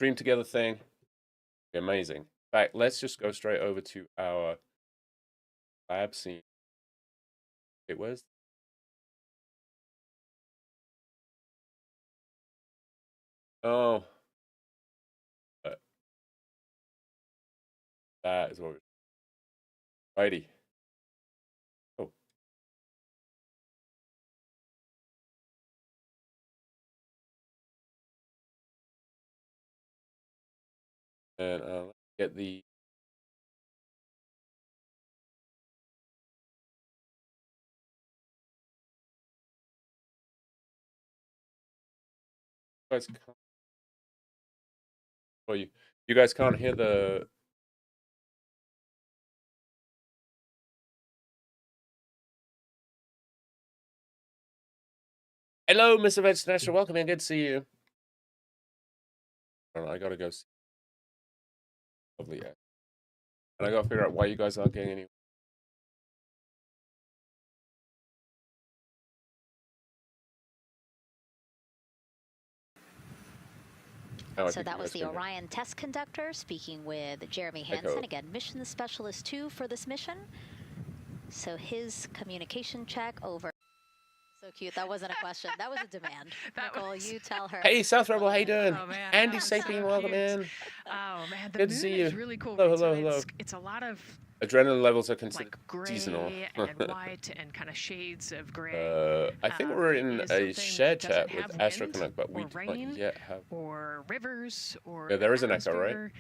stream together thing. Amazing. In fact, let's just go straight over to our lab scene. It was. Oh. That is what we're. Righty. Oh. And let's get the. Guys can't, well, you guys can't hear the. Hello, Mr. Vegetation. Welcome in. Good to see you. I gotta go see. Lovely, yeah. And I gotta figure out why you guys aren't getting any. So that was the Orion test conductor speaking with Jeremy Hansen, again, mission specialist 2 for this mission. So his communication check over. So cute. That wasn't a question. That was a demand. Nicole, you tell her. Hey, South Rebel, how you doing? Oh, man. Andy Sapien, welcome in. Oh, man. The Good to see you. Is really cool. Hello. It's a lot of adrenaline levels are considered like gray seasonal. and white and kind of shades of gray. I think we're in a shared chat with Astrocanuck, but we don't yet have. Or rivers, or yeah, there is an echo, right?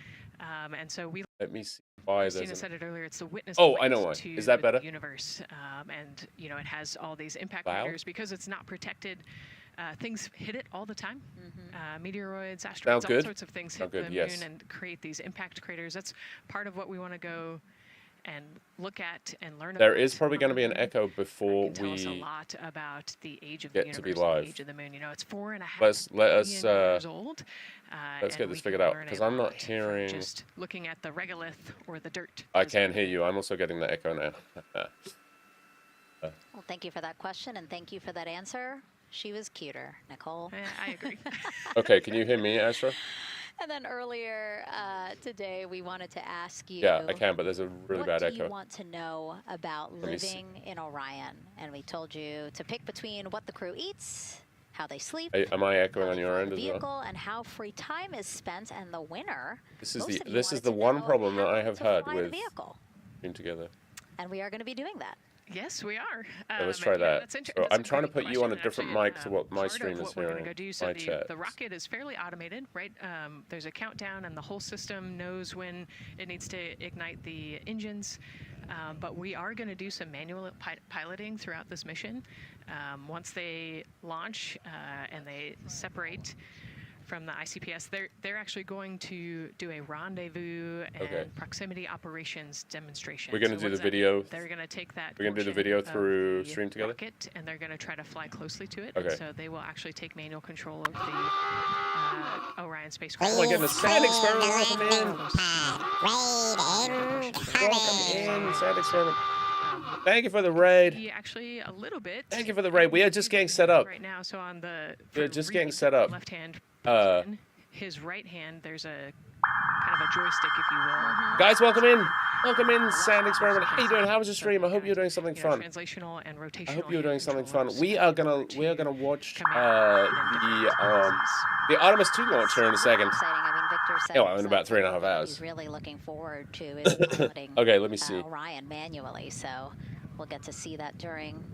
And so we. Let me see why there's. Christina said it earlier. It's the witness. Oh, I know why. Is that better? The universe, and you know it has all these impact craters because it's not protected. Things hit it all the time. Meteoroids, asteroids, all sorts of things hit the moon and create these impact craters. That's part of what we want to go and look at and learn about. There is probably going to be an echo before we tell us a lot about the age of get the universe, to be live. the age of the moon. You know, it's 4.5 years old. Let's get this figured out because I'm not hearing. Just looking at the regolith or the dirt. I can hear you. I'm also getting the echo now. Well, thank you for that question and thank you for that answer. She was cuter, Nicole. I agree. Okay, can you hear me, Astra? And then earlier today, we wanted to ask you. Yeah, I can, but there's a really bad echo. What do you want to know about living in Orion? And we told you to pick between what the crew eats, how they sleep. Am I echoing on your end as well? And how free time is spent. And the winner. This is the one problem that I have had with being together. And we are going to be doing that. Yes, we are. So let's try that. So I'm trying to put you on a different mic to what my stream is hearing. So the rocket is fairly automated, right? There's a countdown, and the whole system knows when it needs to ignite the engines. But we are going to do some manual piloting throughout this mission. Once they launch and they separate from the ICPS, they're actually going to do a rendezvous and proximity operations demonstration. We're going to do the video. They're going to take that. We're going to do the video through stream together. Rocket, and they're going to try to fly closely to it. Okay. So they will actually take manual control of the Orion spacecraft. Oh my goodness! Sand experiment, welcome in. Sand experiment. Thank you for the raid. Actually, a little bit. Thank you for the raid. We are just getting set up right now. So on the we're just getting set up. Left hand. His right hand, there's a kind of a joystick, if you will. Guys, welcome in. Welcome in, Sand Experiment. How you doing? How was your stream? I hope you're doing something fun. Translational and rotational. I hope you're doing something fun. We are gonna watch the Artemis II launch here in a second. I mean, Victor said in about 3.5 hours. He's really looking forward to his piloting. Okay, let me see. Orion manually, so we'll get to see that during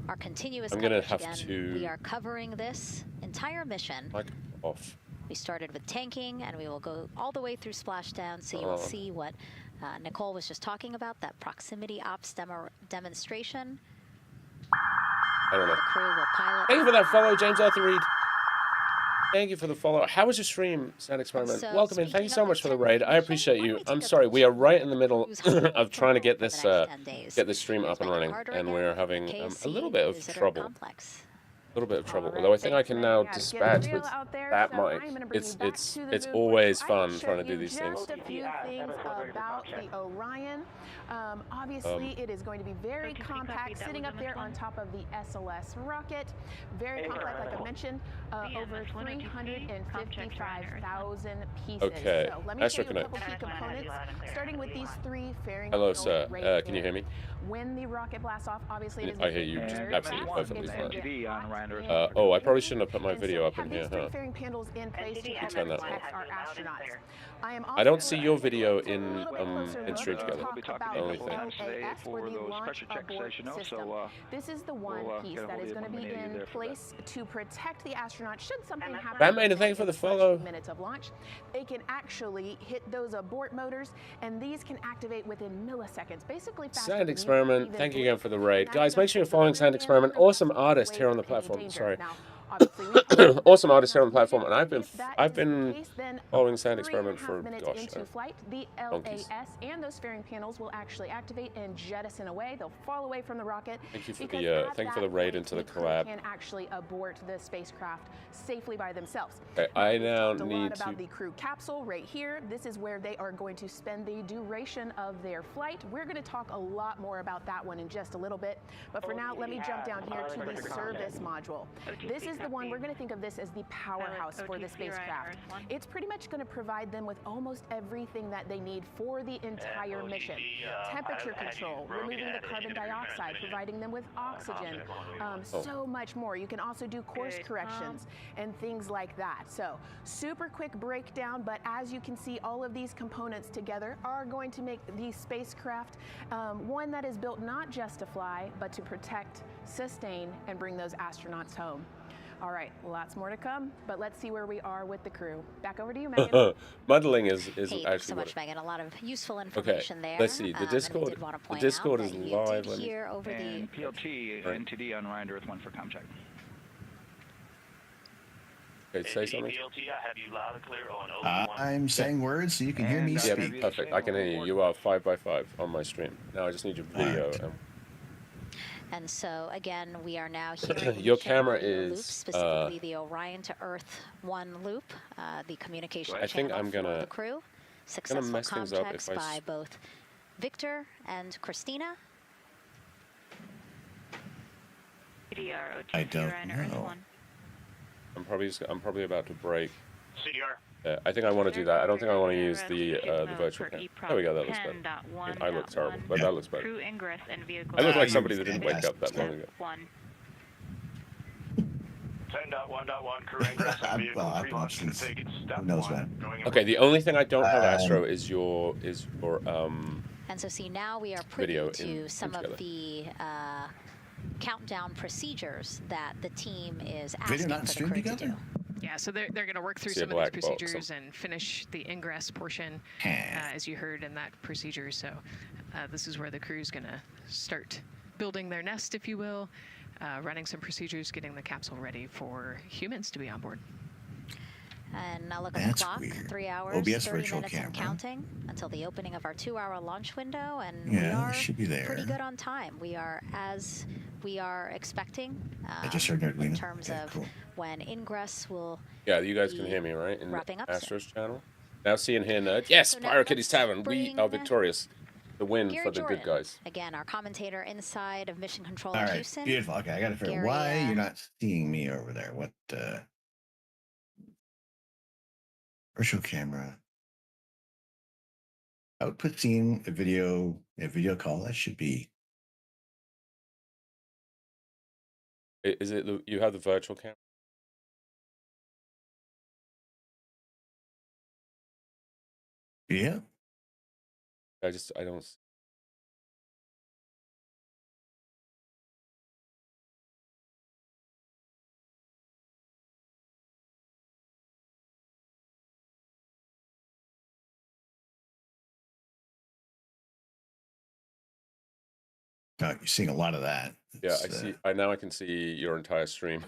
our continuous I'm gonna coverage. have Again, to. We are covering this entire mission. Mic off. We started with tanking, and we will go all the way through splashdown, so you will see what Nicole was just talking about, that proximity ops demonstration. I don't know. The crew will pilot. Thank you for that follow, James Arthur Reed. Thank you for the follow. How was your stream, Sand Experiment? So, welcome in. Thank you so much for the raid. I appreciate you. I'm sorry, we are right in the middle of trying to get this stream up and running, and we're having a little bit of trouble. little bit of trouble. All Although I right, think I thanks, can Megan. now Yeah, to get dispatch Jill with out there, that so mic. I'm going to bring you back to the It's booth, always where I fun can trying show to do you these things. just a few things about the Orion. Obviously, it is going to be very compact, sitting up there on top of the SLS rocket. Very compact, like I mentioned, over 355,000 pieces. Okay, So let me show you a Astrocanuck. couple key components, starting with these three fairing Hello, panels sir. right Can you hear me? When the rocket blasts off, obviously it is I hear you just very absolutely fast. perfectly It's fine. gonna get hot and Oh, I probably windy. shouldn't have put my And video so up we in have here, these three huh? fairing panels in place to help Turn that protect off. our astronauts. I don't see your video take a in little bit closer in look stream and together. talk about The only the thing. LAS, or the Launch Abort System. This is the one piece that is going to be in place to protect the astronauts should something happen. Batman, thank you for the follow. Minutes of launch, they can actually hit those abort motors, and these can activate within milliseconds, basically faster Sand than Experiment, even thank you believe. again for the raid. And Guys, that make sure you're goes following the Sand man Experiment. on the Awesome left artist away here on the from any platform. danger. Sorry. Now, obviously, we know Awesome that artist here on the that's platform, and needed. If that I've is been the case, then following about Sand 3.5 Experiment for minutes gosh, into flight, the donkeys. LAS and those fairing panels will actually activate and jettison away. They'll fall away from the rocket. Thank you for because the at thank you for that the raid point, into the crew collab. can actually abort the spacecraft safely by themselves. Okay, I we've now talked a need lot to. about the crew capsule right here. This is where they are going to spend the duration of their flight. We're going to talk a lot more about that one in just a little bit. But for now, let me jump down here to the service module. This is the one we're going to think of this as the powerhouse for the spacecraft. It's pretty much going to provide them with almost everything that they need for the entire mission. Temperature control, removing the carbon dioxide, providing them with oxygen, so much more. You can also do course corrections and things like that. So super quick breakdown, but as you can see, all of these components together are going to make the spacecraft one that is built not just to fly, but to protect, sustain, and bring those astronauts home. All right, lots more to come, but let's see where we are with the crew. Back over to you, Megan. Muddling is Hey, actually thanks so what much, Megan. A lot of useful Okay, information there. let's see. The And we Discord, did want to the point Discord out is that you live. did hear over And the PLT Right. NTD on Ryan Earth 1 for com check. Okay, say something. PLT, I have you loud and clear on OB1. I'm saying words so you can hear me And, Yeah, speak. perfect. I can hear you. You are 5x5 on my stream. Now I just need your video. Alright. And so again, we are now hearing Your each camera audio loop, is, specifically the Orion to Earth 1 loop, the communication I think channel I'm for gonna- the crew. Successful mess comm things up checks if I by both Victor and Christina. I don't know. I'm probably about to break. CDR. I think I want to do that. I don't think I want to use the virtual cam. There we go. That looks better. I mean, I look terrible, but that looks better. Crew ingress and vehicle. I look like you somebody that didn't wake best. up that long ago. 10.1.1 crew ingress and I've- vehicle well, I've pre-launch watched this. configured. Step Who knows 1. when. Going Okay, the only thing I don't have, Um, Astro, is your And so see, now we are privy Video to in some together. of the countdown procedures that the team is Video asking not for the streamed crew to together? do. Yeah, so they're going to work through See a some of these black box, procedures and finish the ingress portion, Heh. as you heard in that procedure. So this is where the crew's going to start building their nest, if you will, running some procedures, getting the capsule ready for humans to be on board. And now look at That's the clock, weird. 3 hours, OBS 30 virtual minutes and camera. counting until the opening of our 2-hour launch window, and Yeah, we it are should be there. pretty good on time. We are as we are expecting I just heard in Arduino. terms Okay, of cool. when ingress will Yeah, you guys can be hear me, right? In wrapping up soon. Astro's channel. Now see and hear nerd. Yes, So now Pirate Kitty's let's Tavern. We bring are victorious. The win Gary for the Jordan, good guys. again, our commentator inside of Mission Control All in right, Houston. beautiful. Okay, I gotta figure out Gary, why you're not seeing me over there. What virtual camera output scene a video call that should be Is it you have the virtual camera? yeah. I don't. You're seeing a lot of that. Yeah, It's, I see. Now I can see your entire stream.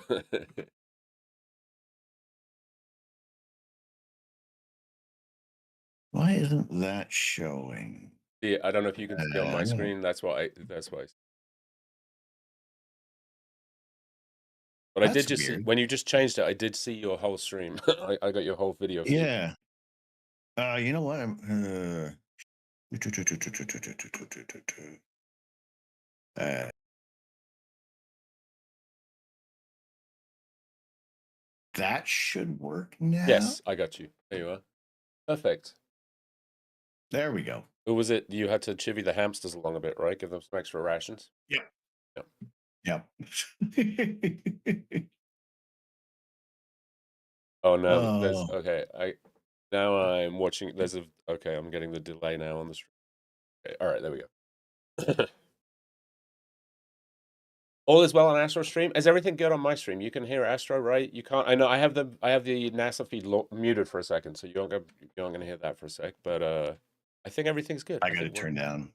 Why isn't that showing? Yeah, I don't know if you can see on my Uh, screen. That's why. But But I That's did just see, weird. when you just changed it, I did see your whole stream. I got your whole video feed. Yeah. You know what? That should work now. Yes, I got you. There you are. Perfect. There we go. Who was it? You had to chivvy the hamsters along a bit, right? Give them some extra rations. Yep. Yep. Yep. Oh no, there's Oh. okay. Now I'm watching. There's a okay. I'm getting the delay now on the stream. Okay, all right, there we go. All is well on Astro stream. Is everything good on my stream? You can hear Astro, right? You can't. I know I have the NASA feed muted for a second, so you aren't gonna hear that for a sec. But I think everything's good. I got it turned down.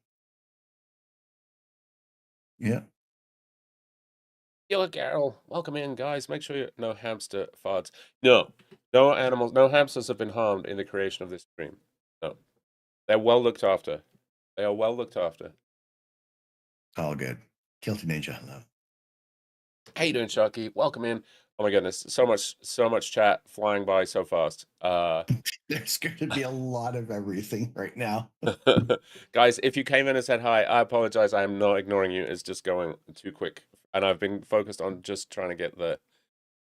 Yeah. Killer Carol, welcome in, guys. Make sure you no hamster farts. No animals, no hamsters have been harmed in the creation of this stream. No, they're well looked after. They are well looked after. All good. Guilty Ninja, hello. How you doing, Sharky? Welcome in. Oh my goodness, so much chat flying by so fast. There's going to be a lot of everything right now. Guys, if you came in and said hi, I apologize. I am not ignoring you. It's just going too quick, and I've been focused on just trying to get the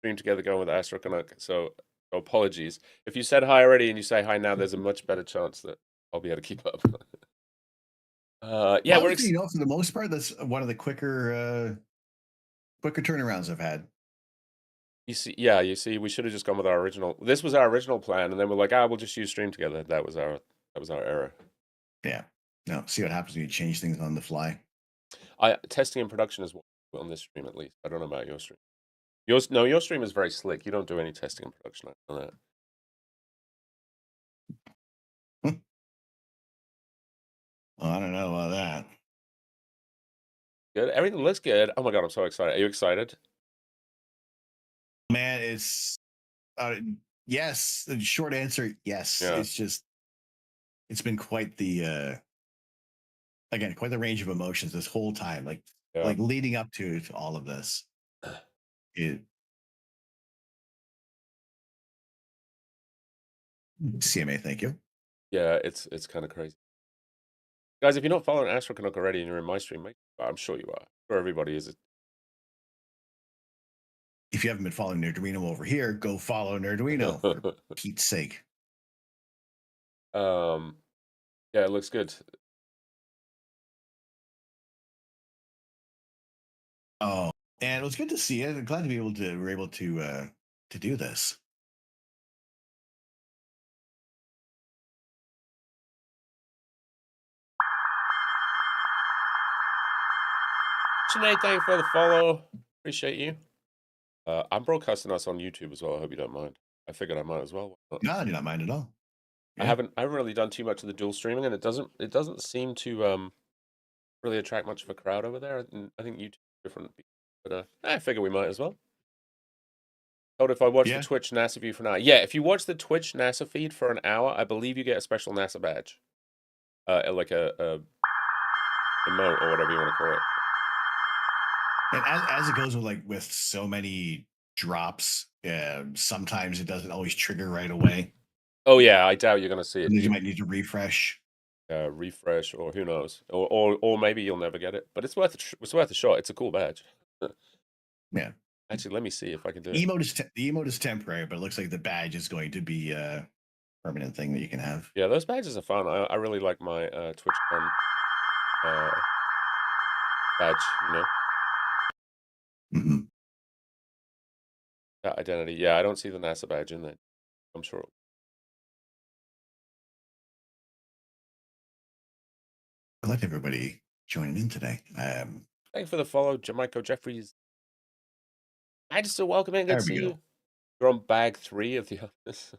stream together going with Astrocanuck. So apologies. If you said hi already and you say hi now, there's a much better chance that I'll be able to keep up. Yeah, well, you know, for the most part, that's one of the quicker turnarounds I've had. You see, we should have just gone with our original. This was our original plan, and then we're like, we'll just use stream together. That was our error. Yeah. No, see what happens when you change things on the fly. Testing and production is on this stream at least. I don't know about your stream. Your stream is very slick. You don't do any testing and production on that. Well, I don't know about that. Good. Everything looks good. Oh my god, I'm so excited. Are you excited? Man, it's yes. The short answer, yes. Yeah. It's been quite the again, quite the range of emotions this whole time. Like leading up to all of this. CMA, thank you. Yeah, it's kind of crazy. Guys, if you're not following Astrocanuck already and you're in my stream, I'm sure you are. I'm sure everybody is. If you haven't been following Nerduino over here, go follow Nerduino for Pete's sake. Yeah, it looks good. Oh, and it was good to see it. I'm glad to be able to we're able to do this. Sinead, thank you for the follow. Appreciate you. I'm broadcasting us on YouTube as well. I hope you don't mind. I figured I might as well. No, I do not mind at all. Yeah. I haven't really done too much of the dual streaming, and it doesn't seem to really attract much of a crowd over there. I think YouTube is different, but I figure we might as well. Told if I watch the Twitch NASA view for an hour. Yeah, if you watch the Twitch NASA feed for an hour, I believe you get a special NASA badge, like a emote or whatever you want to call it. And as it goes with so many drops, sometimes it doesn't always trigger right away. Oh yeah, I doubt you're going to see it. You might need to refresh. Refresh, or who knows, or maybe you'll never get it. But it's worth a shot. It's a cool badge. Yeah. Actually, let me see if I can do the emote is temporary, but it looks like the badge is going to be a permanent thing that you can have. Yeah, those badges are fun. I really like my TwitchCon badge. You know. Mm-hmm. That identity. Yeah, I don't see the NASA badge in there. I'm sure. Glad everybody joining in today. Thank you for the follow, Jamaica Jeffries. I just still welcome in. Good to see you. You're on bag 3 of the office.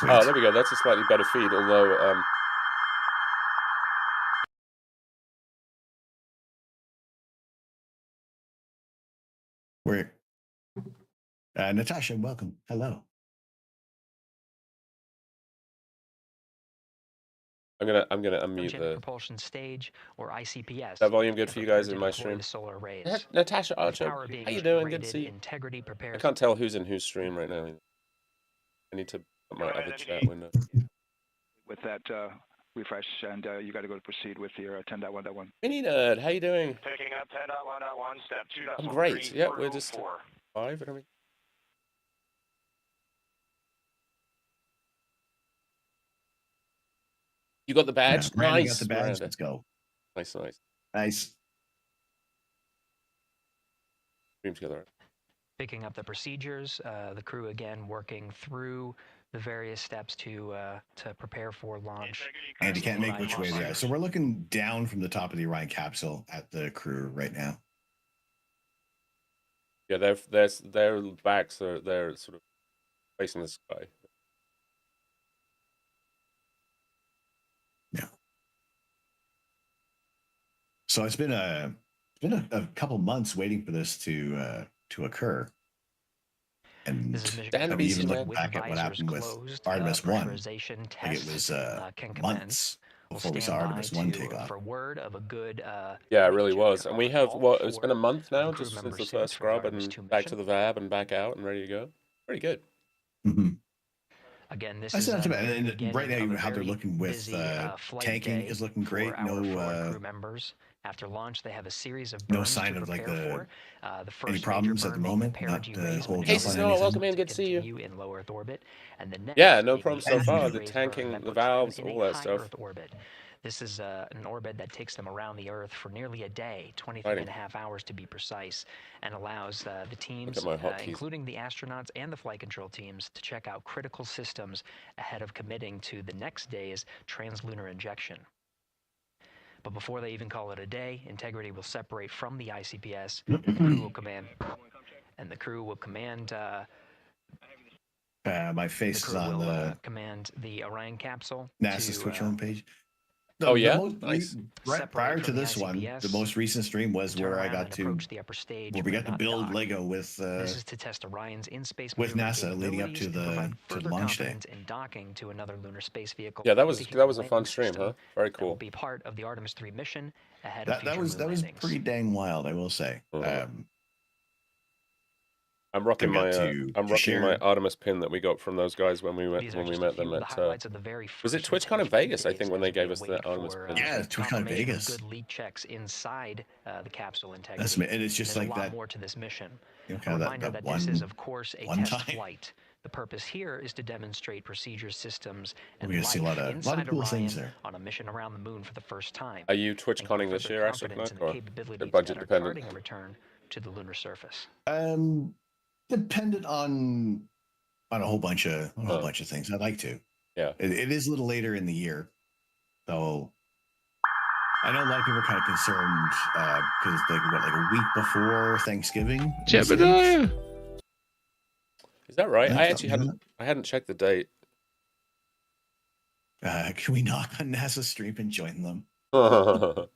Oh, there we go. That's a slightly better feed, although we're Natasha, welcome. Hello. I'm gonna unmute Jet the propulsion stage, or ICPS. that volume good and for you prepare guys to in my deploy stream. the solar arrays. Natasha With Archer, power being how you doing? Good to rated, see you. Integrity I prepares. can't tell who's in whose stream right now. I need to put my other chat window. With that refresh, and you got to go to proceed with your 10.1.1. Mini Nerd, how you doing? Picking up 10.1.1, step 2. I'm great. Yeah, we're just 5. I mean, you got the badge. Yeah, Miranda Nice, got the badge. Miranda. Let's go. Nice. Nice. Stream together. Right? Picking up the procedures, the crew again working through the various steps to prepare for launch. And you can't make which way they are. So we're looking down from the top of the Orion capsule at the crew right now. Yeah, their backs are they're sort of facing the sky. Yeah. So it's been a couple months waiting for this to occur. And I mean, even look back at what happened with Artemis 1. Like it was months before we saw Artemis 1 take off. For word of a good, Yeah, it really was. And we have, it's been a month now, just since the first scrub and back to the VAB and back out and ready to go. Pretty good. Mm-hmm. Again, this is not too bad. And right now, how they're looking with tanking is looking great. No crew members. After launch, they have a series of no sign of like the any problems at the moment. Not hold up on anything. Welcome in. Good to see you. In low Earth orbit, and the next yeah, no problem so far. The tanking, the valves, all that stuff. Earth orbit. This is an orbit that takes them around the Earth for nearly a day, 23.5 hours to be precise, and allows the teams, including the astronauts and the flight control teams, to check out critical systems ahead of committing to the next day's translunar injection. But before they even call it a day, Integrity will separate from the ICPS, and the crew will command. My face is on the command the Orion capsule. NASA's Twitch homepage. Nice. Prior to this one, the most recent stream was where I got to where we got to build Lego with this is to test Orion's in-space with NASA leading up to the launch day. And docking to another lunar space vehicle. Yeah, that was a fun stream, huh? Very cool. Will be part of the Artemis III mission ahead of that was pretty dang wild, I will say. I'm rocking my Artemis pin that we got from those guys when we met them at was it TwitchCon in Vegas? I think when they gave us the Artemis pin. Yeah, TwitchCon in Vegas. Good leak checks inside the capsule Integrity. That's and it's just like that. A lot more to this mission. You know, reminder that this is of course a test flight. The purpose here is to demonstrate procedures, systems, and we're gonna see a lot of cool things there. On a mission around the moon for the first time. Are you TwitchConning this year, Astrocanuck, or budget dependent? A return to the lunar surface. Dependent on a whole bunch of things. I'd like to. Yeah. It is a little later in the year, so I know a lot of people are kind of concerned because it's like a week before Thanksgiving. Jebediah. Is that right? I hadn't checked the date. Can we knock on NASA's stream and join them? Oh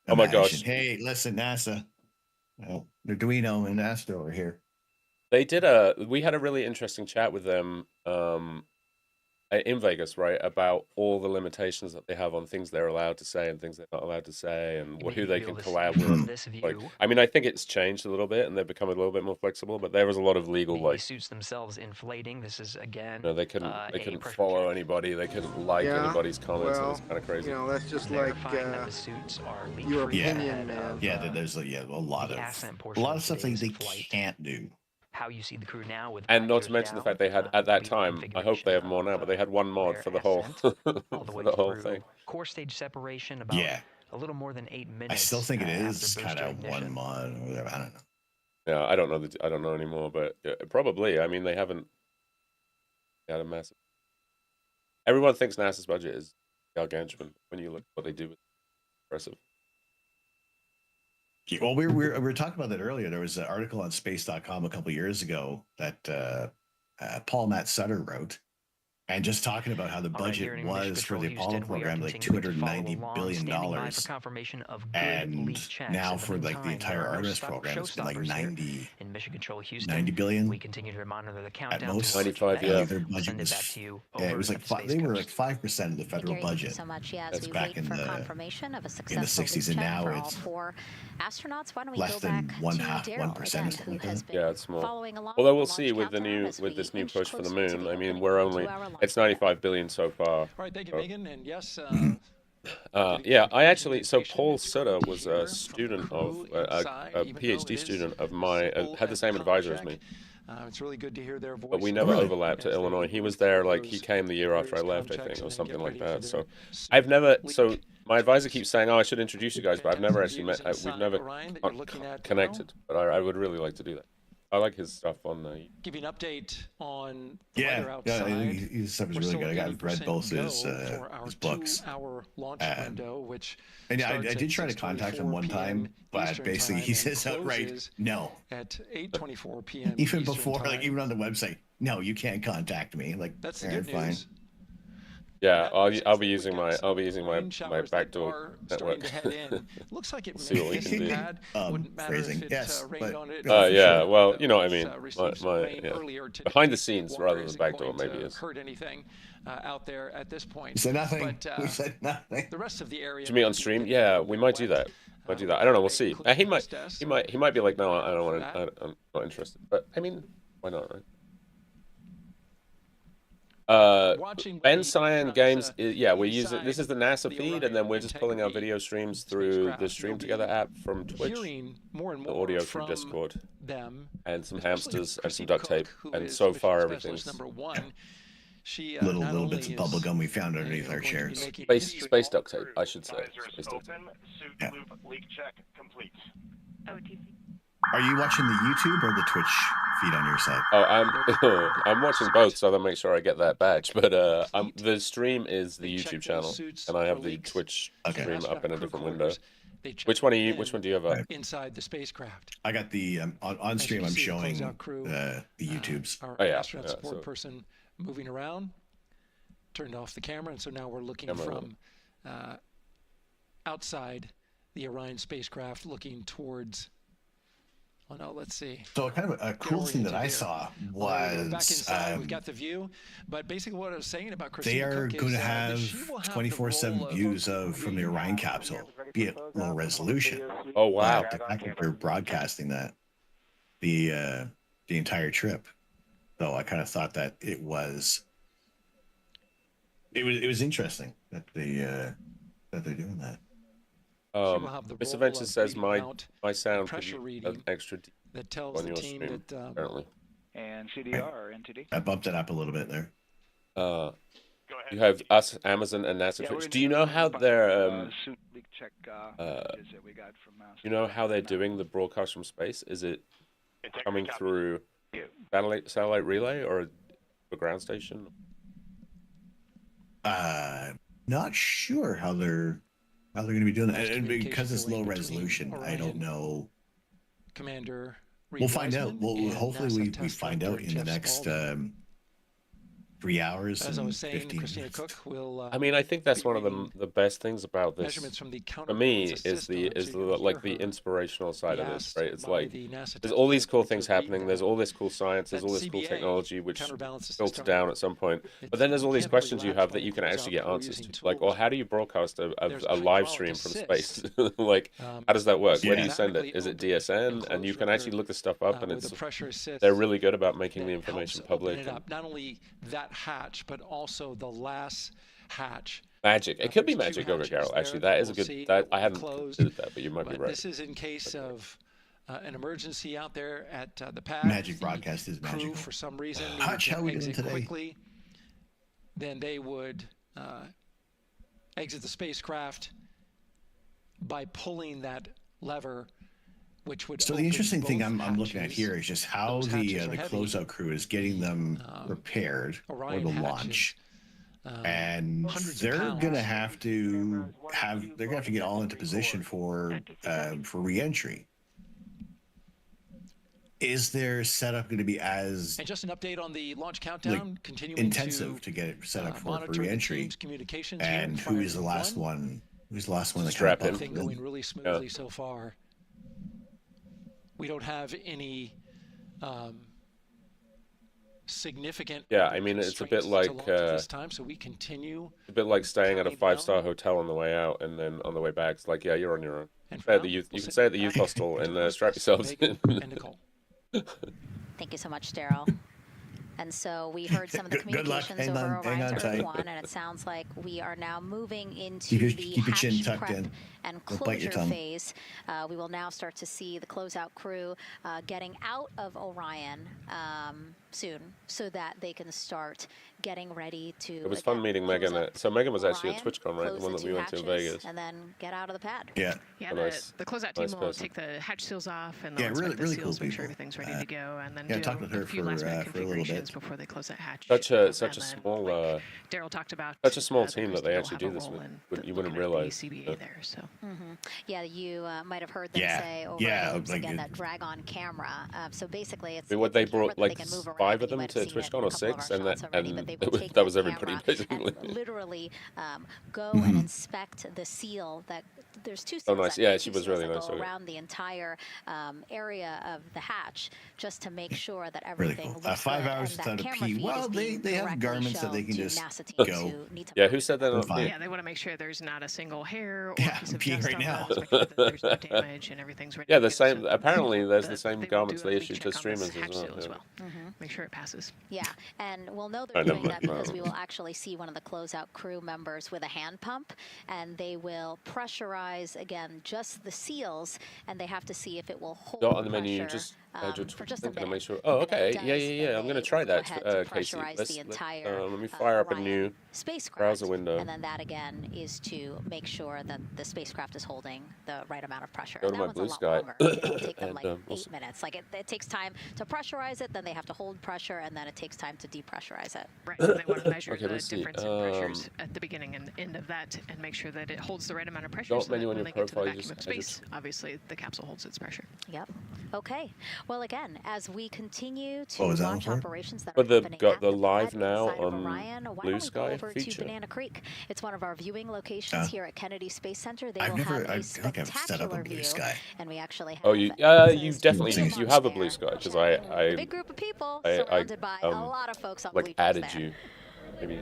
my gosh! Hey, listen, NASA. Well, Arduino and Astro are here. We had a really interesting chat with them in Vegas, right, about all the limitations that they have on things they're allowed to say and things they're not allowed to say, and who they can collab with. Like, I mean, I think it's changed a little bit, and they've become a little bit more flexible. But there was a lot of legal suits themselves inflating. This is again. They couldn't follow anybody. They couldn't like anybody's comments. Well, it was kind of crazy. That's just like the suits are your opinion, man. There's a lot of stuff they can't do. How you see the crew now, with and not to mention the fact they had at that time. I hope they have more now, but they had one mod for the whole thing. Core stage separation about a little more than 8 minutes. I still think it is kind of one mod or whatever. I don't know. Yeah, I don't know anymore, but probably. I mean, they haven't had a massive. Everyone thinks NASA's budget is gargantuan. When you look at what they do, it's impressive. Well, we were talking about that earlier. There was an article on space.com a couple of years ago that Paul Matt Sutter wrote, And just talking about how the budget was for the Apollo program, like $290 billion. And now for like the entire Artemis program, it's been like 90 billion. We continue to monitor the countdown. At most, 95, yeah. Their budget was, it was like they were like 5% of the federal budget. So much, yeah, That's we back wait in for the confirmation of a successful 60s, and now it's four astronauts. Why don't we less go than back 1/2, to 1% or something like that. Yeah, it's small. Following along Although we'll the see launch with this new inch push for the closer to moon. the I mean, opening we're of the only 2-hour launch. it's 95 billion so far. All right, thank you, Megan. And yes, yeah, I actually, so Paul Sutter was a student of, a PhD student of mine, had the same advisor as me. It's really good to hear their voice. But we never overlapped at Illinois. He was there, like, he came the year after I left, I think, or something like that. So I've never, so my advisor keeps saying, oh, I should introduce you guys, but I've never actually met, we've never connected. But I would really like to do that. I like his stuff on the... Give you an update on weather outside. Yeah, his stuff is really good. I've read both his books. And I did try to contact him one time, but basically he says outright, no. At 8:24 p.m. Even before, like even on the website, no, you can't contact me. Like, that's the good news. Yeah, I'll be using my backdoor network. Looks like it see what we can do. Phrasing, yes, but yeah, well, you know what I mean. My behind the scenes rather than backdoor maybe is. Heard anything out there at this point? We said nothing. We said nothing. The rest of the area. To me on stream, yeah, we might do that. I don't know. We'll see. He might be like, no, I don't want to. I'm not interested. But I mean, why not, right? Ben Cyan Games, yeah, we're using, this is the NASA feed, and then we're just pulling our video streams through the Stream Together app from Twitch, the audio through Discord, and some hamsters and some duct tape, and so far everything's little bits of bubble gum we found underneath our chairs. Space duct tape, I should say. Space duct tape. Yeah. Leak check complete. Are you watching the YouTube or the Twitch feed on your side? Oh, I'm watching both, so I'll make sure I get that badge. But the stream is the YouTube channel, and I have the Twitch stream up in a different window. Which one do you have up? Inside the spacecraft. I got the on stream. I'm showing the YouTubes. Our astronaut support person moving around, turned off the camera, and so now we're looking from outside the Orion spacecraft, looking towards. Oh no, let's see. So kind of a cool thing that I saw was back inside, we've got the view, but basically what I was saying about Christina they are Cook going to is, have 24/7 views from the Orion capsule, be it low resolution. Oh wow! The fact that they're broadcasting that the entire trip. So I kind of thought that it was interesting that they're doing that. Mr. Venture says my sound could be an extra that tells on the your team stream, that apparently. And CDR NTD. I bumped it up a little bit there. You have us, Amazon, and NASA Twitch. Do you know how they're you know how they're doing the broadcast from space? Is it coming through satellite relay or a ground station? Not sure how they're going to be doing that, and because it's low resolution, I don't know. Commander, we'll find out. Well, hopefully we find out in the next 3 hours. As I was saying, 15 Christina Cook will. I mean, I think that's one of the best things about this. From the for me, is the inspirational side of this, right? It's like there's all these cool things happening. There's all this cool science. There's all this cool technology which filters down at some point. But then there's all these questions you have that you can actually get answers to. Like, well, how do you broadcast a live stream from space? Like, how does that work? Where do you send it? Is it DSN? And you can actually look this stuff up, and they're really good about making the information public. Not only that hatch, but also the last hatch. Magic. It could be magic, Yoga Carol. Actually, that is a good. That I hadn't considered that, but you might be right. This is in case of an emergency out there at the pad. Magic broadcast is magical. For some reason, Hutch, how are we doing today? Quickly, then they would exit the spacecraft by pulling that lever. So the interesting thing I'm looking at here is just how the closeout crew is getting them prepared for the launch, and they're gonna have to get all into position for re-entry. is their setup going to be as and just an update on the launch countdown, continuing intensive to get it set up for re-entry? Communications and who is the last one? Who's the last one that strap in? Everything going really smoothly so far. We don't have any significant. Yeah, I mean it's a bit like this time, so we continue. A bit like staying at a 5-star hotel on the way out, and then on the way back, it's like, yeah, you're on your own. Stay at the youth. You can stay at the youth hostel and strap yourselves in. Thank you so much, Daryl. And so we heard some of the communications over Orion's Earth 1, and it sounds like we are now moving into the hatch prep and closure phase. We will now start to see the closeout crew getting out of Orion soon, so that they can start getting ready to. It was fun meeting Megan. So Megan was actually at TwitchCon, right? The one that we went to in Vegas. And then get out of the pad. Yeah. Yeah. The closeout team will take the hatch seals off and they'll inspect the seals, make sure everything's ready to go, and then do a few last minute configurations before they close that hatch. Such a small. Daryl talked about such a small team that they actually do this with. You wouldn't realize. there, so. Yeah, you might have heard them say over again that drag on camera. So basically, it's what they brought like 5 of them to TwitchCon or 6, and that was everybody basically. Literally go and inspect the seal that. There's 2 seals. Oh, nice. Yeah, she was really nice. Around the entire area of the hatch, just to make sure that everything really cool. looks 5 good, hours and without a pee. Well, they have garments that they can just go. Yeah, who said that? Yeah, they want to make sure there's not a single hair or piece of peeing dust right now. Make sure that there's no damage and everything's ready. Yeah, the same. Apparently, there's the same garments they issue to streamers as well. Make sure it passes. Yeah, and we'll know they're doing that because we will actually see one of the closeout crew members with a hand pump, and they will pressurize again just the seals, and they have to see if it will hold on the menu for just a minute. Make sure. Oh, okay. Yeah. I'm going to try that, Casey. Let me fire up a new browser window. And then that again is to make sure that the spacecraft is holding the right amount of pressure. Go to my blue sky. It'll take them like 8 minutes. Like it takes time to pressurize it, then they have to hold pressure, and then it takes time to depressurize it. Right. So they want to measure the difference in pressures at the beginning and end of that, and make sure that it holds the right amount of pressure. So that when they get to the vacuum of space, obviously the capsule holds its pressure. Yep. Okay. Well, again, as we continue to launch operations that are happening got at the live now on Orion, Blue Sky over feature. To Banana Creek. It's one of our viewing locations here at Kennedy Space Center. They will have a spectacular view, and we actually have. Oh, you definitely you have a Blue Sky because a big group of people surrounded by a lot of folks on like added you. Maybe.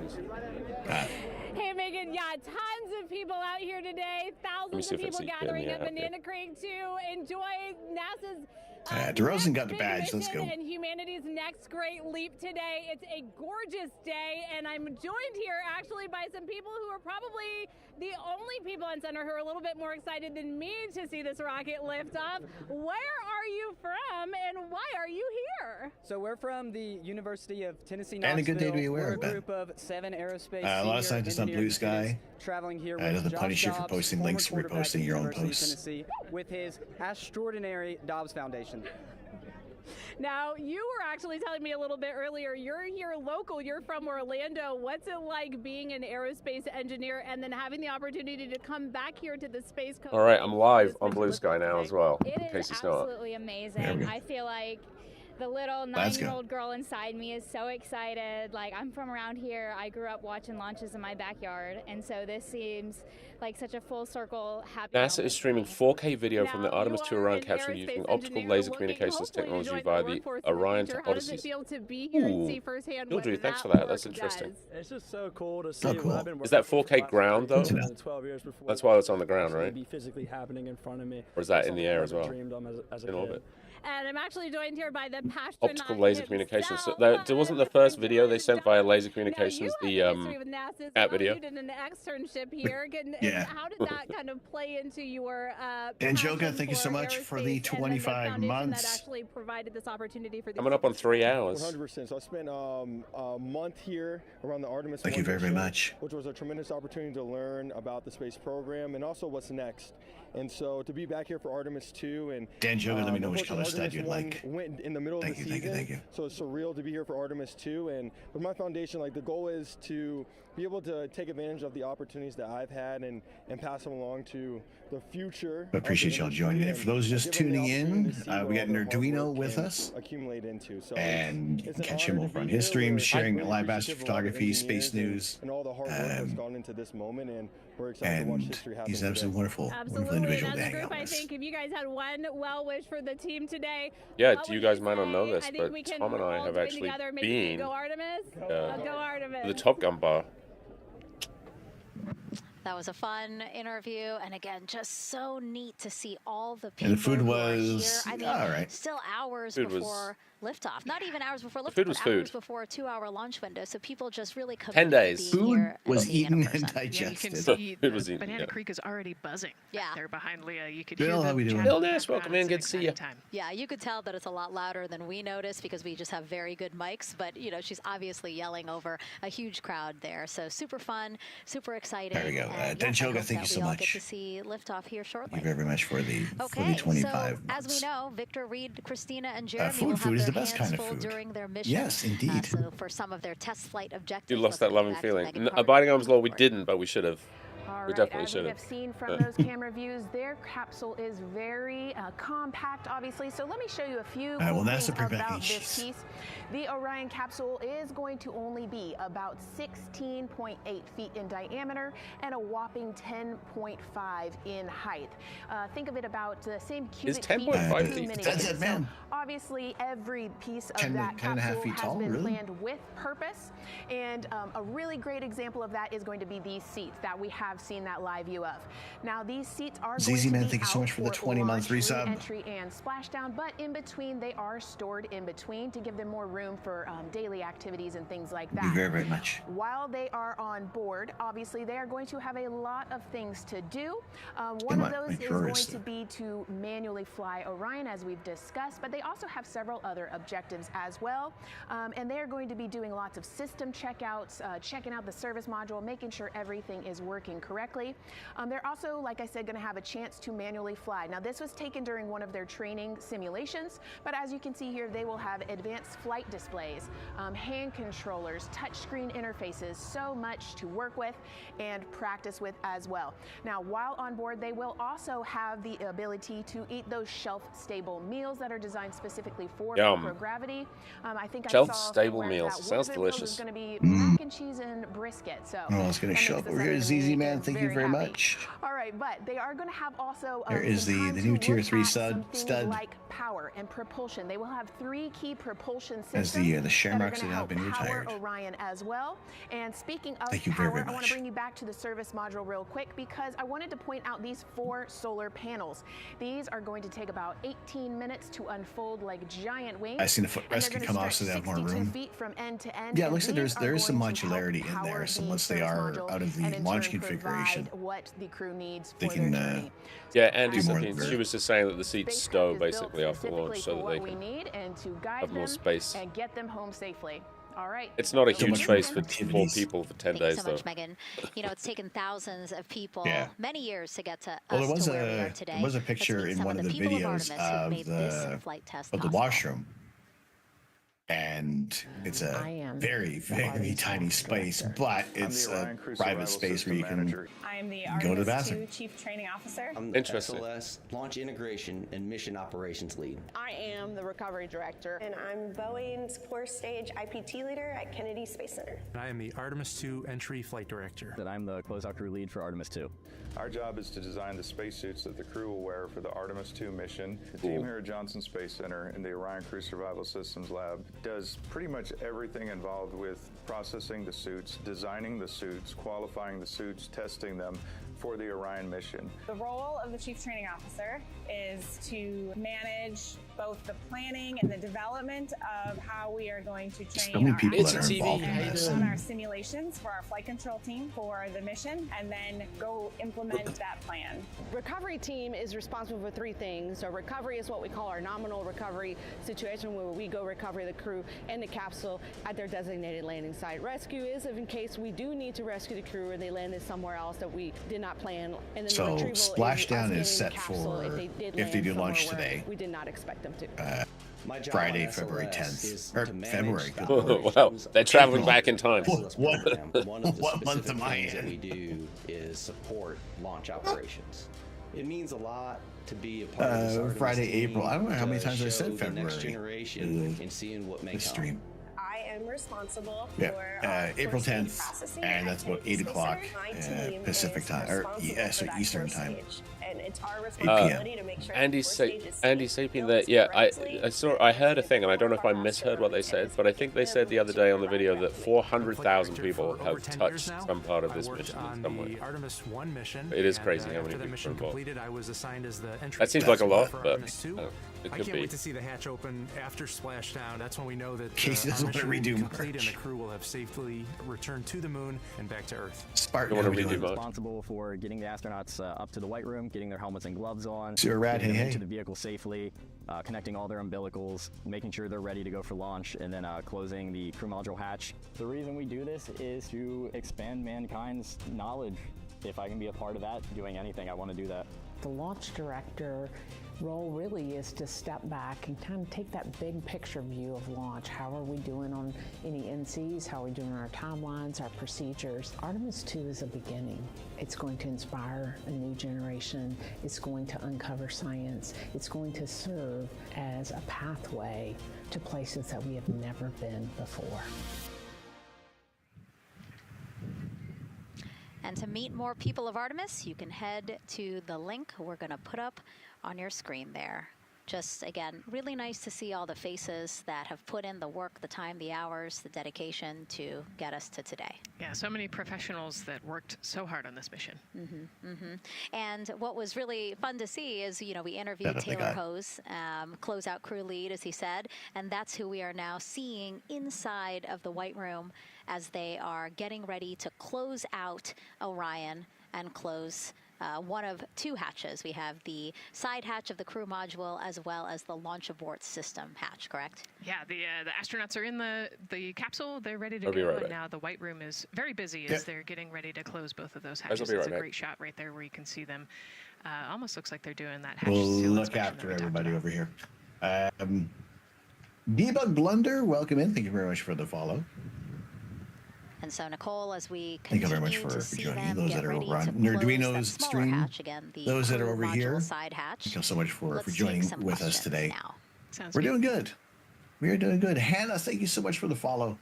Hey Megan, yeah, tons of people out here today. Thousands of people gathering at Banana Creek to enjoy NASA's DeRozan got the badge. Let's go. And humanity's next great leap today. It's a gorgeous day, and I'm joined here actually by some people who are probably the only people on center who are a little bit more excited than me to see this rocket lift off. Where are you from, and why are you here? So we're from the University of Tennessee, and a good day to be aware we're of, a group of 7 aerospace a lot of scientists on Blue Sky. Traveling here doesn't punish you for posting links, reposting your own posts. With his extraordinary Dobbs Foundation. Now, you were actually telling me a little bit earlier, you're here local, you're from Orlando. What's it like being an aerospace engineer and then having the opportunity to come back here to the Space Coast? All right, I'm live on Blue Sky now as well. It is absolutely amazing. I feel like the little 9-year-old girl inside me is so excited. Like, I'm from around here. I grew up watching launches in my backyard, and so this seems like such a full circle happy NASA is streaming 4K video from the Artemis II Orion capsule using optical laser communications technology via the Orion to Odyssey. Audrey, thanks for that. That's interesting. It's just so cool to see. Is that 4K ground though? That's why it's on the ground, right? Be physically happening in front of me. Or is that in the air as well? In orbit. And I'm actually joined here by the Pastronaut optical laser communications. So that wasn't the first video they sent via laser communications. The app video. You did an externship here. Yeah. How did that kind of play into your? And Joga, thank you so much for the 25 months. That actually provided this opportunity for. Coming up on 3 hours. 100%. So I spent a month here around the Artemis. Thank you very, very much. Which was a tremendous opportunity to learn about the space program and also what's next. And so to be back here for Artemis II and Dan Joga, let me know which color stud you'd like. Went in the middle of the season. Thank you. So it's surreal to be here for Artemis II. And with my foundation, like the goal is to be able to take advantage of the opportunities that I've had and pass them along to the future. I appreciate y'all joining in. For those just tuning in, we got an Arduino with us, and you can catch him over on his streams, sharing live astrophotography, space news, and all the hard work that's gone into this moment, and we're excited to watch history happen. He's an absolutely wonderful individual to hang out with. I think if you guys had one well wish for the team today, yeah, you guys might not know this, but Tom and I have actually been go Artemis. Go Artemis. The Top Gun bar. That was a fun interview, and again, just so neat to see all the people. And the food who was are here. I mean, all right. Still hours before liftoff. Not even hours before liftoff, food was but hours before a 2-hour launch window. So people just really committed 10 days. to being here was eaten and Yeah, digested. you can see It was eaten, Banana Creek is already buzzing. Yeah. There behind Leah, you could Bill, hear how we doing? Bill Nash, welcome in. Good to see you. Time. Yeah, you could tell that it's a lot louder than we noticed because we just have very good mics. But you know, she's obviously yelling over a huge crowd there. So super fun, super exciting. There we go. And, Dan I Joga, hope thank you that so we all much. Get to see liftoff here shortly. Thank you very much for the 25 so as we months. know, Victor, Reed, Christina, and Jeremy Food will is have the their best hands kind of full food. during their mission. Yes, indeed. So for some of their test flight objectives, You lost that let's loving get back to feeling. Megan Carter. Abiding Arms Law, we didn't, but we should have. All We right, definitely as should we have. have seen from those camera views, their capsule is very compact, obviously. So let me show you a few well, things NASA bring back about inches. this piece. The Orion capsule is going to only be about 16.8 feet in diameter and a whopping 10.5 in height. Think of it about the same cubic feet as 10.5 2 feet? minutes. That's it, man. Obviously, every piece of 10 that and a half capsule feet has tall, been really? planned with purpose. And a really great example of that is going to be these seats that we have seen that live view of. Now, these seats are going ZZ to Man, be thank you so out much for the for 20-month launch, resub. re-entry, and splashdown, but in between, they are stored in between to give them more room for daily activities and things like that. Thank you very, very much. While they are on board, obviously, they are going to have a lot of things to do. One of those is going to be to manually fly Orion, as we've discussed, but they also have several other objectives as well. And they are going to be doing lots of system checkouts, checking out the service module, making sure everything is working correctly. They're also, like I said, going to have a chance to manually fly. Now, this was taken during one of their training simulations, but as you can see here, they will have advanced flight displays, hand controllers, touchscreen interfaces, so much to work with and practice with as well. Now, while on board, they will also have the ability to eat those shelf-stable meals that are designed specifically for microgravity. I think shelf-stable meals. Sounds delicious. It's going to be mac and cheese and brisket. So it's going to show up over here. ZZ Man, thank you very much. All right, but they are going to have also there is the new tier 3 stud like power and propulsion. They will have 3 key propulsion systems. As the Shamrocks have now been retired. Orion as well. And speaking of thank you power, very, very I want much. to bring you back to the service module real quick because I wanted to point out these 4 solar panels. These are going to take about 18 minutes to unfold like giant wings. I've seen the footrest can come off so they have more room. Feet from end to end. Yeah, it looks like there is some modularity in there. So once they are out of the launch configuration, what the crew needs they can. Yeah, Andy, she was just saying that the seats stow basically after launch so that they can have more space. And get them home safely. All right. It's not a huge space for 4 people for 10 days, Thank you so much, though. Megan. You know, it's taken thousands of people, many years to get to Well, us to where we are today. there was a picture in one of the videos of the washroom. And it's a very, very tiny space, but it's a private space where you can I am the go to the Artemis bathroom. II Chief Training Officer. I'm the SLS Launch Integration and Mission Operations Lead. I am the Recovery Director. And I'm Boeing's Core Stage IPT Leader at Kennedy Space Center. And I am the Artemis II Entry Flight Director. And I'm the Closeout Crew Lead for Artemis II. Our job is to design the spacesuits that the crew will wear for the Artemis II mission. The team here at Johnson Space Center in the Orion Crew Survival Systems Lab does pretty much everything involved with processing the suits, designing the suits, qualifying the suits, testing them for the Orion mission. The role of the Chief Training Officer is to manage both the planning and the development of how we are going to train So many our people that are astronauts involved in and this. run our simulations for our flight control team for the mission, and then go implement that plan. Recovery team is responsible for three things. So recovery is what we call our nominal recovery situation, where we go recover the crew and the capsule at their designated landing site. Rescue is in case we do need to rescue the crew and they landed somewhere else that we did not plan. And then So the retrieval splashdown is us set getting the capsule for if they land do launch somewhere where today. we did not expect them to. My job Friday, on February SLS 10th, is or to manage February. the Good Lord. Wow, they're traveling back in time. SLS program. One of the What month specific am I things that in? we do is support launch operations. It means a lot to be a part of this Artemis Friday, team, April. I don't know how many to times I show said the February. next generation and seeing what may The come. stream. I am responsible Yeah, for April stage 10th, processing and at that's about Kennedy 8 o'clock Space Center. My team Pacific is time, or responsible so for that Eastern first time. stage, and it's our 8 responsibility to make sure Andy that first stage is Andy Sapien there. Yeah, I heard a thing, and I don't know if I misheard what they said, but I think they said the other day on the video that 400,000 people have touched some part of this mission in some way. The Artemis I mission. It is crazy how After many that people are mission involved. completed, I was assigned as the entry. That seems like a lot, for but Artemis II. it I could can't be. wait to see the hatch open after splashdown. That's when we know that Casey our doesn't want to mission will redo be complete March. and the crew will have safely returned to the moon and back to Earth. Spartan, Don't how wanna we redo doing? March. Responsible for getting the astronauts up to the White Room, getting their helmets and gloves on, Zero Rad, getting them hey, into hey. the vehicle safely, connecting all their umbilicals, making sure they're ready to go for launch, and then closing the crew module hatch. The reason we do this is to expand mankind's knowledge. If I can be a part of that, doing anything, I want to do that. The launch director role really is to step back and kind of take that big picture view of launch. How are we doing on any NCs? How are we doing on our timelines, our procedures? Artemis II is a beginning. It's going to inspire a new generation. It's going to uncover science. It's going to serve as a pathway to places that we have never been before. And to meet more people of Artemis, you can head to the link we're going to put up on your screen there. Just, again, really nice to see all the faces that have put in the work, the time, the hours, the dedication to get us to today. Yeah, so many professionals that worked so hard on this mission. And what was really fun to see is, you know, we interviewed Taylor Hose, closeout crew lead, as he said, and that's who we are now seeing inside of the White Room as they are getting ready to close out Orion and close one of two hatches. We have the side hatch of the crew module as well as the launch abort system hatch, correct? Yeah, the astronauts are in the capsule. They're ready to I'll be go, right and back. now the White Room is very busy as Yep. they're getting ready to close both of those I'll hatches. be It's right a back. great shot right there where you can see them. Almost looks like they're doing that hatch We'll seal look inspection after that we talked everybody about. over here. Debug Blunder, welcome in. Thank you very much for the follow. And so, Nicole, as we Thank you continue very much for to see joining. them Those get that are ready over on to close Nerduino's that smaller stream, hatch, again, the those that are crew over module here, side hatch. thank you so much for Let's take joining some with us questions today. now. Sounds We're good. doing good. We are doing good. Hannah, thank you so much for the follow.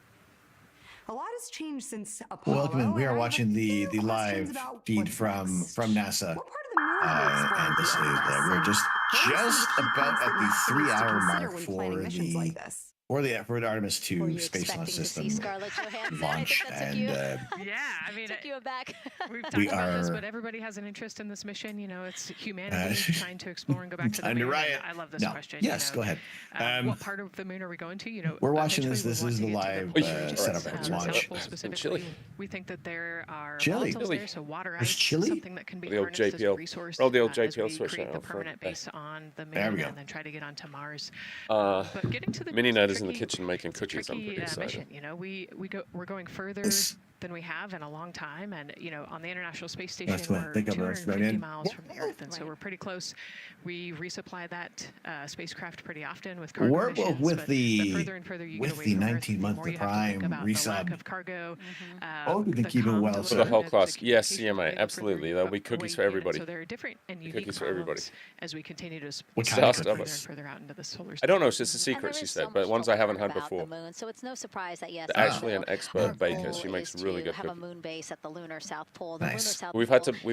A lot has changed since Apollo. Welcome in. We are and I have watching the a few live questions about feed what's from next. NASA. What part of the moon are you exploring And this is with Artemis? we're just What are some of the key about points at that the NASA needs to 3-hour consider mark when for planning missions like this? for the Artemis Were 2 you Space Launch expecting to see System Scarlett Johansson? launch, I think that took and you, Yeah, I mean, took you aback. we've talked we about this, are- but everybody has an interest in this mission. You know, it's humanity trying to explore and go back to the time to moon. riot. I love this No. question. Yes, you go know. ahead. What part of the moon are we going to? You know, We're watching this. eventually This we is want the to get live to the setup moon. at So launch. South Pole specifically, we think that there are Chili. volatiles there, so water There's ice, chili? something that can be The old harnessed as a JPL. resource Roll the old as JPL we switch create now the for- permanent base on the There we moon go. and then try to get onto Mars. But getting to the Mini moon Nut is is in the tricky- kitchen making cookies. I'm tricky pretty excited. mission. You know, we're going further than we have in a long time, and you know, on the International Space Station, That's what I we're think I'm 250 right in. miles from the Earth, and so we're pretty close. We resupply that spacecraft pretty often with cargo We're missions, with but the further and further you get with away the from Earth, 19-month the more you have to think prime about the lack resub. of cargo. Oh, we can the keep it comm well delivery For the whole that class, the yes, communication CMA, further absolutely. There'll be cookies for away, everybody. So there are different and unique Cookies for everybody. problems as we continue to What split kind of further cookies? and further out into the solar I don't know. system. It's just a And secret, there she is said, so but much ones to I haven't learn had about before. the moon, so it's no surprise that yes, They're actually also an expert our baker. goal She makes is really good have a cookie. moon base at the lunar South Pole. The lunar Nice. South We've Pole had to put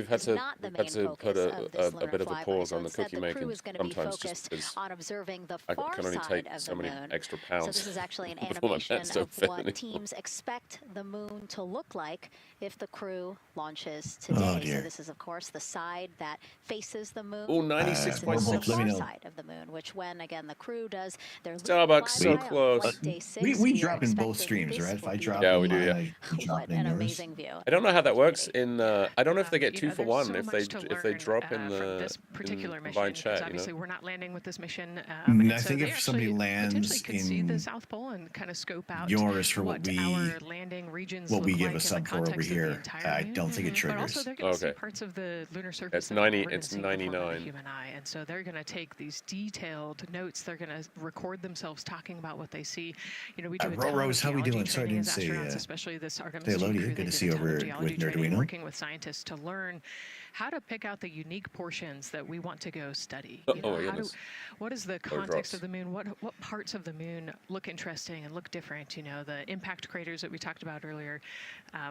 a bit of a pause on the cookie the crew making is going to be sometimes just focused because on observing the I far can only side take of so the many moon. extra So pounds. this is actually an before my animation hands don't of fit what anymore. teams expect the moon to look like if the crew launches today. So this is, of course, the side that faces the moon. Oh, 96.6. The far side of the moon, which when, again, the crew does their Starbucks, so close. day 6, We drop in both streams, right? If I drop Yeah, in we do, yeah. mine, you drop What in an yours. amazing view. I don't know how that works in. I don't know if they get You 2 know, for there's 1 so if much they to learn, drop in from the this particular mission, combined because chat. You obviously know? we're not landing with this mission. I So think they if somebody actually lands potentially could see the in South Pole and kind of scope out yours for what our landing regions what we look give like a in the sub for over context of the here, entire I moon. don't think it But also triggers. they're going to see parts of the lunar surface It's that 90. we've never It's seen before by the 99. human eye, and so they're going to take these detailed notes. They're going to record themselves talking about what they see. You know, we do a ton of Rose, how we geology doing? Sorry, I training didn't as say astronauts, especially this Artemis say hello II to you. crew. Good They to did see you a ton of over geology with training, Nerduino. working with scientists to learn how to pick out the unique portions that we want to go study. You know, Oh my goodness. what is the Drops. context of the moon? What parts of the moon look interesting and look different? You know, the impact craters that we talked about earlier.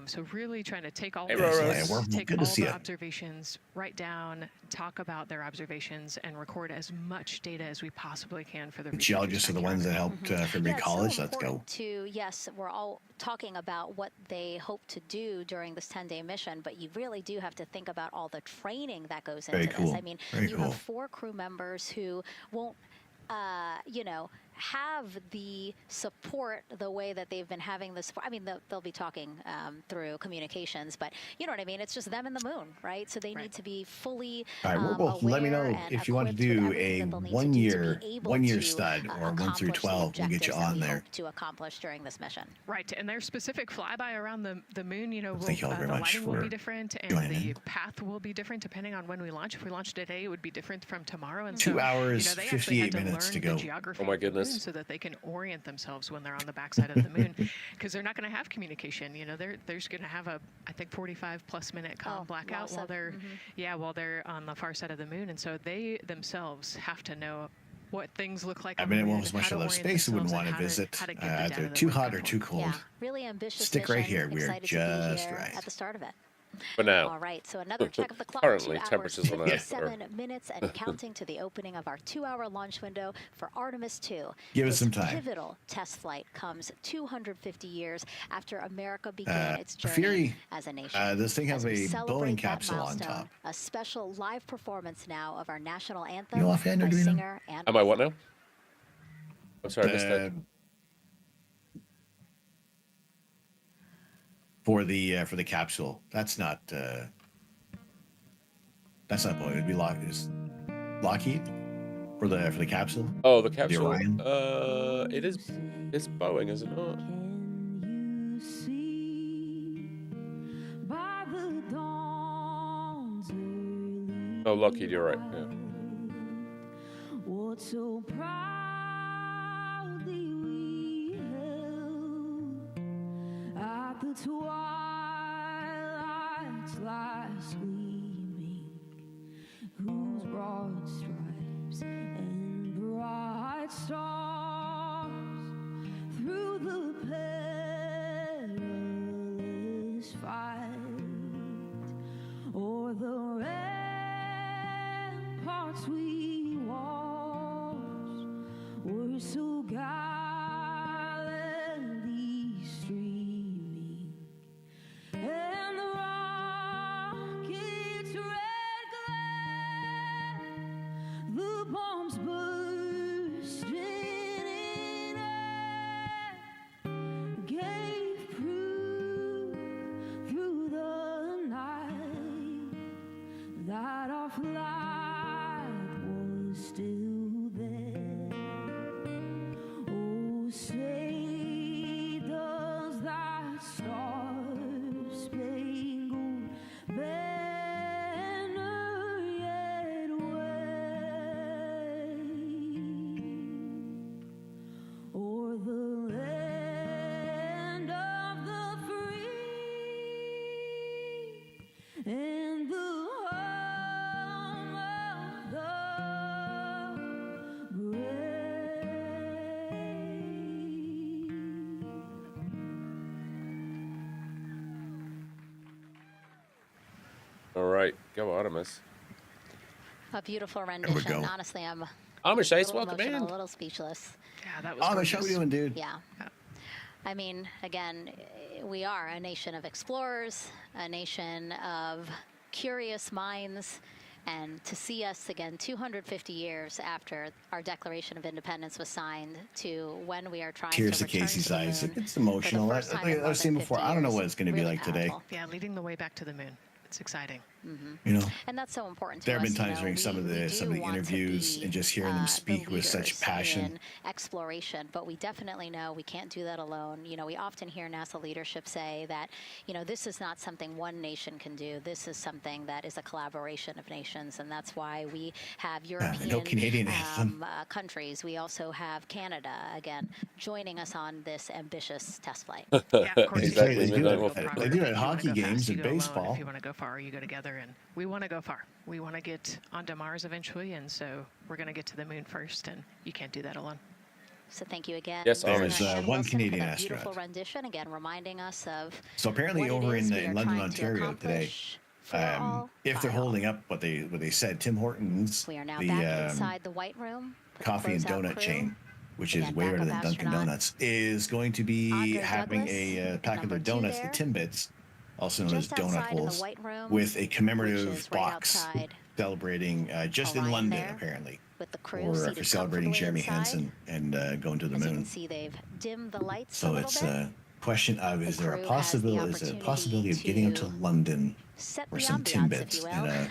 So really trying to take all Hey, the Rose. take Good to all see the ya. observations, write down, talk about their observations, and record as much data as we possibly can for the The geologists are the ones that helped from your college. So Let's go. important to, yes, we're all talking about what they hope to do during this 10-day mission, but you really do have to think about all the training that goes into Very cool. this. I mean, Very you cool. have 4 crew members who won't, you know, have the support the way that they've been having the support. I mean, they'll be talking through communications, but you know what I mean? It's just them and the moon, right? So they need to be fully All right, well, let me know if you want to do a 1 year stud or 1 through 12. We'll get you on there. To accomplish during this mission. Right, and their specific flyby around the moon, you know, Thank you all very the much lighting will for be different, and joining the in. path will be different depending on when we launch. If we launch today, it would be different from tomorrow. And 2 so, hours, you know, they actually had 58 minutes to learn go. the geography Oh my of the moon goodness. so that they can orient themselves when they're on the backside of the moon, because they're not going to have communication. You know, they're just going to have a, I think, 45+ minute blackout while they're while they're on the far side of the moon, and so they themselves have to know what things look like. I on mean, the it moon, was much how to I love orient space. I wouldn't themselves, want and to visit how to get the data either that too we're hot or looking too for. cold. Yeah, really ambitious Stick right mission. here. We're Excited just to be here right. at the start of it. For now. All right, so another check of the clock. Currently, 2 hours, temperatures on Earth 57 minutes and counting to the opening of our 2-hour launch window for Artemis II. Give us This some time. pivotal test flight comes 250 years after America began its journey Fury, as a nation. this thing has As we a celebrate Boeing that capsule on milestone, top. A special live performance now of our national anthem You offhand, by Arduino? singer and Am I what now? I'm sorry, I missed that. For the capsule, that's not Boeing. It'd be Lockheed for the capsule. Oh, the capsule. Orion? It's Boeing, is it not? Oh, Lockheed, you're right. Yeah. What so proudly we held at the twilight's last gleaming, whose broad stripes and bright stars through the perilous fight o'er the ramparts we watched were so gallantly streaming, and the rocket's red glare, the bombs bursting in air, gave proof through the night that our flight All right, go Artemis. A beautiful rendition. Honestly, I'm Amish Ace, welcome in. A little speechless. Yeah, that was Amish, how we doing, dude? Yeah. I mean, again, we are a nation of explorers, a nation of curious minds, and to see us again 250 years after our Declaration of Independence was signed to when we are trying Tears to to Casey's to the eyes. moon It's emotional. I've seen before. I don't know what it's going to be like today. Yeah, leading the way back to the moon. It's exciting. You know, and that's so important to there have us. been times during some of the interviews and just hearing them speak with such passion. In exploration, but we definitely know we can't do that alone. You know, we often hear NASA leadership say that, you know, this is not something one nation can do. This is something that is a collaboration of nations, and that's why we have European Canadian countries. We also have Canada, again, joining us on this ambitious test flight. Yeah, of course. Exactly. They do it at hockey games and baseball. If you want to go far, you go together, and we want to go far. We want to get onto Mars eventually, and so we're going to get to the moon first, and you can't do that alone. So thank you again. Yes, there is one Canadian astronaut. Beautiful rendition, again, reminding us of. So apparently, over in London, Ontario today, if they're holding up what they said, Tim Hortons, we are now back inside the White Room, coffee and donut chain, which is way better than Dunkin' Donuts, is going to be having a pack of their donuts, the Timbits, also known as donut holes, with a commemorative box celebrating just in London, apparently, with the crew for celebrating Jeremy Hansen and going to the moon. You can see they've dimmed the lights so it's a question of is there a possibility of getting up to London for some Timbits in a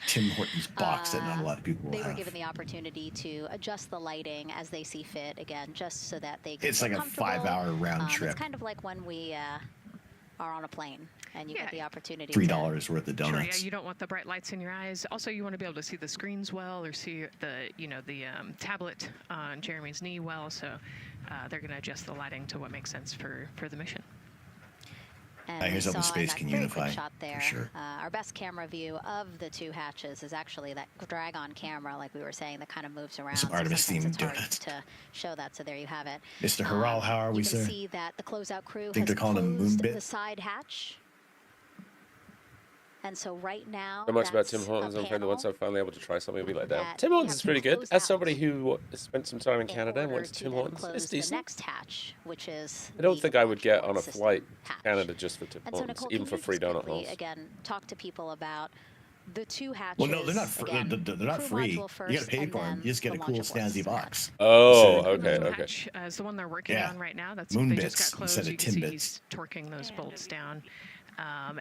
Tim Hortons box that not a lot of people will They have. were given the opportunity to adjust the lighting as they see fit, again, just so that they can It's like a 5-hour round trip. It's kind of like when we are on a plane and you get the opportunity $3 worth of donuts. Sure, yeah, you don't want the bright lights in your eyes. Also, you want to be able to see the screens well, or see the tablet on Jeremy's knee well. So they're going to adjust the lighting to what makes sense for the mission. And here's how the space can unify. Shot there. For sure. Our best camera view of the two hatches is actually that drag-on camera, like we were saying, that kind of moves around. Some Artemis-themed donuts to show that. So there you have it. Mr. Harral, how are we, sir? You can see that the closeout crew think they're calling them moon bit? The side hatch. And so right now, So much about Tim Hortons. I'm kind of once I'm finally able to try something, it'll be like that. Tim Hortons is pretty good. As somebody who spent some time in Canada and went to Tim Hortons, it's decent. The next hatch, which is I don't think I would get on a flight to Canada just for Tim Hortons, even for free donut holes. Again, talk to people about the two hatches. Well, no, they're not free. They're not free. You got to pay for them. You just get a cool snazzy box. Oh, okay, okay. Hatch is the one they're working on right now. That's moon they bits just got closed. instead of You can see Timbits. he's torquing those bolts down.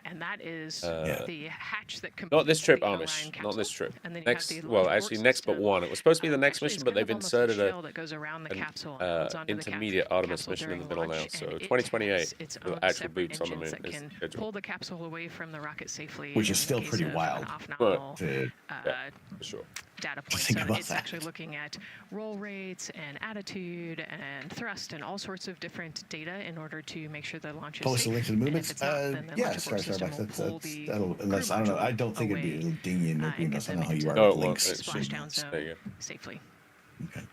And that is the hatch that completes Not this trip, the Amish. Orion Not capsule. this trip. And then you Next, have the well, launch actually, abort next but system. one. It was supposed to be the next Actually, mission, it's but kind they've of almost inserted shell that goes around the capsule and holds onto the intermediate capsule Artemis mission in the middle now. during So launch, and 2028, it has its the own actual separate boots on the engines moon that is can scheduled. pull the capsule away from the rocket safely, Which is in still case pretty of wild. an off-nominal, Yeah, for sure. data points. Think So about it's that. actually looking at roll rates and attitude and thrust and all sorts of different data in order to make sure the launch is Post a safe. link to the And if movements. it's not, then the Yeah, launch abort system will pull the unless I don't know. I don't think it'd be it'll ding you in no green. I don't know how you are No, with it won't. links. It shouldn't. splashdown zone There you go. safely. Okay.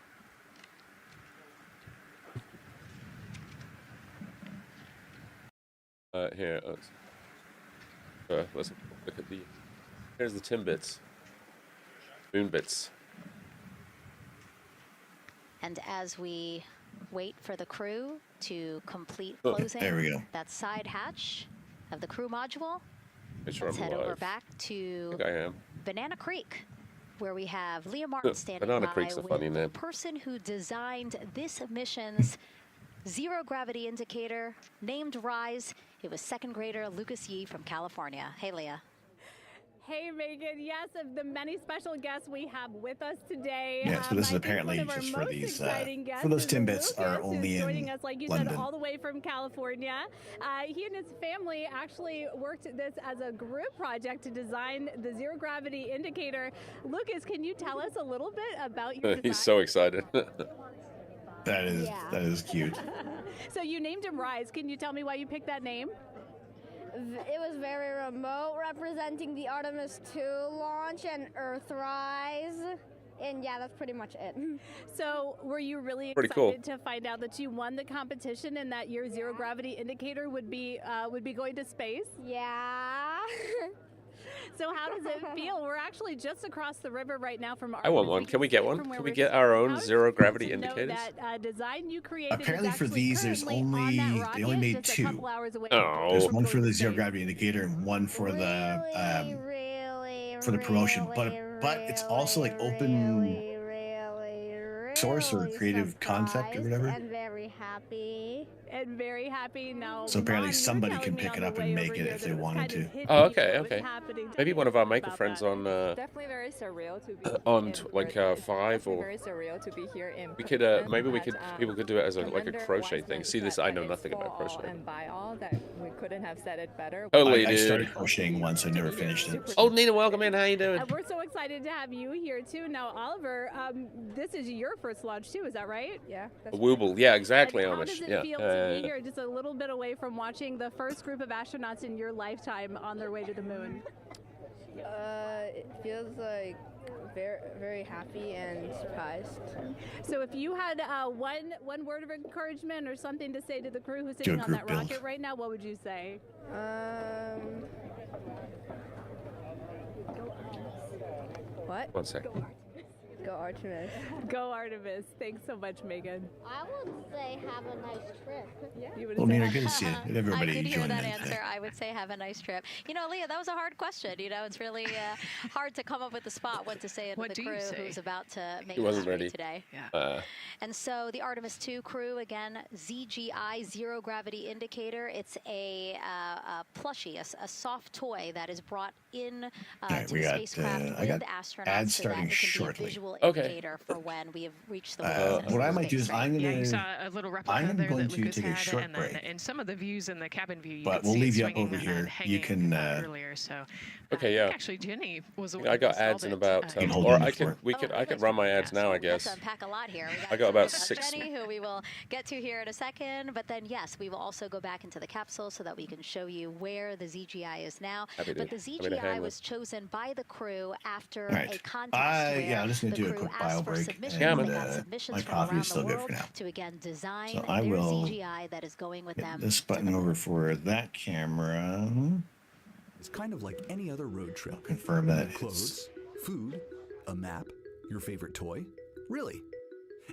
Here, let's look at the. Here's the Timbits. Moon bits. And as we wait for the crew to complete Oh, closing there we go. that side hatch of the crew module, Make sure let's I'm head over alive. back I to think I am. Banana Creek, where we have Leah Martin standing Banana by Creek's a with funny the name. person who designed this mission's zero gravity indicator, named RISE. It was second grader Lucas Yee from California. Hey, Leah. Hey, Megan. Yes, of the many special guests we have with us today. Yeah, so this is I think apparently one of our just for most these, exciting guests for those is Timbits are Lucas, only who's in joining us, like you London. said, all the way from California. He and his family actually worked this as a group project to design the zero gravity indicator. Lucas, can you tell us a little bit about your design? He's so excited. That is cute. So you named him Rise. Can you tell me why you picked that name? It was very remote, representing the Artemis II launch and Earthrise. And yeah, that's pretty much it. So were you really Pretty excited to find out that you won the competition and that your zero gravity indicator would be going to space? Yeah. So how does it feel? We're actually just across the river right now from Artemis. I want one. Can we get one? Can we get our own zero gravity indicators? That design you created Apparently for these, they only made two. Oh. There's one for the zero gravity indicator and one for the promotion. But it's also like open source or creative concept or whatever. And very happy. And very happy now. So apparently somebody can pick it up and make it if they wanted to. Oh, okay. Maybe one of our maker friends on definitely very surreal to be on like 5 or very surreal to be here in we could maybe we could people could do it as a like a crochet thing. See this? I know nothing about crochet. And by all that we couldn't have said it better. Totally, I started crocheting once. I never finished it. Oh, Nina, welcome in. How you doing? We're so excited to have you here too. Now, Oliver, this is your first launch too. Is that right? Yeah. Wooble. Yeah, exactly, How Amish. does it Yeah. feel to be here, just a little bit away from watching the first group of astronauts in your lifetime on their way to the moon? It feels like very, very happy and surprised. So, if you had one word of encouragement or something to say to the crew who's sitting on that rocket right now, what would you say? What? 1 second. Go Artemis. Go Artemis. Thanks so much, Megan. I would say have a nice trip. Well, Nina, good to see you. Good everybody I could hear joining that in answer. today. I would say have a nice trip. You know, Leah, that was a hard question. You know, it's really hard to come up with the spot what to say to the crew who's about to make history today. Yeah. And so the Artemis II crew, again, ZGI, Zero Gravity Indicator. It's a plushie, a soft toy that is brought in to the spacecraft with the astronauts ads so that starting it can shortly. be a visual indicator for when we have reached the What I might do is I'm you saw a little replica there going that to Lucas take a had, short and break. then in some of the views in the cabin view, you But could we'll see leave it you up swinging over here. hanging You can. earlier. So Okay, I yeah. think actually Jenny was the one I got who ads in installed about, it. or I could run my ads now, I guess. Let's unpack a lot here. I got about 6. Jenny, who we will get to here in a second, but then yes, we will also go back into the capsule so that we can show you where the ZGI is now. Happy to- But the happy to ZGI hang was with. chosen by the crew after Right. a contest where I'm just going to do a quick bio break. submissions. And, They got submissions my from coffee around is still the good world for now. to again design So I their will ZGI that is going with them. This button over for that camera. It's kind of like any other road trip. Confirm that Clothes, food, a map, your favorite toy. Really?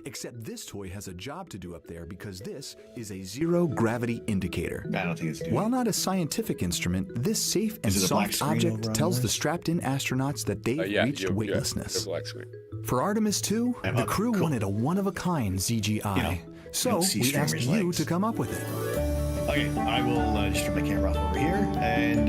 Except this toy has a job to do up there because this is a zero gravity indicator. I don't think it's doing While not a scientific instrument, this safe and Is it a black soft screen object over on tells the the right? strapped-in astronauts that they've reached weightlessness. black screen. For Artemis II, the crew wanted a one-of-a-kind ZGI, so see we asked streamers' you legs. to come up with it. Okay, I will just turn my camera off over here. And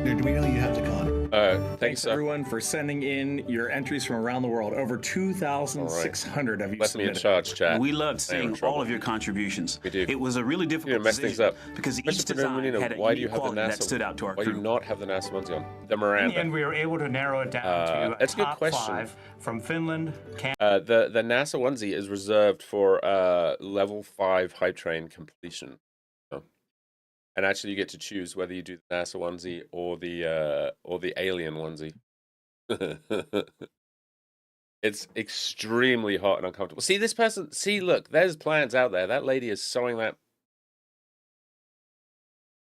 do we know you have to con? Thanks everyone for sending in your entries from around the world. Over 2,600 of you Left me in submitted. charge, chat. We loved I am in seeing trouble. all of your contributions. We do. It was a really difficult mess things decision up. because each Christopher design Menino, had a why do you unique have the quality NASA? that stood out to our Why do crew. you not have the NASA ones on? The Miranda. And we were able to narrow it down to That's a good top question. 5 from Finland, Canada. The NASA onesie is reserved for level 5 hype train completion. So, and actually, you get to choose whether you do the NASA onesie or the alien onesie. It's extremely hot and uncomfortable. See this person. See, look, there's plans out there. That lady is sewing that.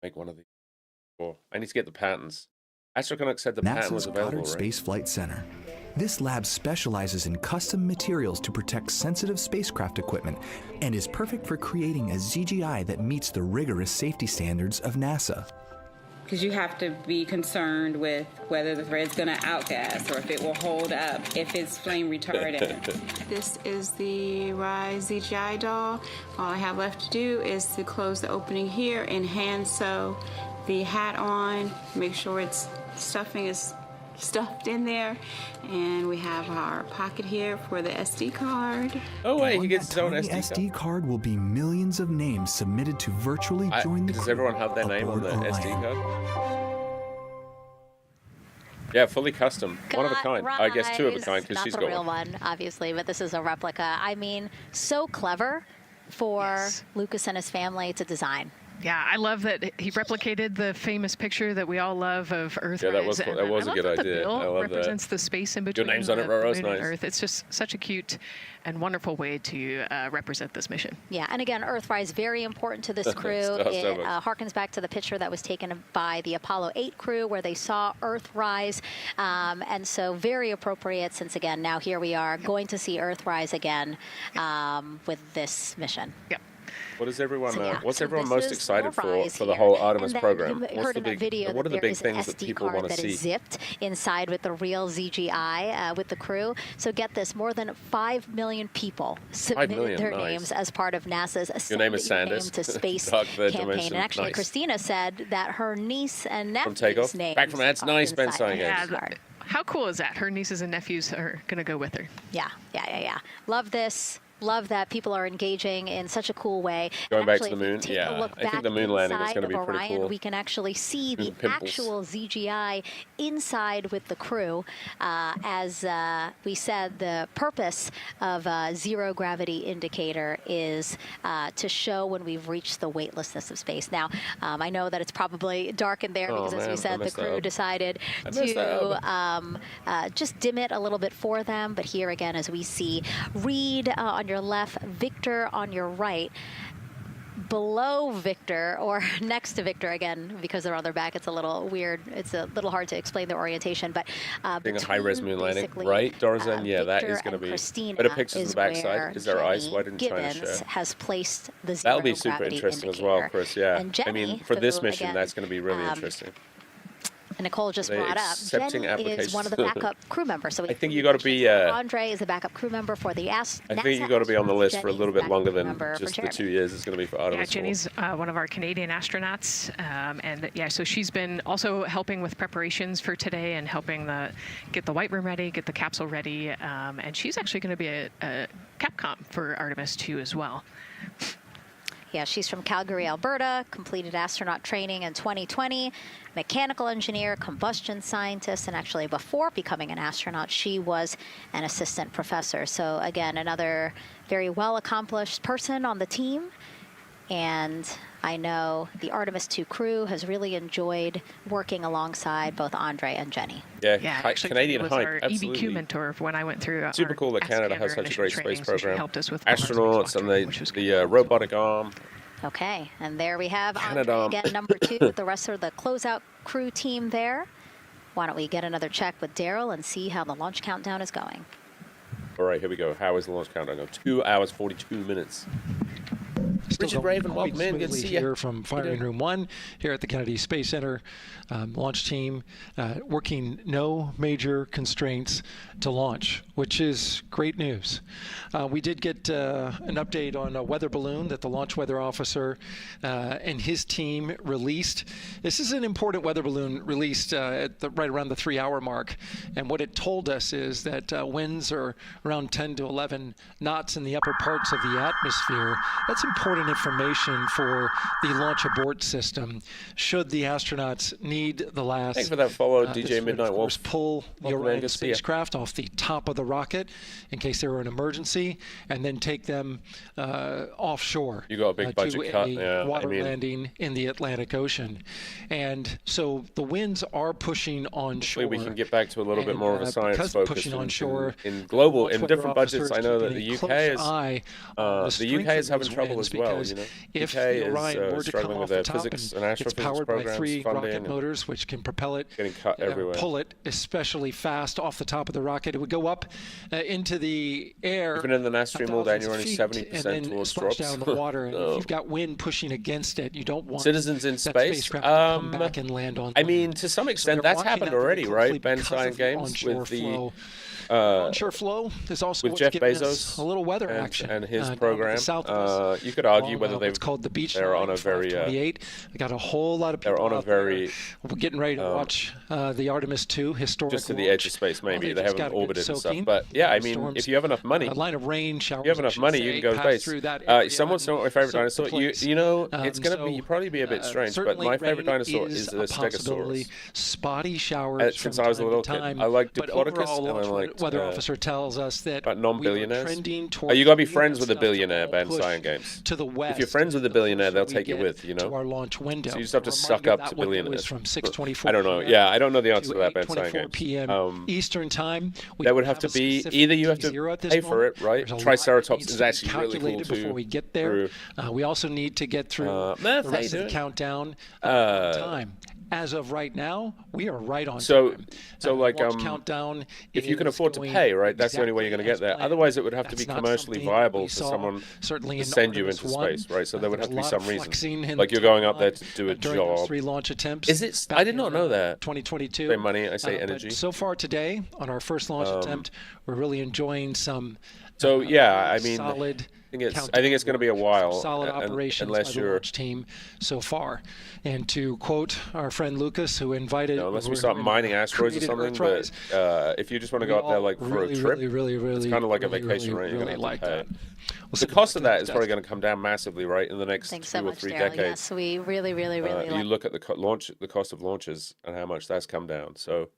Make one of these. Oh, I need to get the patents. Astrocanuck said the patent was NASA's available, Goddard right? Space Flight Center. This lab specializes in custom materials to protect sensitive spacecraft equipment and is perfect for creating a ZGI that meets the rigorous safety standards of NASA. Because you have to be concerned with whether the thread's going to outgas or if it will hold up, if it's flame retardant. This is the Rise ZGI doll. All I have left to do is to close the opening here and hand sew the hat on, make sure its stuffing is stuffed in there, and we have our pocket here for the SD card. Oh wait, he On gets that his own tiny SD card will be millions of names submitted to virtually join the Does crew everyone have their name on aboard the Orion. SD card? Yeah, fully custom. One of a kind. I guess 2 of a kind because Not she's the got real one. one, obviously, but this is a replica. I mean, so clever for Lucas and his family to design. Yeah, I love that he replicated the famous picture that we all love of Earthrise. Yeah, that was a good idea. The I bill love represents that. the space in between Your name's on it, Roro. the moon and Nice. Earth. It's just such a cute and wonderful way to represent this mission. Yeah, and again, Earthrise, very important to this crew. It harkens back to the picture that was taken by the Apollo 8 crew where they saw Earthrise. And so very appropriate since, again, now here we are going to see Earthrise again with this mission. Yep. What is everyone? What's so everyone this most is excited Earthrise for the here. whole Artemis And then program? You heard in that video what are the that big there things is an that SD people card want to that see? is zipped inside with the real ZGI with the crew. So get this, more than 5 million people submitted their names as part of NASA's Your name is Sanders. Name to Space Dark Third campaign. Dimension. And actually, Nice. Christina said that her niece and From nephew's Takeoff. names Back from that's are nice, Ben inside Sign of Games. this card. How cool is that? Her nieces and nephews are going to go with her. Yeah. Love this. Love that people are engaging in such a cool way. Going back to actually, the moon, take yeah. a look I think the moon landing is inside going to be of pretty Orion, cool. We can actually see the actual ZGI inside with the crew. As we said, the purpose of a zero gravity indicator is to show when we've reached the weightlessness of space. Now, I know that it's probably dark in there because, as we said, the crew decided to just dim it a little bit for them. But here again, as we see Reed on your left, Victor on your right. Below Victor, or next to Victor, again, because they're on their back, it's a little weird. It's a little hard to explain their orientation. But being a high-res moon landing, right, Dorazan? Yeah, that is going to be better pictures of the backside. Is there ice? Why didn't China show? Has placed the zero That'll be super interesting as well, Chris. Yeah, Jenny, I mean, for this mission, again, that's going to be really interesting. And Nicole just brought up, Jenny is one of the backup crew members. So I think you got to be. Andre is the backup crew member for the I think you got to be on the list for a little bit longer than just the 2 years it's going to be for Artemis. Yeah, Jenny's one of our Canadian astronauts, and yeah, so she's been also helping with preparations for today and helping get the White Room ready, get the capsule ready, and she's actually going to be a Capcom for Artemis II as well. Yeah, she's from Calgary, Alberta, completed astronaut training in 2020, mechanical engineer, combustion scientist, and actually before becoming an astronaut, she was an assistant professor. So again, another very well-accomplished person on the team. And I know the Artemis II crew has really enjoyed working alongside both Andre and Jenny. Yeah, actually, Canadian was hype, our absolutely. EBQ mentor when I went through. Super cool that Canada has such a great space program. Helped us with astronauts and the robotic arm. Okay, and there we have Canada. Andre again, number 2, with the rest of the closeout crew team there. Why don't we get another check with Daryl and see how the launch countdown is going? All right, here we go. How is the launch countdown going? 2 hours, 42 minutes. Richard Raven, welcome in. Good to see you. Here from Firing Room 1 here at the Kennedy Space Center. Launch team working no major constraints to launch, which is great news. We did get an update on a weather balloon that the launch weather officer and his team released. This is an important weather balloon released at right around the 3-hour mark. And what it told us is that winds are around 10 to 11 knots in the upper parts of the atmosphere. That's important information for the launch abort system should the astronauts need the last. Thanks for that follow, DJ Midnight Wolf. Pull the Orion spacecraft off the top of the rocket in case there were an emergency, and then take them offshore. You got a big budget cut. Yeah, water landing in the Atlantic Ocean, and so the winds are pushing onshore. Hopefully we can get back to a little bit more of a science focus pushing onshore in global, in different budgets. I know that the UK is having trouble as well. You know, if UK the Orion is were to struggling come with off their the top physics and and it's astrophysics powered by programs, 3 funding, rocket motors, which can propel it, getting cut everywhere. pull it especially fast off the top of the rocket. It would go up into the air. Even in the NAS stream all day, and you're only 70% towards drops. Down in the water, and if you've got wind pushing against it, you don't want citizens in that space spacecraft to come back and land on. I mean, to some extent, that's happened already, right? Ben Stein Games with the onshore flow is also with Jeff Bezos Bezos a little weather action and his program. You could argue whether it's called the beach. They're on a very. I got a whole lot of people. They're on a very. We're getting ready to watch the Artemis II historic. Just to the launch. edge of space, maybe they haven't orbited and stuff. soaking. But yeah, I mean, if you have enough money, a line of rain showers. You have enough money, you can go to space. Someone said my favorite dinosaur. You know, it's gonna be probably be a bit strange, but my favorite dinosaur is the Stegosaurus. Spotty showers. Since I was a little kid, I like Diplodocus and I like. Weather officer tells us that non-billionaires. trending you gotta be friends with a billionaire, Ben. Science Games. To the west. if you're friends with a billionaire, they'll take you with, To our launch window. So you just have to suck up to billionaires. From 6:24. I don't know. Yeah, I don't know the answer to that, Ben. 8:24 p.m. Eastern time. That would have to be either you have to pay for it, right? Triceratops is actually really cool too. Before we get there, we also need to get through the rest of the countdown time. As of right now, we are right on time. So like countdown. If you can afford to pay, right, that's the only way you're going to get there. Otherwise, it would have to be commercially viable for someone to send you into space, right? So there would have to be some reason, like you're going up there to do a job. 3 launch attempts. Is it? I did not know that. 2022. Say money, I say energy. So far today, on our first launch attempt, we're really enjoying some. So yeah, I mean, solid. I think it's going to be a while. Solid operations by the launch team so far. And to quote our friend Lucas, who invited... unless we start mining asteroids or something, but if you just want to go up there like for a trip, it's kind of like a vacation, right? You're going to like that. The cost of that is probably going to come down massively, right, in the next 2 or 3 decades. Yes, we really you look at the cost of launches and how much that's come down. So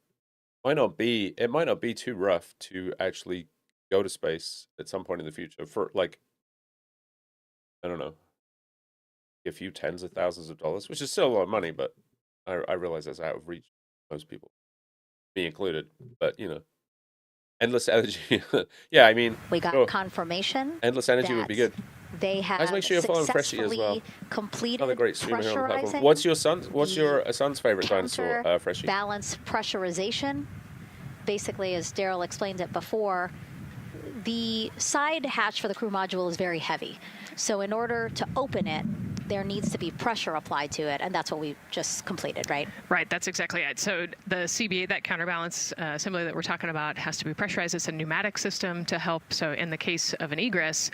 it might not be too rough to actually go to space at some point in the future for like, I don't know, a few tens of thousands of dollars, which is still a lot of money, but I realize that's out of reach for most people, me included. But endless energy. Yeah, I mean, we got confirmation. Endless energy would be good. They have guys, make sure you're following Freshie as well. Completed another great streamer here on the platform. What's your son's favorite dinosaur, Freshie? Balance pressurization. Basically, as Daryl explained it before, the side hatch for the crew module is very heavy. So in order to open it, there needs to be pressure applied to it, and that's what we just completed, right? Right, that's exactly it. So the CBA, that counterbalance assembly that we're talking about, has to be pressurized. It's a pneumatic system to help. So in the case of an egress,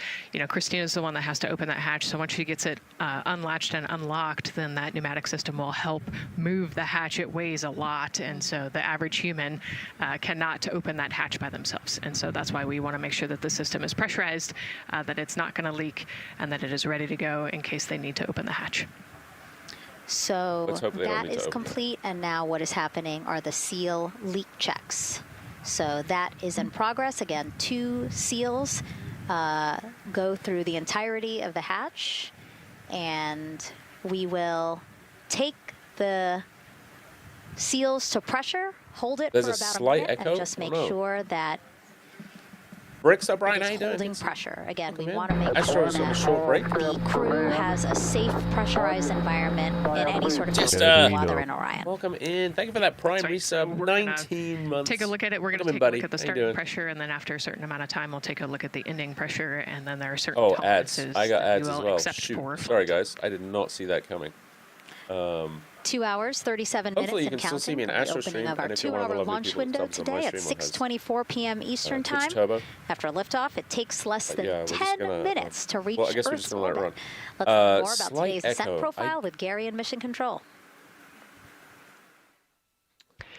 Christina's the one that has to open that hatch. So once she gets it unlatched and unlocked, then that pneumatic system will help move the hatch. It weighs a lot, and so the average human cannot open that hatch by themselves. And so that's why we want to make sure that the system is pressurized, that it's not going to leak, and that it is ready to go in case they need to open the hatch. So that is complete, and now what is happening are the seal leak checks. So that is in progress. Again, 2 seals go through the entirety of the hatch, and we will take the seals to pressure, hold it for about a minute, and just make sure that Bricks up, Brian. it's holding pressure. Again, we want to make sure that the crew has a safe, pressurized environment in any sort of situation while they're in Orion. Welcome in. Thank you for that prime resub. 19 months. Take a look at it. We're going to take a look at the starting pressure, and then after a certain amount of time, we'll take a look at the ending pressure, and then there are certain tolerances I got ads that as you will well. accept for. Sorry, guys. I did not see that coming. 2 hours, 37 minutes, you and can still see me in counting. The Astro opening of our Stream, and if you're one of the 2-hour lovely launch people that window subs on my today at stream, 6:24 p.m. Eastern Time. Turbo. After liftoff, it takes less than 10 minutes to reach well, I guess we're just Earth's gonna let it orbit. run. Let's learn more about Slight today's ascent echo. profile with Gary in Mission Control.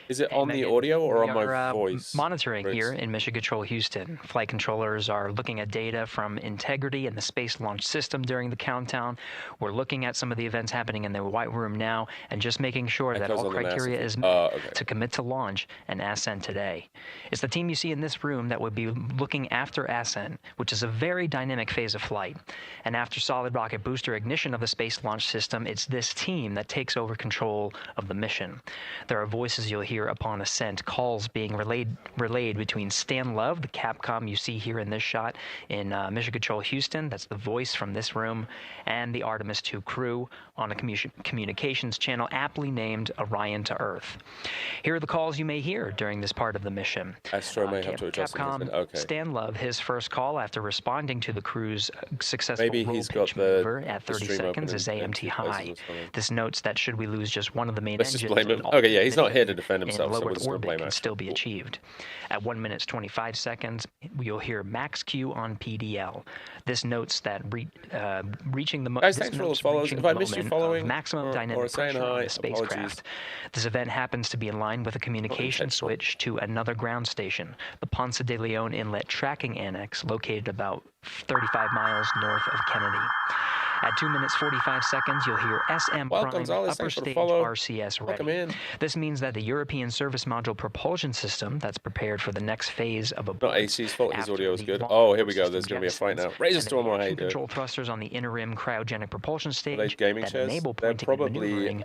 Is it on the audio or on my voice? Monitoring here in Mission Control Houston. Flight controllers are looking at data from integrity and the Space Launch System during the countdown. We're looking at some of the events happening in the White Room now and just making sure that all criteria is met to commit to launch and ascent today. It's the team you see in this room that would be looking after ascent, which is a very dynamic phase of flight. And after solid rocket booster ignition of the Space Launch System, it's this team that takes over control of the mission. There are voices you'll hear upon ascent, calls being relayed between Stan Love, the Capcom you see here in this shot in Mission Control Houston, that's the voice from this room, and the Artemis II crew on a communications channel aptly named Orion to Earth. Here are the calls you may hear during this part of the mission. Astro may have to adjust Capcom, Stan Love, his first call after responding to the crew's successful Maybe roll he's pitch got the maneuver at 30 seconds is AMT high. This notes that should we lose just one of the main Let's engines, just blame him. Okay, yeah, he's not here to defend himself, so in we're low just going to blame orbit can us. still be achieved. At 1 minute 25 seconds, you'll hear max Q on PDL. This notes that reaching the Guys, thanks for all the follows. If I missed you following maximum dynamic pressure on the spacecraft. This event happens to be in line with a communication switch to another ground station, the Ponce de Leon Inlet Tracking Annex, located about 35 miles north of Kennedy. At 2 minutes 45 seconds, you'll hear SM Well, Prime Gonzalez, upper thanks for the stage follow. RCS ready. Welcome in. This means that the European Service Module propulsion system that's prepared for the next phase of a Not AC's fault. His audio is good. Oh, here we go. There's going to be a fight now. Razor Storm or Hater. Control thrusters on the inner rim cryogenic propulsion stage. Are they gaming that chairs? enable They're pointing and probably maneuvering.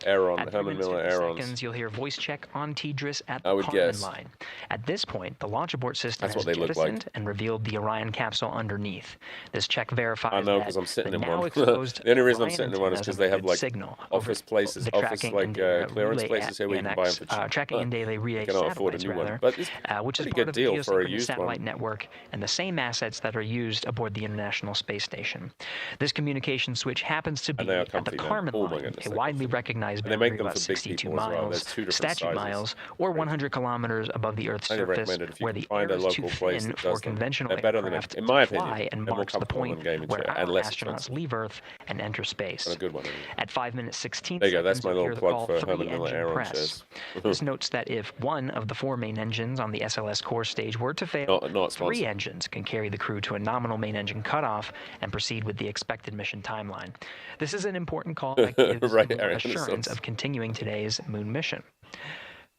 Aeron, At 3 Herman minutes, Miller 50 Aerons. seconds, you'll hear voice check on TDRS at I the would Kármán guess. line. At this point, the launch abort system That's has what they look like. jettisoned and revealed the Orion capsule underneath. This check verifies I know that because I'm sitting the in now one. exposed The only reason I'm Orion sitting in one is antennas because they have good like signal office places, the office tracking like and clearance relay places here where you can buy them for cheap. tracking and daily relay I cannot afford a satellites, new one, rather, but it's which is pretty part good of the deal for a geosynchronous used satellite one. network and the same assets that are used aboard the International Space Station. This communication switch happens to be And they are at the comfy, man. Kármán Oh my line, goodness, a they're widely recognized And they make boundary them about for big 62 people as well. miles, There's two different statute sizes. miles, or 100 kilometers above the Earth's Highly surface, recommended if you where can the find a air is too local place thin that for does them. conventional They're better than aircraft in my to fly opinion. and They're more marks the comfortable point than gaming where chair our and less astronauts expensive. leave Earth and enter space. And a good one. At 5 minutes 16 There you go. seconds, That's my you'll hear little the plug call for Herman Miller 3-engine Aeron press. chairs. This notes that if one of the 4 main engines on the SLS core stage were to fail, Not 3 sponsored. engines can carry the crew to a nominal main engine cutoff and proceed with the expected mission timeline. This is an important call that gives Right, the Aaron, assurance so- of continuing today's moon mission.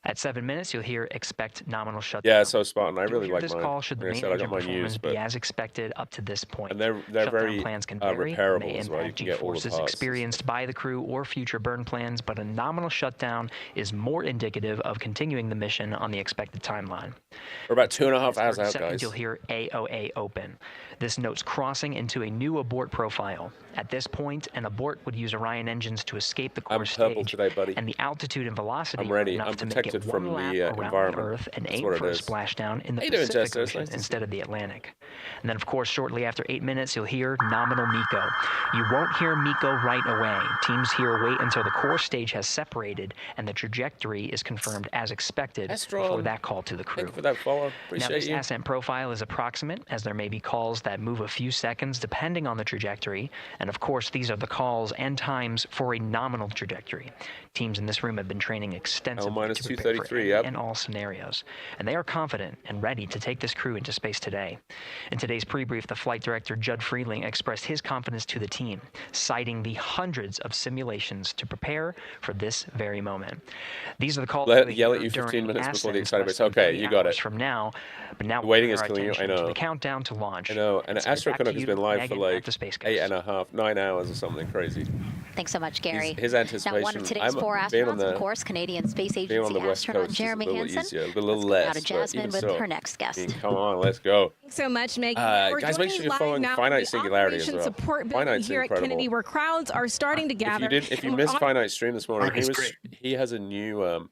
At 7 minutes, you'll hear expect nominal shutdown. Yeah, so Spartan. I You'll really hear like this mine. call should the Like I main said, I engine got mine performance used, be but as expected up to this point. and they're Shutdown very plans can vary, repairable may as well. You impact can get all the G-forces parts. experienced by the crew or future burn plans, but a nominal shutdown is more indicative of continuing the mission on the expected timeline. We're about 2.5 hours 30 out, seconds, guys. you'll hear AOA open. This notes crossing into a new abort profile. At this point, an abort would use Orion engines to escape the core I'm purple stage, today, buddy. and the altitude and velocity I'm ready. are enough I'm to make protected it from one lap the around environment. Earth and That's aim what it for a is. splashdown in the How you doing, Pacific Jester? It's Ocean nice to see instead of the Atlantic. And then, of course, shortly after 8 minutes, you'll hear nominal MECO. You won't hear MECO right away. Teams here wait until the core stage has separated and the trajectory is confirmed as expected before that call to the crew. Thank you for that follow. Now, Appreciate this you. ascent profile is approximate, as there may be calls that move a few seconds depending on the trajectory, and of course, these are the calls and times for a nominal trajectory. Teams in this room have been training extensively to prepare for any and all scenarios, and they are confident and ready to take this crew into space today. In today's pre-brief, the flight director, Judd Friedling, expressed his confidence to the team, citing the hundreds of simulations to prepare for this very moment. These are the calls Let we yell hear at you 15 during minutes before the ascents excited less bits. than Okay, 30 you got hours it. from now, but now The waiting we is turn our killing you. I attention to know. the countdown to launch. I know. And Let's get back to Astrocanuck has you, been live for Megan, like at the Space Coast. 9 hours or something crazy. Thanks so much, Gary. His anticipation. Now, one of today's 4 being on astronauts, the, of course, Canadian Space being on Agency the West astronaut Coast Jeremy is a little Hansen. easier, a little Let's less. go now to but Jasmine even with so, her next guest. I mean, come on, let's go. Thanks so much, Megan. We're Guys, make joining sure you're live following now Finite from the Singularity as Operation well. Support building Finite's here incredible. at Kennedy, where crowds are starting to gather. If you and missed we're on- Finite's stream this morning, Finite's great. he has a new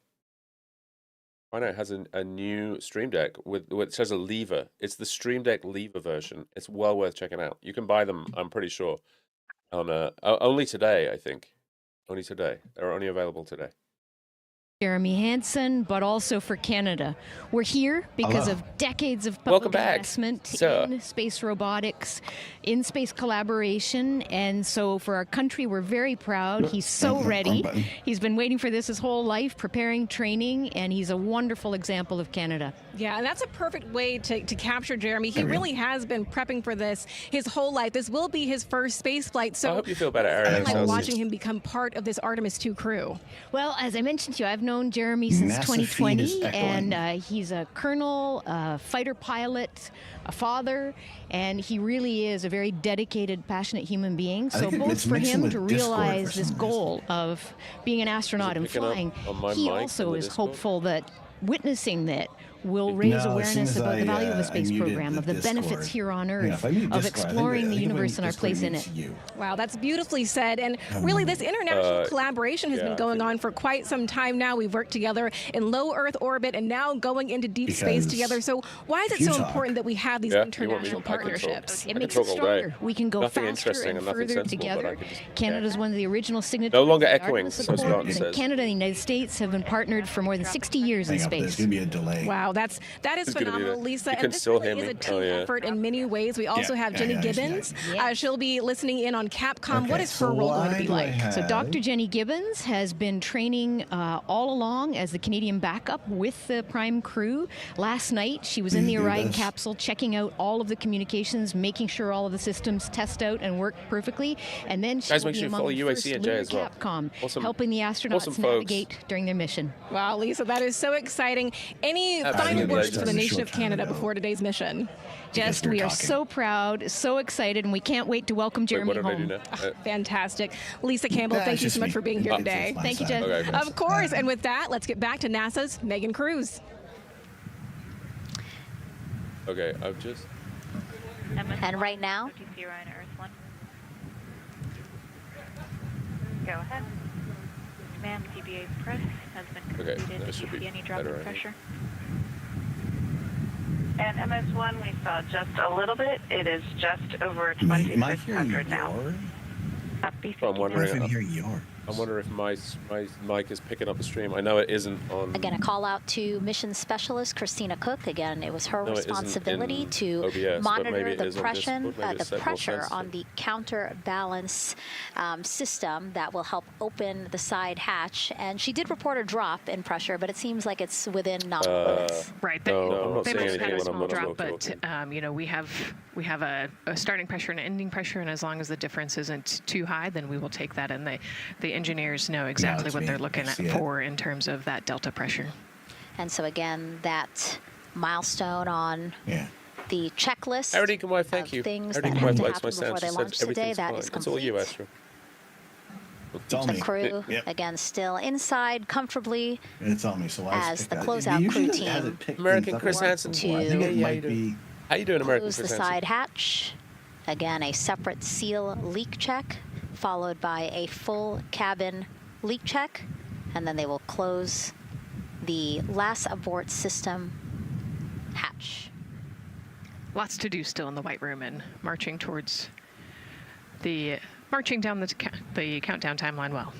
Finite has a new Stream Deck with which has a lever. It's the Stream Deck lever version. It's well worth checking out. You can buy them, I'm pretty sure, on only today. I think only today. They're only available today. Jeremy Hansen, but also for Canada. We're here because Hello. of decades of Welcome public back, investment sir. in space robotics, in space collaboration, and so for our country, we're very proud. He's so ready. He's been waiting for this his whole life, preparing, training, and he's a wonderful example of Canada. Yeah, and that's a perfect way to capture Jeremy. He really has been prepping for this his whole life. This will be his first space flight. So I hope you feel better, what's it Ariane. like Sounds- watching him become part of this Artemis II crew. Well, as I mentioned to you, I've known Jeremy since NASA feed is 2020, echoing. and he's a colonel, a fighter pilot, a father, and he really is a very dedicated, passionate human being. So think both it's for mixing him with to Discord realize for this some goal of being an astronaut and picking up flying, on my he mic also in the is Discord? hopeful that witnessing that will raise No, as soon awareness as about the value of I a space muted program, the of the benefits Discord. here on Yeah, Earth, if I mute of Discord, I think exploring I the think universe and our Discord place in means it. you. Wow, that's beautifully said. And really, this international collaboration has yeah, been going on for quite some time now. We've worked together in low Earth orbit and now going into deep space Because together. So why is it if you so talk- important that we have these Yeah, you want me- international I can talk. partnerships? I It can makes talk it all day. stronger. We can go Nothing faster interesting and and nothing further sensible, but I together. can just- Canada's one of the original signatories. No longer of the echoing, Artemis so Accord, Scott and says. Canada and the United States have been partnered for more than 60 years in Hang up, there's space. going to be a delay. Wow, Wow, that is phenomenal, Lisa. You and this still really hear is me? a team effort in many ways. We also have Jenny Gibbons. She'll be listening in on Capcom. Okay, what is her role going to be like? So Dr. Jenny Gibbons has been training all along as the Canadian backup with the Prime crew. Last night, she was in the Orion capsule checking out all of the communications, making sure all of the systems test out and work perfectly. And then she will be among the first lunar Capcom, helping the astronauts navigate during their mission. Wow, Lisa, that is so exciting. Any final words for the nation of Canada before today's mission? Just, we are so proud, so excited, and we can't wait to welcome Jeremy home. Fantastic. Lisa Campbell, thank you so much for being here today. Thank you, Jen. Okay, of course, and with that, let's get back to NASA's Megan Cruz. Okay, I've just... And right now... Go ahead. Command PBA press has been completed. Okay, that should be any drop better in pressure? And MS1, we saw just a little bit. It is just over 2,600 now. I'm wondering if my mic is picking up the stream. I know it isn't on. Again, a call out to mission specialist Christina Cook. Again, it was her responsibility to OBS, monitor the pressure on the counterbalance system that will help open the side hatch. And she did report a drop in pressure, but it seems like it's within nominal limits. Right. I'm not they saying must have had a anything small when I'm drop, but you know, we have a starting pressure and an ending pressure, and as long as the difference isn't too high, then we will take that. And the engineers know exactly what they're looking for in terms of that delta pressure. And so again, that milestone on the checklist of things that have to happen before they launch today, that is complete. It's all you, Astro. The crew, again, still inside comfortably it's on me, so as the closeout crew team. American Chris Hansen. How you doing, American Close Chris the Hansen? side hatch. Again, a separate seal leak check, followed by a full cabin leak check, and then they will close the last abort system hatch. Lots to do still in the White Room and marching down the countdown timeline well.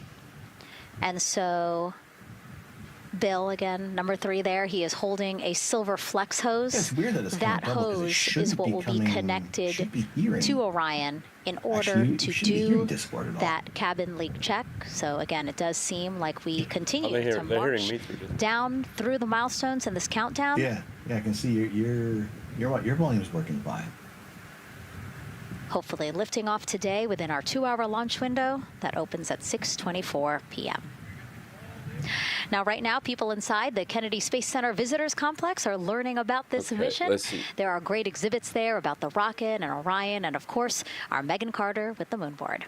And so Bill, again, number 3 there, he is holding a silver flex hose. Yeah, it's weird that it's that hose is what will be connected to Orion in order to do that cabin leak check. So again, it does seem like we continue to march down through the milestones in this countdown. Yeah, I can see your volume's working fine. Hopefully lifting off today within our 2-hour launch window that opens at 6:24 p.m. Now, right now, people inside the Kennedy Space Center Visitors Complex are learning about this mission. There are great exhibits there about the rocket and Orion, and of course, our Megan Carter with the moon board.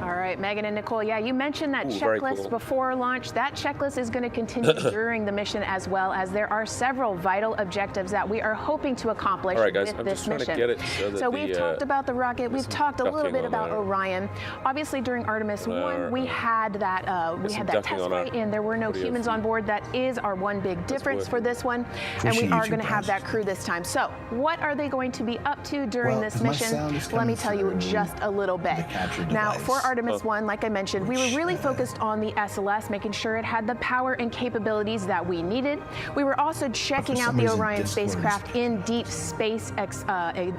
All right, Megan and Nicole, you mentioned that checklist before launch. That checklist is going to continue during the mission, as well as there are several vital objectives that we are hoping to accomplish with this mission. So we've talked about the rocket. We've talked a little bit about Orion. Obviously, during Artemis 1, we had that test flight, and there were no humans on board. That is our one big difference for this one, and we are going to have that crew this time. So what are they going to be up to during this mission? Let me tell you just a little bit. Now, for Artemis 1, like I mentioned, we were really focused on the SLS, making sure it had the power and capabilities that we needed. We were also checking out the Orion spacecraft in deep space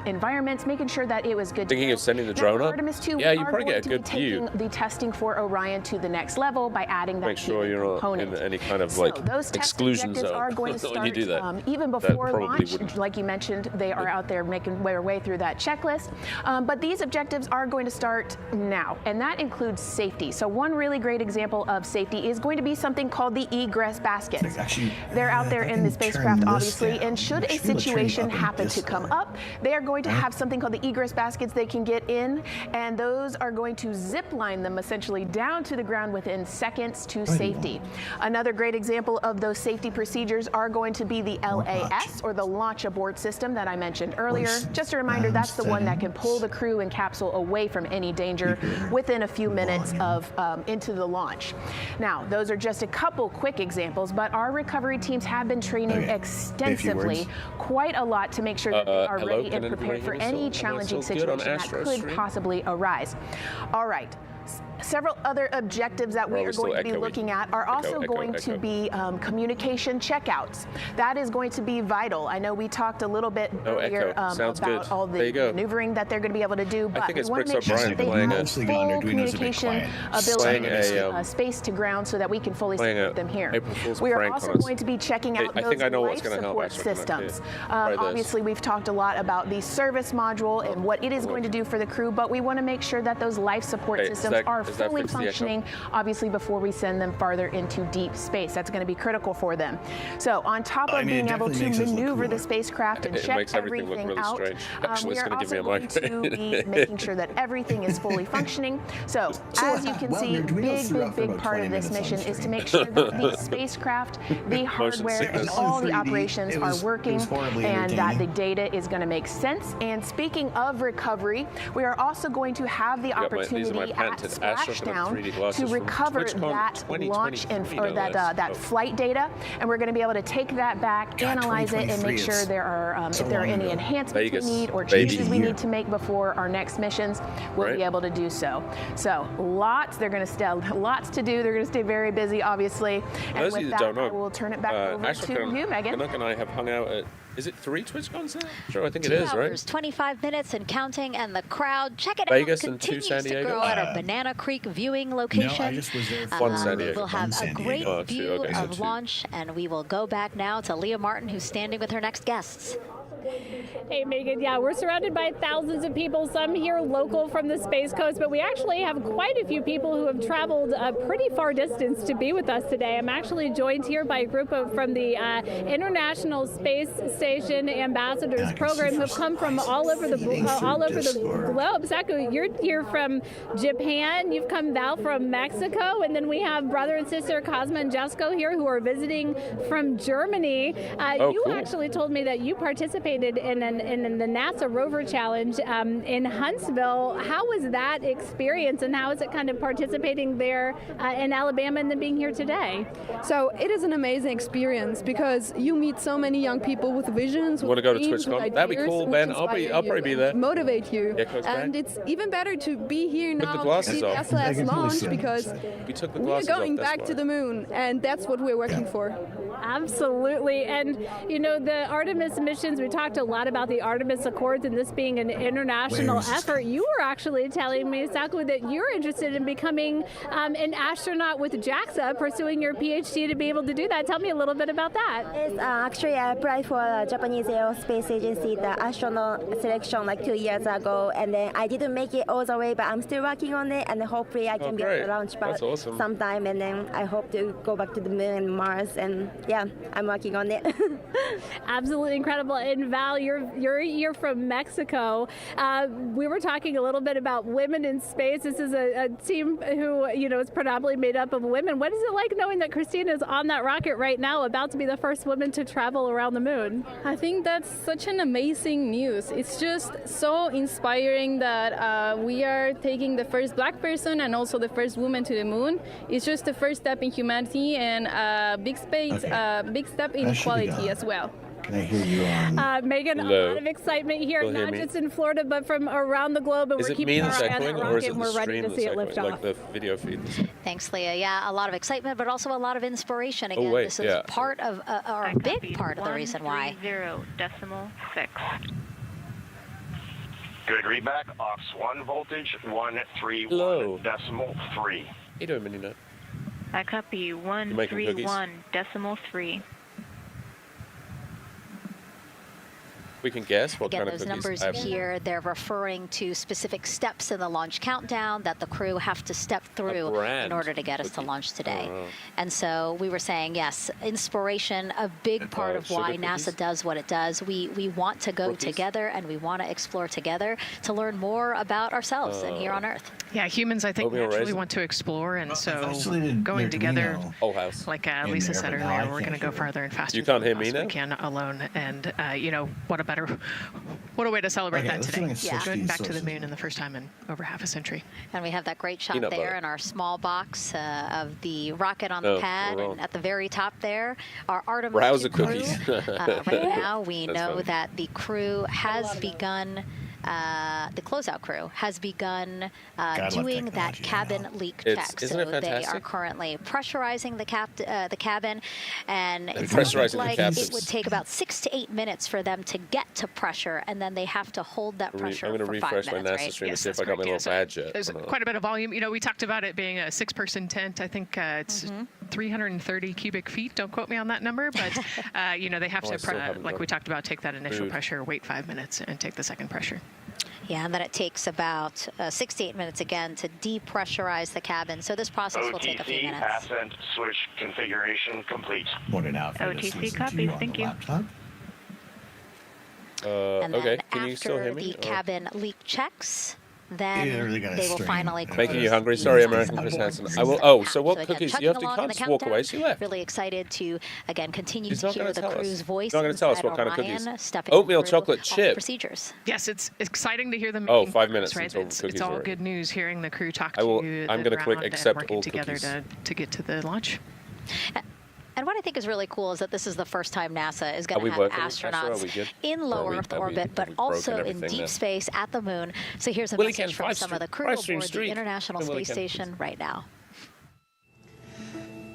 environments, making sure that it was good. Thinking of sending the drone up? Artemis 2, yeah, you probably get a good view. The testing for Orion to the next level by adding that component. Not in any kind of like exclusion zone are going to start when you do that. Even before launch. Like you mentioned, they are out there making their way through that checklist. But these objectives are going to start now, and that includes safety. So one really great example of safety is going to be something called the egress baskets. They're out there in the spacecraft, obviously, and should a situation happen to come up, they are going to have something called the egress baskets they can get in, and those are going to zip line them essentially down to the ground within seconds to safety. Another great example of those safety procedures are going to be the LAS, or the launch abort system that I mentioned earlier. Just a reminder, that's the one that can pull the crew and capsule away from any danger within a few minutes of into the launch. Now, those are just a couple quick examples, but our recovery teams have been training extensively, quite a lot, to make sure that they are ready and prepared for any challenging situation that could possibly arise. All right. Several other objectives that we are going to be looking at are also going to be communication checkouts. That is going to be vital. I know we talked a little bit earlier about all the maneuvering that they're going to be able to do, but we want to make sure that they have full communication ability, space to ground, so that we can fully support them here. We are also going to be checking out those life support systems. Obviously, we've talked a lot about the service module and what it is going to do for the crew, but we want to make sure that those life support systems are fully functioning, obviously, before we send them farther into deep space. That's going to be critical for them. So on top of being able to maneuver the spacecraft and check everything out, we are also going to be making sure that everything is fully functioning. So as you can see, big part of this mission is to make sure that the spacecraft, the hardware, and all the operations are working, and that the data is going to make sense. And speaking of recovery, we are also going to have the opportunity at splashdown to recover that launch or that flight data, and we're going to be able to take that back, analyze it, and make sure there are if there are any enhancements we need or changes we need to make before our next missions, we'll be able to do so. So lots to do. They're going to stay very busy, obviously. And with that, I will turn it back over to you, Megan. Canuck and I have hung out at, is it 3 TwitchCons now? Sure, I think it is, right? 2 hours, 25 minutes and counting, and the crowd, check it Vegas out, and 2 continues San Diego. to grow at our Banana Creek viewing location. No, I just was there for 1 San Diego. We'll have a great view of two. launch, and we will go back now to Leah Martin, who's standing with her next guests. Hey, Megan, yeah, we're surrounded by thousands of people, some here local from the Space Coast, but we actually have quite a few people who have traveled a pretty far distance to be with us today. I'm actually joined here by a group from the International Space Station Ambassadors Program who have come from all over the globe. Saku, you're here from Japan, you've come Val from Mexico, and then we have brother and sister Cosma and Jessica here who are visiting from Germany. You actually told me that you participated in the NASA Rover Challenge in Huntsville. How was that experience, and how is it kind of participating there in Alabama and then being here today? So it is an amazing experience because you meet so many young people with visions. You want to go to TwitchCon? That'd be cool, Ben. I'll probably be there. Motivate you. Yeah, and it's even better to be here now to see the off. SLS launch because we're going back to the moon, and that's what we're working for. Absolutely. And, you know, the Artemis missions, we talked a lot about the Artemis Accords and this being an international effort. You were actually telling me, Saku, that you're interested in becoming an astronaut with JAXA, pursuing your PhD to be able to do that. Tell me a little bit about that. Yes, actually, I applied for the Japanese Aerospace Agency, the astronaut selection like 2 years ago, and then I didn't make it all the way, but I'm still working on it, and hopefully I can be on the launch pad sometime, and then I hope to go back to the moon and Mars, and yeah, I'm working on it. Absolutely incredible. And Val, you're from Mexico. We were talking a little bit about women in space. This is a team who, you know, is predominantly made up of women. What is it like knowing that Christina is on that rocket right now, about to be the first woman to travel around the moon? I think that's such an amazing news. It's just so inspiring that we are taking the first black person and also the first woman to the moon. It's just the first step in humanity and a big step in equality as well. Can I hear you on? Megan, a lot of excitement here, not just in Florida, but from around the globe. And we're keeping our eye on that rocket, and we're ready to see it lift off. Like the video feed? Thanks, Leah. Yeah, a lot of excitement, but also a lot of inspiration. Again, this is part of, or a big part of the reason why. 130.6. Good readback. Aux 1 voltage, 131.3. How you doing, Minina? I copy 131.3. We can guess what Again, kind of those cookies. numbers here, they're referring to specific steps in the launch countdown that the crew have to step through in order to get us to launch today. And so we were saying, yes, inspiration, a big part of why NASA does what it does. We want to go together, and we want to explore together to learn more about ourselves and here on Earth. Yeah, humans, I think, naturally want to explore, and so going together, like Lisa said earlier, we're going to go farther and faster. You can't hear me now? We can alone, and you know, what a way to celebrate that today. Going back to the moon in the first time in over half a century. And we have that great shot there in our small box of the rocket on the pad, and at the very top there, our Artemis II crew. Right now, we know that the crew has begun the closeout crew has begun doing that cabin leak check. So they are currently pressurizing the cabin, and it seems like it would take about 6 to 8 minutes for them to get to pressure, and then they have to hold that pressure I'm going to refresh my NASA right? stream to see if I got my little badge yet. There's quite a bit of volume. You know, we talked about it being a 6-person tent. I think it's 330 cubic feet. Don't quote me on that number, but you know, they have to, like we talked about, take that initial pressure, wait 5 minutes, and take the second pressure. Yeah, and then it takes about 6 to 8 minutes again to depressurize the cabin. So this process will take a few minutes. Ascent switch configuration complete. OTC copies, thank you. And then okay, can you still hear after me? the cabin leak checks, then they will finally close. Making you hungry? Sorry, American Chris Hansen. I will. Oh, so what cookies? You have to can't just walk away. So you left. Really excited to again continue to hear the crew's voice. He's not going to tell us what kind of cookies. Stepping Oatmeal through chocolate chip. Procedures. Yes, it's exciting to hear them. Oh, 5 minutes right? until cookies it's all are ready. good news hearing the crew talk I will, to you. I'm going to click accept all together cookies. to get to the launch. And what I think is really cool is that this is the first time NASA is going to have astronauts in low Earth orbit, but also in deep space at the moon. So here's a message from some of the crew aboard the International Space Station right now.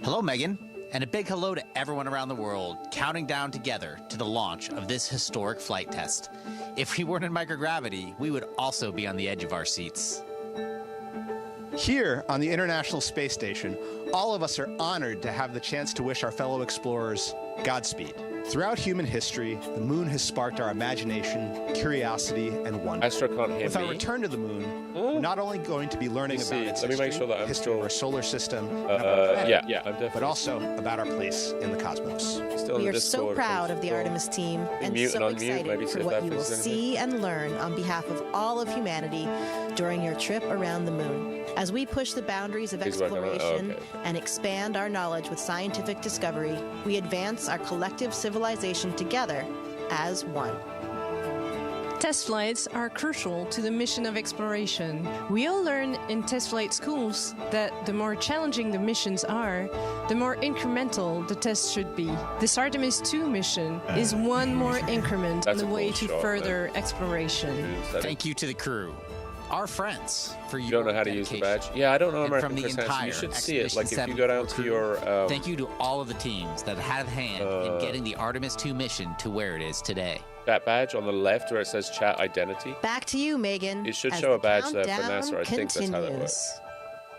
Hello, Megan, and a big hello to everyone around the world counting down together to the launch of this historic flight test. If we weren't in microgravity, we would also be on the edge of our seats. Here on the International Space Station, all of us are honored to have the chance to wish our fellow explorers Godspeed. Throughout human history, the moon has sparked our imagination, curiosity, and wonder. With our return to the moon, we're not only going to be learning about its history of our solar system, and of our planet, but also about our place in the cosmos. We are so proud of the Artemis team and so excited for what you will see and learn on behalf of all of humanity during your trip around the moon. As we push the boundaries of exploration and expand our knowledge with scientific discovery, we advance our collective civilization together as one. Test flights are crucial to the mission of exploration. We all learn in test flight schools that the more challenging the missions are, the more incremental the tests should be. This Artemis II mission is one more increment on the way to further exploration. Thank you to the crew. Our friends for you don't know how to use the badge. Yeah, I don't know American Chris Hansen. You should see it. Like if you go down to your. Thank you to all of the teams that had a hand in getting the Artemis II mission to where it is today. That badge on the left where it says chat identity. Back to you, Megan. It should show a badge there for NASA. I think that's how that works.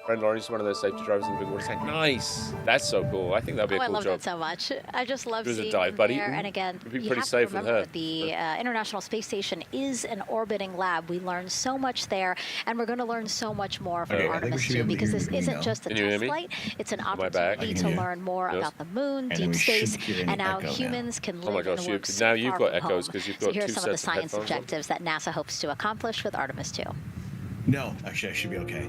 Brent Lawrence, one of those safety drivers in the big water tank. Nice. That's so cool. I think that'd be a cool job. I love that so much. I just love seeing a dive buddy. there. And again, it'd be you pretty have safe to with remember her. that the International Space Station is an orbiting lab. We learn so much there, and we're going to learn so much more from Artemis II because this isn't just a test flight. It's an opportunity to learn more about the moon, deep space, and how humans can live and work so now you've got far from echoes home. because you've So got here are two some of the sets of science headphones on. objectives that NASA hopes to accomplish with Artemis II. No, actually, I should be okay.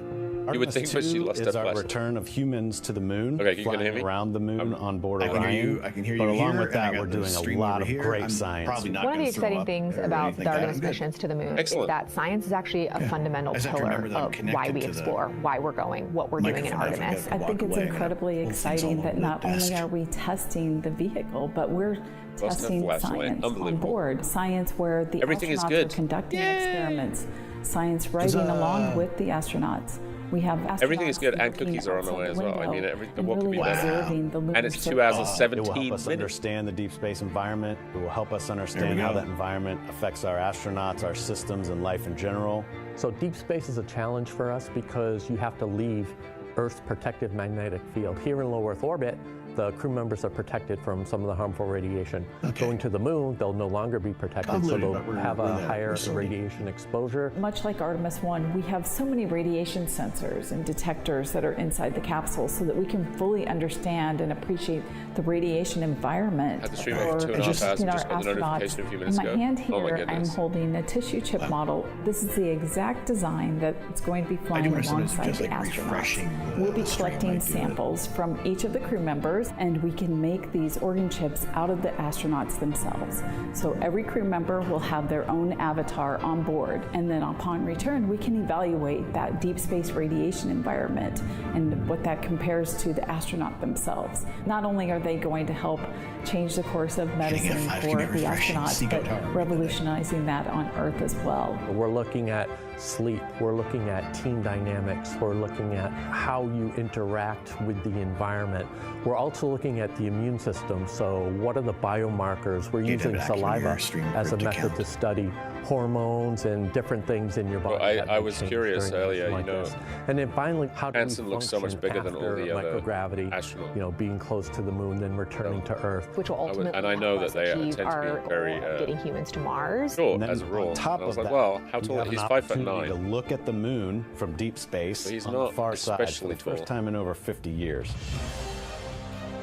You would think, but she lost her our return of humans to the moon. Okay, you can hear me? Around the moon on board I Orion. can hear you but along here, with that, and I we're got the doing a stream lot over of here. great I'm science. probably not One of the gonna throw exciting up things or about anything the like that. Artemis I'm good. missions to the moon Excellent. is that science is actually a fundamental I just have to pillar remember that I'm of why connected we to the explore, why we're going, what we're doing in microphone. Artemis. I think it's incredibly exciting that not only are we testing the vehicle, but we're testing science on board. Science where the Everything is astronauts good. are conducting experiments. Science writing along with the astronauts. We have Everything is good, and looking cookies are on the outside way as the well. I mean, window everything. and What could be really better? observing the lunar And it's surface. 2 hours and It will 17 help us minutes. understand the deep space environment. It will help us understand how that environment affects our astronauts, our systems, and life in general. So deep space is a challenge for us because you have to leave Earth's protective magnetic field. Here in low Earth orbit, the crew members are protected from some of the harmful radiation. Going to the moon, they'll no longer be protected, so they'll have a higher radiation exposure. Much like Artemis I, we have so many radiation sensors and detectors that are inside the capsule so that we can fully understand and appreciate the radiation environment Had the stream over 2.5 hours and just got the notification a few minutes in my ago. hand Oh my here, I'm goodness. holding a tissue chip model. This is the exact design that it's going to be flying alongside the astronauts. we'll be collecting samples from each of the crew members, and we can make these organ chips out of the astronauts themselves. So every crew member will have their own avatar on board, and then upon return, we can evaluate that deep space radiation environment and what that compares to the astronaut themselves. Not only are they going to help change the course of medicine for the astronauts, but revolutionizing that on Earth as well. We're looking at sleep, we're looking at team dynamics, we're looking at how you interact with the environment. We're also looking at the immune system, so what are the biomarkers? We're using saliva as a method to study hormones and different things in your body. Well, I was curious earlier, like this. And then finally, how do we function looks so much bigger than all the other microgravity, astronauts. You know, being close to the moon, then returning to Earth. Which will ultimately and I know that they achieve tend to be very getting humans to Mars. Short as a rule. On top and I was of like, that, well, how tall? He's 5'9". To look at the moon from deep space But he's on not the far side for especially the first time in over 50 years.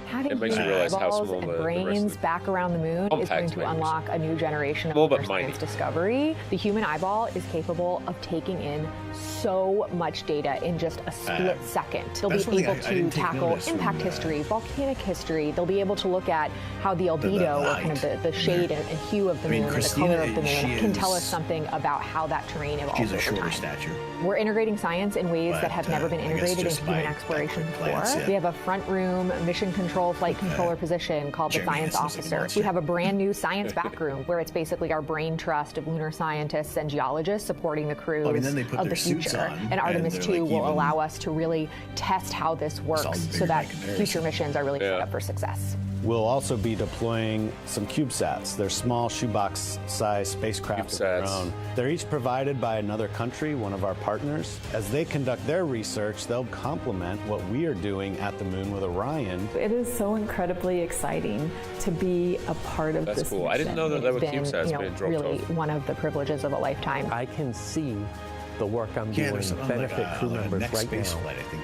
Having It makes you realize how eyeballs small and the rest brains of back around the moon is going to unlock a new generation of science discovery. The human eyeball is capable of taking in so much data in just a split second. They'll be able to tackle impact history, volcanic history. They'll be able to look at how the albedo, or kind of the shade and hue of the moon, and the color of the moon, can tell us something about how that terrain evolves over time. She's a shorter stature. We're integrating science in ways that have never been integrated into human exploration before. We have a front room mission control flight controller position called the science officer. We have a brand new science back room where it's basically our brain trust of lunar scientists and geologists supporting the crews of the future. And Artemis II will allow us to really test how this works so that future missions are really set up for success. We'll also be deploying some CubeSats. They're small shoebox-sized spacecraft of their own. They're each provided by another country, one of our partners. As they conduct their research, they'll complement what we are doing at the moon with Orion. It is so incredibly exciting to be a part of this cool. I didn't know that there were CubeSats being dropped really off. One of the privileges of a lifetime. I can see the work I'm doing benefit crew members right now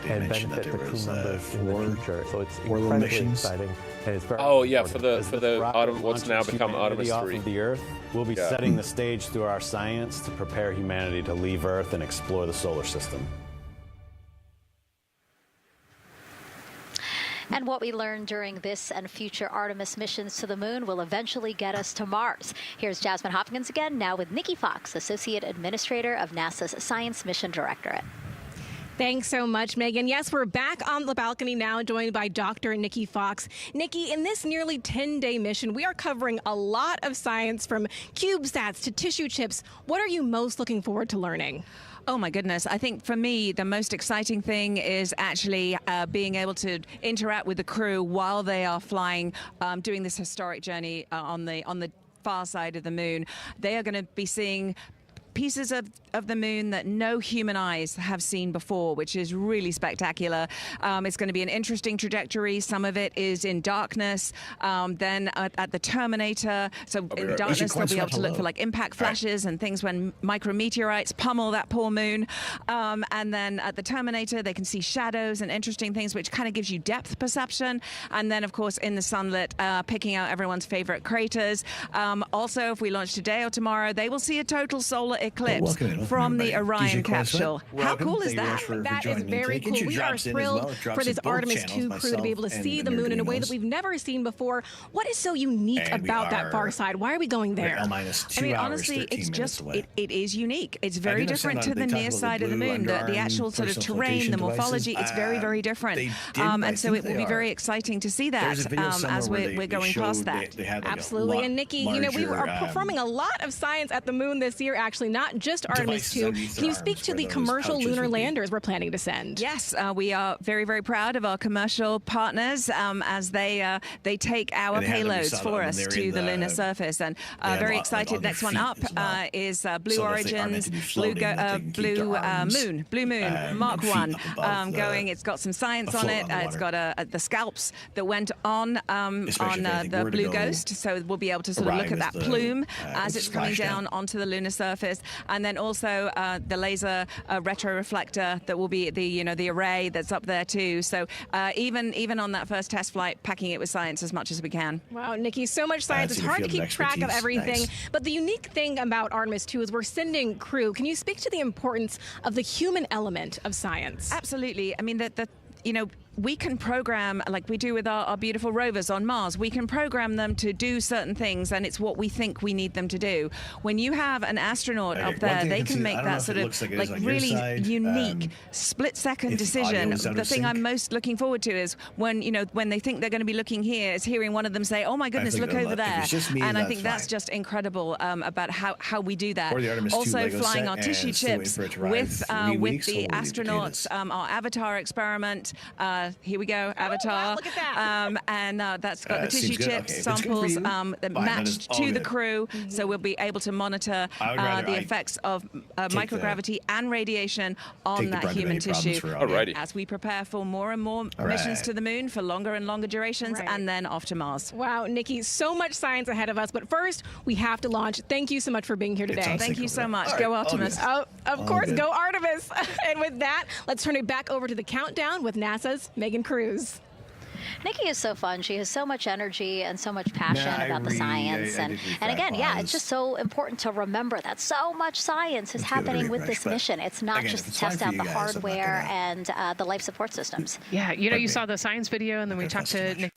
and benefit the crew members in the future. So it's incredibly exciting. And it's very important. for the what's now become Artemis off 3. of the Earth, we'll be setting the stage through our science to prepare humanity to leave Earth and explore the solar system. And what we learned during this and future Artemis missions to the moon will eventually get us to Mars. Here's Jasmine Hopkins again, now with Nikki Fox, Associate Administrator of NASA's Science Mission Directorate. Thanks so much, Megan. Yes, we're back on the balcony now, joined by Dr. Nikki Fox. Nikki, in this nearly 10-day mission, we are covering a lot of science from CubeSats to tissue chips. What are you most looking forward to learning? Oh my goodness. I think for me, the most exciting thing is actually being able to interact with the crew while they are flying, doing this historic journey on the far side of the moon. They are going to be seeing pieces of the moon that no human eyes have seen before, which is really spectacular. It's going to be an interesting trajectory. Some of it is in darkness. Then at the terminator, so in darkness they'll be able to look for like impact flashes and things when micrometeorites pummel that poor moon. And then at the terminator they can see shadows and interesting things, which kind of gives you depth perception. And then of course in the sunlit, picking out everyone's favorite craters. Also, if we launch today or tomorrow, they will see a total solar eclipse from the Orion capsule. How cool is that? That is very cool. We are thrilled for this Artemis II crew to be able to see the moon in a way that we've never seen before. What is so unique about that far side? Why are we going there? I mean, honestly, it's just, it is unique. It's very different to the near side of the moon. The actual sort of terrain, the morphology, it's very, very different. And so it will be very exciting to see that as we're going past that. Absolutely. And Nikki, you know, we are performing a lot of science at the moon this year, actually, not just Artemis II. Can you speak to the commercial lunar landers we're planning to send? Yes, we are very, very proud of our commercial partners as they take our payloads for us to the lunar surface. And very excited. Next one up is Blue Origin's Blue Moon Mark 1 going. It's got some science on it. It's got the scalps that went on the Blue Ghost. So we'll be able to sort of look at that plume as it's coming down onto the lunar surface. and then also the laser retroreflector that will be the array that's up there too. So even on that first test flight, packing it with science as much as we can. Wow, Nikki, so much science. It's hard to keep track of everything. Nice. But the unique thing about Artemis II is we're sending crew. Can you speak to the importance of the human element of science? Absolutely. I mean, we can program, like we do with our beautiful rovers on Mars, we can program them to do certain things, and it's what we think we need them to do. When you have an astronaut up there, they can make that sort of really unique split-second decision. The thing I'm most looking forward to is when they think they're going to be looking here, is hearing one of them say, "Oh my goodness, look over there," and I think that's just incredible about how we do that. Also, flying our tissue chips with the astronauts, our Avatar experiment. Here we go, Avatar. Wow, look at that. And that's got the tissue chips samples matched to the crew, so we'll be able to monitor the effects of microgravity and radiation on that human tissue as we prepare for more and more missions to the moon for longer and longer durations, and then off to Mars. Wow, Nikki, so much science ahead of us, but first we have to launch. Thank you so much for being here today. Thank you so much. Go Artemis. Oh, of course, go Artemis. And with that, let's turn it back over to the countdown with NASA's Megan Cruz. Nikki is so fun. She has so much energy and so much passion about the science. And again, it's just so important to remember that so much science is happening with this mission. It's not just to test out the hardware and the life support systems. Yeah, you saw the science video, and then we talked to Nikki.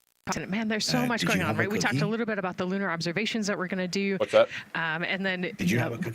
Man, there's so much going on, right? We talked a little bit about the lunar observations that we're going to do. What's that? And then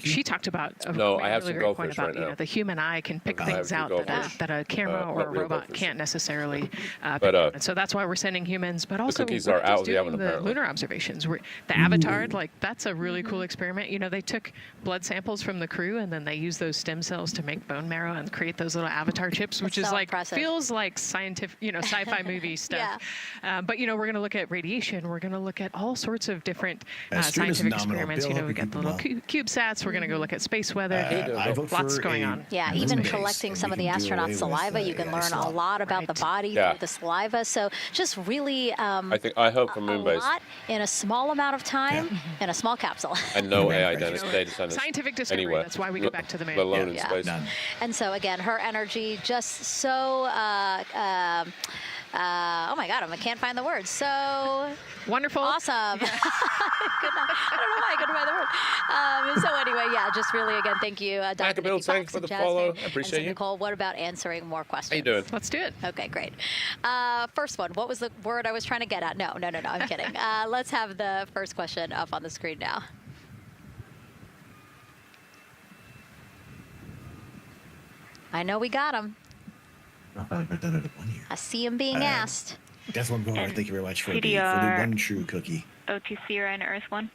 she talked about I have some really great point right about the human eye can pick things out that a camera or a robot can't necessarily pick. And so that's why we're sending humans, but also the cookies are out of the oven, the lunar observations. The Avatar, that's a really cool experiment. They took blood samples from the crew, and then they used those stem cells to make bone marrow and create those little Avatar chips, which is feels like scientific, sci-fi movie stuff. But we're going to look at radiation. We're going to look at all sorts of different scientific experiments. We got the little CubeSats. We're going to go look at space weather. Lots going on. Yeah, even collecting some of the astronauts' saliva, you can learn a lot about the body through the saliva. So just really, I hope for moon base. A lot in a small amount of time in a small capsule. And no AI data centers. Scientific discovery. Anywhere. That's why we go back to the moon. Alone in space. And so again, her energy just so. Oh my God, I can't find the words. So wonderful. Awesome. I don't know why I couldn't find the word. So anyway, just really, again, thank you, Dr. Bill, thanks for the follow. I appreciate you. Nicole, what about answering more questions? How you doing? Let's do it. Okay, great. First one, what was the word I was trying to get at? No, I'm kidding. Let's have the first question up on the screen now. I know we got him. I see him being asked. That's what I'm going over. Thank you very much for the one true cookie. O2 Sierra and Earth 1.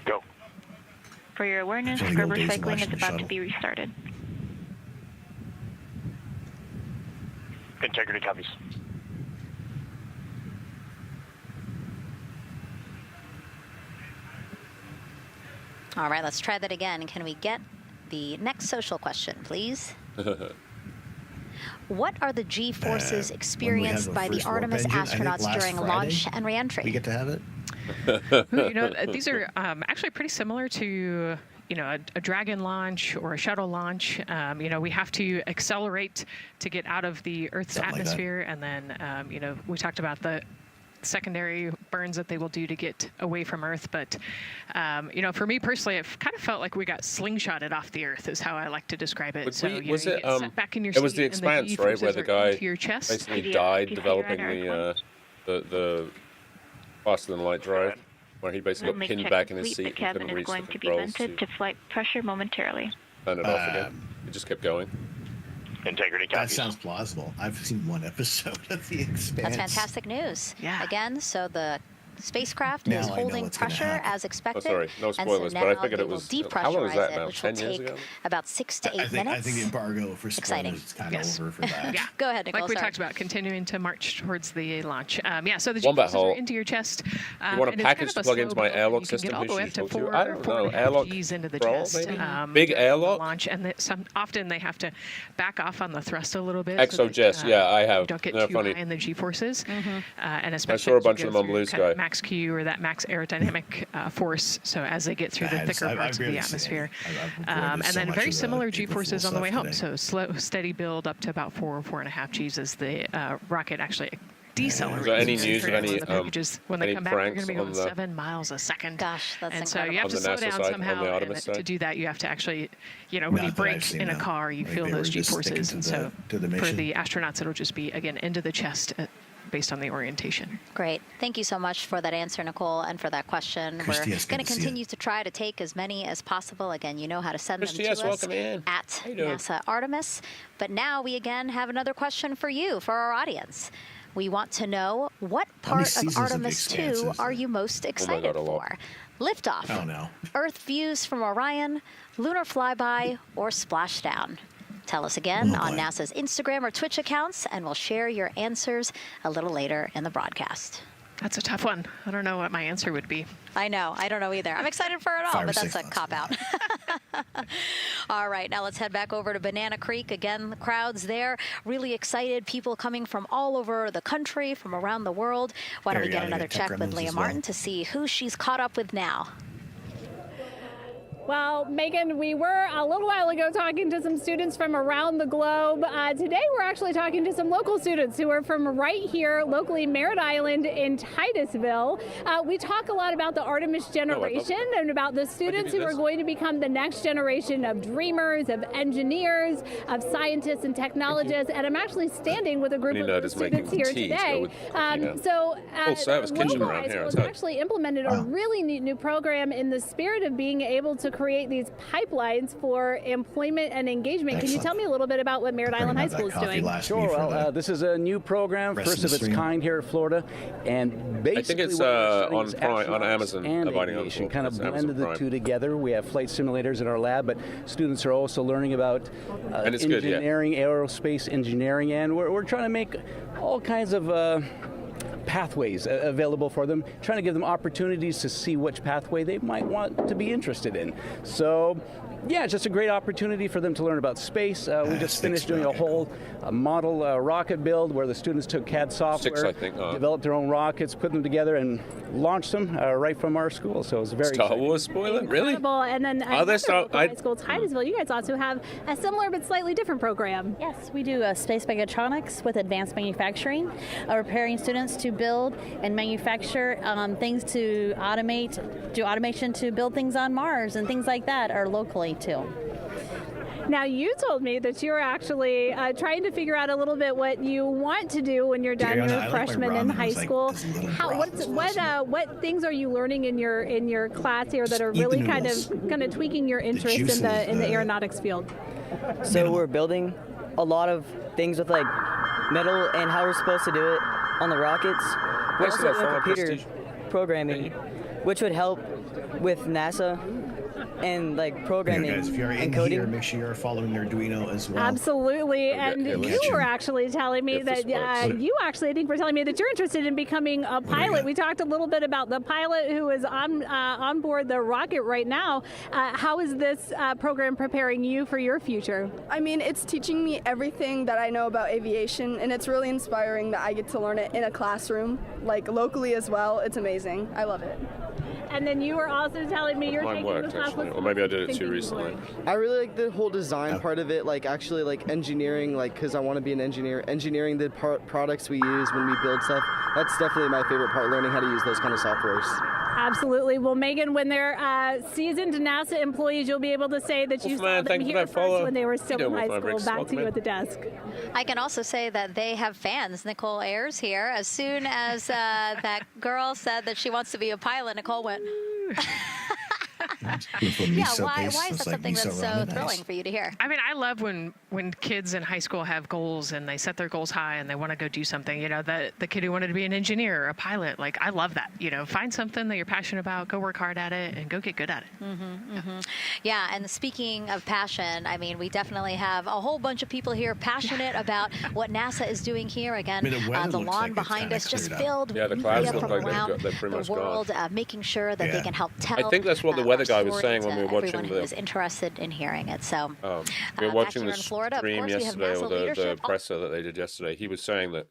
Go. For your awareness, Gerber cycling is about to be restarted. Integrity copies. All right, let's try that again. Can we get the next social question, please? What are the G-forces experienced by the Artemis astronauts during launch and reentry? We get to have it? These are actually pretty similar to a Dragon launch or a shuttle launch. We have to accelerate to get out of the Earth's atmosphere, and then we talked about the secondary burns that they will do to get away from Earth. But, for me personally, it kind of felt like we got slingshotted off the Earth is how I like to describe it. Was it back in your it was the Expanse, right, where the guy basically died developing the faster than light drive, where he basically got pinned back in his seat and couldn't reach the controls. The cabin is going to be vented to flight pressure momentarily. Turn it off again. It just kept going. Integrity copies. That sounds plausible. I've seen one episode of The Expanse. That's fantastic news. Yeah. Again, so the spacecraft is holding pressure as expected. Oh, sorry, no spoilers, but I figured it was. Depressurize how long is that now? which will take about 6 to 8 minutes. I think the embargo for spoilers is kind of over for that. Yeah, go ahead, Nicole. Like we talked about, continuing to march towards the launch. So the G-forces are into your chest. You want a package to plug into my airlock system? All the way up to 4 I don't know. Airlock G's into the chest. Big airlock. Launch, and often they have to back off on the thrust a little bit. Exojets, I have. Don't get too high in the G-forces, and especially I saw a bunch of them on Blue Sky. max Q, or that max aerodynamic force. So as they get through the thicker parts of the atmosphere, and then very similar G-forces on the way home. So slow, steady build up to about 4.5 Gs as the rocket actually decelerates. Is there any news of any packages when they come back? They're going to be going 7 miles a second. Gosh, that's and incredible. So you have to slow down side, somehow. And to do that, you have to actually, when you brake in a car, you feel those G-forces. And so for the astronauts, it'll just be, again, into the chest based on the orientation. Great. Thank you so much for that answer, Nicole, and for that question. We're going to continue to try to take as many as possible. Again, you know how to send them to us at NASA Artemis. But now we again have another question for you, for our audience. We want to know, what part of Artemis II are you most excited for? Liftoff, Earth views from Orion, lunar flyby, or splashdown? Tell us again on NASA's Instagram or Twitch accounts, and we'll share your answers a little later in the broadcast. That's a tough one. I don't know what my answer would be. I know. I don't know either. I'm excited for it all, but that's a cop-out. All right, now let's head back over to Banana Creek. Again, the crowds there, really excited. People coming from all over the country, from around the world. Why don't we get another check with Leah Martin to see who she's caught up with now? Well, Megan, we were a little while ago talking to some students from around the globe. Today, we're actually talking to some local students who are from right here, locally, Merritt Island in Titusville. We talk a lot about the Artemis generation and about the students who are going to become the next generation of dreamers, of engineers, of scientists and technologists. And I'm actually standing with a group of students here today. Local high school has actually implemented a really neat new program in the spirit of being able to create these pipelines for employment and engagement. Can you tell me a little bit about what Merritt Island High School is doing? Sure. Well, this is a new program, first of its kind here in Florida, and basically I think it's on Amazon. And aviation, kind of blended the two together. We have flight simulators in our lab, but students are also learning about engineering, aerospace engineering, and we're trying to make all kinds of pathways available for them, trying to give them opportunities to see which pathway they might want to be interested in. So, yeah, it's just a great opportunity for them to learn about space. We just finished doing a whole model rocket build where the students took CAD software, developed their own rockets, put them together, and launched them right from our school. So it was very Star Wars spoiler, really? And then high school, Titusville, you guys also have a similar but slightly different program. Yes, we do space mechatronics with advanced manufacturing, preparing students to build and manufacture things to do automation to build things on Mars and things like that, or locally too. Now, you told me that you're actually trying to figure out a little bit what you want to do when you're done. You're a freshman in high school. What things are you learning in your class here that are really kind of tweaking your interest in the aeronautics field? So we're building a lot of things with like metal and how we're supposed to do it on the rockets. We're also doing computer programming, which would help with NASA and like programming guys, if you're in and coding. Here, make sure you're following Arduino as well. Absolutely, and you were actually telling me that I think were telling me that you're interested in becoming a pilot. We talked a little bit about the pilot who is on board the rocket right now. How is this program preparing you for your future? I mean, it's teaching me everything that I know about aviation, and it's really inspiring that I get to learn it in a classroom, like locally as well. It's amazing. I love it. And then you were also telling me you're taking the class. Or maybe I did it too recently. I really like the whole design part of it, like actually like engineering, like because I want to be an engineer. Engineering the products we use when we build stuff. That's definitely my favorite part, learning how to use those kind of softwares. Absolutely. Well, Megan, when they're seasoned NASA employees, you'll be able to say that you saw them here first when they were still in high school. Back to you at the desk. I can also say that they have fans. Nicole Ayers here. As soon as that girl said that she wants to be a pilot, Nicole went. Why is that something that's so thrilling for you to hear? I mean, I love when kids in high school have goals and they set their goals high and they want to go do something. You know, the kid who wanted to be an engineer or a pilot, like, I love that. You know, find something that you're passionate about, go work hard at it, and go get good at it. Yeah, and speaking of passion, I mean, we definitely have a whole bunch of people here passionate about what NASA is doing here. Again, the lawn behind us just filled with media from around the world, making sure that they can help tell. I think that's what the weather guy was saying when we were watching who is interested in hearing it. So we were watching the Florida, stream yesterday, or the presser that they did yesterday. He was saying that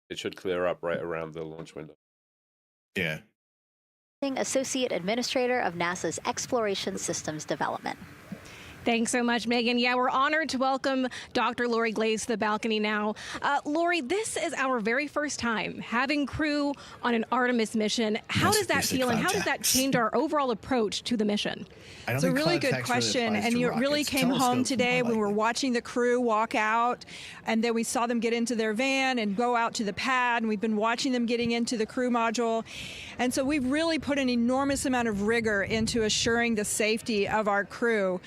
it should clear up right around the launch window. Yeah. Associate Administrator of NASA's Exploration Systems Development. Thanks so much, Megan. Yeah, we're honored to welcome Dr. Lori Glaze to the balcony now. Lori, this is our very first time having crew on an Artemis mission. How does that feel, and how does that change our overall approach to the mission? It's a really good question, and it really came home today when we were watching the crew walk out, and then we saw them get into their van and go out to the pad, and we've been watching them getting into the crew module. And so we've really put an enormous amount of rigor into assuring the safety of our crew.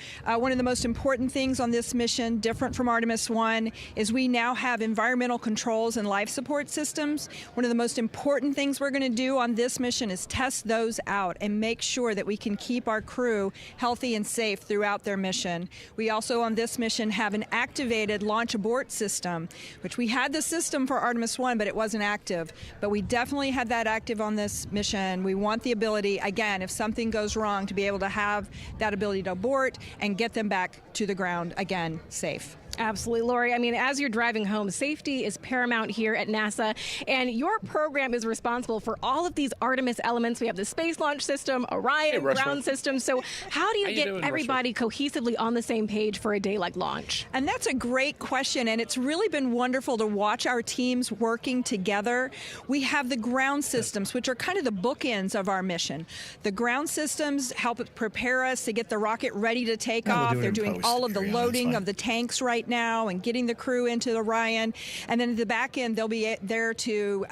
One of the most important things on this mission, different from Artemis I, is we now have environmental controls and life support systems. One of the most important things we're going to do on this mission is test those out and make sure that we can keep our crew healthy and safe throughout their mission. We also on this mission have an activated launch abort system, which we had the system for Artemis I, but it wasn't active. But we definitely had that active on this mission. We want the ability, again, if something goes wrong, to be able to have that ability to abort and get them back to the ground again, safe. Absolutely, Lori. I mean, as you're driving home, safety is paramount here at NASA, and your program is responsible for all of these Artemis elements. We have the Space Launch System, Orion, ground system. So how do you get everybody cohesively on the same page for a day like launch? And that's a great question, and it's really been wonderful to watch our teams working together. We have the ground systems, which are kind of the bookends of our mission. The ground systems help prepare us to get the rocket ready to take off. They're doing all of the loading of the tanks right now and getting the crew into Orion. And then at the back end, they'll be there to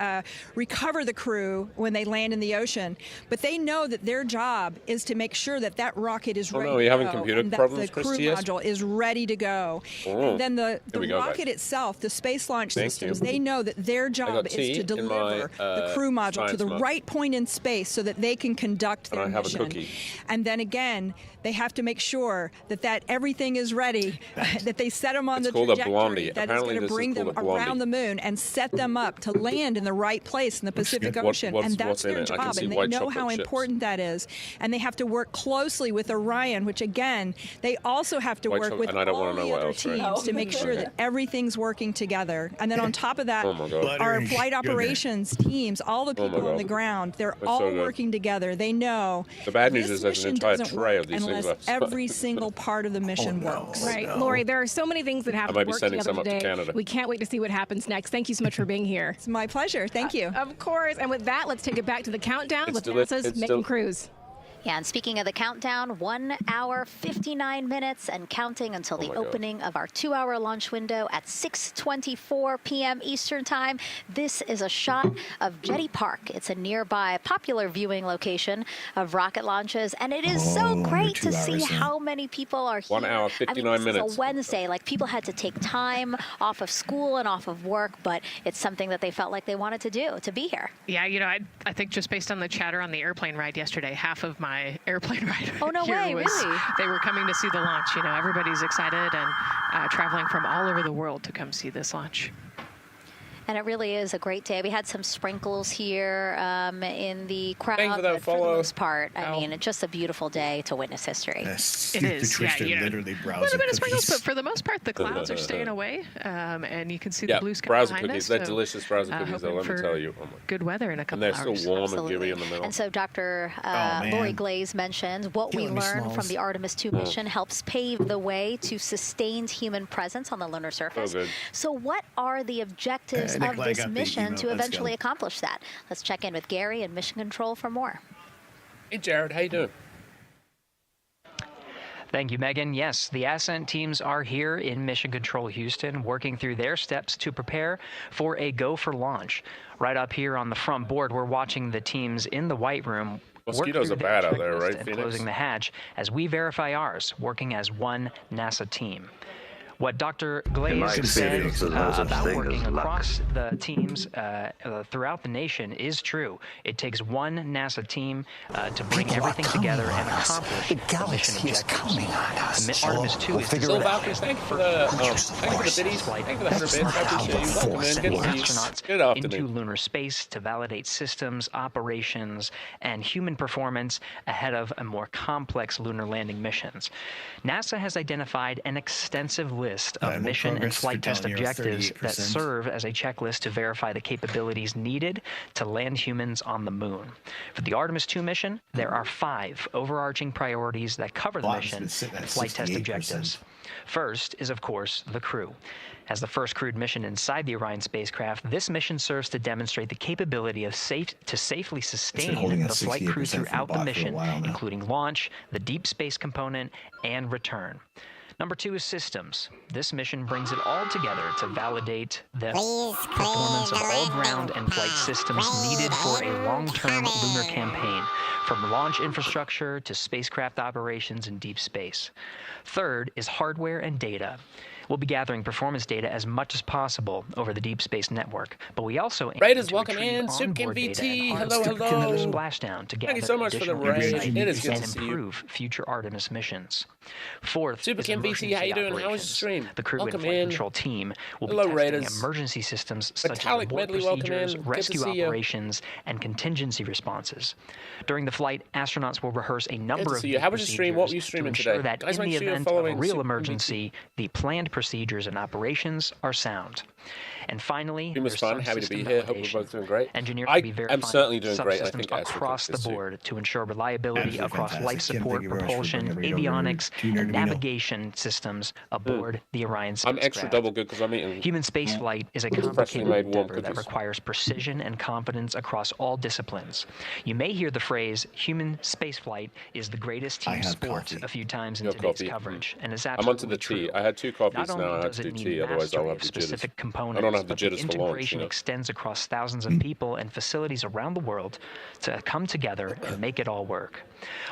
recover the crew when they land in the ocean. But they know that their job is to make sure that that rocket is ready to go. Are you having computer and that problems, the crew module is ready to go. And then the rocket itself, the space launch systems, they know that their job is to deliver the crew module to the right point in space so that they can conduct their mission. And then again, they have to make sure that everything is ready, that they set them on the trajectory that is going to bring them around the moon and set them up to land in the right place in the Pacific Ocean. And that's their job, and they know how important that is. And they have to work closely with Orion, which again, they also have to work with all the other teams to make sure that everything's working together. And then on top of that, our flight operations teams, all the people on the ground, they're all working together. They know the bad news is there's an entire tray of these things left. Every single part of the mission works. Right. Lori, there are so many things that have to work together today. We can't wait to see what happens next. Thank you so much for being here. It's my pleasure. Thank you. Of course. And with that, let's take it back to the countdown with NASA's Megan Cruz. Yeah, and speaking of the countdown, 1 hour, 59 minutes and counting until the opening of our 2-hour launch window at 6:24 p.m. Eastern Time. This is a shot of Jetty Park. It's a nearby popular viewing location of rocket launches, and it is so great to see how many people are here. 1 hour, 59 minutes. It's a Wednesday. Like, people had to take time off of school and off of work, but it's something that they felt like they wanted to do, to be here. Yeah, you know, I think just based on the chatter on the airplane ride yesterday, half of my airplane ride really? They were coming to see the launch. You know, everybody's excited and traveling from all over the world to come see this launch. And it really is a great day. We had some sprinkles here in the crowd, but for the most part, I mean, it's just a beautiful day to witness history. It is, yeah, you know, literally a little bit of sprinkles, but for the most part, the clouds are staying away, and you can see the blue sky browser behind cookies. us. They're delicious browser cookies, though, let me tell you. Oh, good weather in a couple hours. And they're still warm and gooey in the middle. And so Dr. Lori Glaze mentioned what we learned from the Artemis II mission helps pave the way to sustained human presence on the lunar surface. So what are the objectives of this mission to eventually accomplish that? Let's check in with Gary in Mission Control for more. Hey, Jared, how you doing? Thank you, Megan. Yes, the Ascent teams are here in Mission Control Houston, working through their steps to prepare for a go for launch. Right up here on the front board, we're watching the teams in the White Room. Mosquitoes are bad out there, right, Phoenix? Closing the hatch as we verify ours, working as one NASA team. What Dr. Glaze said about working across the teams throughout the nation is true. It takes one NASA team to bring everything together and accomplish the mission objectives. Artemis II is designed thank you for the biddies. Thank you for the 100 bits. I appreciate you. Welcome, astronauts into lunar space to validate systems, operations, and human performance ahead of a more complex lunar landing missions. NASA has identified an extensive list list of mission and flight test objectives that serve as a checklist to verify the capabilities needed to land humans on the moon. For the Artemis II mission, there are 5 overarching priorities that cover the mission and flight test objectives. First is, of course, the crew. As the first crewed mission inside the Orion spacecraft, this mission serves to demonstrate the capability of safely sustain the flight crew throughout the mission, including launch, the deep space component, and return. Number 2 is systems. This mission brings it all together to validate the performance of all ground and flight systems needed for a long-term lunar campaign, from launch infrastructure to spacecraft operations in deep space. Third is hardware and data. We'll be gathering performance data as much as possible over the Deep Space Network, but we also aim Raiders, to welcome retrieve in. onboard data VT, and hello, harness hello. through splashdown to gather Thank you so much for the additional raid. insight It is good and to see you. improve future Artemis missions. Fourth Super is Kim VT, emergency how you doing? How was the operations. stream? The crew Welcome and flight in. control team will Hello, be testing Raiders. emergency systems such Metallic as abort Medley, welcome procedures, in. Good to rescue see you. operations, and contingency responses. During the flight, astronauts will rehearse a number of see you. How was your stream? What were you procedures streaming to ensure today? that Guys, in make the sure you're event of a following real Super emergency, the planned procedures and operations are sound. And finally, Stream was there's fun. Happy to be here. Hope we're both doing great. Engineers I will be am verifying certainly doing great. I subsystems think Astro across the is too. board to ensure reliability Absolutely across fantastic. life Kim, support, thank you very much for propulsion, bringing everybody over avionics, to Nerd and to Be Know. navigation systems aboard the Orion spacecraft. I'm extra double good because I'm eating Human spaceflight is a freshly complicated made warm endeavor that cookies. requires precision and confidence across all disciplines. You may hear the phrase "human spaceflight is the greatest team sport" a few times in Your today's coffee. coverage, and it's I'm absolutely onto the tea. true. I had 2 coffees Not only now. I had does to do it need tea, otherwise I'll mastery have of the jitters. specific I components, don't have the but jitters for launch, integration extends across thousands of people and facilities around the world to come together and make it all work.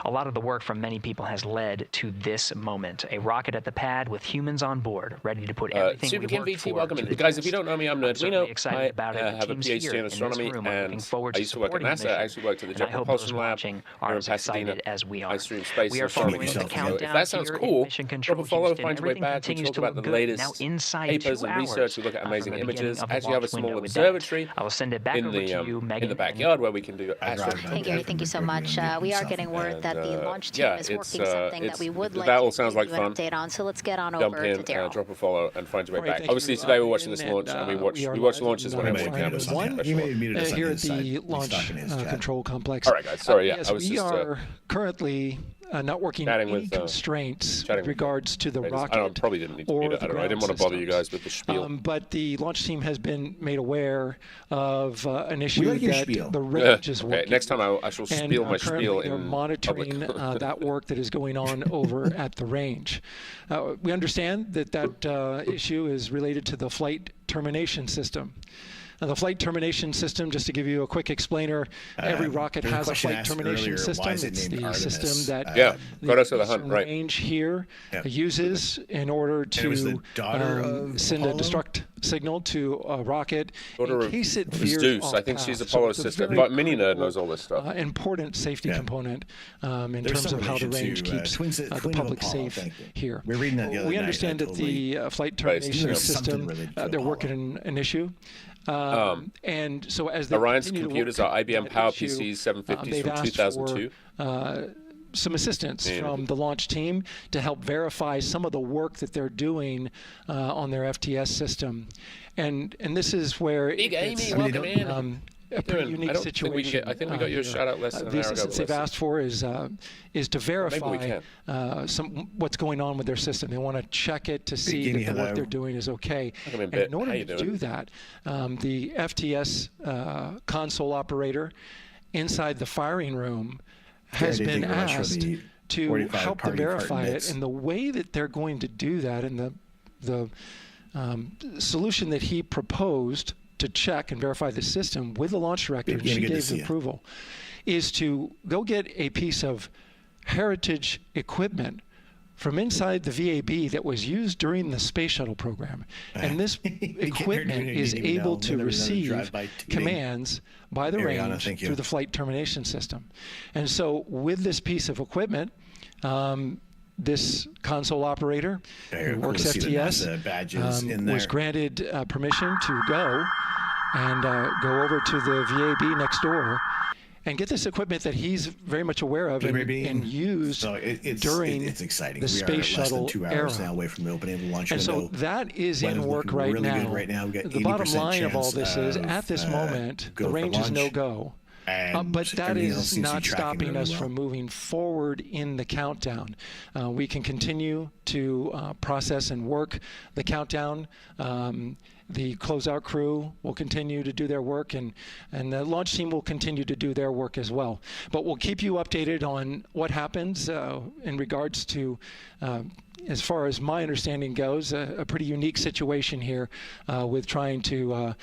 A lot of the work from many people has led to this moment: a rocket at the pad with humans on board, ready to put everything Super we Kim worked VT, for welcome to in. the Guys, if test. you don't know me, I'm I'm Nerd. certainly excited about it. I The have a teams PhD here in this astronomy, room are looking and forward I to used to work at supporting the NASA. I mission, actually worked at the and I Jet hope Propulsion those Lab watching here are in as Pasadena. excited as we are. I stream space We are and astronomy. following the So if countdown that sounds here in cool, Mission drop Control a follow, Houston. find your way Everything back. We continues talk to about look the good. latest Now inside papers 2 and hours research. We look at from amazing the beginning images. of the Actually have a launch window small with that. observatory I will send it back in over to you, the Megan. backyard where we can do astro. Hey Gary, thank you so much. We are getting word that the launch team is working something that we would like that all to sounds give like you an fun. update on. So let's get on Jump over in, to Daryl. drop a follow, and find your way All right, back. thank Obviously, you, today we're watching this and, launch, and we we watch are launch live launches on whenever we Friday can. But one. Here at the launch control complex. All right, guys. Sorry, yeah, yes, I was we just are currently not working any constraints with regards to the rocket. I don't, probably didn't need to or read it. I don't know. I didn't want to bother you guys with the spiel. But the launch team has been made aware of an issue like your that spiel. the range is Okay, working. next time I shall spiel my spiel they're in monitoring that work that is going on over at the range. We understand that issue is related to the flight termination system. Now, the flight termination system, just to give you a quick explainer, every rocket has a flight termination system. It's the system that the range here uses in order to send a destruct signal to a rocket in case it veers Zeus. off I think path. she's Apollo's So it's a sister. very But Mini Nerd knows all this stuff. important safety component in terms of how the range keeps the public safe here. We're reading that the other We night. understand that the flight termination system, they're working an issue. And so as they Orion's continue to computers work are IBM that Power issue, PCs 750s they've from asked 2002. for some assistance from the launch team to help verify some of the work that they're doing on their FTS system. And this is where it's a pretty unique situation. I think we got you a shout out less than an the hour ago. assistance they've asked for is to verify what's going on with their system. They want to check it to see that the work they're doing is okay. And in order to do that, the FTS console operator inside the firing room has been asked to help to verify it. And the way that they're going to do that, and the solution that he proposed to check and verify the system with the launch director, she gave the approval, is to go get a piece of heritage equipment from inside the VAB that was used during the space shuttle program. And this equipment is able to receive commands by the range through the flight termination system. And so with this piece of equipment, this console operator who works FTS was granted permission to go and go over to the VAB next door and get this equipment that he's very much aware of and used during it's exciting. the space shuttle less than 2 hours now away from the opening of the launch window. window. And so that is in work right now. The bottom line of all this is, at this moment, the range is no-go. But that is not stopping us from moving forward in the countdown. We can continue to process and work the countdown. The closeout crew will continue to do their work, and the launch team will continue to do their work as well. But we'll keep you updated on what happens in regards to, as far as my understanding goes, a pretty unique situation here with trying to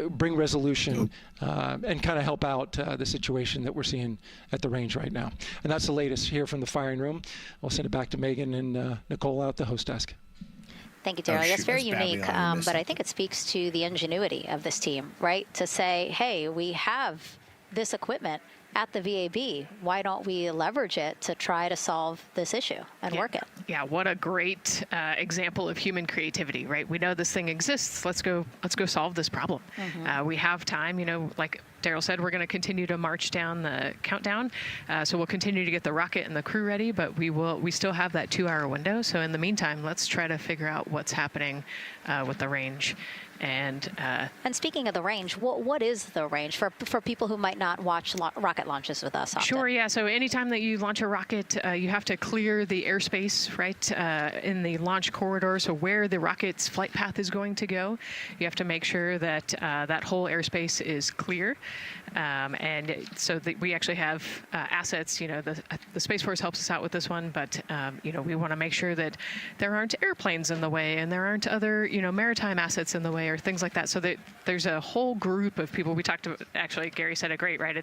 bring resolution and kind of help out the situation that we're seeing at the range right now. And that's the latest here from the firing room. I'll send it back to Megan and Nicole out the host desk. Thank you, Daryl. Yes, very unique, but I think it speaks to the ingenuity of this team, right? To say, hey, we have this equipment at the VAB. Why don't we leverage it to try to solve this issue and work it? Yeah, what a great example of human creativity, right? We know this thing exists. Let's go solve this problem. We have time, you know, like Daryl said, we're going to continue to march down the countdown. So we'll continue to get the rocket and the crew ready, but we still have that 2-hour window. So in the meantime, let's try to figure out what's happening with the range. And speaking of the range, what is the range for people who might not watch rocket launches with us often? Sure, yeah. So anytime that you launch a rocket, you have to clear the airspace, right, in the launch corridor. So where the rocket's flight path is going to go, you have to make sure that that whole airspace is clear. And so we actually have assets. You know, the Space Force helps us out with this one, but you know, we want to make sure that there aren't airplanes in the way and there aren't other, you know, maritime assets in the way or things like that. So that there's a whole group of people. We talked to, actually, Gary said it great, right?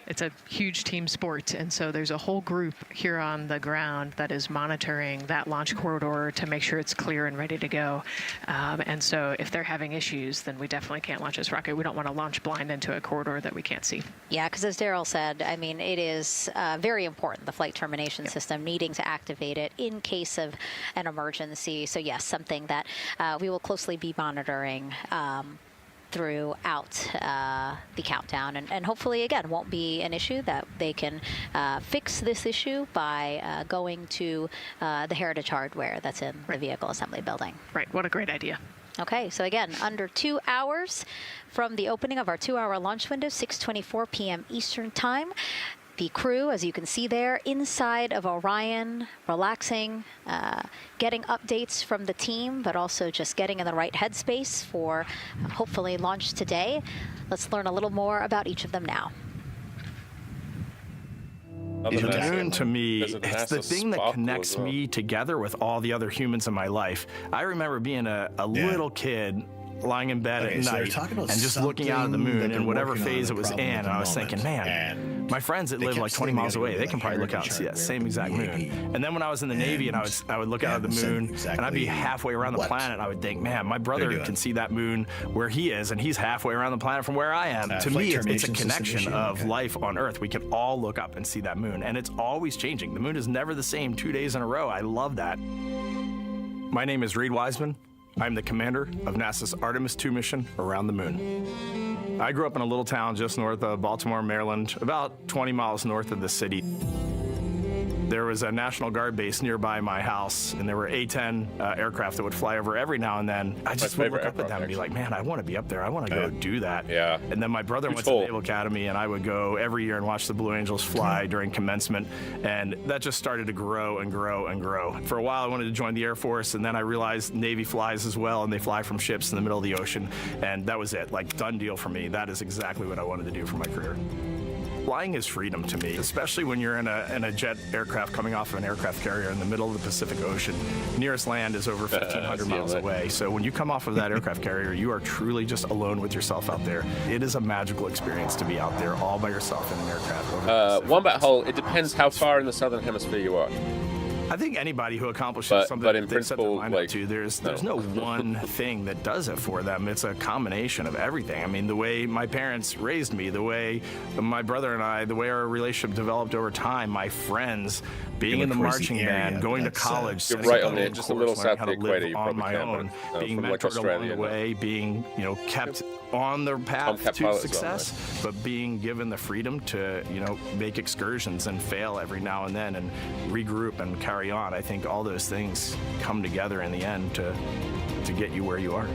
It's a huge team sport, and so there's a whole group here on the ground that is monitoring that launch corridor to make sure it's clear and ready to go. And so if they're having issues, then we definitely can't launch this rocket. We don't want to launch blind into a corridor that we can't see. Yeah, because as Daryl said, I mean, it is very important, the flight termination system, needing to activate it in case of an emergency. So yes, something that we will closely be monitoring throughout the countdown, and hopefully, again, won't be an issue, that they can fix this issue by going to the Heritage hardware that's in the vehicle assembly building. Right, what a great idea. Okay, so again, under 2 hours from the opening of our 2-hour launch window, 6:24 p.m. Eastern Time. The crew, as you can see there, inside of Orion, relaxing, getting updates from the team, but also just getting in the right headspace for hopefully launch today. Let's learn a little more about each of them now. The moon, to me, it's the thing that connects me together with all the other humans in my life. I remember being a little kid lying in bed at night and just looking out at the moon in whatever phase it was in, and I was thinking, man, my friends that live like 20 miles away, they can probably look out and see that same exact moon. And then when I was in the Navy and I would look out at the moon and I'd be halfway around the planet, and I would think, man, my brother can see that moon where he is, and he's halfway around the planet from where I am. To me, it's a connection of life on Earth. We can all look up and see that moon, and it's always changing. The moon is never the same 2 days in a row. I love that. My name is Reed Wiseman. I'm the commander of NASA's Artemis II mission around the moon. I grew up in a little town just north of Baltimore, Maryland, about 20 miles north of the city. There was a National Guard base nearby my house, and there were A-10 aircraft that would fly over every now and then. I just would look up at them and be like, man, I want to be up there. I want to go do that. Yeah. And then my brother went to the Naval Academy, and I would go every year and watch the Blue Angels fly during commencement, and that just started to grow and grow and grow. For a while, I wanted to join the Air Force, and then I realized Navy flies as well, and they fly from ships in the middle of the ocean, and that was it. Like, done deal for me. That is exactly what I wanted to do for my career. Flying is freedom to me, especially when you're in a jet aircraft coming off of an aircraft carrier in the middle of the Pacific Ocean. Nearest land is over 1,500 miles away. So when you come off of that aircraft carrier, you are truly just alone with yourself out there. It is a magical experience to be out there all by yourself in an aircraft. Wombat Hole, it depends how far in the southern hemisphere you are. I think anybody who accomplishes something but in they set their principle, mind up to, there's no one thing that does it for them. It's a combination of everything. I mean, the way my parents raised me, the way my brother and I, the way our relationship developed over time, my friends, being in the marching band, going to college, you're right on just a little south of the equator. You on my own, being mentored along the way, being kept on the path to success, but being given the freedom to make excursions and fail every now and then and regroup and carry on. I think all those things come together in the end to get you where you are.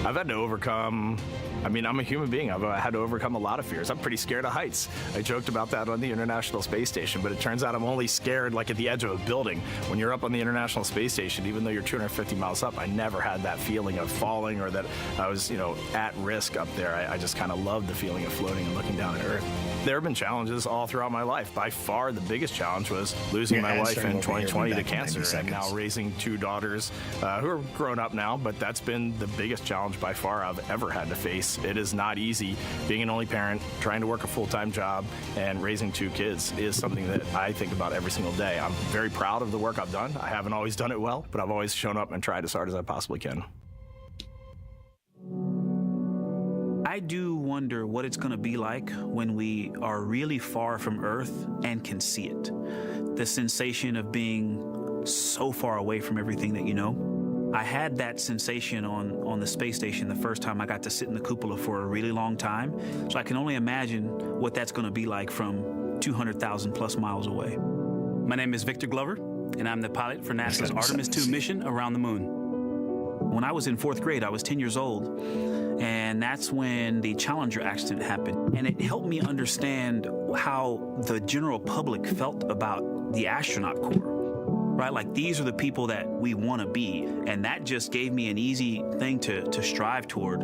I've had to overcome, I'm a human being. I've had to overcome a lot of fears. I'm pretty scared of heights. I joked about that on the International Space Station, but it turns out I'm only scared like at the edge of a building. When you're up on the International Space Station, even though you're 250 miles up, I never had that feeling of falling or that I was, at risk up there. I just kind of loved the feeling of floating and looking down at Earth. There have been challenges all throughout my life. By far, the biggest challenge was losing my wife in 2020 to cancer, and now raising two daughters who are grown up now, but that's been the biggest challenge by far I've ever had to face. It is not easy. Being an only parent, trying to work a full-time job, and raising two kids is something that I think about every single day. I'm very proud of the work I've done. I haven't always done it well, but I've always shown up and tried as hard as I possibly can. I do wonder what it's going to be like when we are really far from Earth and can see it. The sensation of being so far away from everything that you know. I had that sensation on the space station the first time I got to sit in the cupola for a really long time. So I can only imagine what that's going to be like from 200,000 plus miles away. My name is Victor Glover, and I'm the pilot for NASA's Artemis II mission around the moon. When I was in 4th grade, I was 10 years old, and that's when the Challenger accident happened. And it helped me understand how the general public felt about the astronaut corps. Right? Like, these are the people that we want to be. And that just gave me an easy thing to strive toward.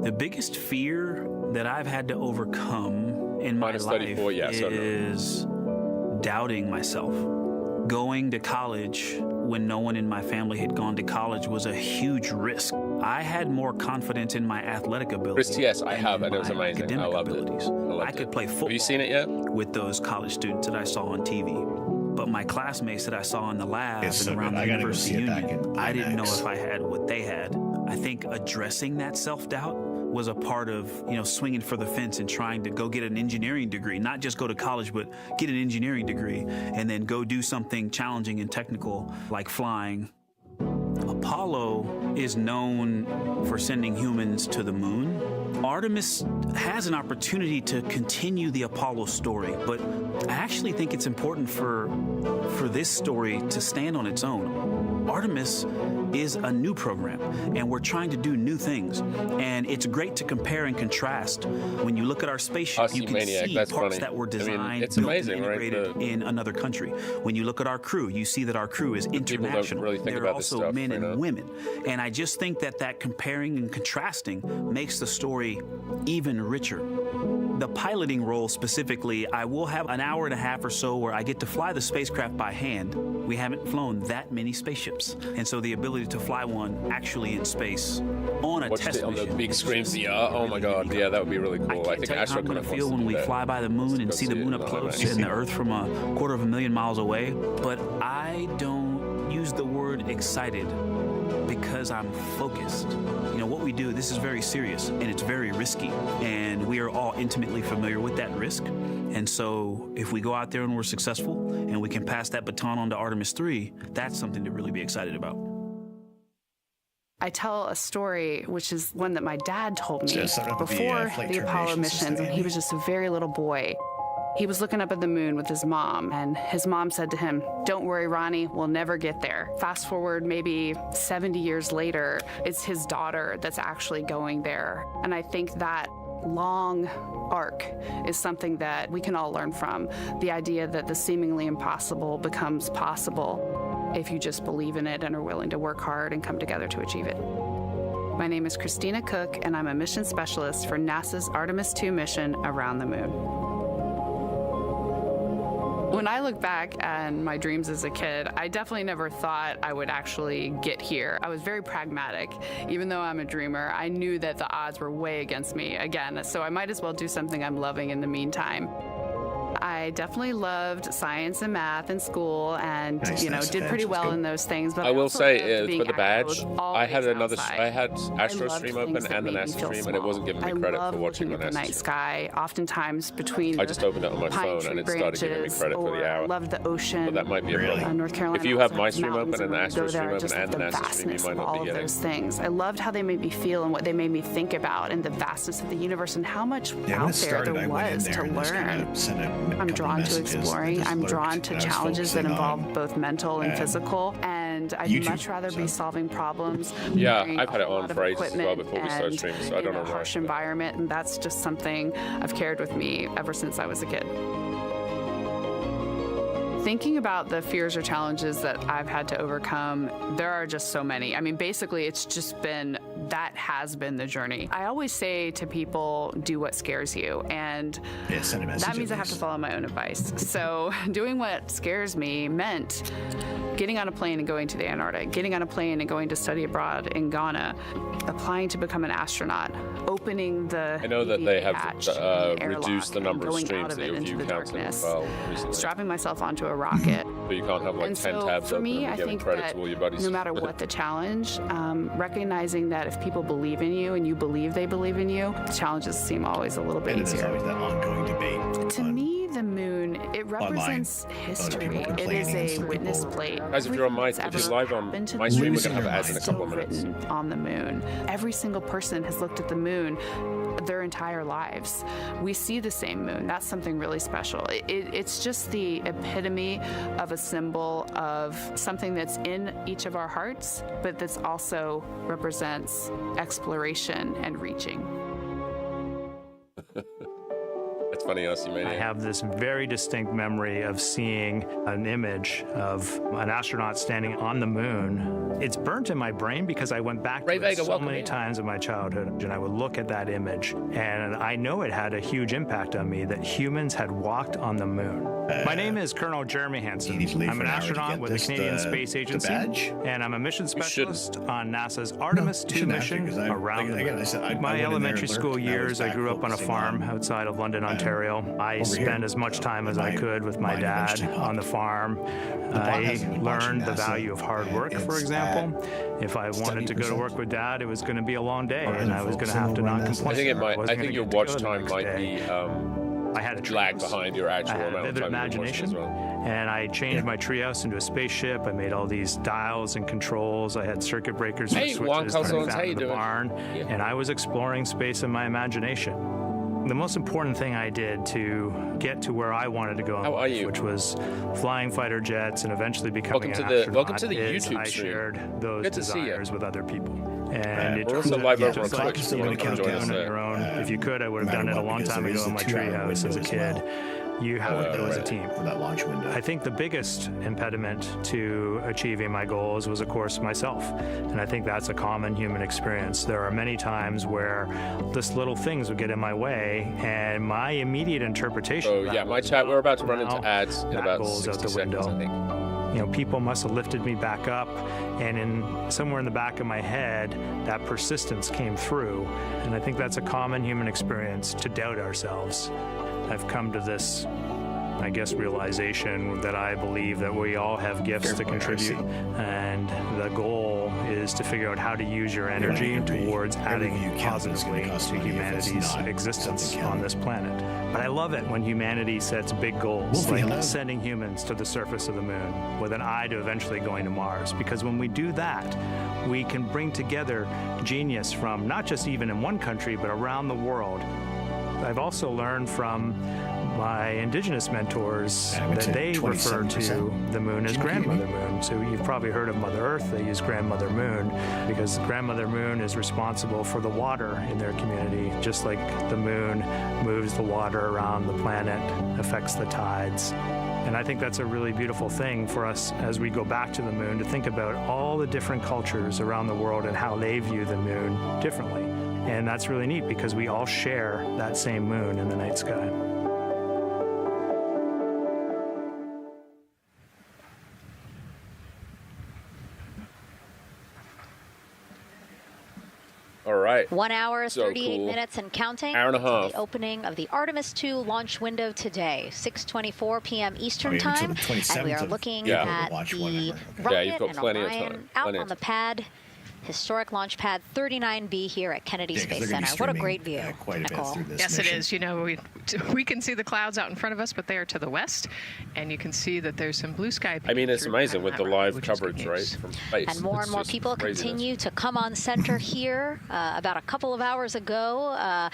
The biggest fear that I've had to overcome in my life is doubting myself. Going to college when no one in my family had gone to college was a huge risk. I had more confidence in my athletic abilities. Yes, I have, and it was amazing. I loved it. I could play football. Have you seen it yet? With those college students that I saw on TV. But my classmates that I saw in the lab and around the University Union, I didn't know if I had what they had. I think addressing that self-doubt was a part of, swinging for the fence and trying to go get an engineering degree, not just go to college, but get an engineering degree and then go do something challenging and technical like flying. Apollo is known for sending humans to the moon. Artemis has an opportunity to continue the Apollo story, but I actually think it's important for this story to stand on its own. Artemis is a new program, and we're trying to do new things. And it's great to compare and contrast. When you look at our spaceship, you can see parts that were designed, built, and integrated in another country. When you look at our crew, you see that our crew is international. There are also men and women. And I just think that comparing and contrasting makes the story even richer. The piloting role specifically, I will have an hour and a half or so where I get to fly the spacecraft by hand. We haven't flown that many spaceships. And so the ability to fly one actually in space on a test mission. On the big screens, oh my God, yeah, that would be really cool. I think Astrocanuck I'm going to feel when we fly by the moon and see the moon up close and the Earth from 250,000 miles away. But I don't use the word excited because I'm focused. What we do, this is very serious and it's very risky, and we are all intimately familiar with that risk. And so if we go out there and we're successful and we can pass that baton on to Artemis II, that's something to really be excited about. I tell a story, which is one that my dad told me before the Apollo missions, when he was just a very little boy. He was looking up at the moon with his mom, and his mom said to him, "Don't worry, Ronnie, we'll never get there." Fast forward maybe 70 years later, it's his daughter that's actually going there. And I think that long arc is something that we can all learn from. The idea that the seemingly impossible becomes possible if you just believe in it and are willing to work hard and come together to achieve it. My name is Christina Cook, and I'm a mission specialist for NASA's Artemis II mission around the moon. When I look back at my dreams as a kid, I definitely never thought I would actually get here. I was very pragmatic. Even though I'm a dreamer, I knew that the odds were way against me again, so I might as well do something I'm loving in the meantime. I definitely loved science and math in school, and did pretty well in those things. But I will say, for the badge, I had Astro Stream open and the NASA Stream, and it wasn't giving me credit for watching the NASA night sky. Oftentimes between I just opened it on my phone and it started giving me credit for the hour. I loved the ocean. But that might be a problem. North Carolina. If you have my stream open and the Astro Stream open and the NASA Stream, you might not be getting those things. I loved how they made me feel and what they made me think about, and the vastness of the universe and how much out there was to learn. I'm drawn to exploring. I'm drawn to challenges that involve both mental and physical, and I'd much rather be solving problems. Yeah, I've had it on for ages as well before we started streaming, so I don't know why. In a harsh environment, and that's just something I've carried with me ever since I was a kid. Thinking about the fears or challenges that I've had to overcome, there are just so many. I mean, basically, it's just been, that has been the journey. I always say to people, do what scares you. And that means I have to follow my own advice. So doing what scares me meant getting on a plane and going to the Antarctic, getting on a plane and going to study abroad in Ghana, applying to become an astronaut, opening the I know that they have reduced the number of streams that your view counts in as well recently. Strapping myself onto a rocket. So you can't have like 10 tabs open and giving credit to all your buddies. No matter what the challenge, recognizing that if people believe in you and you believe they believe in you, the challenges seem always a little bit easier. There's always that ongoing debate. To me, the moon, it represents history. It is a witness plate. Guys, if you're live on my stream, we're going to have ads in a couple of minutes. On the moon. Every single person has looked at the moon their entire lives. We see the same moon. That's something really special. It's just the epitome of a symbol of something that's in each of our hearts, but that's also represents exploration and reaching. It's funny, I have this very distinct memory of seeing an image of an astronaut standing on the moon. It's burnt in my brain because I went back to it so many times in my childhood, and I would look at that image, and I know it had a huge impact on me that humans had walked on the moon. My name is Colonel Jeremy Hansen. I'm an astronaut with the Canadian Space Agency, and I'm a mission specialist on NASA's Artemis II mission around the moon. My elementary school years, I grew up on a farm outside of London, Ontario. I spent as much time as I could with my dad on the farm. I learned the value of hard work, for example. If I wanted to go to work with Dad, it was going to be a long day, and I was going to have to not complain. I think your watch time might be I had a lag behind your actual amount of time imagination, as well. And I changed my treehouse into a spaceship. I made all these dials and controls. I had circuit breakers and switches in the barn, and I was exploring space in my imagination. The most important thing I did to get to where I wanted to go in life, which was flying fighter jets and eventually becoming an astronaut, welcome to the YouTube I stream. shared those desires with other people. And it we're turns also out live just over on like Twitch, you so you can join us your own. If you could, I would have done it a long time ago in my treehouse as a kid. You have to go as a team. That launch window. I think the biggest impediment to achieving my goals was, of course, myself. And I think that's a common human experience. There are many times where just little things would get in my way, and my immediate interpretation my chat, we're about to run into ads in about 60 out the window. seconds, I think. You know, people must have lifted me back up, and somewhere in the back of my head, that persistence came through. And I think that's a common human experience, to doubt ourselves. I've come to this, I guess, realization that I believe that we all have gifts to contribute, and the goal is to figure out how to use your energy towards adding positively to humanity's existence on this planet. But I love it when humanity sets big goals, like sending humans to the surface of the moon with an eye to eventually going to Mars, because when we do that, we can bring together genius from not just even in one country, but around the world. I've also learned from my indigenous mentors that they refer to the moon as Grandmother Moon. So you've probably heard of Mother Earth. They use Grandmother Moon because Grandmother Moon is responsible for the water in their community, just like the moon moves the water around the planet, affects the tides. And I think that's a really beautiful thing for us as we go back to the moon, to think about all the different cultures around the world and how they view the moon differently. And that's really neat because we all share that same moon in the night sky. All right. right. 1 hour, 38 minutes and counting. Hour and a half. The opening of the Artemis II launch window today, 6:24 p.m. Eastern Time. And we are looking at the rocket and Orion out on the pad. Historic launch pad 39B here at Kennedy Space Center. What a great view, Nicole. Yes, it is. You know, we can see the clouds out in front of us, but they are to the west, and you can see that there's some blue sky. I mean, it's amazing with the live coverage, right, from space. And more and more people continue to come on center here. About a couple of hours ago,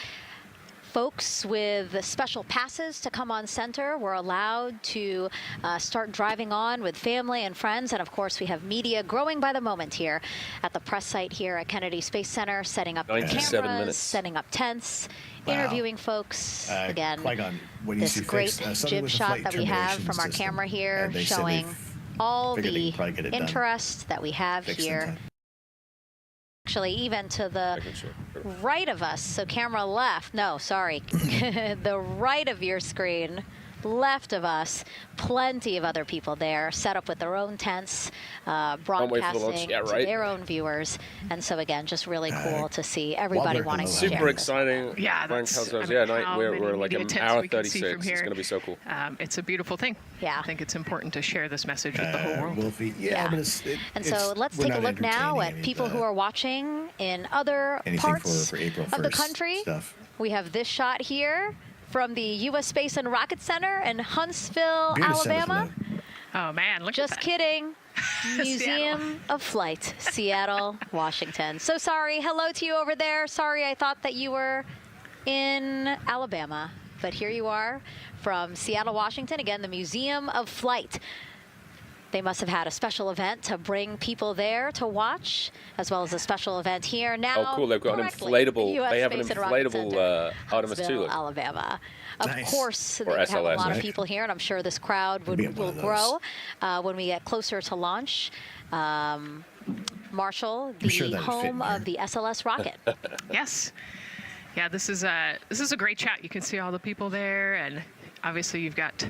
folks with special passes to come on center were allowed to start driving on with family and friends. And of course, we have media growing by the moment here at the press site here at Kennedy Space Center, setting up cameras, setting up tents, interviewing folks. Again, this great jib shot that we have from our camera here showing all the interest that we have here. Actually, even to the right of us, so camera left, no, sorry, the right of your screen, left of us, plenty of other people there, set up with their own tents, broadcasting to their own viewers. And so again, just really cool to see everybody wanting to share. Super exciting. Yeah, we're like an hour 36. It's going to be so cool. It's a beautiful thing. Yeah. I think it's important to share this message with the whole world. And so let's take a look now at people who are watching in other parts of the country. We have this shot here from the U.S. Space and Rocket Center in Huntsville, Alabama. Oh, man, look Just at that. kidding. Museum of Flight, Seattle, Washington. So sorry. Hello to you over there. Sorry, I thought that you were in Alabama. But here you are from Seattle, Washington. Again, the Museum of Flight. They must have had a special event to bring people there to watch, as well as a special event here now. Oh, cool! They've got an inflatable. They have an inflatable Artemis II. Alabama. Of course, they would have a lot of people here, and I'm sure this crowd will grow when we get closer to launch. Marshall, the home of the SLS rocket. Yes. Yeah, this is a great shot. You can see all the people there, and obviously you've got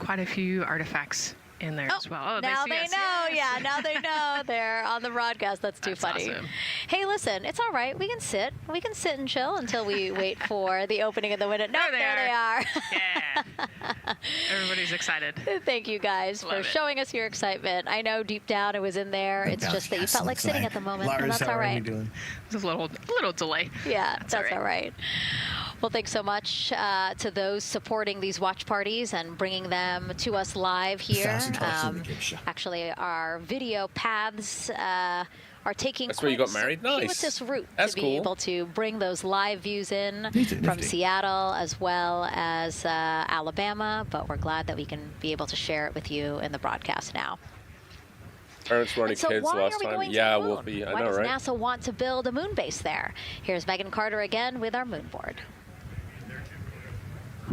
quite a few artifacts in there as well. Oh, now they know. Yeah, now they know. They're on the broadcast. That's too funny. Awesome. Hey, listen, it's all right. We can sit. We can sit and chill until we wait for the opening of the window. No, there they are. Yeah. Everybody's excited. Thank you guys for showing us your excitement. I know deep down it was in there. It's just that you felt like sitting at the moment, and that's all right. There's a little delay. Yeah, that's all right. Well, thanks so much to those supporting these watch parties and bringing them to us live here. Actually, our video paths are taking That's where you got married? Nice. this route That's to be able to bring those live views in from Seattle as well as Alabama, but we're glad that we can be able to share it with you in the broadcast now. Parents were only kids last time. Yeah, we'll be. I know, right? Why does NASA want to build a moon base there? Here's Megan Carter again with our moon board.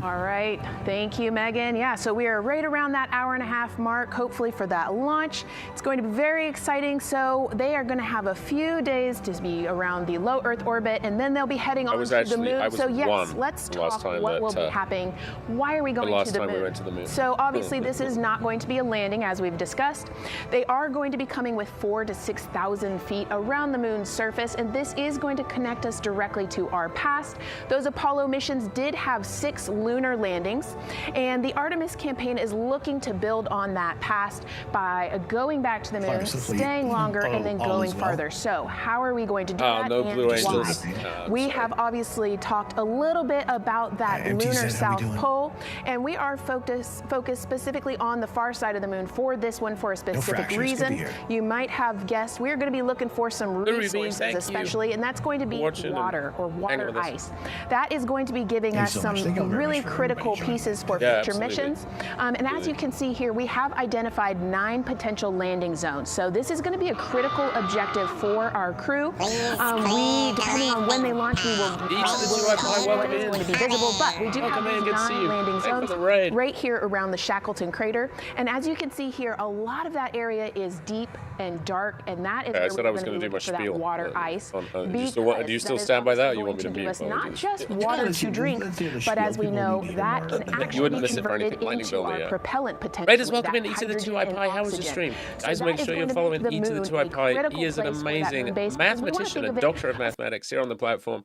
All right, thank you, Megan. Yeah, so we are right around that hour-and-a-half mark, hopefully for that launch. It's going to be very exciting. So they are going to have a few days to be around the low Earth orbit, and then they'll be heading on to the moon. So yes, let's talk what will be happening. Why are we going to the moon? We went to the moon? So obviously this is not going to be a landing, as we've discussed. They are going to be coming with 4,000 to 6,000 feet around the moon's surface, and this is going to connect us directly to our past. Those Apollo missions did have 6 lunar landings, and the Artemis campaign is looking to build on that past by going back to the moon, staying longer, and then going farther. So how are we going to do that, and why? We have obviously talked a little bit about that lunar South Pole, and we are focused specifically on the far side of the moon for this one for a specific reason. You might have guessed we're going to be looking for some resources, especially, and that's going to be water or water ice. That is going to be giving us some really critical pieces for future missions. And as you can see here, we have identified 9 potential landing zones. So this is going to be a critical objective for our crew. Depending on when they launch, we will what is going to be visible. But we do have these 9 landing zones right here around the Shackleton crater. And as you can see here, a lot of that area is deep and dark, and that is where we're going to be looking for that water ice. Do you still stand by that? Or you want me to be not just water to drink, but as we know, So that can actually be converted into our propellant potential. Raiders, welcome in E to the 2i Pi. How was your stream? Guys, make sure you're following E to the 2i Pi. He is an amazing mathematician, a doctor of mathematics here on the platform.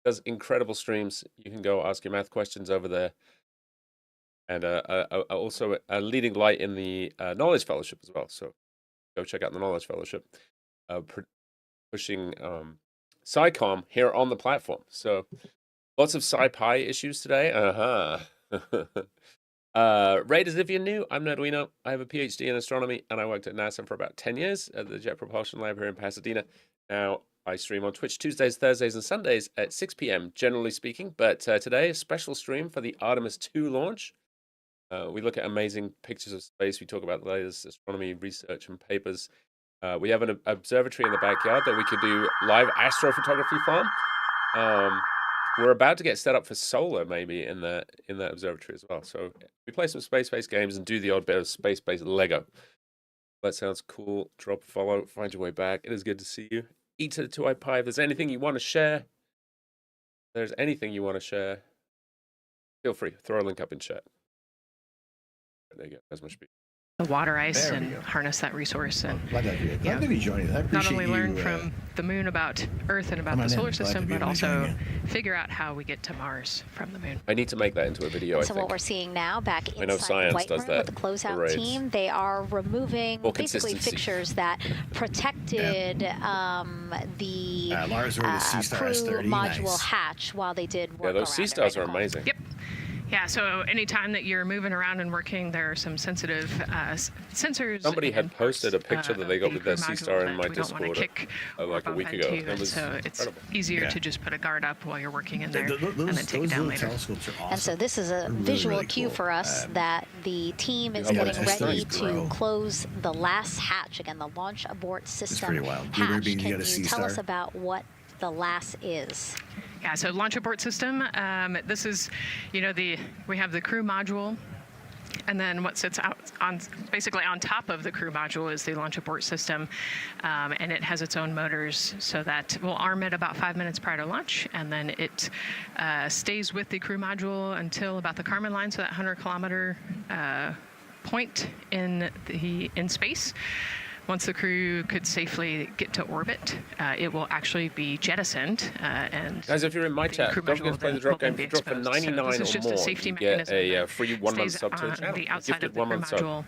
Does incredible streams. You can go ask your math questions over there. And also a leading light in the Knowledge Fellowship as well. So go check out the Knowledge Fellowship. Pushing SciComm here on the platform. So lots of SciPi issues today. Raiders, if you're new, I'm Nerduino. I have a PhD in astronomy, and I worked at NASA for about 10 years at the Jet Propulsion Lab here in Pasadena. Now, I stream on Twitch Tuesdays, Thursdays, and Sundays at 6 p.m., generally speaking. But today, a special stream for the Artemis II launch. We look at amazing pictures of space. We talk about the latest astronomy research and papers. We have an observatory in the backyard that we could do live astrophotography from. We're about to get set up for solar, maybe, in that observatory as well. So we play some space-based games and do the odd bit of space-based Lego. That sounds cool. Drop a follow. Find your way back. It is good to see you. E to the 2i Pi. If there's anything you want to share, feel free. Throw a link up in chat. There you go. That's much better. The water ice and harness that resource and glad to be joining. Not only learn from the moon about Earth and about the solar system, but also figure out how we get to Mars from the moon. I need to make that into a video. So what we're seeing now back inside the White Room with the closeout team, they are removing basically fixtures that protected the crew module hatch while they did work. Yeah, those sea stars are amazing. Yep. Yeah, so anytime that you're moving around and working, there are some sensitive sensors. Somebody had posted a picture that they got with their sea star in my Discord like a week ago. So it's easier to just put a guard up while you're working in there and then take it down later. Awesome. And so this is a visual cue for us that the team is getting ready to close the last hatch. Again, the launch abort system hatch. Can you tell us about what the LAS is? Yeah, so launch abort system. This is, we have the crew module, and then what sits basically on top of the crew module is the launch abort system, and it has its own motors, so that we'll arm it about 5 minutes prior to launch, and then it stays with the crew module until about the Kármán line, so that 100-kilometer point in space. Once the crew could safely get to orbit, it will actually be jettisoned. And guys, if you're in my chat, don't forget to play the drop game. If you drop for 99 or more, you get a free 1-month sub to the channel. The outside of the crew module,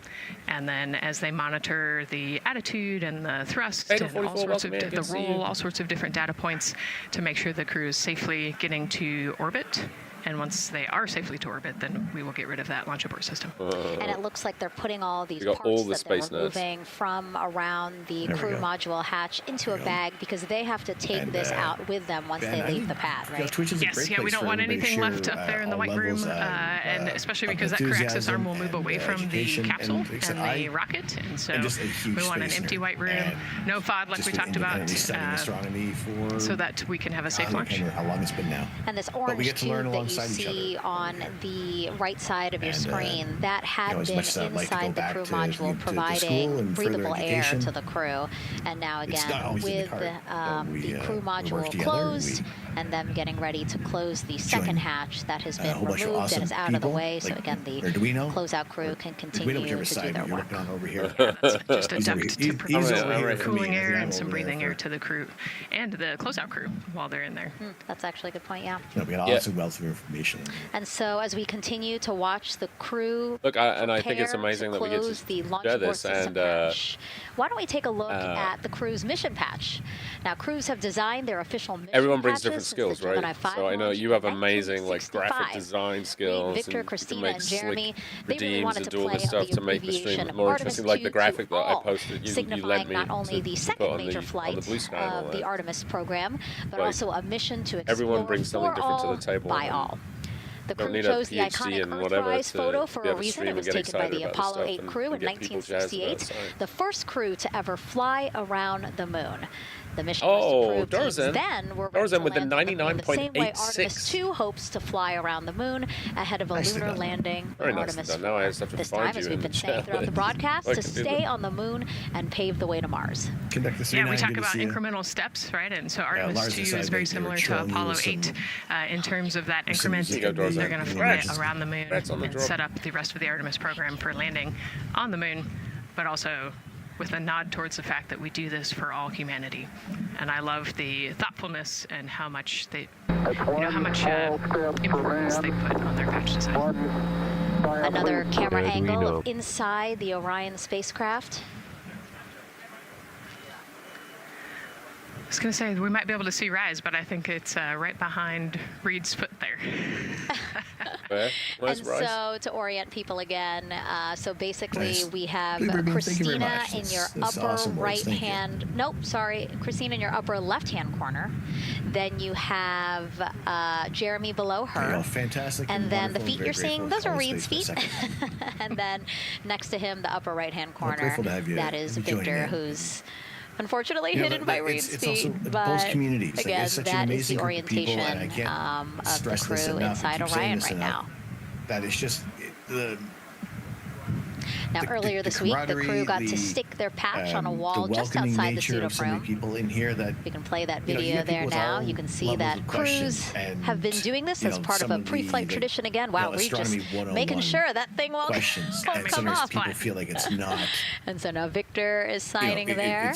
and then as they monitor the attitude and the thrust and all sorts of the roll, all sorts of different data points to make sure the crew is safely getting to orbit. And once they are safely to orbit, then we will get rid of that launch abort system. And it looks like they're putting all these parts that they're removing from around the crew module hatch into a bag because they have to take this out with them once they leave the pad, right? Yes, we don't want anything left up there in the White Room, and especially because that crew access arm will move away from the capsule and the rocket, and so we want an empty White Room, no FOD like we talked about, so that we can have a safe launch. How long it's been now. And this orange tube that you see on the right side of your screen, that had been inside the crew module, providing breathable air to the crew. And now again, with the crew module closed and them getting ready to close the second hatch that has been removed and is out of the way. So again, the closeout crew can continue to do their work. Just a duct to provide cooling air and some breathing air to the crew and the closeout crew while they're in there. That's actually a good point, yeah. We got lots of wealth of information. And so as we continue to watch the crew and I think it's amazing that we get to share this. And why don't we take a look at the crew's mission patch? Now, crews have designed their official mission everyone brings different skills, right? So I know you have amazing graphic design skills. Victor, Christina, and Jeremy, they really wanted to play stuff to make the stream more interesting, like the graphic that I posted. You led me not only the second major flight of the Artemis program, but also a mission to explore everyone brings something different to the table by all. The crew chose the iconic Earthrise photo for a reason. It was taken by the Apollo 8 crew in 1968, the first crew to ever fly around the moon. The mission was to prove teams Dorzen. then were ready to with the land on the moon the same way 99.86. Artemis II hopes to fly around the moon ahead of a lunar landing Very on nicely Artemis done. Now I just have to this find time, you as in we've the been saying chat. throughout the broadcast, I to can do stay that. on the moon and pave the way to Mars. Yeah, we talk about incremental steps, right? And so Artemis II is very similar to Apollo 8 in terms of that increment. They're going to fly around the moon and set up the rest of the Artemis program for landing on the moon, but also with a nod towards the fact that we do this for all humanity. And I love the thoughtfulness and how much they, how much importance they put on their patch design. Another camera angle of inside the Orion spacecraft. I was going to say, we might be able to see Rise, but I think it's right behind Reed's foot there. And so to orient people again, so basically we have Christina in your upper right hand, Christina in your upper left hand corner. Then you have Jeremy below her. Oh, fantastic. And then the feet you're seeing, those are Reed's feet. And then next to him, the upper right hand corner, that is Victor, who's unfortunately hidden by Reed's feet, but both communities. again, such that an is the amazing orientation people, and I can't of the stress this crew enough, inside Orion right now. That is just Now, earlier this week, the crew got to stick their patch on a wall just outside the suit room. People in here that, you can play that video there now. You can see that crews have been doing this as part of a pre-flight tradition again. Wow, Reed just making sure that thing won't come off. People feel like it's not. And so now Victor is signing there.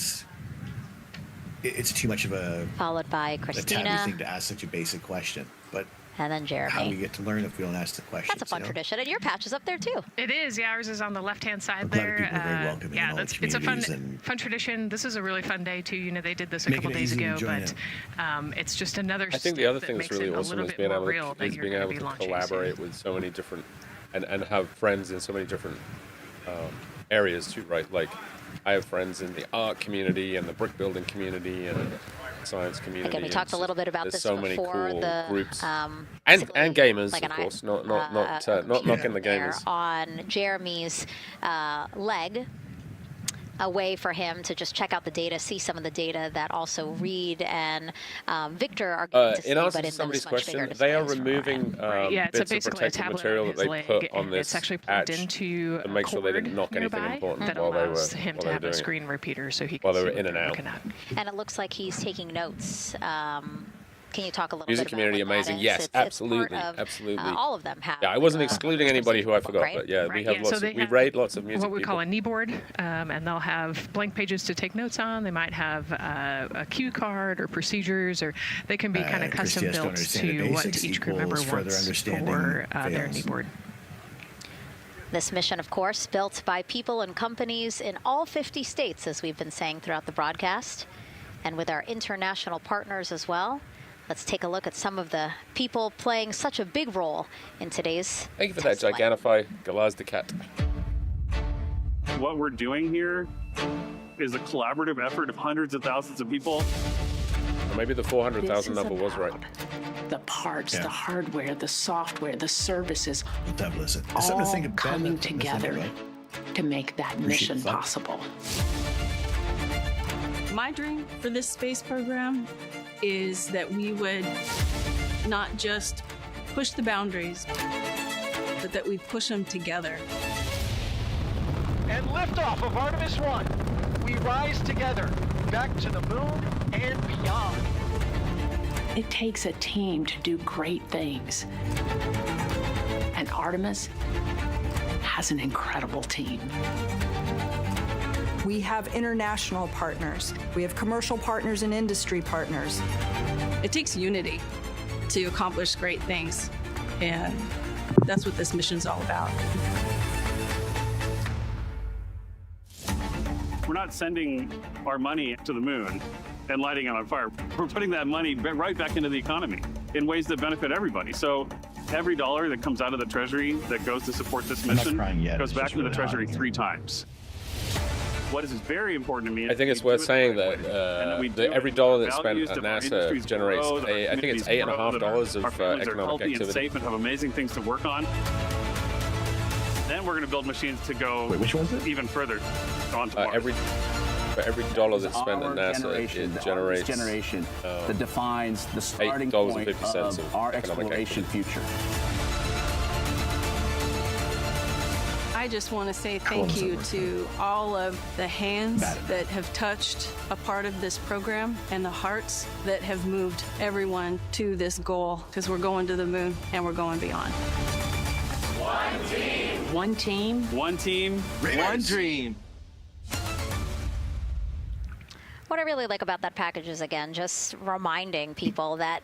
It's too much of a followed by Christina. A taboo thing to ask such a basic question, but. And then Jeremy. How do we get to learn if we don't ask the question? That's a fun tradition, and your patch is up there too. It is. Yeah, ours is on the left-hand side there. Yeah, it's a fun tradition. This is a really fun day too. You know, they did this a couple days ago, but it's just another. I think the other thing that's really awesome is being able to collaborate with so many different, and have friends in so many different areas too, right? Like, I have friends in the art community and the brick building community and science community. Again, we talked a little bit about this so many before. Cool the groups and gamers, of course. Not knocking the gamers. On Jeremy's leg, a way for him to just check out the data, see some of the data that also Reed and Victor are going to see, in answer but to in somebody's much question, they are removing it's bits of protective material that they put on this it's actually plugged patch into to make sure they didn't knock anything important that while they were allows him to have a screen repeater, so he can while they were see in and out. And it looks like he's taking notes. Can you talk a little Music bit community about amazing. Yes, it's absolutely, part of, absolutely. All of them have. Yeah, I wasn't excluding anybody who I forgot, right? but yeah, we have lots. So we rate lots of music. What we call a knee board, and they'll have blank pages to take notes on. They might have a cue card or procedures, or they can be kind of custom built to what each crew member wants for their knee board. This mission, of course, built by people and companies in all 50 states, as we've been saying throughout the broadcast, and with our international partners as well. Let's take a look at some of the people playing such a big role in today's Thank you for that, Giganify Galaz the Cat. What we're doing here is a collaborative effort of hundreds of thousands of people. Or maybe the 400,000 number was right. The parts, the hardware, the software, the services, all coming together to make that mission possible. My dream for this space program is that we would not just push the boundaries, but that we push them together. And liftoff of Artemis I. We rise together, back to the moon and beyond. It takes a team to do great things. And Artemis has an incredible team. We have international partners. We have commercial partners and industry partners. It takes unity to accomplish great things, and that's what this mission's all about. We're not sending our money to the moon and lighting it on fire. We're putting that money right back into the economy in ways that benefit everybody. So every dollar that comes out of the Treasury that goes to support this mission goes back to the Treasury 3 times. What is very important to me. I think it's worth saying that every dollar that's spent at NASA generates, I think it's $8.50 of economic activity. And safe and have amazing things to work on. Then we're going to build machines to go even further on to Mars. For every dollar that's spent at NASA, it generates generation that defines the starting point of our exploration future. I just want to say thank you to all of the hands that have touched a part of this program and the hearts that have moved everyone to this goal, because we're going to the moon and we're going beyond. One team. One team. One team. One dream. What I really like about that package is, again, just reminding people that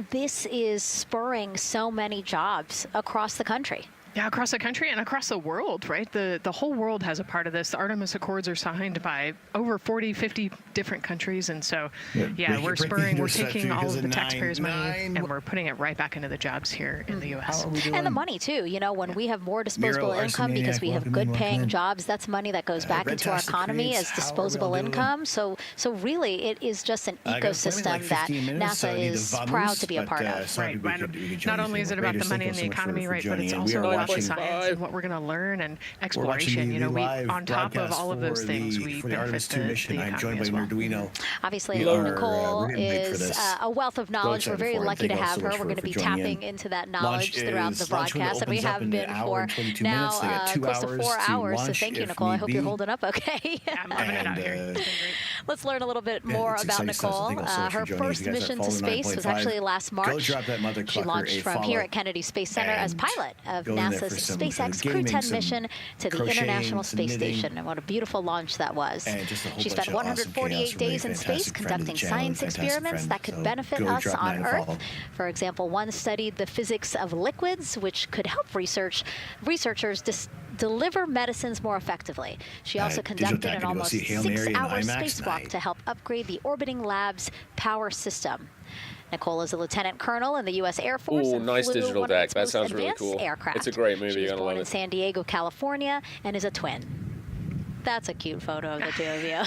this is spurring so many jobs across the country. Yeah, across the country and across the world, right? The whole world has a part of this. The Artemis Accords are signed by over 40, 50 different countries. And so, we're taking all of the taxpayers' money and we're putting it right back into the jobs here in the U.S. And the money, too. You know, when we have more disposable income because we have good paying jobs, that's money that goes back into our economy as disposable income. So really, it is just an ecosystem that NASA is proud to be a part of. Right. Not only is it about the money in the economy, right, but it's also about the science and what we're going to learn and exploration. You know, we on top of all of those things, we benefit the economy as well. Obviously, Nicole is a wealth of knowledge. We're very lucky to have her. We're going to be tapping into that knowledge throughout the broadcast, and we have been for now close to 4 hours. So thank you, Nicole. I hope you're holding up okay. I'm loving it out here. Let's learn a little bit more about Nicole. Her first mission to space was actually last March. She launched from here at Kennedy Space Center as pilot of NASA's SpaceX Crew 10 mission to the International Space Station. And what a beautiful launch that was. She spent 148 days in space conducting science experiments that could benefit us on Earth. For example, one studied the physics of liquids, which could help researchers deliver medicines more effectively. She also conducted an almost 6-hour spacewalk to help upgrade the orbiting lab's power system. Nicole is a lieutenant colonel in the U.S. Air Force. Oh, nice digital deck. That sounds really cool. Aircraft. It's a great movie. She was You're going to love born in San Diego, California, and is a twin. That's a cute photo of the two of you.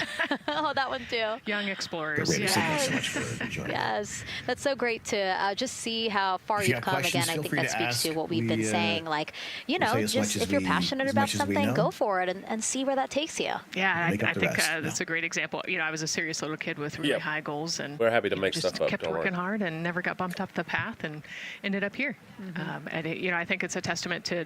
Oh, that one too. Young explorers. Yes. That's so great to just see how far you've come. Again, I think that speaks to what we've been saying. Like, you know, just if you're passionate about something, go for it and see where that takes you. Yeah, I think that's a great example. You know, I was a serious little kid with really high goals, and we're happy to make just stuff up. Kept working hard and never got bumped up the path and ended up here. And you know, I think it's a testament to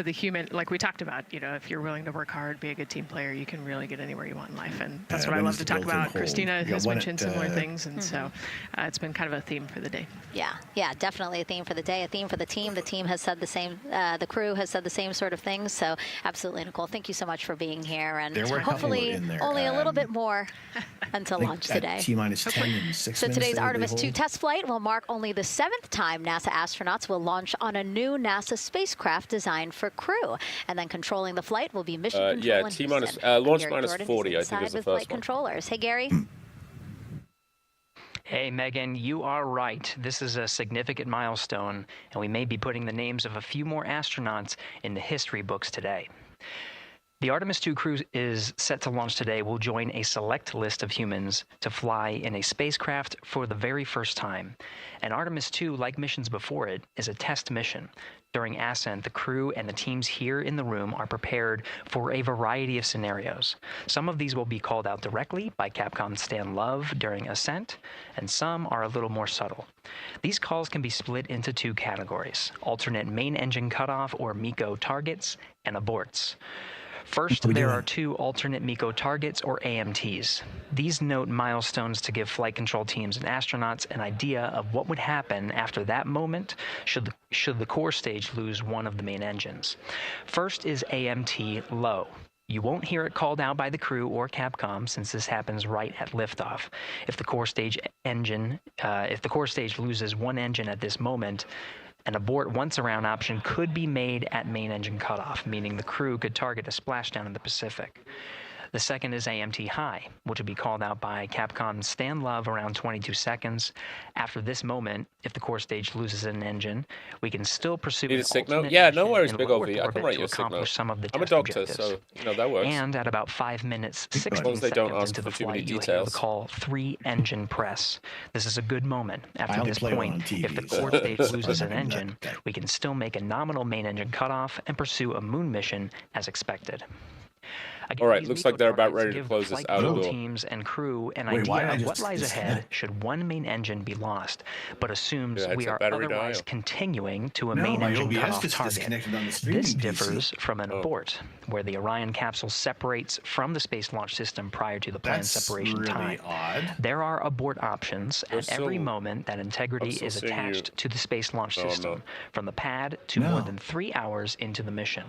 the human, like we talked about. You know, if you're willing to work hard, be a good team player, you can really get anywhere you want in life, and that's what I love to talk about. Christina has mentioned similar things, and so it's been kind of a theme for the day. Yeah, definitely a theme for the day, a theme for the team. The team has said the same, the crew has said the same sort of things, so absolutely, Nicole, thank you so much for being here, and hopefully only a little bit more until launch today. T-minus 10 and 6 so minutes. Today's Artemis II test flight will mark only the 7th time NASA astronauts will launch on a new NASA spacecraft designed for crew, and then controlling the flight will be mission control. Yeah, T-minus, launch minus 40, I think is the first one. Controllers. Hey, Gary. Hey, Megan, you are right. This is a significant milestone, and we may be putting the names of a few more astronauts in the history books today. The Artemis II crew is set to launch today will join a select list of humans to fly in a spacecraft for the very first time. And Artemis II, like missions before it, is a test mission. During ascent, the crew and the teams here in the room are prepared for a variety of scenarios. Some of these will be called out directly by Capcom Stan Love during ascent, and some are a little more subtle. These calls can be split into 2 categories: alternate main engine cutoff or MECO targets, and aborts. First, there are 2 alternate MECO targets, or AMTs. These note milestones to give flight control teams and astronauts an idea of what would happen after that moment should the core stage lose one of the main engines. First is AMT low. You won't hear it called out by the crew or Capcom since this happens right at liftoff. If the core stage loses one engine at this moment, an abort once around option could be made at main engine cutoff, meaning the crew could target a splashdown in the Pacific. The second is AMT high, which will be called out by Capcom's Stan Love around 22 seconds. After this moment, if the core stage loses an engine, we can still pursue an alternate yeah, no worries, Big OV. I can write to you a accomplish signal. some of the I'm a test doctor, objectives. so you know that works. And at about 5 minutes, 16 they don't seconds ask into the for too many flight, you'll hear details. the call 3-engine press. This is a good moment. After this play point, on TV, if the so core stage it's loses an better than engine, that. we can still make a nominal main engine cutoff and pursue a moon mission as expected. Again, all right, looks like they're about ready to close this outer door. Teams and crew an idea of what lies ahead should one main engine be lost, but assumes we are otherwise continuing to a main engine cutoff target. This differs from an abort, where the Orion capsule separates from the Space Launch System prior to the planned separation time. There are abort options at every moment that integrity is attached to the Space Launch System, from the pad to more than 3 hours into the mission.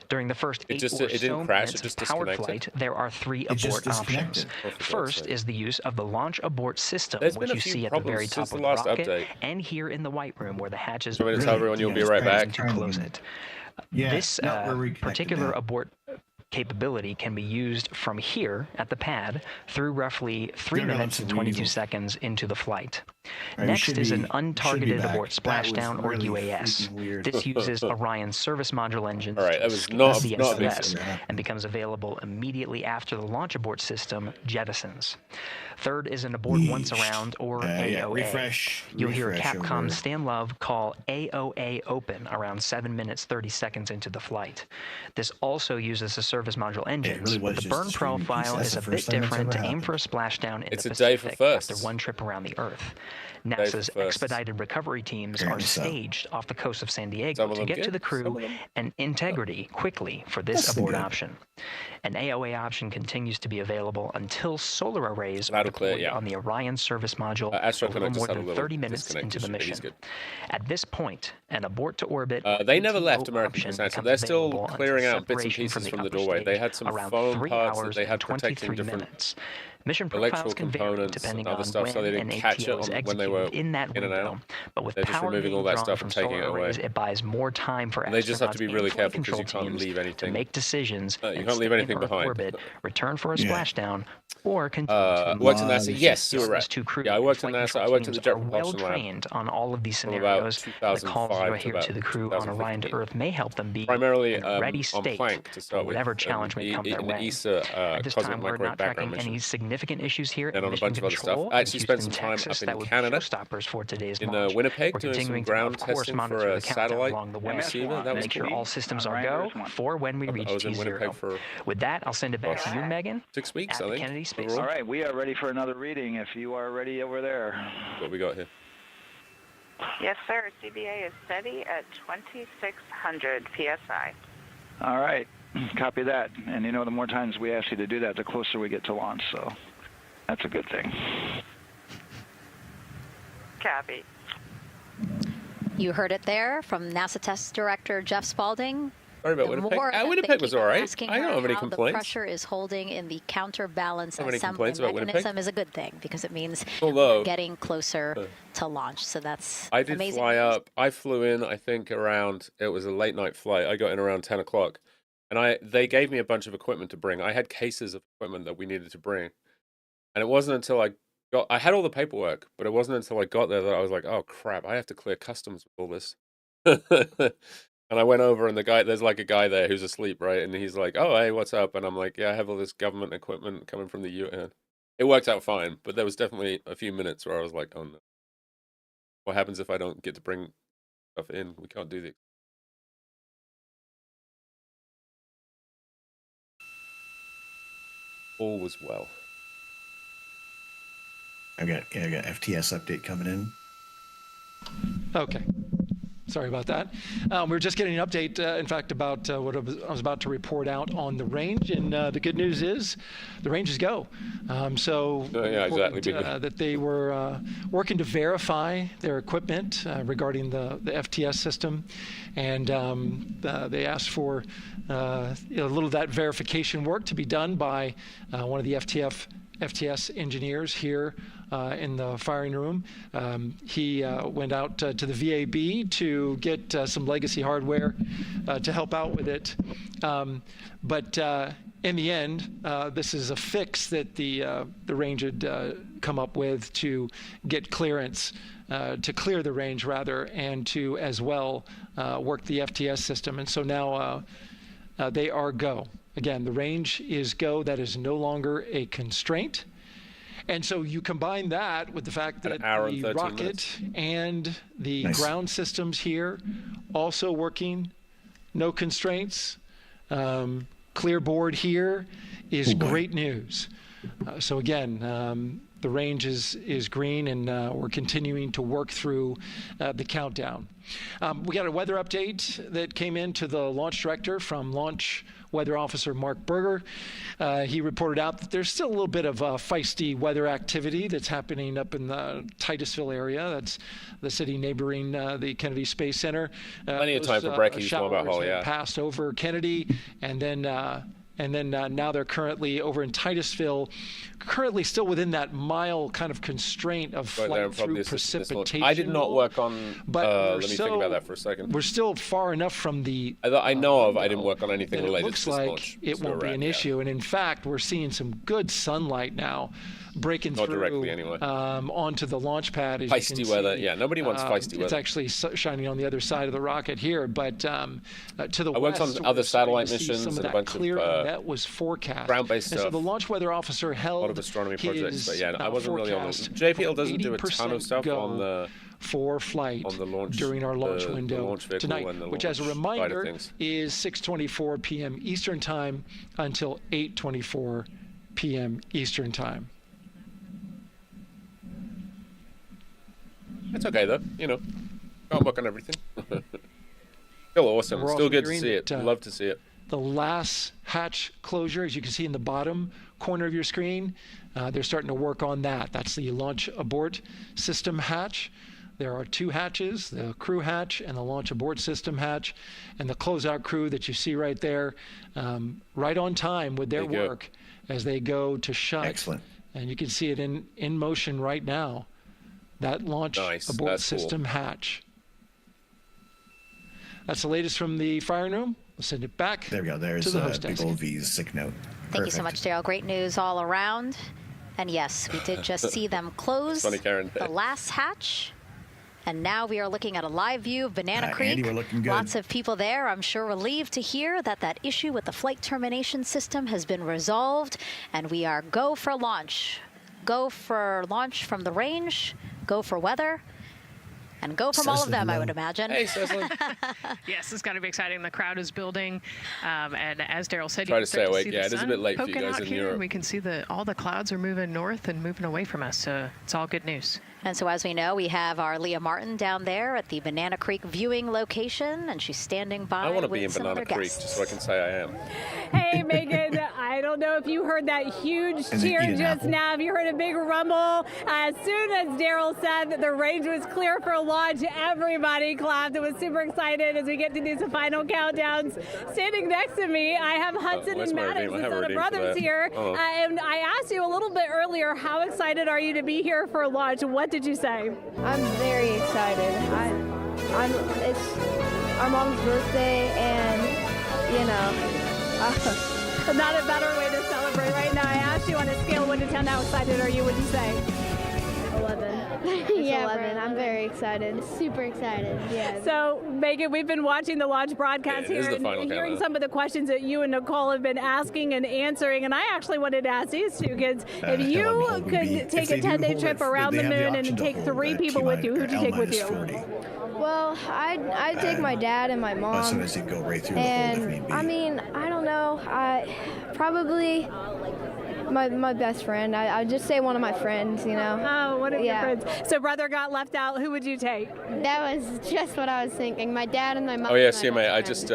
During the first 8 or so minutes of powered flight, there are 3 abort options. First is the use of the launch abort system, which you see at the very top of the rocket, and here in the White Room where the hatches are tell everyone you'll be right back to close it. This particular abort capability can be used from here at the pad through roughly 3 minutes and 22 seconds into the flight. Next is an untargeted abort splashdown, or UAS. This uses Orion's service module engines to skip the SLS and becomes available immediately after the launch abort system jettisons. Third is an abort once around, or AOA. You'll hear Capcom's Stan Love call AOA open around 7 minutes 30 seconds into the flight. This also uses the service module engines, but the burn profile is a bit different to aim for a splashdown in the Pacific after one trip around the Earth. NASA's expedited recovery teams are staged off the coast of San Diego to get to the crew and integrity quickly for this abort option. An AOA option continues to be available until solar arrays are deployed on the Orion service module a little more than 30 minutes into the mission. At this point, an abort to orbit they never left American Science. They're still clearing out bits and pieces from the doorway. They had some foam parts that they had protecting different mission profiles can vary depending on when an ATO is executed in that window, but with power being drawn from solar arrays, it buys more time for they just have to be really careful because you can't leave anything to make decisions. You can't leave anything behind. Orbit, return for a splashdown, or continue to worked in NASA. Yes, you were right. Yeah, I worked in NASA. I worked in the Jet Propulsion Lab. Well trained on all of these scenarios. The calls you hear to the crew on Orion to Earth may help them be primarily in a ready state for whatever challenge may come their way. At this time, we're not tracking any significant issues here. And on a bunch of other stuff. I actually spent some time up in Canada, in Winnipeg, doing some ground testing for a satellite receiver. That was Make sure all systems are go for when we reach T0. With that, I'll send it back to you, Megan. 6 weeks, I think. Kennedy Space. All right, we are ready for another reading if you are ready over there. What we got here? Yes, sir. CBA is steady at 2,600 PSI. All right, copy that. And you know, the more times we ask you to do that, the closer we get to launch, so that's a good thing. Copy. You heard it there from NASA Test Director Jeff Spaulding. Sorry about Winnipeg. Winnipeg was all right. I don't have any complaints. The pressure is holding in the counterbalance assembly mechanism is a good thing because it means we're getting closer to launch. So that's amazing. I did fly up. I flew in, I think, around, it was a late night flight. I got in around 10 o'clock. And they gave me a bunch of equipment to bring. I had cases of equipment that we needed to bring. And it wasn't until I had all the paperwork, but it wasn't until I got there that I was like, oh crap, I have to clear customs with all this. And I went over and there's like a guy there who's asleep, right? And he's like, oh, hey, what's up? And I'm like, yeah, I have all this government equipment coming from the UN. It worked out fine, but there was definitely a few minutes where I was like, oh no. What happens if I don't get to bring stuff in? We can't do the all was well. I got FTS update coming in. Okay. Sorry about that. We were just getting an update, in fact, about what I was about to report out on the range. And the good news is the range is go. Yeah, exactly. That they were working to verify their equipment regarding the FTS system. And they asked for a little of that verification work to be done by one of the FTS engineers here in the firing room. He went out to the VAB to get some legacy hardware to help out with it. But in the end, this is a fix that the range had come up with to get clearance, to clear the range rather, and to as well work the FTS system. And so now they are go. Again, the range is go. That is no longer a constraint. And so you combine that with the fact that the rocket and the ground systems here also working, no constraints, clear board here is great news. So again, the range is green, and we're continuing to work through the countdown. We got a weather update that came in to the launch director from Launch Weather Officer Mark Berger. He reported out that there's still a little bit of feisty weather activity that's happening up in the Titusville area. That's the city neighboring the Kennedy Space Center. Plenty of time for brekkies going about Holly, passed over Kennedy, and then now they're currently over in Titusville, currently still within that mile kind of constraint of flight through precipitation. I did not work on, let me think about that for a second. We're still far enough from the... I didn't work on anything related to this launch. It looks like it won't be an issue. And in fact, we're seeing some good sunlight now breaking through directly anyway. Onto the launch pad. Feisty weather. Yeah, nobody wants feisty weather. It's actually shining on the other side of the rocket here, but to the west... I went on other satellite missions and a bunch of that was forecast. Ground-based stuff. So the launch weather officer held a lot of astronomy projects, but yeah, I wasn't really on the... JPL doesn't do a ton of stuff on the... for flight during our launch window tonight, which, as a reminder, is 6:24 p.m. Eastern Time until 8:24 p.m. Eastern Time. That's okay, though. You know, can't work on everything. Still awesome. Still good to see it. Love to see it. The last hatch closure, as you can see in the bottom corner of your screen, they're starting to work on that. That's the launch abort system hatch. There are two hatches, the crew hatch and the launch abort system hatch, and the closeout crew that you see right there, right on time with their work as they go to shut. Excellent. And you can see it in motion right now, that launch abort system hatch. That's the latest from the firing room. We'll send it back. There we go. There's to the host big old V's sick note. Thank you so much, Daryl. Great news all around. And yes, we did just see them close the last hatch. And now we are looking at a live view of Banana Creek. Andy, we're looking good. Lots of people there. I'm sure relieved to hear that issue with the flight termination system has been resolved. And we are go for launch. Go for launch from the range. Go for weather. And go from all of them, I would imagine. Hey, Cecily. Yes, it's going to be exciting. The crowd is building. And as Daryl said, try to stay awake. Yeah, it is a bit late for you guys in Europe. We can see all the clouds are moving north and moving away from us. So it's all good news. And so as we know, we have our Leah Martin down there at the Banana Creek viewing location, and she's standing by. I want to be in Banana Creek just so I can say I am. Hey, Megan, I don't know if you heard that huge cheer just now. If you heard a big rumble, as soon as Daryl said that the range was clear for launch, everybody clapped. It was super excited as we get to do some final countdowns. Standing next to me, I have Hudson and Maddox, the son of brothers here. And I asked you a little bit earlier, how excited are you to be here for launch? What did you say? I'm very excited. It's our mom's birthday, and you know, not a better way to celebrate right now. I asked you on a scale of 1 to 10, how excited are you? What'd you say? 11. Yeah, 11. I'm very excited. Super excited. Yeah. So, Megan, we've been watching the launch broadcast here and hearing some of the questions that you and Nicole have been asking and answing. And I actually wanted to ask these two kids, if you could take a 10-day trip around the moon and take 3 people with you, who'd you take with you? Well, I'd take my dad and my mom. As soon as you go right through the hole, if need be. I mean, I don't know. Probably my best friend. I'd just say one of my friends, you know. Oh, one of your friends. So brother got left out. Who would you take? That was just what I was thinking. My dad and my mom. Oh yeah, CMA. I just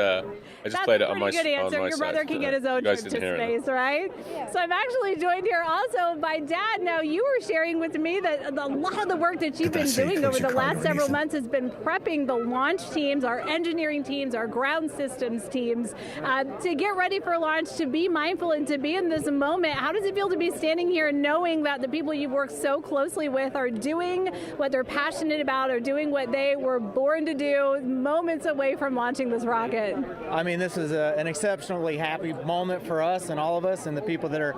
played it on my good answer. Your brother can get his own trip to space, right? Yeah. So I'm actually joined here also by Dad. Now, you were sharing with me that a lot of the work that you've been doing over the last several months has been prepping the launch teams, our engineering teams, our ground systems teams to get ready for launch, to be mindful and to be in this moment. How does it feel to be standing here knowing that the people you've worked so closely with are doing what they're passionate about, or doing what they were born to do, moments away from launching this rocket? I mean, this is an exceptionally happy moment for us and all of us and the people that are,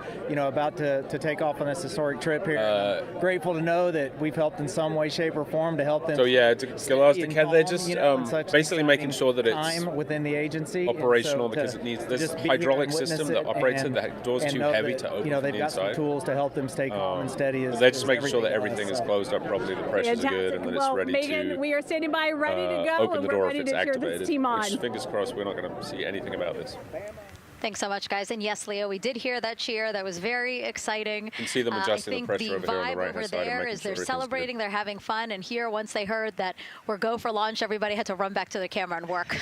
about to take off on this historic trip here. Grateful to know that we've helped in some way, shape, or form to help them. So yeah, they're just basically making sure that it's within the agency operational, because it needs this hydraulic system that operates it. The door's too heavy to open from the inside. They've got some tools to help them stay calm and steady. They're just making sure that everything is closed up properly, the pressures are good, and that it's ready Megan, we are standing by, ready to go, open the door if it's activated. This team on. Which, fingers crossed, we're not going to see anything about this. Thanks so much, guys. And yes, Leo, we did hear that cheer. That was very exciting. You can see them adjusting the pressure over here on the right-hand side. I think the vibe over there is they're celebrating, they're having fun. And here, once they heard that we're go for launch, everybody had to run back to the camera and work.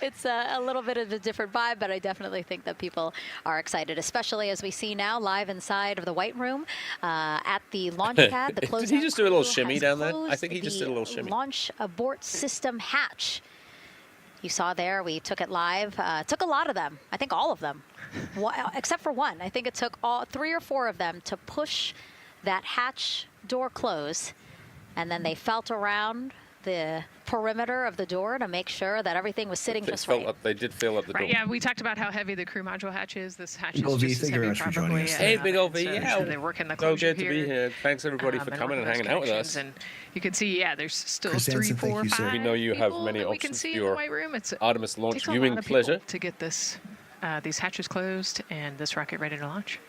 It's a little bit of a different vibe, but I definitely think that people are excited, especially as we see now live inside of the White Room at the launch pad. The Did he just do a little shimmy down there? I think he just did a little shimmy. Launch abort system hatch. You saw there, we took it live. Took a lot of them. I think all of them, except for one. I think it took 3 or 4 of them to push that hatch door close, and then they felt around the perimeter of the door to make sure that everything was sitting just right. They did fill up the door. Yeah, we talked about how heavy the crew module hatch is. This hatch is just as heavy probably. Hey, Big Ol' V, so they're working the so closure good to be here. Thanks everybody for coming and hanging out with us. And you can see, yeah, there's still 3, 4, 5 We know you have many we can options see for in the your White Room. Artemis launch Takes a viewing lot of pleasure to get this these hatches closed and this rocket ready to launch.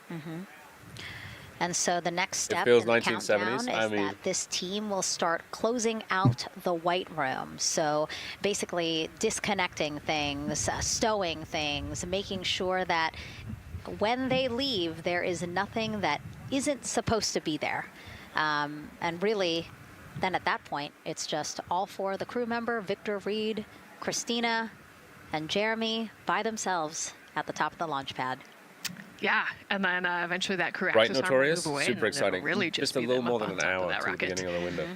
And so the next step in the countdown is that this team will start closing out the White Room. So basically disconnecting things, stowing things, making sure that when they leave, there is nothing that isn't supposed to be there. And really, then at that point, it's just all 4 of the crew member, Victor, Reed, Christina, and Jeremy by themselves at the top of the launch pad. Yeah, and then eventually that crew right, access Notorious, arm will move away, super exciting. Really just a little more than an hour to the beginning of the window.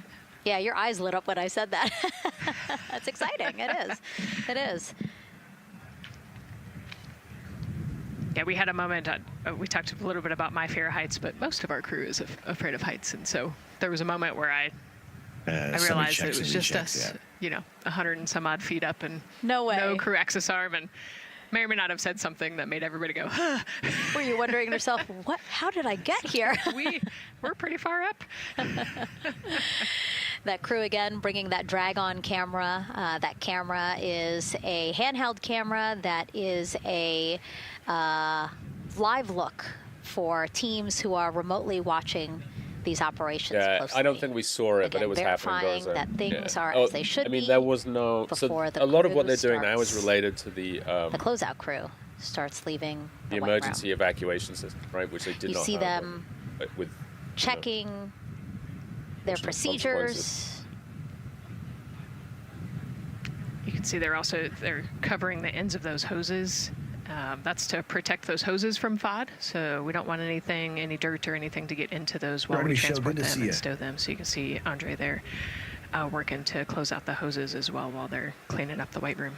Yeah, your eyes lit up when I said that. That's exciting. It is. It is. Yeah, we had a moment, we talked a little bit about my fear of heights, but most of our crew is afraid of heights. And so there was a moment where I realized that it was just us, 100 and some odd feet up and no crew access arm. And may or may not have said something that made everybody go, huh. Were you wondering to yourself, how did I get here? We're pretty far up. That crew, again, bringing that drag-on camera. That camera is a handheld camera that is a live look for teams who are remotely watching these operations closely. I don't think we saw it, again, but it was happening. Verifying that things are as they should be. There was no. So a lot of what they're doing now is related to the closeout crew starts leaving the emergency evacuation system, right? Which they did not have. You see them with checking their procedures. You can see they're covering the ends of those hoses. That's to protect those hoses from FOD, so we don't want any dirt or anything to get into those while we transport them and stow them. So you can see Andre there working to close out the hoses as well while they're cleaning up the White Room.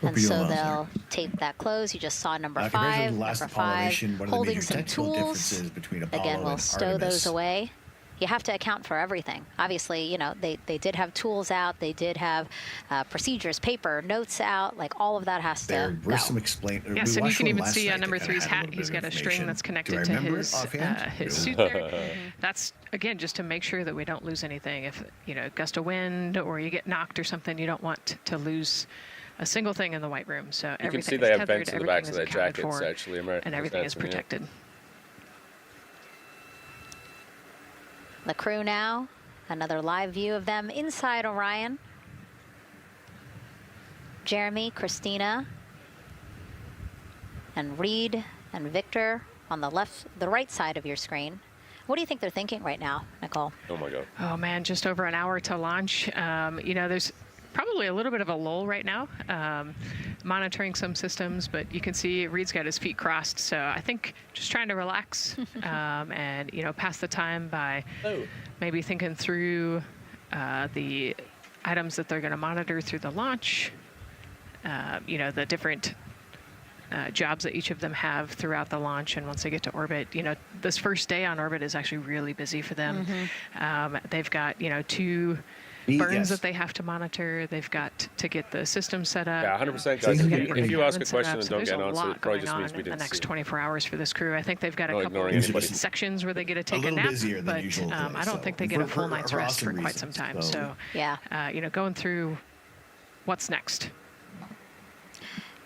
And so they'll tape that close. You just saw number 5 holding some tools. Again, we'll stow those away. You have to account for everything. Obviously, they did have tools out. They did have procedures, paper, notes out. Like all of that has to go. Yes, and you can even see on number 3's hat, he's got a string that's connected to his suit there. That's, again, just to make sure that we don't lose anything. If, gust of wind or you get knocked or something, you don't want to lose a single thing in the White Room. So you can see they have vents in the backs of their jackets, actually. And everything is protected. The crew now, another live view of them inside Orion. Jeremy, Christina, and Reed and Victor on the right side of your screen. What do you think they're thinking right now, Nicole? Oh my God. Oh man, just over an hour to launch. There's probably a little bit of a lull right now, monitoring some systems, but you can see Reed's got his feet crossed. So I think just trying to relax and, pass the time by maybe thinking through the items that they're going to monitor through the launch, the different jobs that each of them have throughout the launch. And once they get to orbit, this first day on orbit is actually really busy for them. They've got, 2 burns that they have to monitor. They've got to get the system set up. Yeah, 100%, guys. If you ask a question and don't get an answer, it probably just means we didn't the next see 24 hours for this crew. I think they've got a couple of sections where they get to take a nap, but I don't think they get a full night's rest for quite some time. So, going through what's next.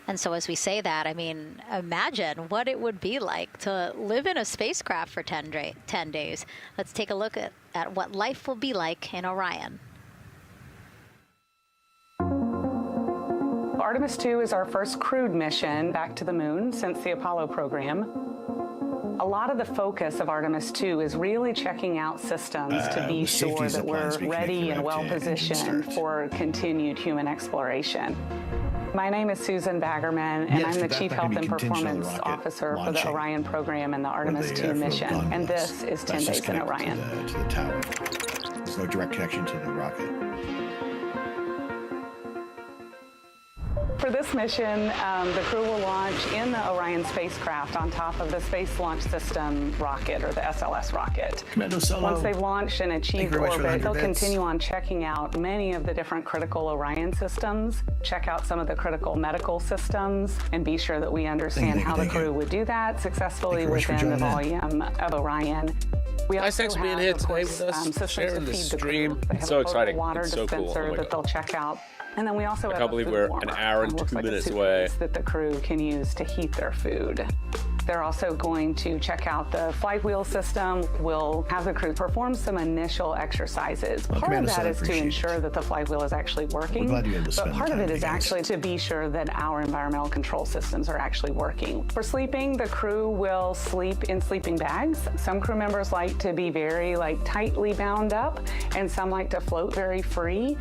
And so as we say that, imagine what it would be like to live in a spacecraft for 10 days. Let's take a look at what life will be like in Orion. Artemis II is our first crewed mission back to the moon since the Apollo program. A lot of the focus of Artemis II is really checking out systems to be sure that we're ready and well positioned for continued human exploration. My name is Susan Baggerman, and I'm the Chief Health and Performance Officer for the Orion program and the Artemis II mission. And this is 10 Days in Orion. To the tower. There's no direct connection to the rocket. For this mission, the crew will launch in the Orion spacecraft on top of the Space Launch System rocket, or the SLS rocket. Once they've launched and achieved orbit, they'll continue on checking out many of the different critical Orion systems, check out some of the critical medical systems, and be sure that we understand how the crew would do that successfully within the volume of Orion. We also thanks for being here today with us, sharing the stream. It's so exciting. Water it's so dispenser cool. that they'll check out. And then we also I can't believe we're an hour and 2 minutes away. That the crew can use to heat their food. They're also going to check out the flight wheel system. We'll have the crew perform some initial exercises. Part of that is to ensure that the flight wheel is actually working, but part of it is actually to be sure that our environmental control systems are actually working. For sleeping, the crew will sleep in sleeping bags. Some crew members like to be very tightly bound up, and some like to float very free.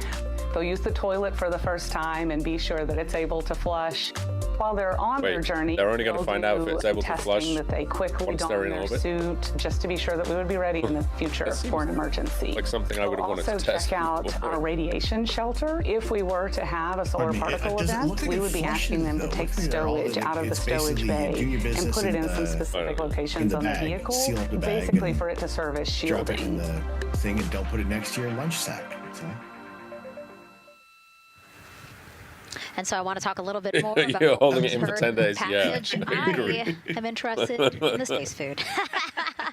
They'll use the toilet for the first time and be sure that it's able to flush. While they're on their journey, they're only going to find out if it's able to flush that they quickly don their suit, just to be sure that we would be ready in the future for an emergency. Like something I would have wanted to test. Also check out our radiation shelter. If we were to have a solar particle event, we would be asking them to take stowage out of the stowage bay and put it in some specific locations on the vehicle, basically for it to serve as shielding. The thing and don't put it next to your lunch sack. And so I want to talk a little bit more about You're holding it in for 10 days. Package. Yeah. I am interested in the space food.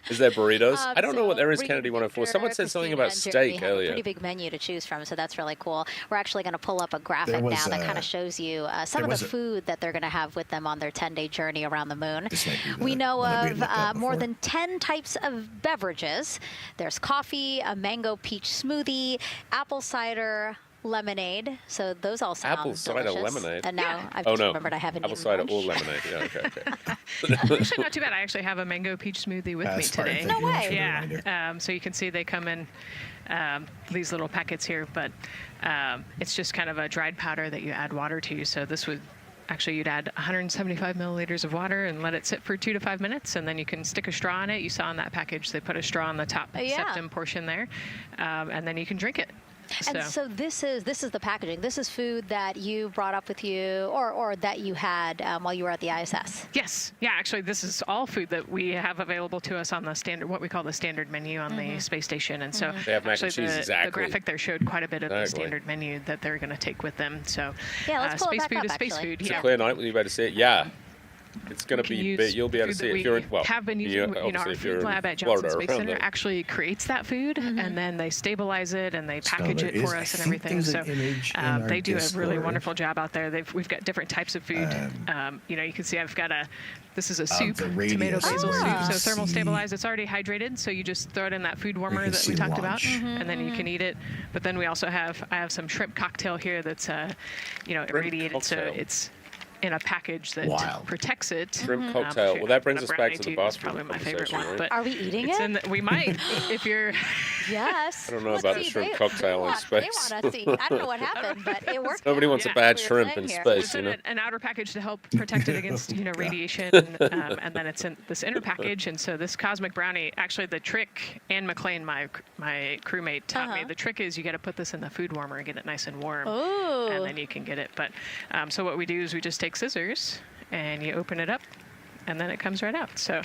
Is there burritos? I don't know what there is, Kennedy 104. Someone said something about steak earlier. A pretty big menu to choose from, so that's really cool. We're actually going to pull up a graphic now that kind of shows you some of the food that they're going to have with them on their 10-day journey around the moon. We know of more than 10 types of beverages. There's coffee, a mango peach smoothie, apple cider, lemonade. So those all sound apple cider delicious. Lemonade. And now I've just remembered I haven't apple eaten cider lunch. or lemonade. Yeah, okay. Actually, not too bad. I actually have a mango peach smoothie with me today. No way. Yeah. So you can see they come in these little packets here, but it's just kind of a dried powder that you add water to. So this would actually, you'd add 175 milliliters of water and let it sit for 2 to 5 minutes, and then you can stick a straw in it. You saw in that package they put a straw on the top septum portion there, and then you can drink it. And so this is the packaging. This is food that you brought up with you, or that you had while you were at the ISS. Yes, yeah. Actually, this is all food that we have available to us on the standard, what we call the standard menu on the space station. And so, they have mac and cheese, the graphic there showed quite a bit of the standard menu that they're going to take with them. So, yeah, let's pull space it back food up, is space actually. food. It's a clear night when you're about to see it. Yeah. It's going to be, you'll be able to see it if you're in, have been using, our food lab at Johnson Space Center actually creates that food, and then they stabilize it and they package it for us and everything. So they do a really wonderful job out there. We've got different types of food. You can see I've got this is a soup, tomato basil soup, so thermal stabilized. It's already hydrated, so you just throw it in that food warmer that we talked about, and then you can eat it. But then we also I have some shrimp cocktail here that's irradiated, so it's in a package that protects it. Shrimp cocktail. Well, that brings us back to the basketball. Probably my favorite one. Right? But are we eating it? We might, if you're. Yes. I don't know about a shrimp cocktail in space. They want us to eat. I don't know what happened, but it worked. Nobody wants a bad shrimp in space, It's in an outer package to help protect it against radiation, and then it's in this inner package. And so this cosmic brownie, actually, the trick, Anne McLean, my crewmate, taught me. The trick is you got to put this in the food warmer and get it nice and warm, and then you can get it. But so what we do is we just take scissors and you open it up, and then it comes right out. So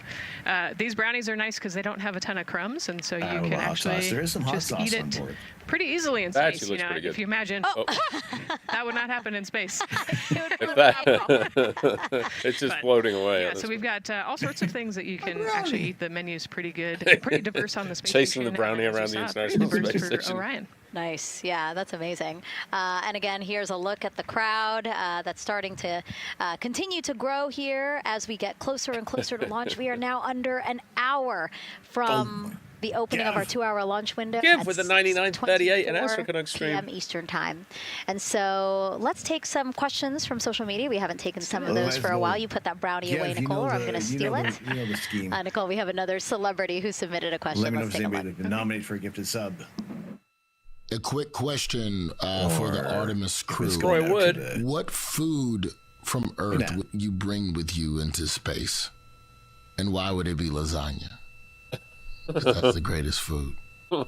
these brownies are nice because they don't have a ton of crumbs, and so you can actually just eat it pretty easily in space. If you imagine, that would not happen in space. It's just floating away. Yeah, so we've got all sorts of things that you can actually eat. The menu's pretty good, pretty diverse on the space Chasing station. the brownie around the International Space Station. Orion. Nice. Yeah, that's amazing. And again, here's a look at the crowd that's starting to continue to grow here as we get closer and closer to launch. We are now under an hour from the opening of our 2-hour launch window. Yeah, with the 99:38 and Astrocanuck stream. p.m. Eastern time. And so let's take some questions from social media. We haven't taken some of those for a while. You put that brownie away, Nicole, or I'm going to steal it. You know the scheme. Nicole, we have another celebrity who submitted a question. Let me know if anybody can nominate for a gifted sub. A quick question for the Artemis crew. Roy Wood. What food from Earth would you bring with you into space? And why would it be lasagna? That's the greatest food. Roy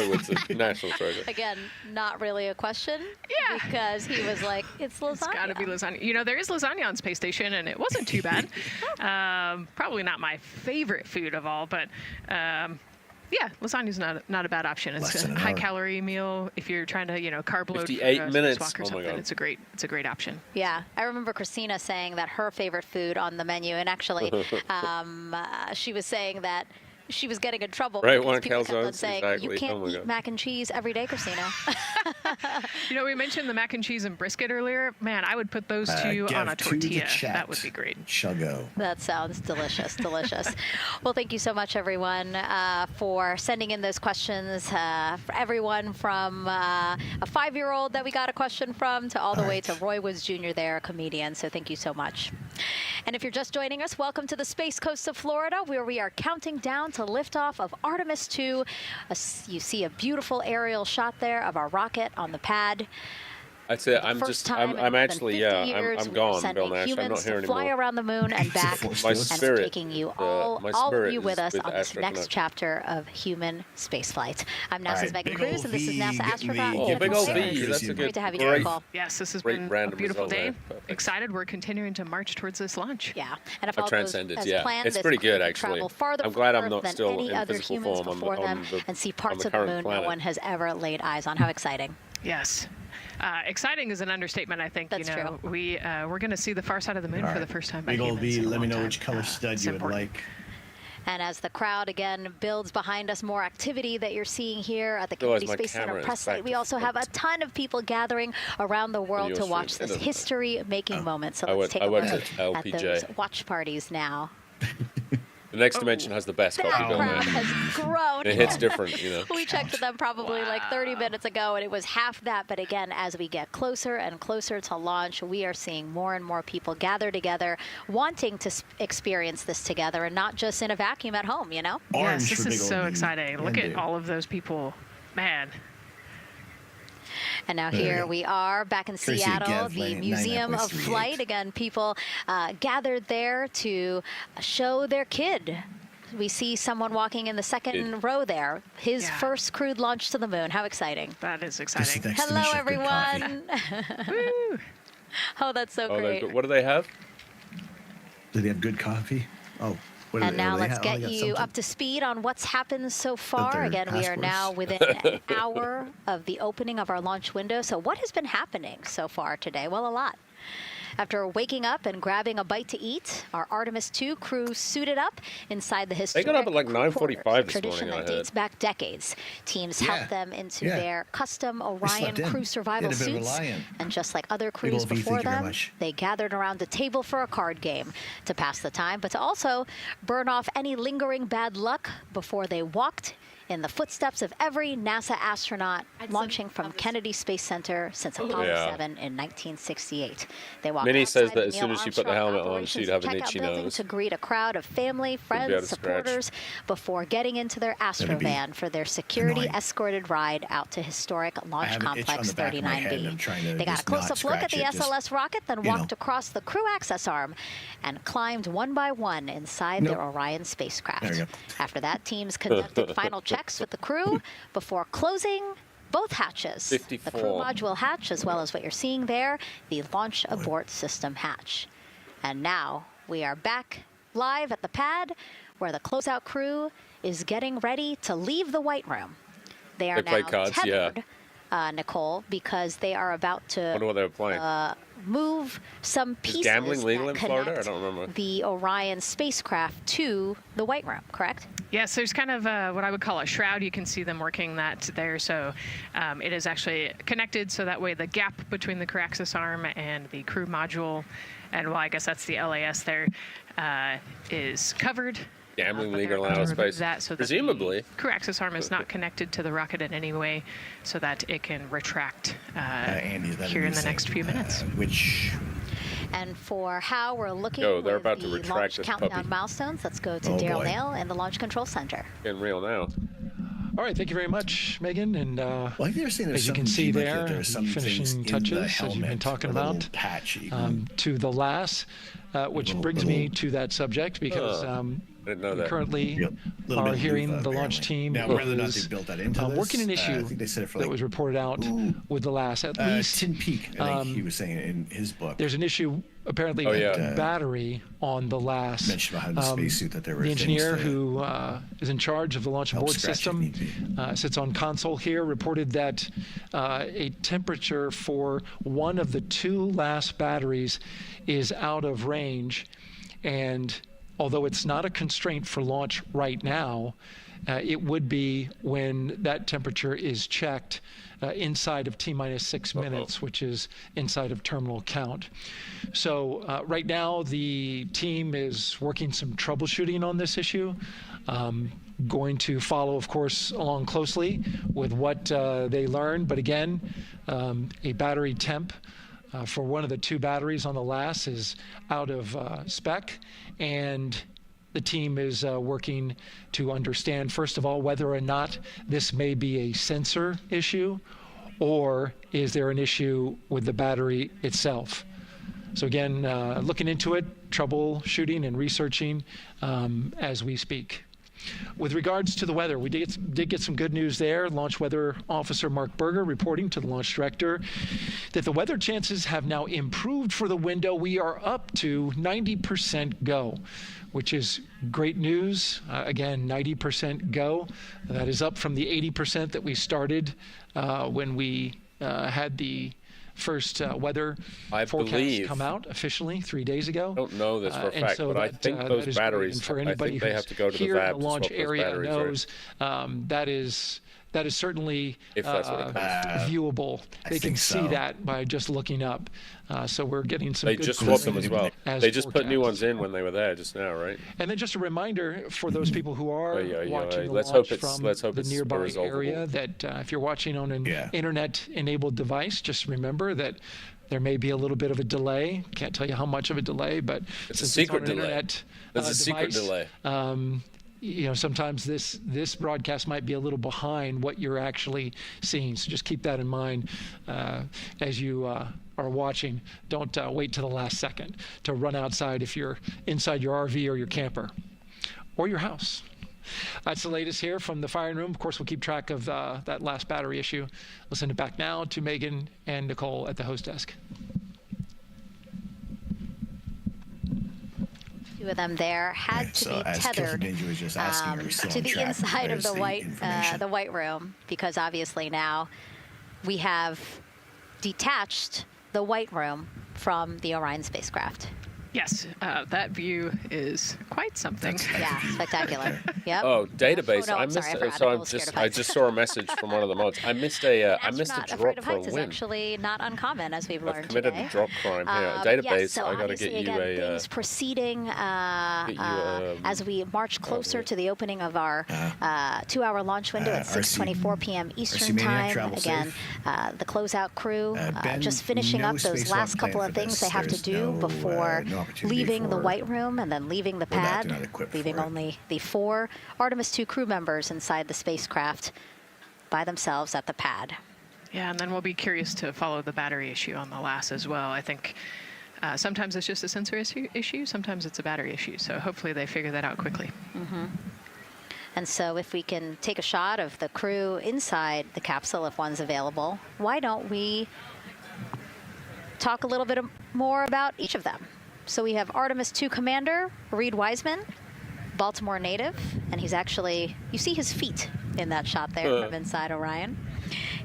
Wood's a national treasure. Again, not really a question. Yeah. Because he was like, it's lasagna. It's got to be lasagna. You know, there is lasagna on Space Station, and it wasn't too bad. Probably not my favorite food of all, but yeah, lasagna's not a bad option. It's a high-calorie meal. If you're trying to, carb load 58 minutes. Walk or something, it's a great option. Yeah, I remember Christina saying that her favorite food on the menu, and actually, she was saying that she was getting in trouble. Right, because one people kept on calzones, saying, exactly. you can't eat mac and cheese every day, Christina. We mentioned the mac and cheese and brisket earlier. Man, I would put those two on a tortilla. That would be great. Chuggo. That sounds delicious, delicious. Well, thank you so much, everyone, for sending in those questions. For everyone from a 5-year-old that we got a question from to all the way to Roy Woods Jr. there, a comedian. So thank you so much. And if you're just joining us, welcome to the Space Coast of Florida, where we are counting down to liftoff of Artemis II. You see a beautiful aerial shot there of our rocket on the pad. That's it. I'm actually, I'm gone, Bill Nash. I'm not here anymore. Fly around the moon and back, my spirit, and taking you all of you with us on this next chapter of human spaceflight. I'm NASA's Megan Cruz, and this is NASA astronaut. Oh, big old V. That's a good. Great to have you, Nicole. Yes, this has been a beautiful day. Excited. We're continuing to march towards this launch. Yeah, and if all goes as planned, it's pretty good actually. I'm glad I'm not still in physical form before them and see parts of the moon no one has ever laid eyes on. How exciting! Yes. Exciting is an understatement, I think. That's true. We're going to see the far side of the moon for the first time. Big old V, let me know which color stud you would like. And as the crowd again builds behind us, more activity that you're seeing here at the Kennedy Space Center press site. We also have a ton of people gathering around the world to watch this history-making moment. So let's take a look at those watch parties now. The next dimension has the best coffee. That crowd has grown. It hits different, We checked them probably like 30 minutes ago, and it was half that. But again, as we get closer and closer to launch, we are seeing more and more people gather together, wanting to experience this together, and not just in a vacuum at home, Yes, this is so exciting. Look at all of those people. Man. And now here we are back in Seattle, the Museum of Flight. Again, people gathered there to show their kid. We see someone walking in the second row there. His first crewed launch to the moon. How exciting. That is exciting. Hello, everyone. Oh, that's so great. What do they have? Do they have good coffee? Oh. And now let's get you up to speed on what's happened so far. Again, we are now within an hour of the opening of our launch window. So what has been happening so far today? Well, a lot. After waking up and grabbing a bite to eat, our Artemis II crew suited up inside the historic. They got up at like 9:45 this morning. Tradition that dates back decades. Teams helped them into their custom Orion crew survival suits, and just like other crews before them, they gathered around a table for a card game to pass the time, but to also burn off any lingering bad luck before they walked in the footsteps of every NASA astronaut launching from Kennedy Space Center since Apollo 7 in 1968. They walked Minnie says that as Neil soon as she put the helmet on, she'd have an itchy nose. To greet a crowd of family, friends, supporters before getting into their Astrovan for their security-escorted ride out to historic Launch Complex 39B. They got a close-up look at the SLS rocket, then walked across the crew access arm and climbed one by one inside their Orion spacecraft. After that, teams conducted final checks with the crew before closing both hatches, 54. The crew module hatch, as well as what you're seeing there, the launch abort system hatch. And now we are back live at the pad where the closeout crew is getting ready to leave the White Room. They are now tethered, Nicole, because they are about to wonder what they were playing. Move some pieces Is gambling legal that in Florida? I don't remember. The Orion spacecraft to the White Room, correct? Yes, there's kind of what I would call a shroud. You can see them working that there. So it is actually connected, so that way the gap between the crew access arm and the crew module, and well, I guess that's the LAS there, is covered. Gambling League are allowed space. That so presumably. The crew access arm is not connected to the rocket in any way, so that it can retract here in the next few minutes. And for how we're looking they're about the to retract launch this countdown puppy. milestones, let's go to Daryl Nail in the Launch Control Center. Getting real now. All right, thank you very much, Megan. And as you can see some finishing touches, as you've been talking about, to the LAS, which brings me to that subject because I didn't know that. currently are hearing the launch team now, whether or not they built that into this, working an issue I think they said it for that was reported out with the LAS. At least Tin Peak, I think he was saying it in his book. There's an issue apparently with the battery on the LAS. Mentioned behind the spacesuit that there were the engineer things who is in charge of the launch and board system sits on console here, reported that a temperature for one of the two LAS batteries is out of range, and although it's not a constraint for launch right now, it would be when that temperature is checked inside of T-minus 6 minutes, which is inside of terminal count. So right now, the team is working some troubleshooting on this issue. Going to follow, of course, along closely with what they learn. But again, a battery temp for one of the two batteries on the LAS is out of spec, and the team is working to understand, first of all, whether or not this may be a sensor issue, or is there an issue with the battery itself. So again, looking into it, troubleshooting and researching as we speak. With regards to the weather, we did get some good news there. Launch Weather Officer Mark Berger reporting to the launch director that the weather chances have now improved for the window. We are up to 90% go, which is great news. Again, 90% go. That is up from the 80% that we started when we had the first weather forecast come out officially 3 days ago. I don't know this for a fact, so but I think those batteries, for anybody I think they have to go to the here VAB in the launch area knows right? that is certainly if that's what it comes viewable. They can see that by just looking up. So we're getting some They good just swapped them as well. They just put new forecasts. ones in when they were there just now, right? And then just a reminder for those people who are watching the let's launch hope from it's the nearby resolvable. area that if you're watching on an internet-enabled device, just remember that there may be a little bit of a delay. Can't tell you how much of a delay, but it's since a secret it's on an delay. internet There's a secret device, delay. You know, sometimes this broadcast might be a little behind what you're actually seeing. So just keep that in mind as you are watching. Don't wait till the last second to run outside if you're inside your RV or your camper or your house. That's the latest here from the firing room. Of course, we'll keep track of that last battery issue. We'll send it back now to Megan and Nicole at the host desk. Two of them there had to be tethered to the inside of the white room, because obviously now we have detached the white room from the Orion spacecraft. Yes, that view is quite something. Yeah, spectacular. Yep. Oh, database. Oh, no, I missed. sorry, I just saw a message from one of the mods. I missed a afraid drop of for a heights is win. actually not uncommon, as we've learned I've committed today. a drop crime here. Database. Yes, so I got to get you a. Things proceeding as we march closer to the opening of our 2-hour launch window at 6:24 p.m. Eastern time. Again, the closeout crew just finishing up those last couple of things they have to do before leaving the white room and then leaving the pad, leaving only the 4 Artemis II crew members inside the spacecraft by themselves at the pad. Yeah, and then we'll be curious to follow the battery issue on the LAS as well. I think sometimes it's just a sensor issue, sometimes it's a battery issue. So hopefully they figure that out quickly. Mm-hmm. And so if we can take a shot of the crew inside the capsule, if one's available, why don't we talk a little bit more about each of them? So we have Artemis II Commander Reed Wiseman, Baltimore native, and he's actually, you see his feet in that shot there from inside Orion.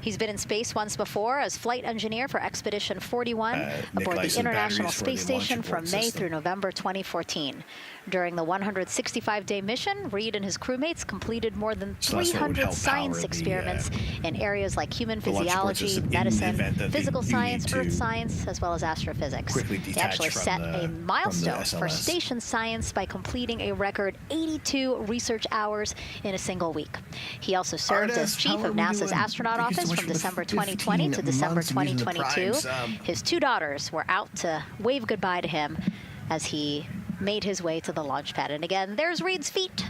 He's been in space once before as flight engineer for Expedition 41 aboard the International Space Station from May through November 2014. During the 165-day mission, Reed and his crewmates completed more than 300 science experiments in areas like human physiology, medicine, physical science, earth science, as well as astrophysics. He actually set a milestone for station science by completing a record 82 research hours in a single week. He also served as chief of NASA's astronaut office from December 2020 to December 2022. His 2 daughters were out to wave goodbye to him as he made his way to the launch pad. And again, there's Reed's feet.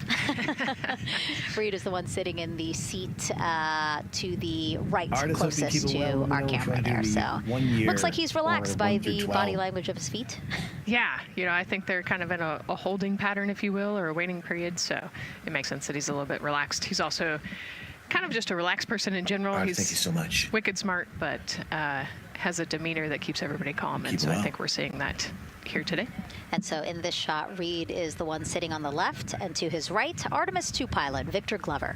Reed is the one sitting in the seat to the right, closest to our camera there. So looks like he's relaxed by the body language of his feet. Yeah, I think they're kind of in a holding pattern, if you will, or a waiting period. So it makes sense that he's a little bit relaxed. He's also kind of just a relaxed person in general. Thank you so much. Wicked smart, but has a demeanor that keeps everybody calm. And so I think we're seeing that here today. And so in this shot, Reed is the one sitting on the left, and to his right, Artemis II pilot Victor Glover.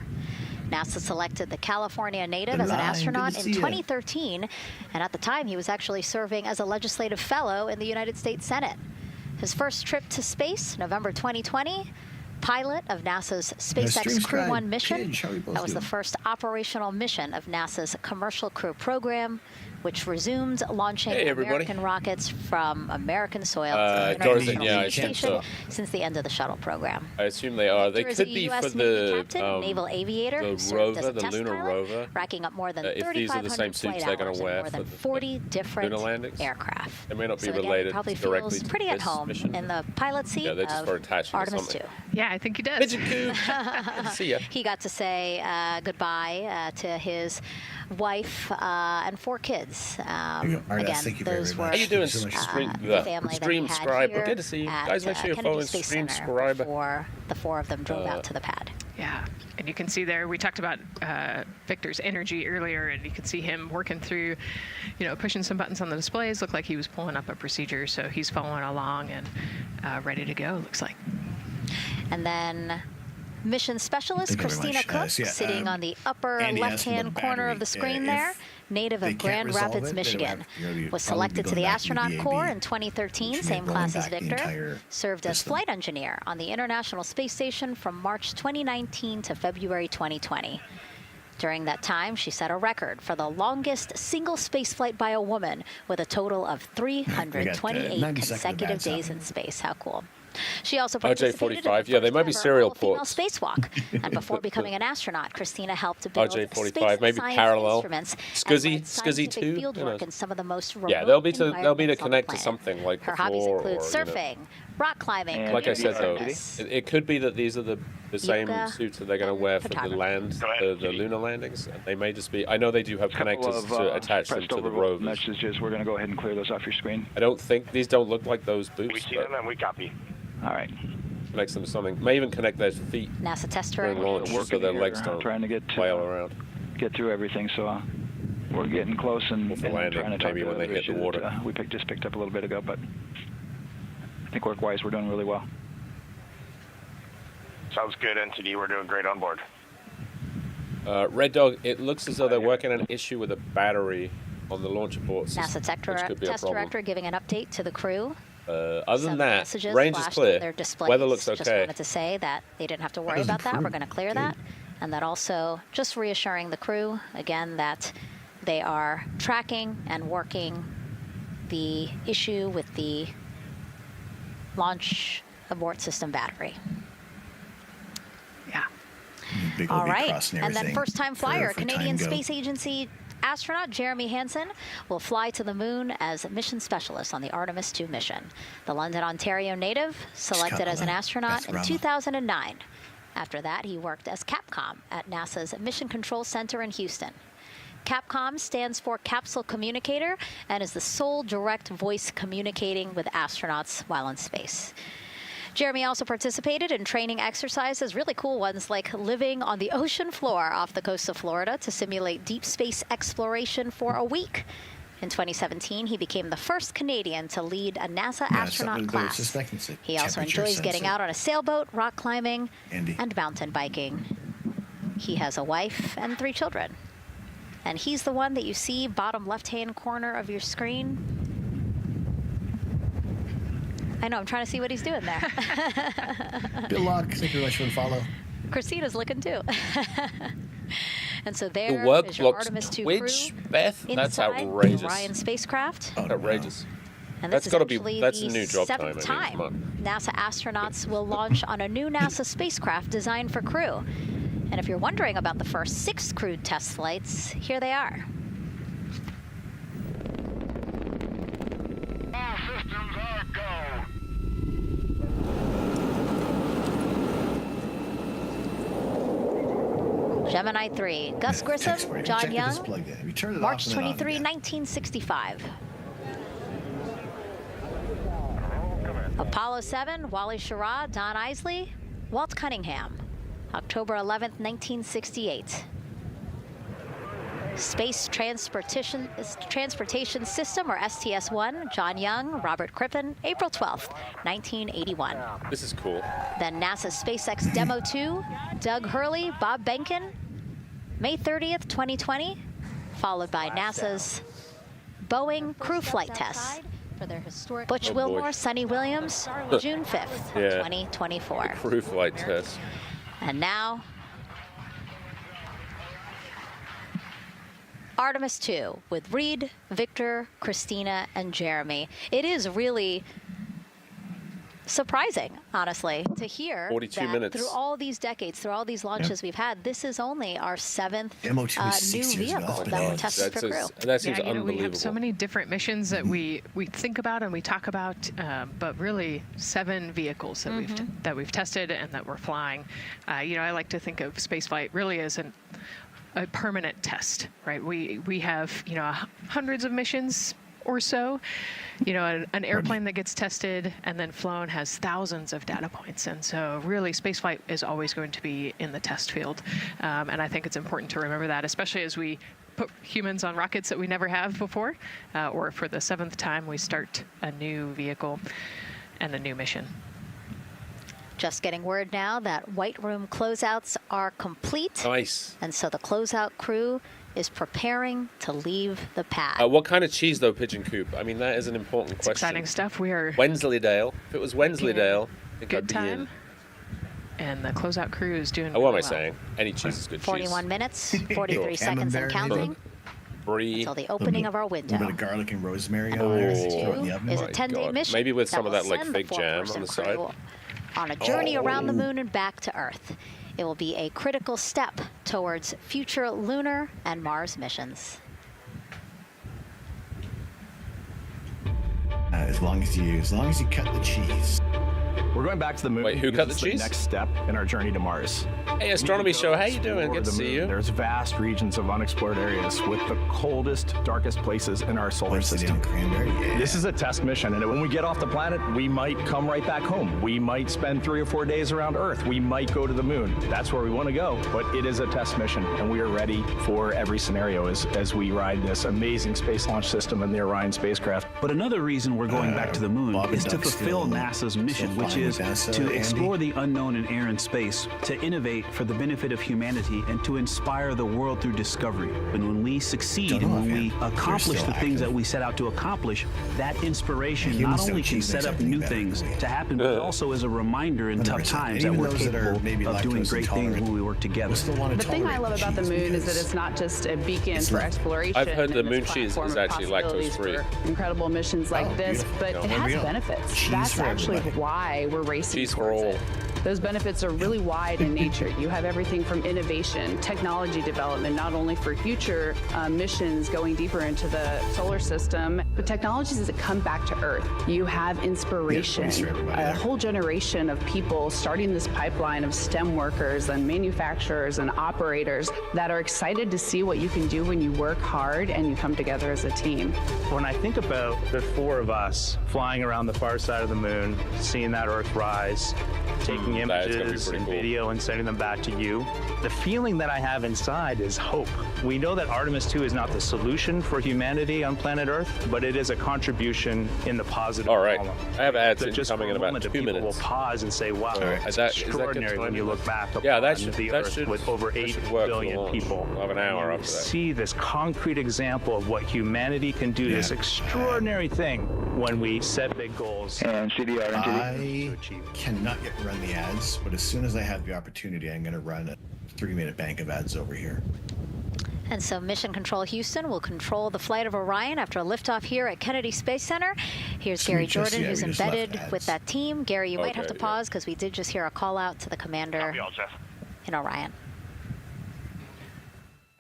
NASA selected the California native as an astronaut in 2013, and at the time he was actually serving as a legislative fellow in the United States Senate. His first trip to space, November 2020, pilot of NASA's SpaceX Crew 1 mission. That was the first operational mission of NASA's Commercial Crew program, which resumed launching American rockets from American soil to the International Space Station since the end of the shuttle program. I assume they are. They could be for the naval aviator who served as a test pilot, racking up more than 3,500 flight hours in more than 40 different aircraft. It may not be related probably directly feels to pretty this at home mission. in the pilot seat of Artemis II. Yeah, I think he does. See ya. He got to say goodbye to his wife and 4 kids. Again, those were how you doing, Stream Scriber? Good to see you guys. Make sure you're following Stream Scriber. Before the 4 of them drove out to the pad. Yeah, and you can see there, we talked about Victor's energy earlier, and you can see him working through, pushing some buttons on the displays. Looked like he was pulling up a procedure, so he's following along and ready to go, looks like. And then mission specialist Christina Cook, sitting on the upper left-hand corner of the screen there, native of Grand Rapids, Michigan, was selected to the Astronaut Corps in 2013, same class as Victor, served as flight engineer on the International Space Station from March 2019 to February 2020. During that time, she set a record for the longest single spaceflight by a woman with a total of 328 consecutive days in space. How cool. She also participated RJ45, yeah, they might be serial ports. Spacewalk. And before becoming an astronaut, Christina helped to build RJ45, maybe parallel. Scuzzy 2. Fieldwork in some of the most remote they'll be to connect to something like her hobbies include surfing, rock climbing. Like I said, though, it could be that these are the same suits that they're going to wear for the the lunar landings. They may just be. I know they do have connectors to attach them to the rovers. Messages. We're going to go ahead and clear those off your screen. I don't think these don't look like those boots. We see them and we copy. All right. Connects them to something. May even connect their feet. NASA test during launch, so their legs don't flail around. Get through everything. So we're getting close and trying to talk maybe when they hit the water. We just picked up a little bit ago, but I think work-wise we're doing really well. Sounds good, NTD. We're doing great on board. Red Dog, it looks as though they're working on an issue with a battery on the launch abort system. NASA test director giving an update to the crew. Other than that, range is clear. Weather looks okay. Just wanted to say that they didn't have to worry about that. We're going to clear that. And that also just reassuring the crew, again, that they are tracking and working the issue with the launch abort system battery. Yeah. All right. And then first-time flyer, Canadian Space Agency astronaut Jeremy Hansen will fly to the moon as mission specialist on the Artemis II mission. The London, Ontario native selected as an astronaut in 2009. After that, he worked as Capcom at NASA's Mission Control Center in Houston. Capcom stands for Capsule Communicator and is the sole direct voice communicating with astronauts while in space. Jeremy also participated in training exercises, really cool ones like living on the ocean floor off the coast of Florida to simulate deep space exploration for a week. In 2017, he became the first Canadian to lead a NASA astronaut class. He also enjoys getting out on a sailboat, rock climbing, and mountain biking. He has a wife and 3 children. And he's the one that you see bottom left-hand corner of your screen. I know, I'm trying to see what he's doing there. Good luck. Thank you very much for the follow. Christina's looking too. And so there the work is your clock's Artemis II Twitch, crew Beth? That's inside outrageous. the Orion spacecraft. Oh, outrageous. And that's got to be, that's the a new job 7th time. NASA astronauts will launch on a new NASA spacecraft designed for crew. And if you're wondering about the first 6 crewed test flights, here they are. All systems are go. Gemini 3, Gus Grissom, John Young, March 23, 1965. Apollo 7, Wally Schirra, Don Isley, Walt Cunningham, October 11, 1968. Space Transportation System, or STS-1, John Young, Robert Crippen, April 12, 1981. This is cool. Then NASA's SpaceX Demo 2, Doug Hurley, Bob Behnken, May 30th, 2020, followed by NASA's Boeing crew flight tests. For their historic Butch Wilmore, Sonny Williams, June 5th, 2024. The crew flight test. And now, Artemis II with Reed, Victor, Christina, and Jeremy. It is really surprising, honestly, to hear 42 that minutes. Through all these decades, through all these launches we've had, this is only our 7th new vehicle that we tested for crew. That seems unbelievable. We have so many Mm-hmm. different missions that we think about and we talk about, but really 7 vehicles that we've tested and that we're flying. I like to think of spaceflight really as a permanent test, right? We have hundreds of missions or so. An airplane that gets tested and then flown has thousands of data points. And so really spaceflight is always going to be in the test field. And I think it's important to remember that, especially as we put humans on rockets that we never have before, or for the 7th time we start a new vehicle and a new mission. Just getting word now that White Room closeouts are complete. Nice. And so the closeout crew is preparing to leave the pad. What kind of cheese, though, Pigeon Coop? I mean, that is an important question. Exciting stuff. We are Wensleydale. If it was Wensleydale, I think I'd be in. And the closeout crew is doing what am I well. saying? Any cheese is good 41 cheese. minutes, 43 seconds and counting. Brie. Until the opening of our window. A little bit of garlic and rosemary on Artemis there. II is a 10-day mission. Maybe with some of will that like send fig the jam on four-person the side. crew on a journey around the moon and back to Earth. It will be a critical step towards future lunar and Mars missions. As long as you cut the cheese. We're going back to the moon. Wait, who cut the cheese? Next step in our journey to Mars. Hey, Astronomy Show, how you doing? Good to see you. There's vast regions of unexplored areas with the coldest, darkest places in our solar system. This is a test mission, and when we get off the planet, we might come right back home. We might spend 3 or 4 days around Earth. We might go to the moon. That's where we want to go, but it is a test mission, and we are ready for every scenario as we ride this amazing space launch system in the Orion spacecraft. But another reason we're going back to the moon is to fulfill NASA's mission, which is to explore the unknown in air and space, to innovate for the benefit of humanity, and to inspire the world through discovery. And when we succeed and when we accomplish the things that we set out to accomplish, that inspiration not only can set up new things to happen, but also is a reminder in tough times that we're capable of doing great things when we work together. The thing I love about the moon is that it's not just a beacon for exploration. I've heard the moon cheese is actually lactose-free. Incredible missions like this, but it has benefits. That's actually why we're racing towards it. Those benefits are really wide in nature. You have everything from innovation, technology development, not only for future missions going deeper into the solar system, but technologies that come back to Earth. You have inspiration, a whole generation of people starting this pipeline of STEM workers and manufacturers and operators that are excited to see what you can do when you work hard and you come together as a team. When I think about the 4 of us flying around the far side of the moon, seeing that Earth rise, taking taking images and video and sending them back to you. The feeling that I have inside is hope. We know that Artemis II is not the solution for humanity on planet Earth, but it is a contribution in the positive column. I have ads coming in about 2 minutes. Will pause and say, wow, it's extraordinary when you look back upon the Earth with over 8 billion people. We'll have an hour after that. See this concrete example of what humanity can do, this extraordinary thing when we set big goals. And CDR I cannot yet run the ads, but as soon as I have the opportunity, I'm going to run a 3-minute bank of ads over here. And so Mission Control Houston will control the flight of Orion after a liftoff here at Kennedy Space Center. Here's Gary Jordan, who's embedded with that team. Gary, you might have to pause because we did just hear a call out to the commander in Orion.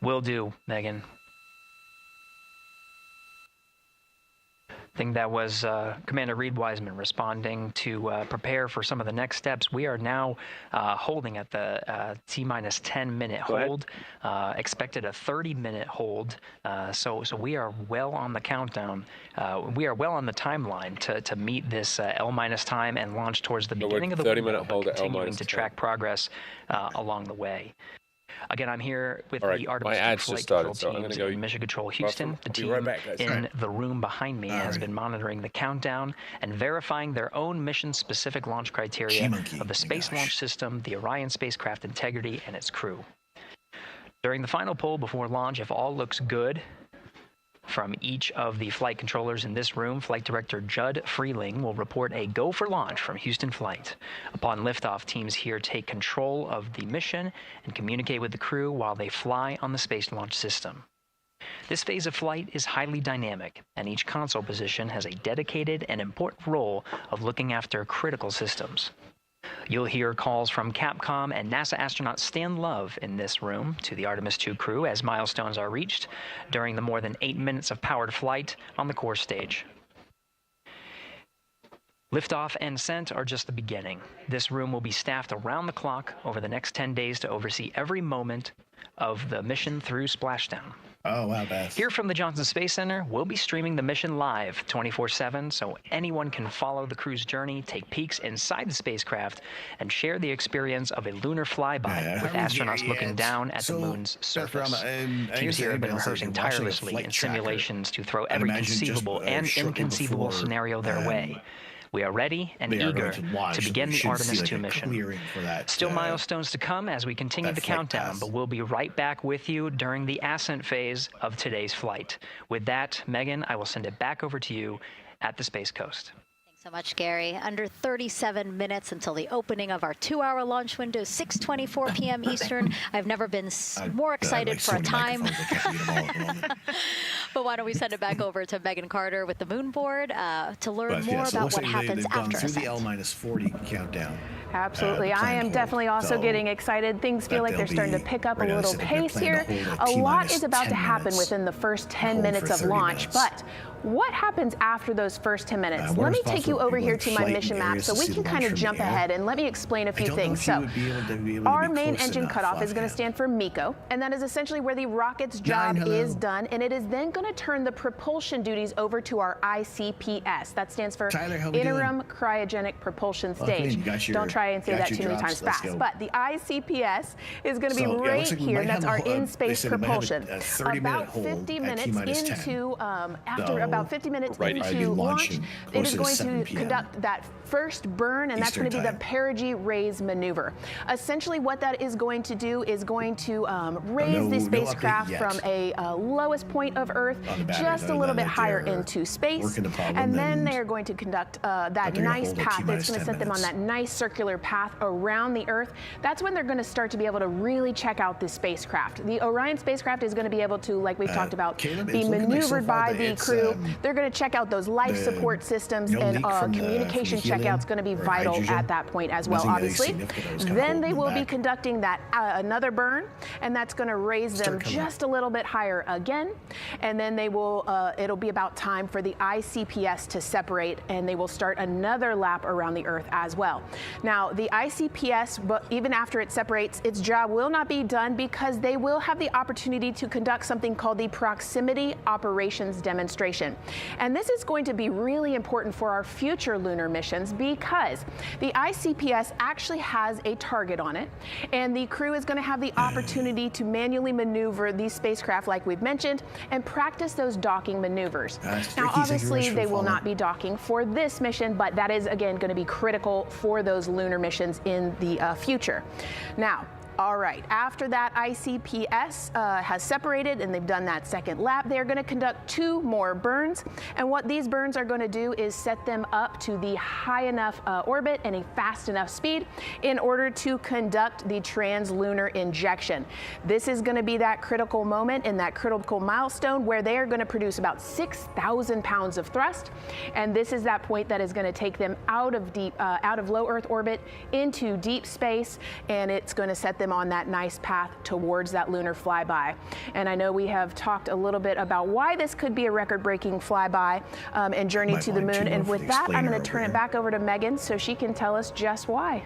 Will do, Megan. I think that was Commander Reed Wiseman responding to prepare for some of the next steps. We are now holding at the T-minus 10-minute hold, expected a 30-minute hold. So we are well on the countdown. We are well on the timeline to meet this L-minus time and launch towards the beginning of the window, but continuing to track progress along the way. Again, I'm here with the Artemis II flight control teams in Mission Control Houston. The team in the room behind me has been monitoring the countdown and verifying their own mission-specific launch criteria of the Space Launch System, the Orion spacecraft integrity, and its crew. During the final poll before launch, if all looks good from each of the flight controllers in this room, Flight Director Judd Freeling will report a go for launch from Houston Flight. Upon liftoff, teams here take control of the mission and communicate with the crew while they fly on the Space Launch System. This phase of flight is highly dynamic, and each console position has a dedicated and important role of looking after critical systems. You'll hear calls from Capcom and NASA astronaut Stan Love in this room to the Artemis II crew as milestones are reached during the more than 8 minutes of powered flight on the core stage. Liftoff and ascent are just the beginning. This room will be staffed around the clock over the next 10 days to oversee every moment of the mission through splashdown. Oh, wow, Beth. Here from the Johnson Space Center, we'll be streaming the mission live 24/7, so anyone can follow the crew's journey, take peeks inside the spacecraft, and share the experience of a lunar flyby with astronauts looking down at the moon's surface. Teams here have been rehearsing tirelessly in simulations to throw every conceivable and inconceivable scenario their way. We are ready and eager to begin the Artemis II mission. Still milestones to come as we continue the countdown, but we'll be right back with you during the ascent phase of today's flight. With that, Megan, I will send it back over to you at the Space Coast. So much, Gary. Under 37 minutes until the opening of our 2-hour launch window, 6:24 p.m. Eastern. I've never been more excited for a time. But why don't we send it back over to Megan Carter with the moon board to learn more about what happens after through the L-40 countdown. Absolutely. I am definitely also getting excited. Things feel like they're starting to pick up a little pace here. A lot is about to happen within the first 10 minutes of launch, but what happens after those first 10 minutes? Let me take you over here to my mission map so we can kind of jump ahead and let me explain a few things. So our main engine cutoff is going to stand for MECO, and that is essentially where the rocket's job is done, and it is then going to turn the propulsion duties over to our ICPS. That stands for Interim Cryogenic Propulsion Stage. Don't try and say that too many times fast, but the ICPS is going to be right here, and that's our in-space propulsion. About 50 minutes into, after about 50 minutes into launch, it is going to conduct that first burn, and that's going to be the perigee raise maneuver. Essentially, what that is going to do is going to raise the spacecraft from a lowest point of Earth just a little bit higher into space, and then they are going to conduct that nice path. It's going to set them on that nice circular path around the Earth. That's when they're going to start to be able to really check out the spacecraft. The Orion spacecraft is going to be able to, like we've talked about, be maneuvered by the crew. They're going to check out those life support systems, and communication checkout's going to be vital at that point as well, obviously. Then they will be conducting that another burn, and that's going to raise them just a little bit higher again. And then they will, it'll be about time for the ICPS to separate, and they will start another lap around the Earth as well. Now, the ICPS, but even after it separates, its job will not be done because they will have the opportunity to conduct something called the Proximity Operations Demonstration. injection. And this is going to be really important for our future lunar missions because the ICPS actually has a target on it, and the crew is going to have the opportunity to manually maneuver these spacecraft like we've mentioned and practice those docking maneuvers. Now, obviously, they will not be docking for this mission, but that is, again, going to be critical for those lunar missions in the future. Now, all right, after that ICPS has separated and they've done that second lap, they're going to conduct 2 more burns. And what these burns are going to do is set them up to the high enough orbit and a fast enough speed in order to conduct the translunar injection. This is going to be that critical moment and that critical milestone where they are going to produce about 6,000 pounds of thrust. And this is that point that is going to take them out of low Earth orbit into deep space, and it's going to set them on that nice path towards that lunar flyby. And I know we have talked a little bit about why this could be a record-breaking flyby and journey to the moon. And with that, I'm going to turn it back over to Megan so she can tell us just why.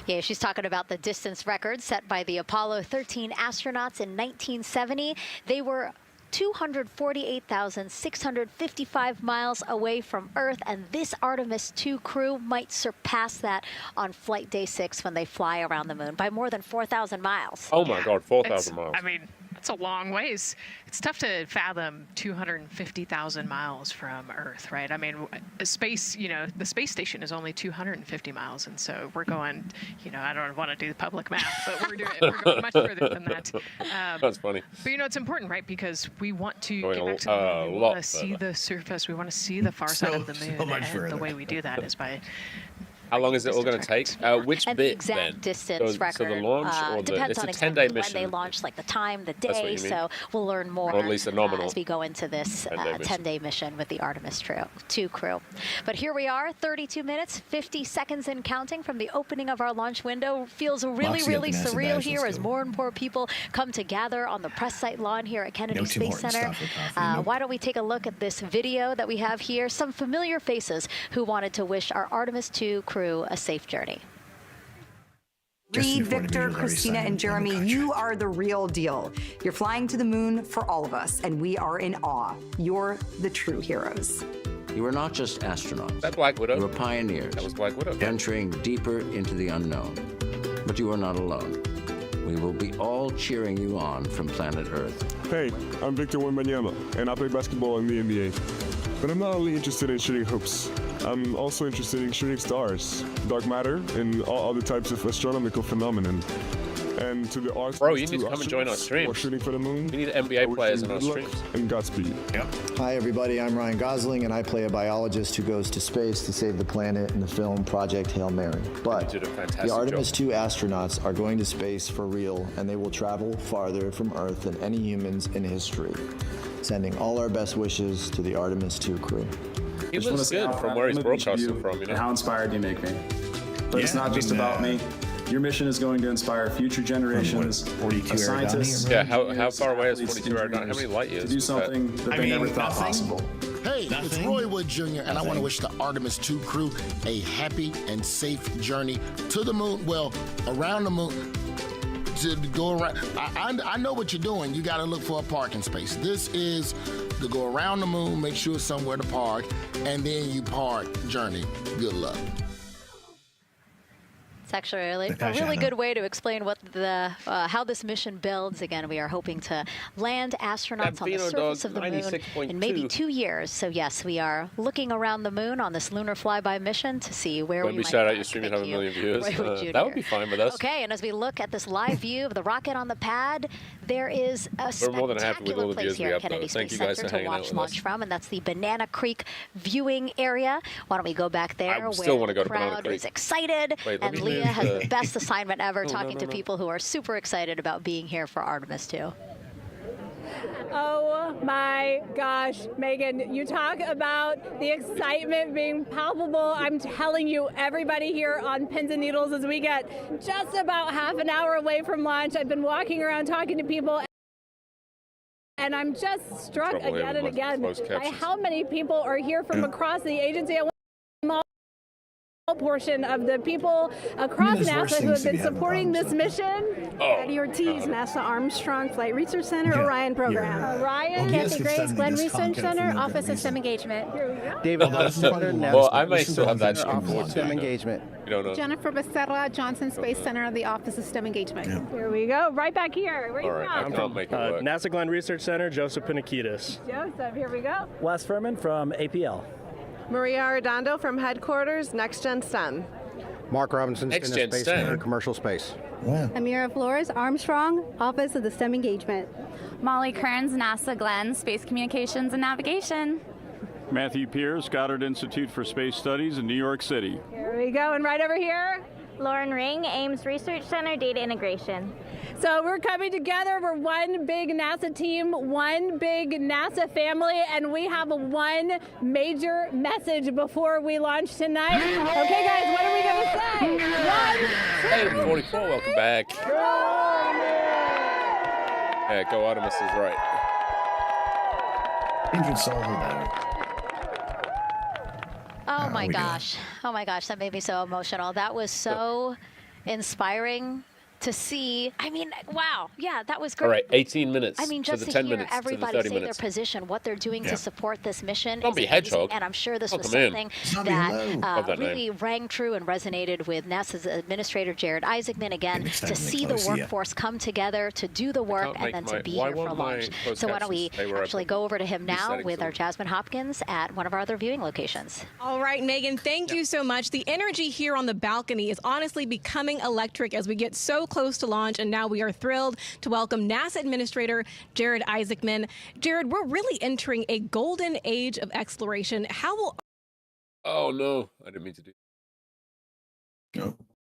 Yeah, she's talking about the distance record set by the Apollo 13 astronauts in 1970. They were 248,655 miles away from Earth, and this Artemis II crew might surpass that on flight day 6 when they fly around the moon by more than 4,000 miles. Oh my God, 4,000 miles. I mean, it's a long ways. It's tough to fathom 250,000 miles from Earth, right? I mean, space, you know, the space station is only 250 miles, and so we're going, you know, I don't want to do the public math, but we're going much further than that. That's funny. But, you know, it's important, right? Because we want to get back to the moon. We want to see the surface. We want to see the far side of the moon. And the way we do that is by... How long is it all going to take? Which and bit, the exact then? distance record so the launch or depends on it's a 10-day mission. when they launch, like the time, the day. So we'll learn more or at least a nominal as we go into this 10-day mission with the Artemis II crew. But here we are, 32 minutes, 50 seconds and counting from the opening of our launch window. Feels really, really surreal here as more and more people come to gather on the press site lawn here at Kennedy Space Center. Why don't we take a look at this video that we have here? Some familiar faces who wanted to wish our Artemis II crew a safe journey. Reed, Victor, Christina, and Jeremy, you are the real deal. You're flying to the moon for all of us, and we are in awe. You're the true heroes. You are not just astronauts. That's Black Widow. You are pioneers. That was Black Widow. Venturing deeper into the unknown. But you are not alone. We will be all cheering you on from planet Earth. Hey, I'm Victor Wembanyama, and I play basketball in the NBA. But I'm not only interested in shooting hoops. I'm also interested in shooting stars, dark matter, and all other types of astronomical phenomenon. And to the arts, bro, you need to come and join our stream. Shooting for the moon. We need NBA players in our streams. And Godspeed. Yep. Hi, everybody. I'm Ryan Gosling, and I play a biologist who goes to space to save the planet in the film Project Hail Mary. But the Artemis II astronauts are going to space for real, and they will travel farther from Earth than any humans in history. Sending all our best wishes to the Artemis II crew. He looks good from where he's broadcasting from, you know? How inspired you make me. But it's not just about me. Your mission is going to inspire future generations of scientists. Yeah, how far away is 42 Aerodynamics? How many light years? To do something that they never thought possible. Hey, it's Roy Wood Jr., and I want to wish the Artemis II crew a happy and safe journey to the moon, well, around the moon. To go around, I know what you're doing. You got to look for a parking space. This is to go around the moon, make sure somewhere to park, and then you park journey. Good luck. It's actually a really good way to explain what how this mission builds. Again, we are hoping to land astronauts on the surface of the moon in maybe 2 years. So yes, we are looking around the moon on this lunar flyby mission to see where we might shout out your stream and have 1 million viewers. That would be fine with us. Okay, and as we look at this live view of the rocket on the pad, there is a spectacular place here at Kennedy Space Center to watch launch from, and that's the Banana Creek viewing area. Why don't we go back there where the crowd is excited and Leah has the best assignment ever, talking to people who are super excited about being here for Artemis II. Oh my gosh, Megan, you talk about the excitement being palpable. I'm telling you, everybody here on pins and needles as we get just about half an hour away from launch. I've been walking around talking to people, and I'm just struck again and again by how many people are here from across the agency. I want small portion of the people across NASA who have been supporting this mission. Patty Ortiz, NASA Armstrong Flight Research Center, Orion Program. Orion. Kathy Grace, Glenn Research Center, Office of STEM Engagement. Here we go. David Hudson, well, I may still have that Office of STEM Engagement. You don't know. Jennifer Becerra, Johnson Space Center, the Office of STEM Engagement. Here we go. Right back here. Where are you I'm from? make it work. NASA Glenn Research Center, Joseph Panakitis. Joseph, here we go. Wes Furman from APL. Maria Arredondo from Headquarters, Next Gen STEM. Mark Robinson, Next Space Gen Center, STEM. Commercial Space. Amira Flores, Armstrong, Office of the STEM Engagement. Molly Kearns, NASA Glenn, Space Communications and Navigation. Matthew Pierce, Goddard Institute for Space Studies in New York City. Here we go. And right over here. Lauren Ring, Ames Research Center, Data Integration. So we're coming together. We're one big NASA team, one big NASA family, and we have one major message before we launch tonight. Okay, guys, what are we going to say? 1, 2, 44, welcome back. Yeah, go Artemis is right. Injured soul there. Oh my gosh. Oh my gosh, that made me so emotional. That was so inspiring to see. I mean, wow. Yeah, that was great. All right, 18 minutes. I mean, just to the to 10 hear minutes everybody to the 30 say minutes. their position, what they're doing to support this mission Don't is be amazing. hedgehog. And I'm sure this was Welcome in. something that really rang true and resonated with NASA's Administrator Jared Isaacman again, to see the workforce come together to do the work and then to be here for launch. So why don't we actually go over to him now with our Jasmine Hopkins at one of our other viewing locations. All right, Megan, thank you so much. The energy here on the balcony is honestly becoming electric as we get so close to launch, and now we are thrilled to welcome NASA Administrator Jared Isaacman. Jared, we're really entering a golden age of exploration. How will... Oh, no. I didn't mean to do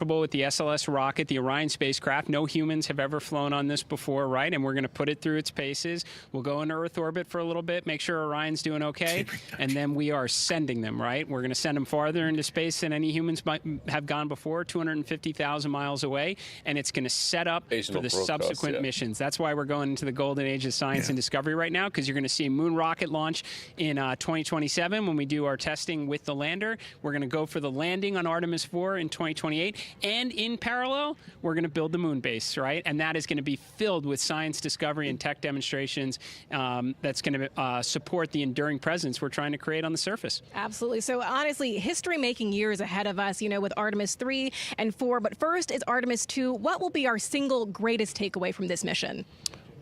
With the SLS rocket, the Orion spacecraft. No humans have ever flown on this before, right? And we're going to put it through its paces. We'll go into Earth orbit for a little bit, make sure Orion's doing okay, and then we are sending them, right? We're going to send them farther into space than any humans might have gone before, 250,000 miles away, and it's going to set up for the subsequent missions. That's why we're going into the golden age of science and discovery right now, because you're going to see a moon rocket launch in 2027 when we do our testing with the lander. We're going to go for the landing on Artemis 4 in 2028, and in parallel, we're going to build the moon base, right? And that is going to be filled with science discovery and tech demonstrations that's going to support the enduring presence we're trying to create on the surface. Absolutely. So honestly, history-making years ahead of us, you know, with Artemis 3 and 4. But first is Artemis 2. What will be our single greatest takeaway from this mission?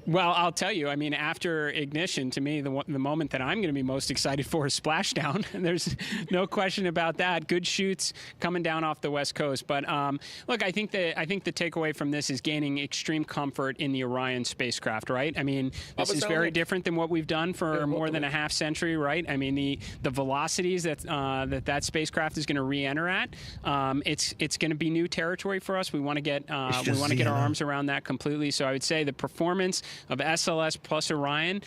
Well, I'll tell you, I mean, after ignition, to me, the moment that I'm going to be most excited for is splashdown. There's no question about that. Good shoots coming down off the West Coast. But look, I think the takeaway from this is gaining extreme comfort in the Orion spacecraft, right? I mean, this is very different than what we've done for more than a half century, right? I mean, the velocities that spacecraft is going to re-enter at, it's going to be new territory for us. We want to get our arms around that completely. So I would say the performance of SLS plus Orion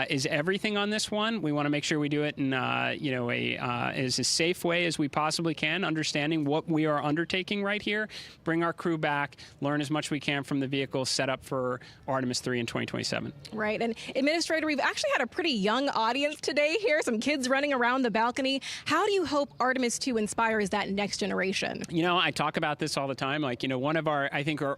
is everything on this one. We want to make sure we do it in as a safe way as we possibly can, understanding what we are undertaking right here, bring our crew back, learn as much as we can from the vehicle, set up for Artemis 3 in 2027. Right. And Administrator, we've actually had a pretty young audience today here, some kids running around the balcony. How do you hope Artemis 2 inspires that next generation? You know, I talk about this all the time. Like, you know, one of our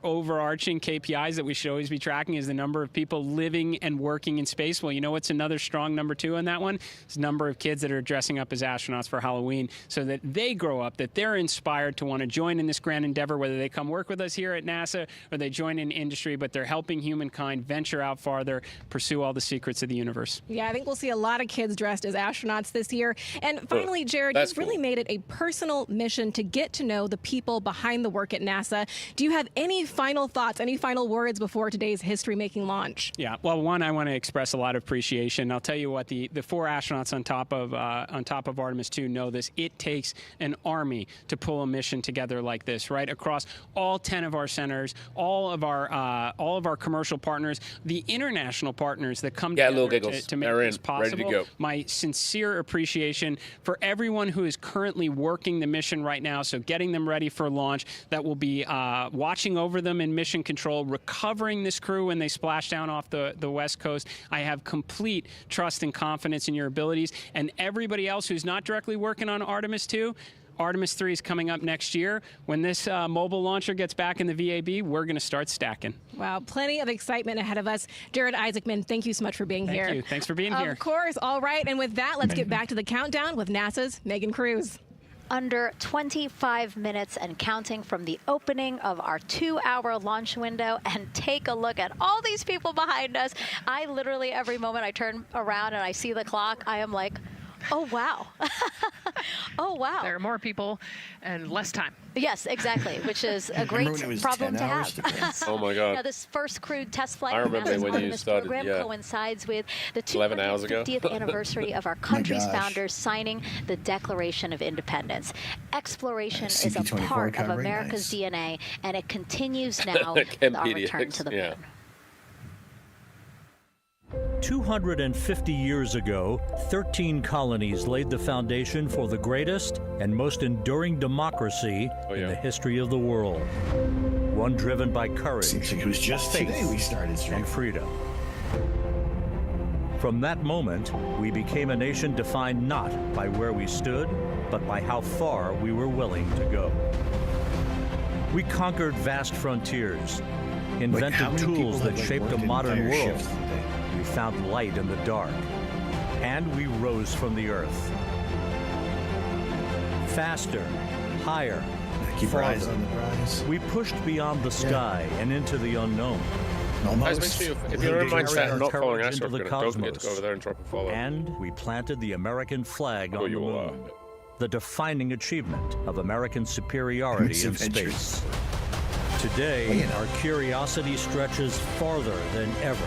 overarching KPIs that we should always be tracking is the number of people living and working in space. Well, you know what's another strong number 2 on that one? It's the number of kids that are dressing up as astronauts for Halloween, so that they grow up, that they're inspired to want to join in this grand endeavor, whether they come work with us here at NASA or they join in industry, but they're helping humankind venture out farther, pursue all the secrets of the universe. Yeah, I think we'll see a lot of kids dressed as astronauts this year. And finally, Jared, you've really made it a personal mission to get to know the people behind the work at NASA. Do you have any final thoughts, any final words before today's history-making launch? Yeah, well, one, I want to express a lot of appreciation. I'll tell you what, the 4 astronauts on top of Artemis 2 know this. It takes an army to pull a mission together like this, right? Across all 10 of our centers, all of our commercial partners, the international partners that come together to make this possible. Ready to go. My sincere appreciation for everyone who is currently working the mission right now, so getting them ready for launch, that will be watching over them in mission control, recovering this crew when they splash down off the West Coast. I have complete trust and confidence in your abilities. And everybody else who's not directly working on Artemis 2, Artemis III is coming up next year. When this mobile launcher gets back in the VAB, we're going to start stacking. Wow, plenty of excitement ahead of us. Jared Isaacman, thank you so much for being here. Thank you. Thanks for being here. Of course. All right. And with that, let's get back to the countdown with NASA's Megan Cruz. Under 25 minutes and counting from the opening of our 2-hour launch window, and take a look at all these people behind us. I literally, every moment I turn around and I see the clock, I am like, oh, wow. Oh, wow. There are more people and less time. Yes, exactly, which is a great problem to have. Oh, my God. Now, this first crewed test flight I remember when you started, program coincides with the 11 hours ago. 50th anniversary of our country's founders signing the Declaration of Independence. Exploration is a part of America's DNA, and it continues now with our return to the moon. 250 years ago, 13 colonies laid the foundation for the greatest and most enduring democracy in the history of the world. One driven by courage, Seems like it was just faith, today we started and freedom. From that moment, we became a nation defined not by where we stood, but by how far we were willing to go. We conquered vast frontiers, invented tools that shaped a modern world. We found light in the dark, and we rose from the earth. Faster, higher, farther. We pushed beyond the sky and into the unknown. Guys, make sure if you're in my chat and not following Astrocanuck, don't forget to go over there and drop a follow. And we planted the American flag on the moon, the defining achievement of American superiority in space. Today, our curiosity stretches farther than ever.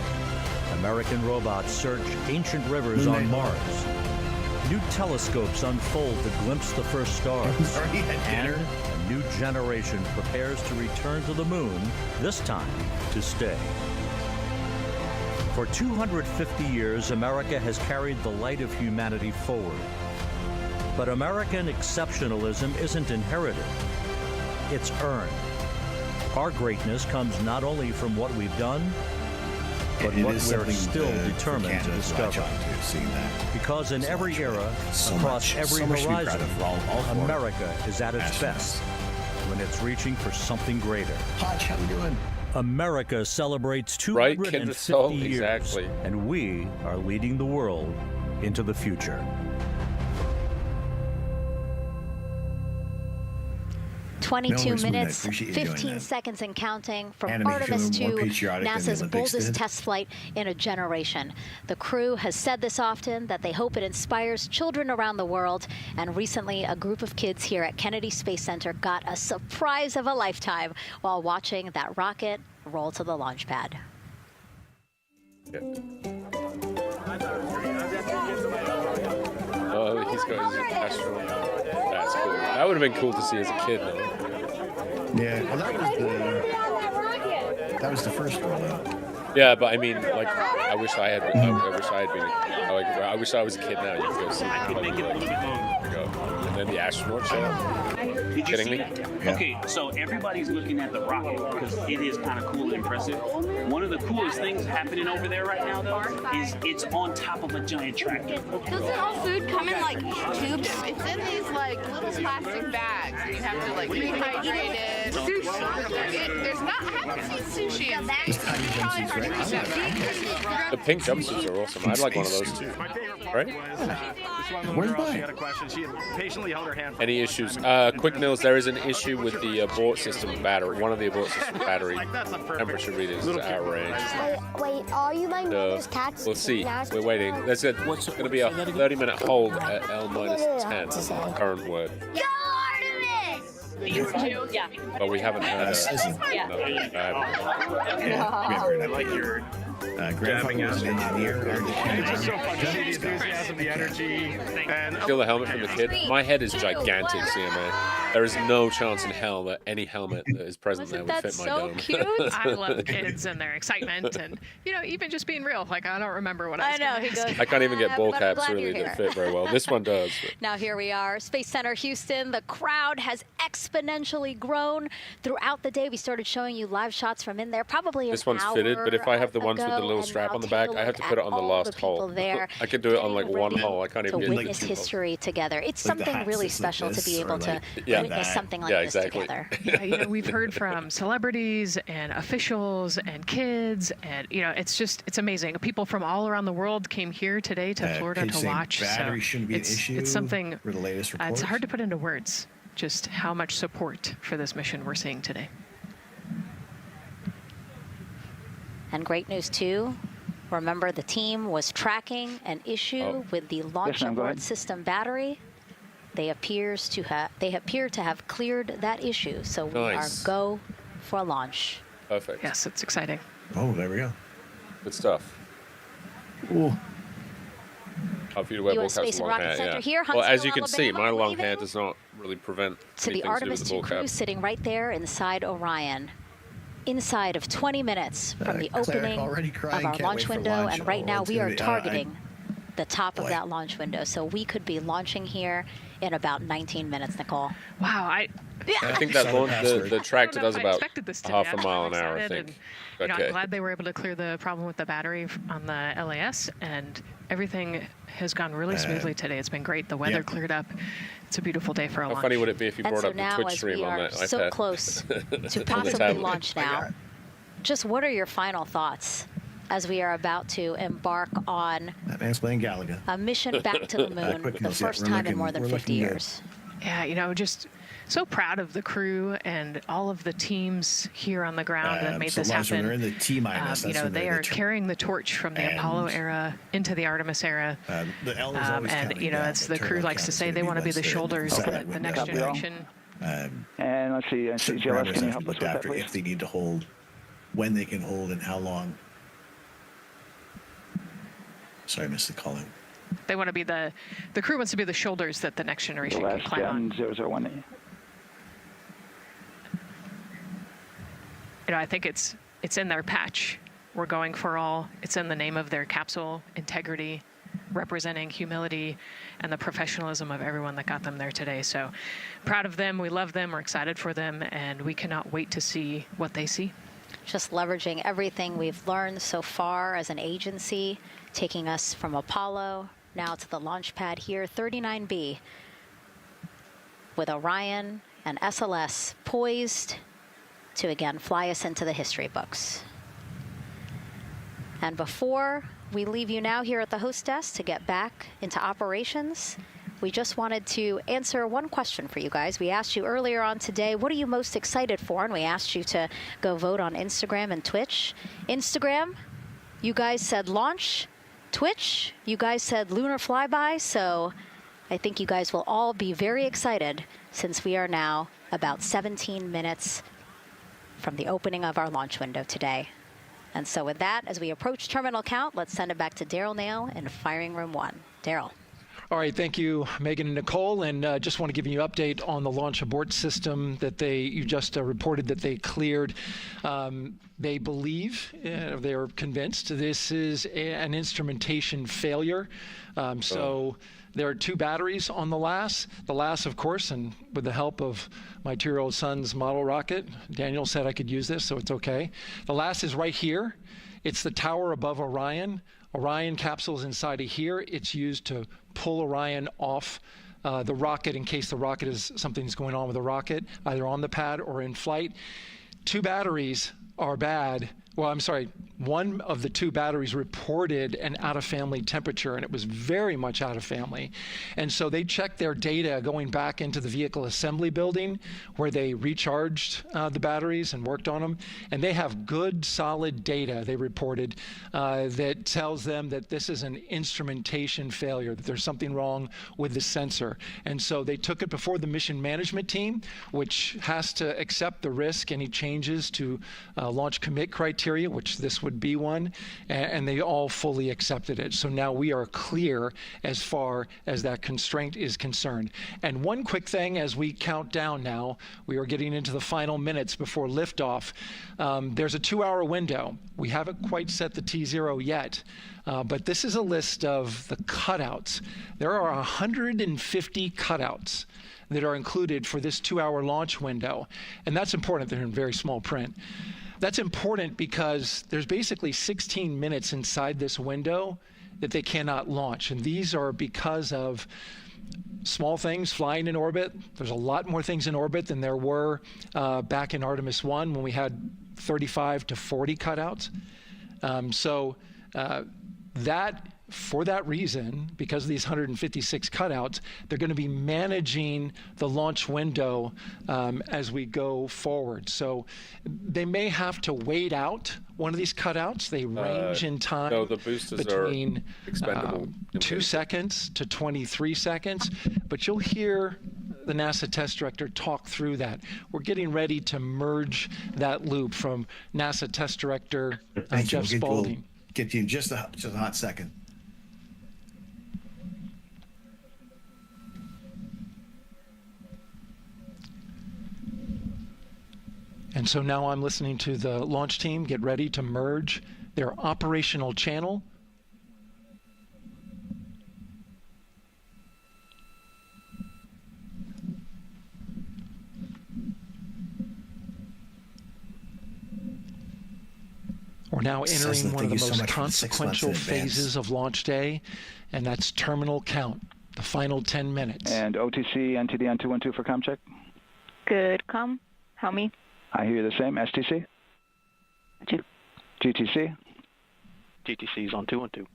American robots search ancient rivers on Mars. New telescopes unfold to glimpse the first stars. And a new generation prepares to return to the moon, this time to stay. For 250 years, America has carried the light of humanity forward. But American exceptionalism isn't inherited, it's earned. Our greatness comes not only from what we've done, but what we're still determined to discover. Because in every era, across every horizon, America is at its best when it's reaching for something greater. Hodge, how we doing? America celebrates 250 years, and we are leading the world into the future. 22 minutes, 15 seconds and counting from Artemis II, NASA's boldest test flight in a generation. The crew has said this often, that they hope it inspires children around the world. And recently, a group of kids here at Kennedy Space Center got a surprise of a lifetime while watching that rocket roll to the launch pad. Oh, he's got his astronaut. That's cool. That would have been cool to see as a kid, though. Yeah, well, that was the first rollout. Yeah, but I mean, like, I wish I had been. I wish I was a kid now. You could go see. I could make it a little bit longer. And then the astronaut show. Did you see? Yeah. Okay, so everybody's looking at the rocket because it is kind of cool and impressive. One of the coolest things happening over there right now, though, is it's on top of a giant tractor. Doesn't all food come in like tubes? It's in these like little plastic bags. You have to like rehydrate it. Sushi. There's not. I haven't seen sushi in that. It's probably hard to eat that. The pink jumpsuits are awesome. I'd like one of those too. Right? Where's mine? She had a question. She patiently held her hand. Any issues? Quick Nils, there is an issue with the abort system battery. One of the abort system battery temperature readings is out of range. Wait, are you my mother's cats? We'll see. We're waiting. There's going to be a 30-minute hold at L-10, current word. Go Artemis! Yeah. But we haven't heard grandfather was an engineer. It's just so fun to see the enthusiasm, the energy. And steal the helmet from the kid. My head is gigantic, CMA. There is no chance in hell that any helmet that is present there would fit my dome. Cute? I love kids and their excitement, and even just being real. Like I don't remember what I was know. He goes, I can't even get ball caps really that fit very well. This one does. But. Now here we are, Space Center Houston. The crowd has exponentially grown throughout the day. We started showing you live shots from in there, probably this one's fitted, but if I have the ones with the little strap on the back, I have to put it on the last hole. I could do it on like one hole. I can't even to get witness history together. It's something really special to be able to witness something like this together. Yeah, you know, we've heard from celebrities and officials and kids, and you know, it's amazing. People from all around the world came here today to Florida to watch. Battery shouldn't be an issue. It's something. For the latest reports. It's hard to put into words just how much support for this mission we're seeing today. And great news too. Remember, the team was tracking an issue with the launch abort system battery. They appear to have cleared that issue, so we are go for launch. Perfect. Yes, it's exciting. Oh, there we go. Good stuff. Ooh. U.S. Space and Rocket Center here. Well, as you Huntsville, can see, Alabama, my long hair does not really prevent to the Artemis II crew sitting right there inside Orion. Inside of 20 minutes from the opening of our launch window, and right now we are targeting the top of that launch window. So we could be launching here in about 19 minutes, Nicole. Wow, I think that the tractor does about half a mile an hour, I think. You know, I'm glad they were able to clear the problem with the battery on the LAS, and everything has gone really smoothly today. It's been great. The weather cleared up. It's a beautiful day for a launch. How funny would it be if you brought up the Twitch stream on that iPad? So close to possibly launch now. Just what are your final thoughts as we are about to embark on that man's playing Galaga. A mission back to the moon for the first time in more than 50 years? Yeah, you know, just so proud of the crew and all of the teams here on the ground that made this happen. They're in the T-minus. You know, they are carrying the torch from the Apollo era into the Artemis era. And, you know, as the crew likes to say, they want to be the shoulders of the next generation. And let's see, GLS, can you help us with that, please? If they need to hold, when they can hold, and how long. Sorry, I missed the calling. They want to be the crew wants to be the shoulders that the next generation can climb on. 001. You know, I think it's in their patch. We're going for all. It's in the name of their capsule, integrity, representing humility and the professionalism of everyone that got them there today. So proud of them. We love them. We're excited for them. And we cannot wait to see what they see. Just leveraging everything we've learned so far as an agency, taking us from Apollo now to the launch pad here, 39B, with Orion and SLS poised to again fly us into the history books. And before we leave you now here at the host desk to get back into operations, we just wanted to answer one question for you guys. We asked you earlier on today, what are you most excited for? And we asked you to go vote on Instagram and Twitch. Instagram, you guys said launch. Twitch, you guys said lunar flyby. So I think you guys will all be very excited since we are now about 17 minutes from the opening of our launch window today. And so with that, as we approach terminal count, let's send it back to Daryl Nail in firing room 1. Daryl. All right, thank you, Megan and Nicole, and just want to give you an update on the launch abort system that you just reported that they cleared. They believe, they're convinced, this is an instrumentation failure. So there are 2 batteries on the LAS. The LAS, of course, and with the help of my 2-year-old son's model rocket, Daniel said I could use this, so it's okay. The LAS is right here. It's the tower above Orion. Orion capsule is inside of here. It's used to pull Orion off the rocket in case the rocket is something's going on with the rocket, either on the pad or in flight. 2 batteries are bad. Well, I'm sorry, one of the 2 batteries reported an out-of-family temperature, and it was very much out of family. And so they checked their data going back into the vehicle assembly building where they recharged the batteries and worked on them. And they have good, solid data, they reported, that tells them that this is an instrumentation failure, that there's something wrong with the sensor. And so they took it before the mission management team, which has to accept the risk, any changes to launch commit criteria. criteria, which this would be one, and they all fully accepted it. So now we are clear as far as that constraint is concerned. And one quick thing as we count down now, we are getting into the final minutes before liftoff. There's a 2-hour window. We haven't quite set the T0 yet, but this is a list of the cutouts. There are 150 cutouts that are included for this 2-hour launch window. And that's important. They're in very small print. That's important because there's basically 16 minutes inside this window that they cannot launch. And these are because of small things flying in orbit. There's a lot more things in orbit than there were back in Artemis I when we had 35 to 40 cutouts. For that reason, because of these 156 cutouts, they're going to be managing the launch window as we go forward. So they may have to wait out one of these cutouts. They range in time the boosters between are expendable 2 seconds to 23 seconds. But you'll hear the NASA test director talk through that. We're getting ready to merge that loop from NASA test director Jeff Spaulding. We'll get you in just a hot second. And so now I'm listening to the launch team get ready to merge their operational channel. We're now entering one of the most consequential phases of launch day, and that's terminal count, the final 10 minutes. And OTC, NTD on 212 for comm check. Good comm. Help me. I hear you the same. STC? 2. GTC? GTC is on 212.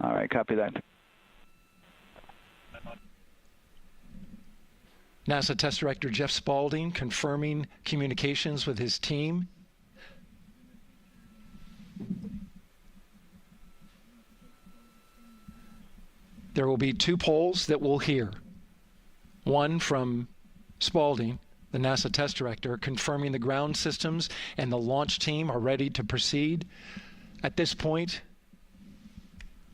All right, copy that. NASA Test Director Jeff Spaulding confirming communications with his team. There will be 2 polls that we'll hear. One from Spaulding, the NASA test director, confirming the ground systems and the launch team are ready to proceed. At this point,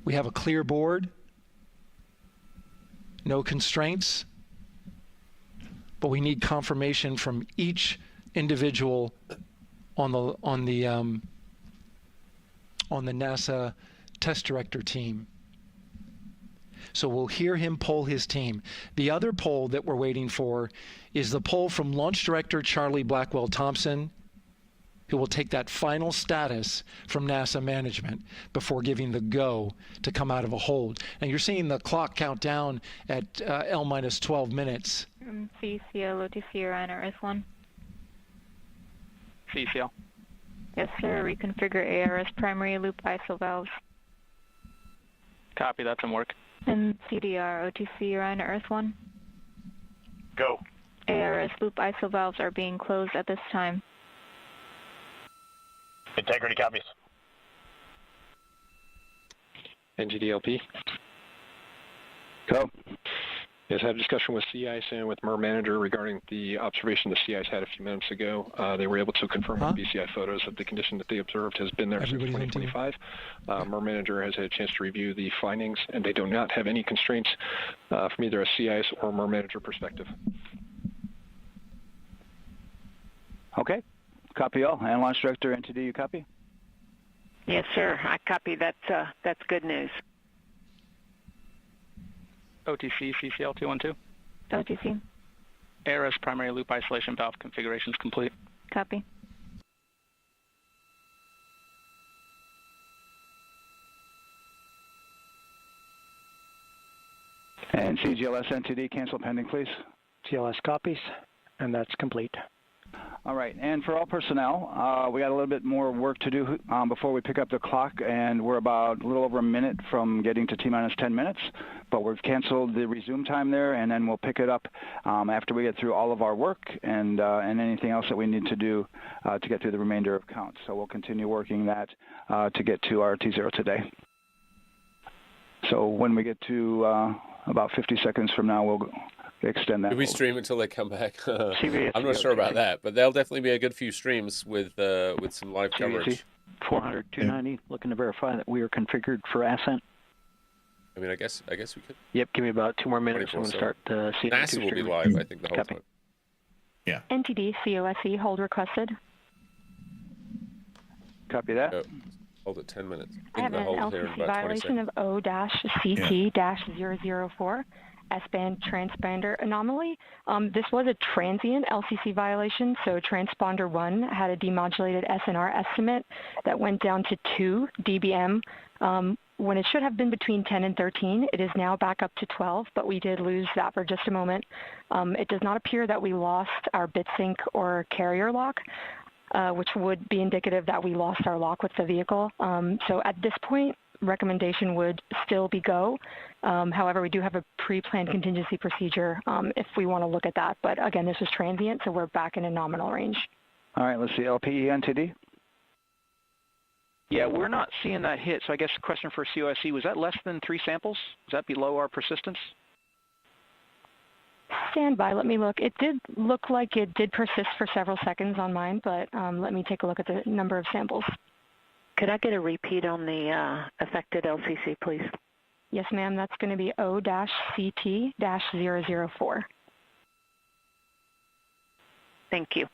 we have a clear board, no constraints, but we need confirmation from each individual on the NASA test director team. So we'll hear him poll his team. The other poll that we're waiting for is the poll from Launch Director Charlie Blackwell Thompson, who will take that final status from NASA management before giving the go to come out of a hold. And you're seeing the clock count down at L-12 minutes. CCL, OTC, Orion, RS1. CCL. Yes, sir. Reconfigure ARS primary loop ISO valves. Copy, that's in work. And CDR, OTC, Orion, RS1. Go. ARS loop ISO valves are being closed at this time. Integrity copies. NGDLP. Go. Yes, I had a discussion with Sea Ice and with MER Manager regarding the observation the Sea Ice had a few minutes ago. They were able to confirm with BCI photos that the condition that they observed has been there since 2025. MER Manager has had a chance to review the findings, and they do not have any constraints from either a Sea Ice or MER Manager perspective. Okay. Copy all. And Launch Director NTD, you copy? Yes, sir. I copy. That's good news. OTC, CCL 212. OTC. ARS primary loop isolation valve configuration is complete. Copy. And CGLS NTD, cancel pending, please. GLS copies, and that's complete. All right, and for all personnel, we got a little bit more work to do before we pick up the clock, and we're about a little over a minute from getting to T-minus 10 minutes, but we've canceled the resume time there, and then we'll pick it up after we get through all of our work and anything else that we need to do to get through the remainder of count. So we'll continue working that to get to our T0 today. So when we get to about 50 seconds from now, we'll extend that. Do we stream until they come back? I'm not sure about that, but there'll definitely be a good few streams with some live coverage. 400, 290, looking to verify that we are configured for ascent. I mean, I guess we could. Yep, give me about 2 more minutes. I'm going to start seeing NASA will be live, I think, the whole time. Yeah. NTD, COSE, hold requested. Copy that. Hold it 10 minutes. I have an LCC violation of O-CT-004, S-band transponder anomaly. This was a transient LCC violation, so transponder 1 had a demodulated SNR estimate that went down to 2 dBm. When it should have been between 10 and 13, it is now back up to 12, but we did lose that for just a moment. It does not appear that we lost our bit sync or carrier lock, which would be indicative that we lost our lock with the vehicle. So at this point, recommendation would still be go. However, we do have a pre-planned contingency procedure if we want to look at that. But again, this was transient, so we're back in a nominal range. All right, let's see, LPE NTD. Yeah, we're not seeing that hit. So I guess the question for COSE, was that less than 3 samples? Was that below our persistence? Stand by, let me look. It did look like it did persist for several seconds on mine, but let me take a look at the number of samples. Could I get a repeat on the affected LCC, please? Yes, ma'am. That's going to be O-CT-004. Thank you.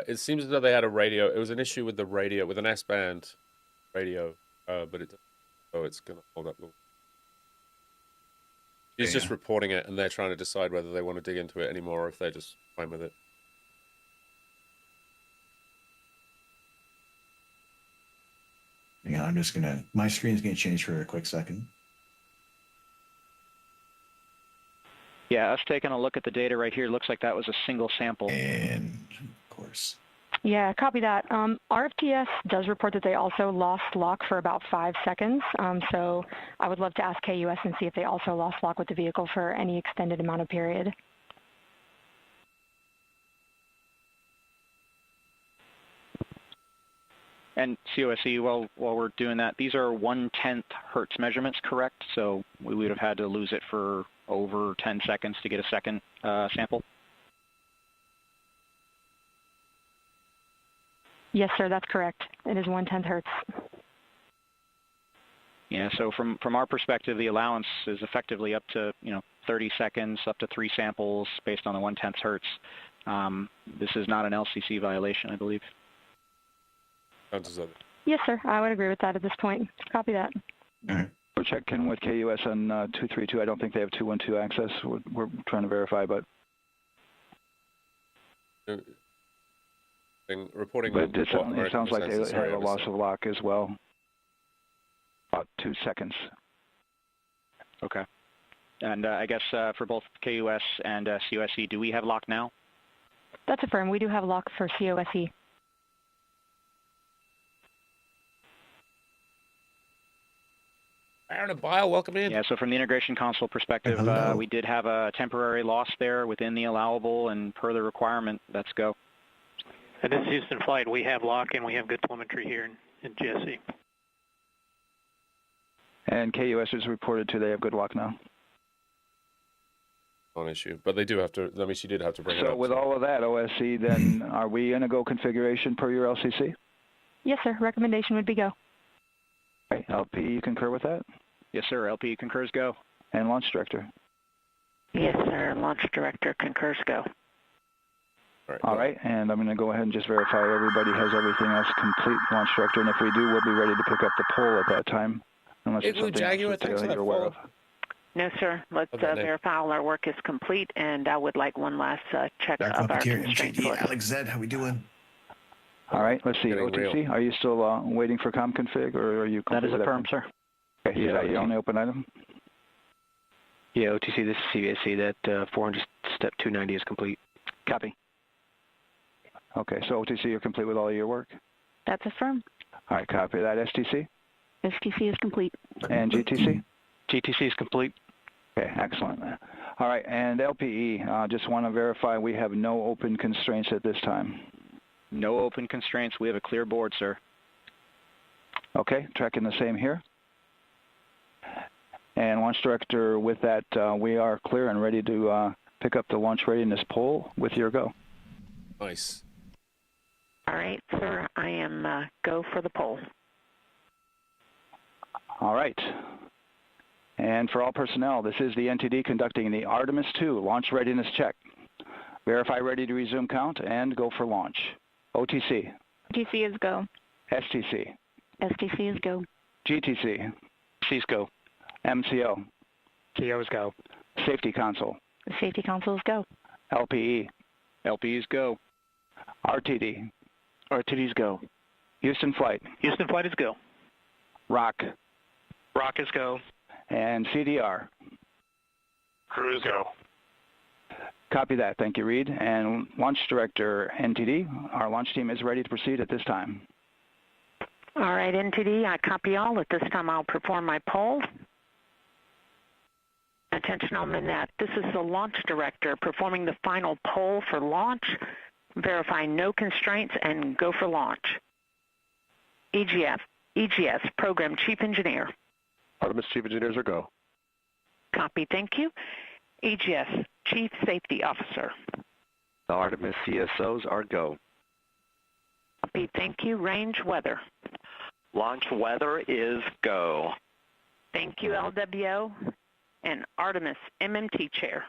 It seems as though they had a radio. It was an issue with the radio, with an S-band radio, but it's going to hold up. He's just reporting it, and they're trying to decide whether they want to dig into it anymore or if they're just fine with it. Yeah, I'm just gonna. My screen's gonna change for a quick second. Yeah, us taking a look at the data right here, looks like that was a single sample. And of course. Yeah, copy that. RFTS does report that they also lost lock for about 5 seconds. So I would love to ask KUS and see if they also lost lock with the vehicle for any extended amount of period. And COSE, while we're doing that, these are 1/10 hertz measurements, correct? So we would have had to lose it for over 10 seconds to get a second sample? Yes, sir, that's correct. It is 1/10 hertz. Yeah, so from our perspective, the allowance is effectively up to 30 seconds, up to 3 samples based on the 1/10 hertz. This is not an LCC violation, I believe. Yes, sir. I would agree with that at this point. Copy that. All right. We're checking with KUS on 232. I don't think they have 212 access. We're trying to verify, but. Reporting. But it sounds like they have a loss of lock as well. About 2 seconds. Okay. And I guess for both KUS and COSE, do we have lock now? That's affirmed. We do have lock for COSE. Aaron and Bile, welcome in. Yeah, so from the integration console perspective, we did have a temporary loss there within the allowable, and per the requirement, let's go. And this is Houston Flight. We have lock and we have good telemetry here in GSE. And KUS is reported to they have good lock now. Non issue, but they do have to. I mean, she did have to bring it up. So with all of that, OSC, then are we in a go configuration per your LCC? Yes, sir. Recommendation would be go. Right. LPE, you concur with that? Yes, sir. LPE concurs go. And launch director? Yes, sir. Launch director concurs go. All right, and I'm going to go ahead and just verify everybody has everything else complete, launch director, and if we do, we'll be ready to pick up the poll at that time, unless it's something else that you're aware of. No, sir. Let's verify all our work is complete, and I would like one last check of our constraints list. Alex Zed, how we doing? All right, let's see. OTC, are you still waiting for com config, or are you? That is affirmed, sir. Okay, is that your only open item? Yeah, OTC, this is CVSC. That 400 step 290 is complete. Copy. Okay, so OTC, you're complete with all of your work? That's affirmed. All right, copy that. STC? STC is complete. And GTC? GTC is complete. Okay, excellent. All right, and LPE, just want to verify we have no open constraints at this time. No open constraints. We have a clear board, sir. Okay, tracking the same here. And launch director, with that, we are clear and ready to pick up the launch readiness poll with your go. Nice. All right, sir. I am go for the poll. All right. And for all personnel, this is the NTD conducting the Artemis II launch readiness check. Verify ready to resume count and go for launch. OTC. OTC is go. STC. STC is go. GTC. C's go. MCO. CO is go. Safety console. Safety console is go. LPE. LPE's go. RTD. RTD's go. Houston flight. Houston flight is go. ROC. ROC is go. And CDR. Crew is go. Copy that. Thank you, Reed. And Launch Director NTD, our launch team is ready to proceed at this time. All right, NTD, I copy all. At this time, I'll perform my poll. Attention on the net. This is the Launch Director performing the final poll for launch. Verify no constraints and go for launch. EGS, Program Chief Engineer. Artemis Chief Engineers are go. Copy, thank you. EGS, Chief Safety Officer. The Artemis CSOs are go. Copy, thank you. Range weather. Launch weather is go. Thank you, LWO. And Artemis MMT Chair.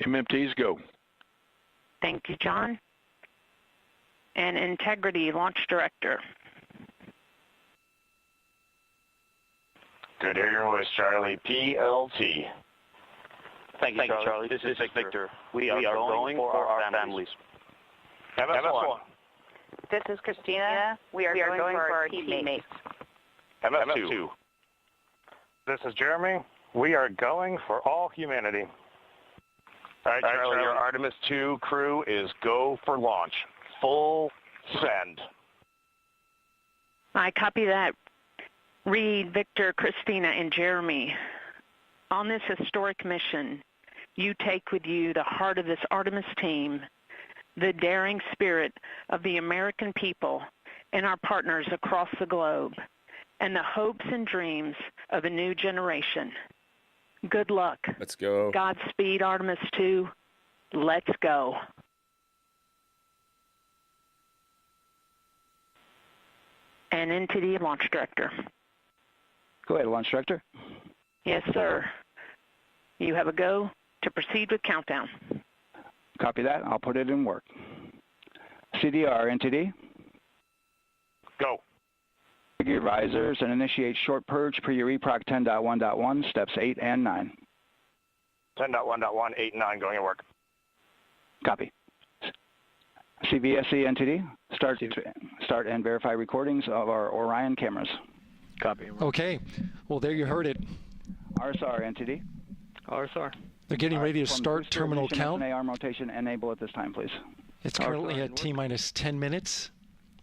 MMT's go. Thank you, John. And Integrity Launch Director. Good to hear your voice, Charlie. PLT. Thank you, Charlie. This is Victor. We are going for our families. MS1. This is Christina. We are going for our teammates. MS2. This is Jeremy. We are going for all humanity. All right, Charlie, your Artemis II crew is go for launch. Full send. I copy that. Reed, Victor, Christina, and Jeremy. On this historic mission, you take with you the heart of this Artemis team, the daring spirit of the American people and our partners across the globe, and the hopes and dreams of a new generation. Good luck. Let's go. Godspeed, Artemis II. Let's go. And NTD Launch Director. Go ahead, Launch Director. Yes, sir. You have a go to proceed with countdown. Copy that. I'll put it in work. CDR, NTD. Go. Your visors and initiate short purge per your EPROC 10.1.1, steps 8 and 9. 10.1.1, 8 and 9 going to work. Copy. CVSE NTD, start and verify recordings of our Orion cameras. Copy. Okay. Well, there you heard it. RSR NTD. RSR. They're getting ready to start terminal count. arm rotation enable at this time, please. It's currently at T-minus 10 minutes.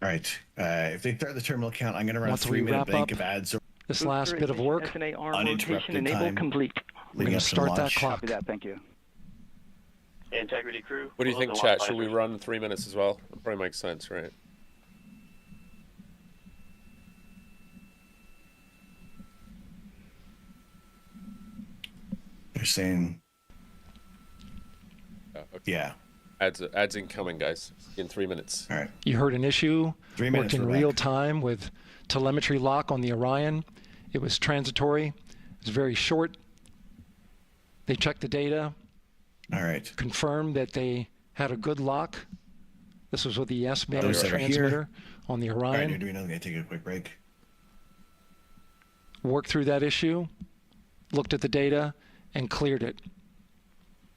All right. If they start the terminal count, I'm going to run a 3-minute bank of ads. This last bit of work. Uninterrupted time. Complete. We're going to start that clock. Copy that. Thank you. Integrity crew. What do you think, chat? Should we run 3 minutes as well? That probably makes sense, right? They're saying, Okay. yeah. Ads incoming, guys. In 3 minutes. All right. You heard an issue. 3 minutes. Worked in real time with telemetry lock on the Orion. It was transitory. It was very short. They checked the data. All right. Confirmed that they had a good lock. This was with the S-band Those that are transmitter on the All right, Orion. you're doing nothing. I'm going to take a quick break. Worked through that issue, looked at the data, and cleared it.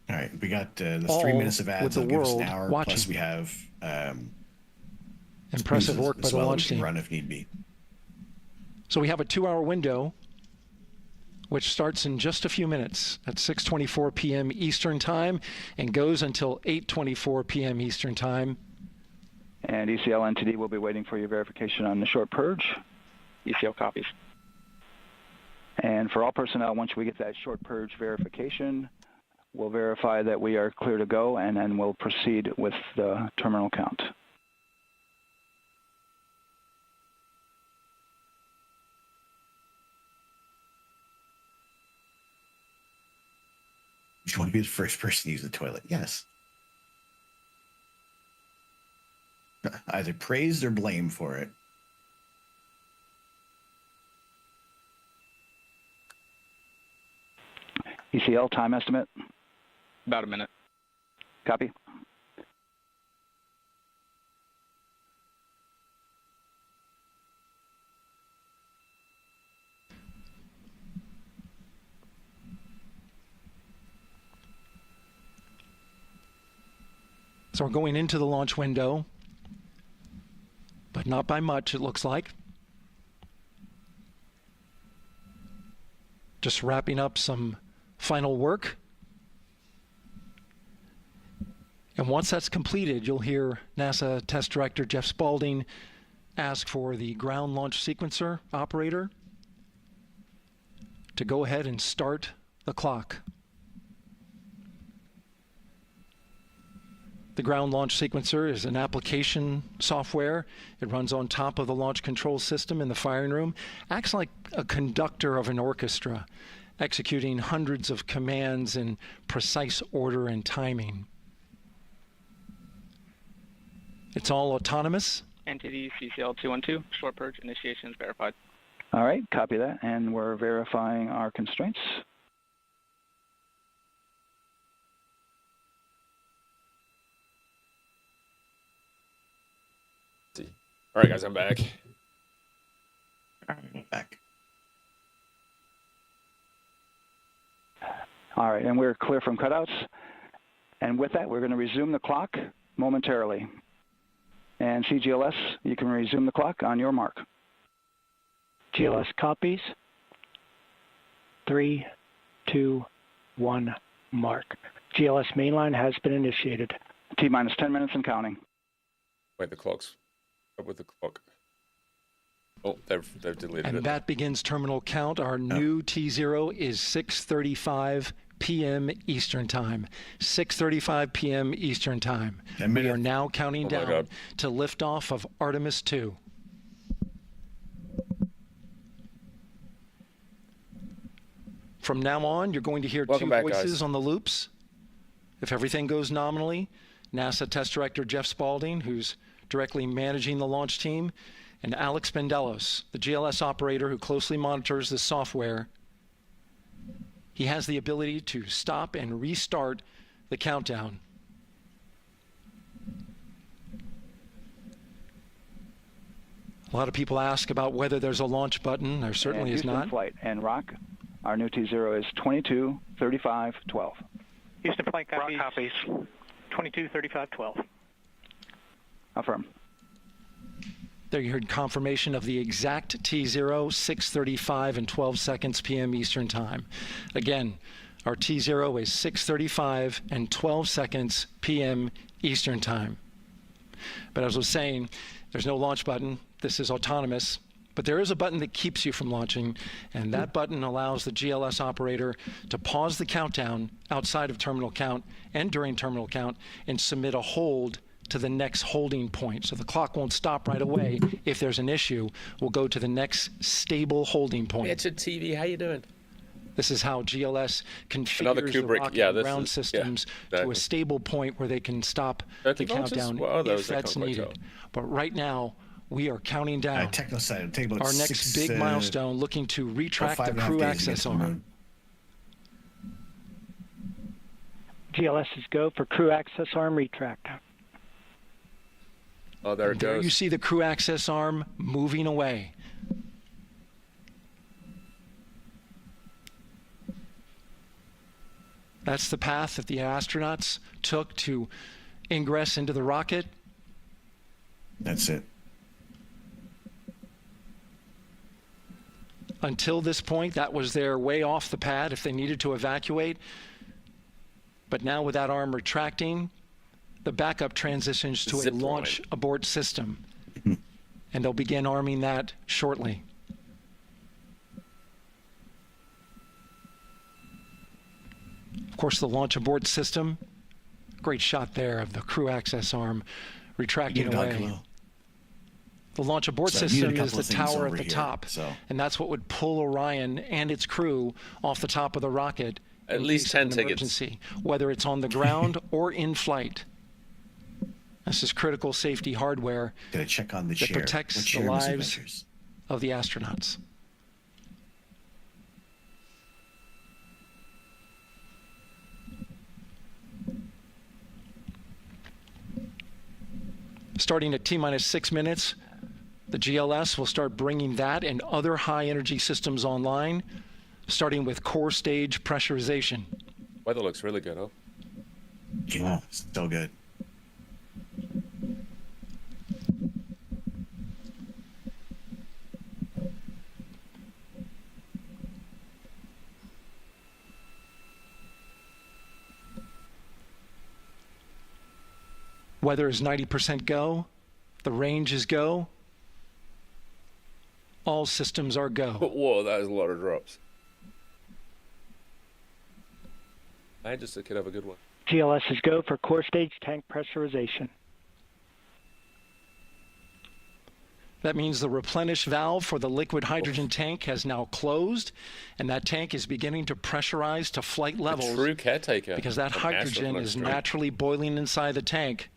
All right, we got the All 3 minutes of with ads. the That'll give us an world hour. watching. Plus, we have Impressive work by as the well launch we can team. run if need be. So we have a 2-hour window, which starts in just a few minutes at 6:24 p.m. Eastern Time and goes until 8:24 p.m. Eastern Time. And ECL NTD will be waiting for your verification on the short purge. ECL copies. And for all personnel, once we get that short purge verification, we'll verify that we are clear to go, and then we'll proceed with the terminal count. Do you want to be the first person to use the toilet? Yes. either praised or blamed for it. ECL time estimate? About a minute. Copy. So we're going into the launch window, but not by much, it looks like. Just wrapping up some final work. And once that's completed, you'll hear NASA Test Director Jeff Spaulding ask for the ground launch sequencer operator to go ahead and start the clock. The ground launch sequencer is an application software. It runs on top of the launch control system in the firing room, acts like a conductor of an orchestra, executing hundreds of commands in precise order and timing. It's all autonomous. Entity CCL 212, short purge initiations verified. All right, copy that, and we're verifying our constraints. All right, guys, I'm back. Back. All right, and we're clear from cutouts. And with that, we're going to resume the clock momentarily. And CGLS, you can resume the clock on your mark. GLS copies. 3, 2, 1, mark. GLS mainline has been initiated. T-minus 10 minutes and counting. Wait, the clock's up with the clock. Oh, they've deleted it. And that begins terminal count. Our new T0 is 6:35 p.m. Eastern Time. 6:35 p.m. Eastern Time. We are now counting down to liftoff of Artemis II. From now on, you're going to hear two voices on the loops. If everything goes nominally, NASA Test Director Jeff Spaulding, who's directly managing the launch team, and Alex Bendelos, the GLS operator who closely monitors the software. He has the ability to stop and restart the countdown. A lot of people ask about whether there's a launch button. There certainly is not. Flight and Rock, our new T0 is 22:35:12. Houston flight copies. Rock copies. 22:35:12. Affirm. There you heard confirmation of the exact T0, 6:35 and 12 seconds p.m. Eastern Time. Again, our T0 is 6:35 and 12 seconds p.m. Eastern Time. But as I was saying, there's no launch button. This is autonomous. But there is a button that keeps you from launching, and that button allows the GLS operator to pause the countdown outside of terminal count and during terminal count and submit a hold to the next holding point. So the clock won't stop right away. If there's an issue, we'll go to the next stable holding point. It's a TV. How you doing? This is how GLS configures the rocket and ground systems to a stable point where they can stop the countdown if that's needed. But right now, we are counting down our next big milestone, looking to retract the crew access arm. GLS is go for crew access arm retract. Oh, there it goes. There you see the crew access arm moving away. That's the path that the astronauts took to ingress into the rocket. That's it. Until this point, that was their way off the pad if they needed to evacuate. But now with that arm retracting, the backup transitions to a launch abort system. And they'll begin arming that shortly. Of course, the launch abort system, great shot there of the crew access arm retracting away. The launch abort system is the tower at the top, and that's what would pull Orion and its crew off the top of the rocket. At least 10 tickets. Whether it's on the ground or in flight. This is critical safety hardware Gotta check on the that chair. protects the lives of the astronauts. Starting at T-minus 6 minutes, the GLS will start bringing that and other high-energy systems online, starting with core stage pressurization. Weather looks really good, huh? Yeah, still good. Weather is 90% go. The range is go. All systems are go. Whoa, that is a lot of drops. I just could have a good one. GLS is go for core stage tank pressurization. That means the replenish valve for the liquid hydrogen tank has now closed, and that tank is beginning to pressurize to flight levels. A true caretaker. Because that hydrogen is naturally boiling inside the tank.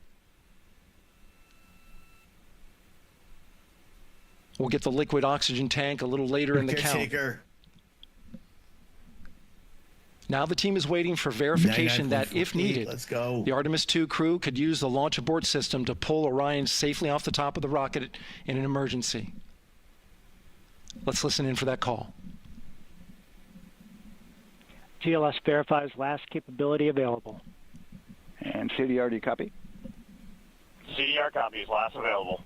We'll get the liquid oxygen tank a little later in the count. Now the team is waiting for verification that, if needed, the Artemis II crew could use the launch abort system to pull Orion safely off the top of the rocket in an emergency. Let's listen in for that call. GLS verifies last capability available. And CDR, do you copy? CDR copies, last available.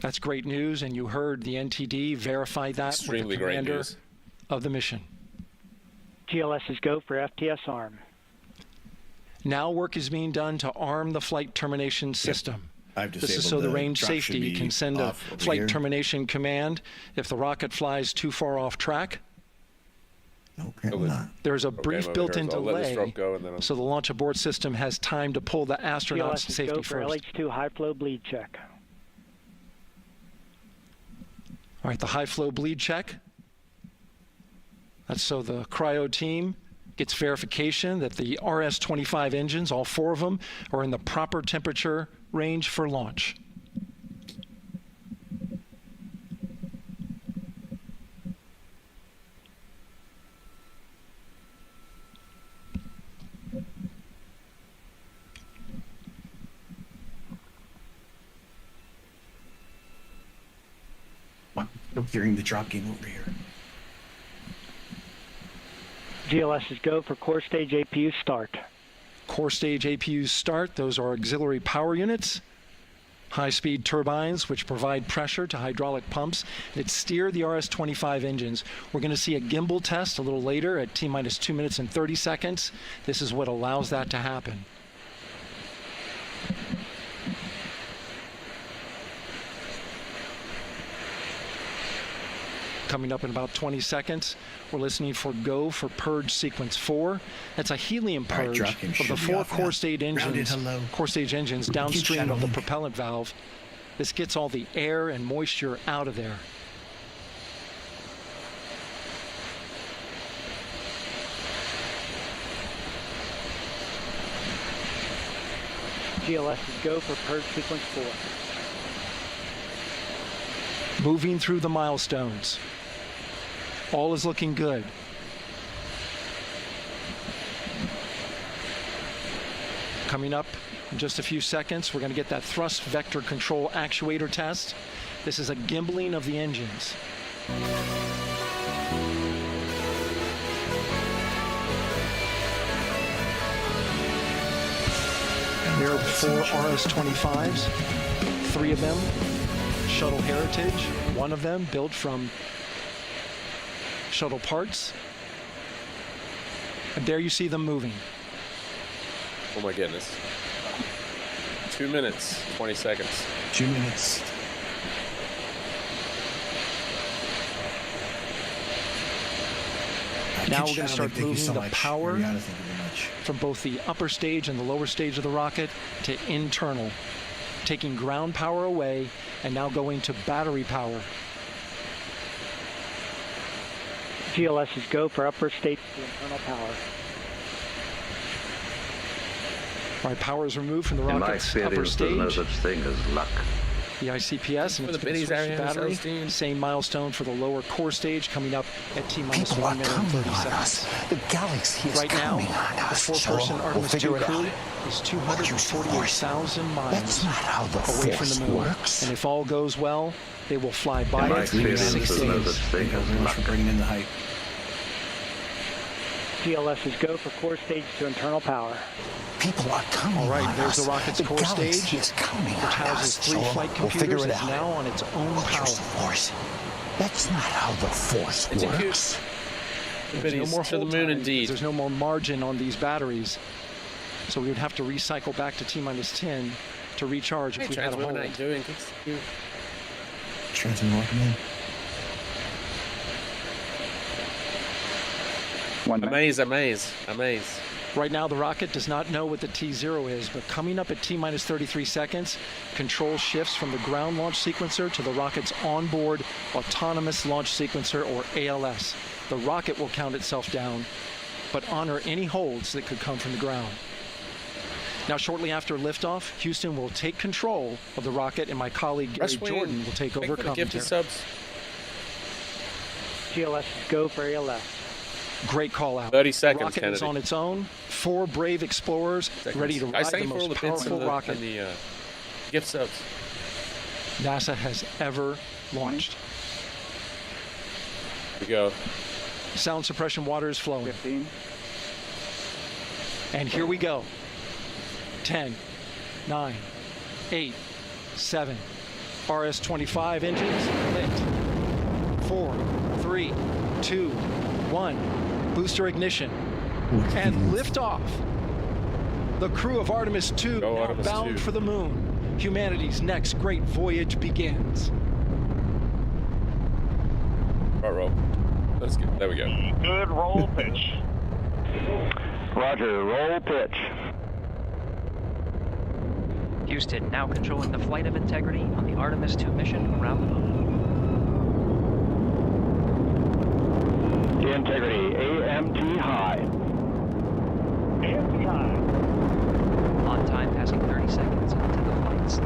That's great news, and you heard the NTD verify that with the commander of the mission. GLS is go for FTS arm. Now work is being done to arm the flight termination system. This is so the range safety can send a flight termination command if the rocket flies too far off track. There's a brief built-in delay, so the launch abort system has time to pull the astronauts to safety first. GLS is go for LH2 high flow bleed check. All right, the high flow bleed check. That's so the cryo team gets verification that the RS-25 engines, all 4 of them, are in the proper temperature range for launch. I'm hearing the drop game over here. GLS is go for core stage APU start. Core stage APUs start. Those are auxiliary power units, high-speed turbines which provide pressure to hydraulic pumps that steer the RS-25 engines. We're going to see a gimbal test a little later at T-minus 2 minutes and 30 seconds. This is what allows that to happen. Coming up in about 20 seconds, we're listening for go for purge sequence 4. That's a helium purge of the 4 core stage engines downstream of the propellant valve. This gets all the air and moisture out of there. GLS is go for purge sequence 4. Moving through the milestones. All is looking good. Coming up in just a few seconds, we're going to get that thrust vector control actuator test. This is a gimbaling of the engines. There are 4 RS-25s, 3 of them Shuttle Heritage, 1 of them built from shuttle parts. And there you see them moving. Oh my goodness. 2 minutes, 20 seconds. 2 minutes. Now we're going to start moving the power from both the upper stage and the lower stage of the rocket to internal, taking ground power away and now going to battery power. GLS is go for upper stage to internal power. All right, power is removed from the rocket's upper stage. In my experience, there's no such thing as luck. The ICPS and its been battery. Same milestone for the lower core stage coming up at T-minus 1 minute and 30 seconds. The galaxy is right now, coming on us. the four-person Artemis II crew is 248,000 miles away from the moon. Works. And if all goes well, they will fly by it in 6 days. Thank you very much for bringing in the hype. GLS is go for core stage to internal power. People are coming. All right, on there's us. the rocket's core stage, which houses 3 flight computers, and is now on its own power. Force. That's not how the Force works. There's no more to the moon, indeed. There's no more margin on these batteries, so we would have to recycle back to T-minus 10 to recharge if we had a hole. What are you doing? Transmitting, welcome in. Amaze. Right now, the rocket does not know what the T0 is, but coming up at T-minus 33 seconds, control shifts from the ground launch sequencer to the rocket's onboard autonomous launch sequencer, or ALS. The rocket will count itself down, but honor any holds that could come from the ground. Now, shortly after liftoff, Houston will take control of the rocket, and my colleague Gary Jordan will take over commentary. Subs. GLS go for ALS. Great call out. 30 seconds, the rocket Kennedy. is on its own. 4 brave explorers ready to ride the most powerful rocket gift subs NASA has ever launched. Here we go. Sound suppression water is flowing. 15. And here we go. 10, 9, 8, 7. RS-25 engines lit. 4, 3, 2, 1. Booster ignition. And liftoff. The crew of Artemis II now bound for the moon. Humanity's next great voyage begins. Roll. Let's get. There we go. Good roll pitch. Roger, roll pitch. Houston now controlling the flight of Integrity on the Artemis II mission around the moon. Integrity, AMT high. AMT high. On time, passing 30 seconds into the flights.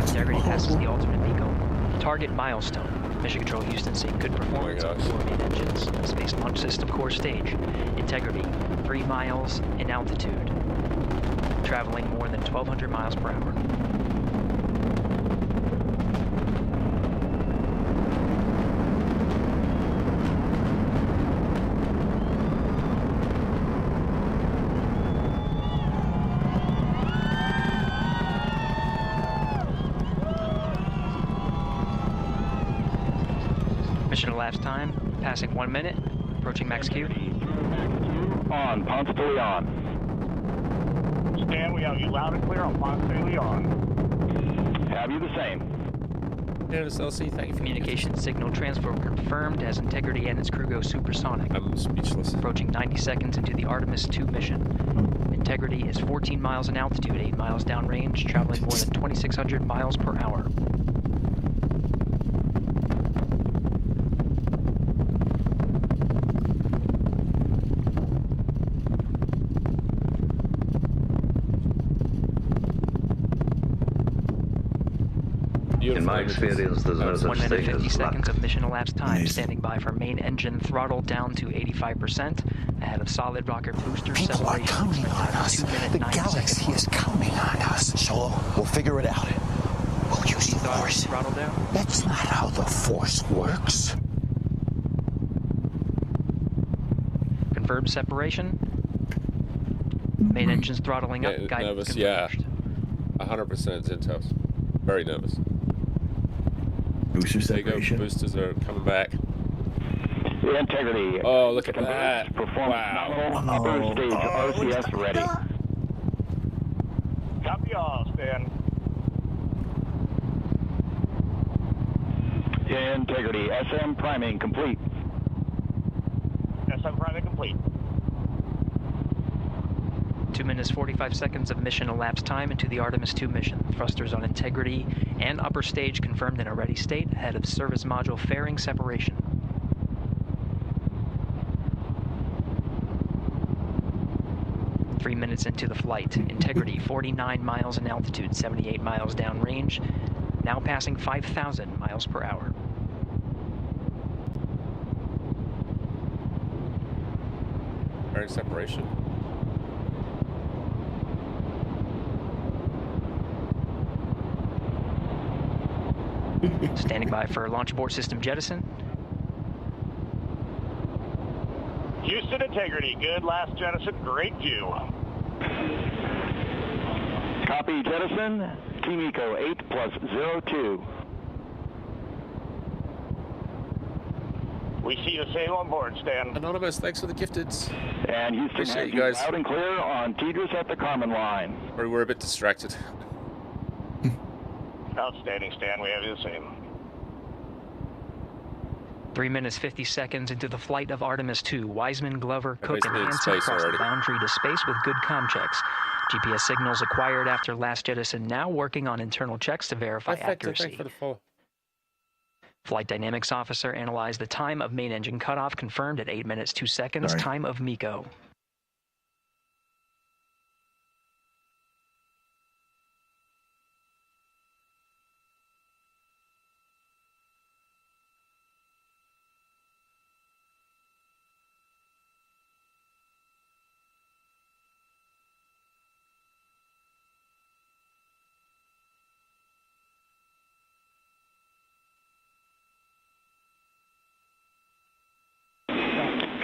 Integrity passes the alternate beacon. Target milestone. Mission Control Houston seeing good performance on 4 main engines. Space Launch System core stage. Integrity, 3 miles in altitude. Traveling more than 1,200 miles per hour. Mission elapsed time, passing 1 minute, approaching max Q. On, Ponce de Leon. Stan, we have you loud and clear on Ponce de Leon. Have you the same? LC, thank you. Communication signal transfer confirmed as Integrity and its crew go supersonic. I'm speechless. Approaching 90 seconds into the Artemis II mission. Integrity is 14 miles in altitude, 8 miles downrange, traveling more than 2,600 miles per hour. In my experience, there's no such 1 minute thing 50 as seconds luck. of mission elapsed time, standing by for main engine throttle down to 85%, ahead of solid rocket booster People are separation. counting on us. The galaxy is counting on us. So we'll figure it out. We'll use the Force. Throttle down. That's not how the Force works. Confirmed separation. Main engines throttling up. Guidance nervous, yeah. 100% Zintos. Very nervous. Booster separation. Boosters are coming back. Integrity. Oh, look at that. Wow. Upper stage RCS ready. Copy all, Stan. Integrity. SM priming complete. SM priming complete. 2 minutes 45 seconds of mission elapsed time into the Artemis II mission. Thrusters on Integrity and upper stage confirmed in a ready state ahead of service module fairing separation. 3 minutes into the flight. Integrity 49 miles in altitude, 78 miles downrange, now passing 5,000 miles per hour. Bearing separation. Standing by for launch abort system jettison. Houston Integrity, good last jettison, great view. Copy jettison, Team Eco 8+02. We see the same on board, Stan. Anonymous, thanks for the gifteds. And Houston Appreciate has you guys. loud and clear on Tidris at the Carmen line. Or we're a bit distracted. Outstanding, Stan. We have you the same. 3 minutes 50 seconds into the flight of Artemis II. Wiseman, Glover, Cook, and basically in Hansen space cross already. the boundary to space with good comm checks. GPS signals acquired after last jettison, now working on internal checks to verify accuracy. Thanks for the follow. Flight Dynamics Officer analyzed the time of main engine cutoff, confirmed at 8 minutes 2 seconds, time of MECO.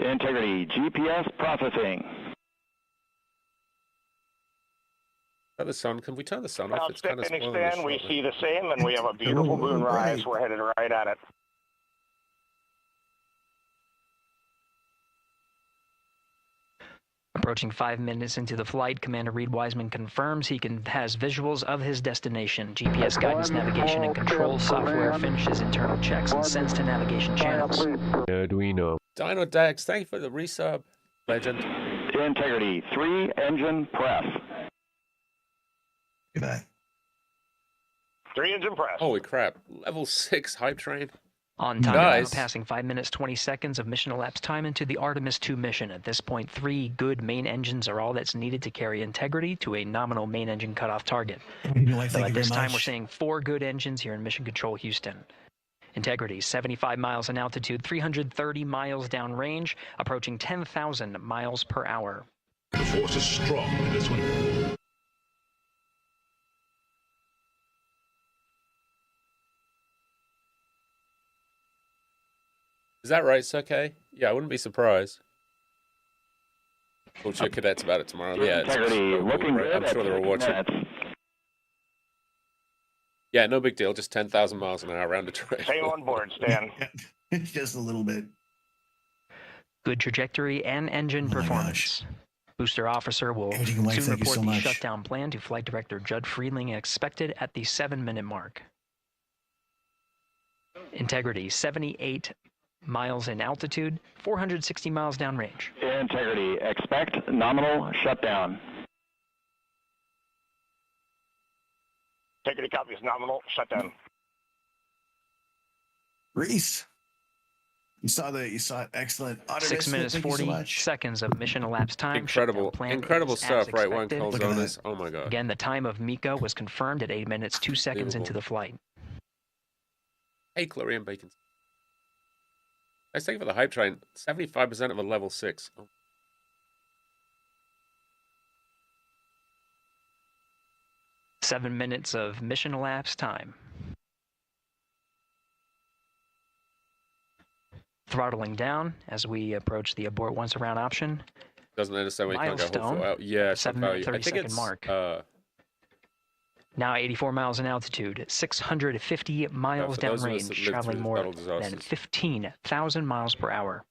Integrity, GPS processing. The sun. Can we turn the sun off? It's kind of Outstanding, spoiling the Stan. We shot, see the same, and we have a beautiful moonrise. We're headed right at it. Approaching 5 minutes into the flight, Commander Reed Wiseman confirms he has visuals of his destination. GPS guidance, navigation, and control software finishes internal checks and sends to navigation channels. Arduino. Dino Dax, thank you for the resub. Legend. Integrity, 3 engine press. Good night. 3 engine press. Holy crap. Level 6 hype train. On time, Nice. now passing 5 minutes 20 seconds of mission elapsed time into the Artemis II mission. At this point, 3 good main engines are all that's needed to carry Integrity to a nominal main engine cutoff target. Though at this time, we're seeing 4 good engines here in Mission Control Houston. Integrity, 75 miles in altitude, 330 miles downrange, approaching 10,000 miles per hour. The force is strong in this one. Is that right, Suke? Yeah, I wouldn't be surprised. Talk to your cadets about it tomorrow. Yeah, it's looking good. I'm sure they're all watching. Yeah, no big deal. Just 10,000 miles an hour around the train. Stay on board, Stan. Just a little bit. Good trajectory and engine performance. Booster officer will soon report the shutdown plan to Flight Director Judd Friedling, expected at the 7-minute mark. Integrity, 78 miles in altitude, 460 miles downrange. Integrity, expect nominal shutdown. Integrity copies nominal shutdown. Reese, you saw it. Excellent. Artemis, 6 minutes 40 seconds of mission elapsed time. Incredible stuff, right? One calls on us. Oh my god. Again, the time of MECO was confirmed at 8 minutes 2 seconds into the flight. Hey, Chloe and Bacon. Nice thing for the hype train. 75% of a level 6. Oh. Seven minutes of mission elapsed time. Throttling down as we approach the abort once around option. Doesn't understand when you can't go whole out. Yeah, 7-minute 30-second mark. Now 84 miles in altitude, 650 miles downrange, traveling more than 15,000 miles per hour.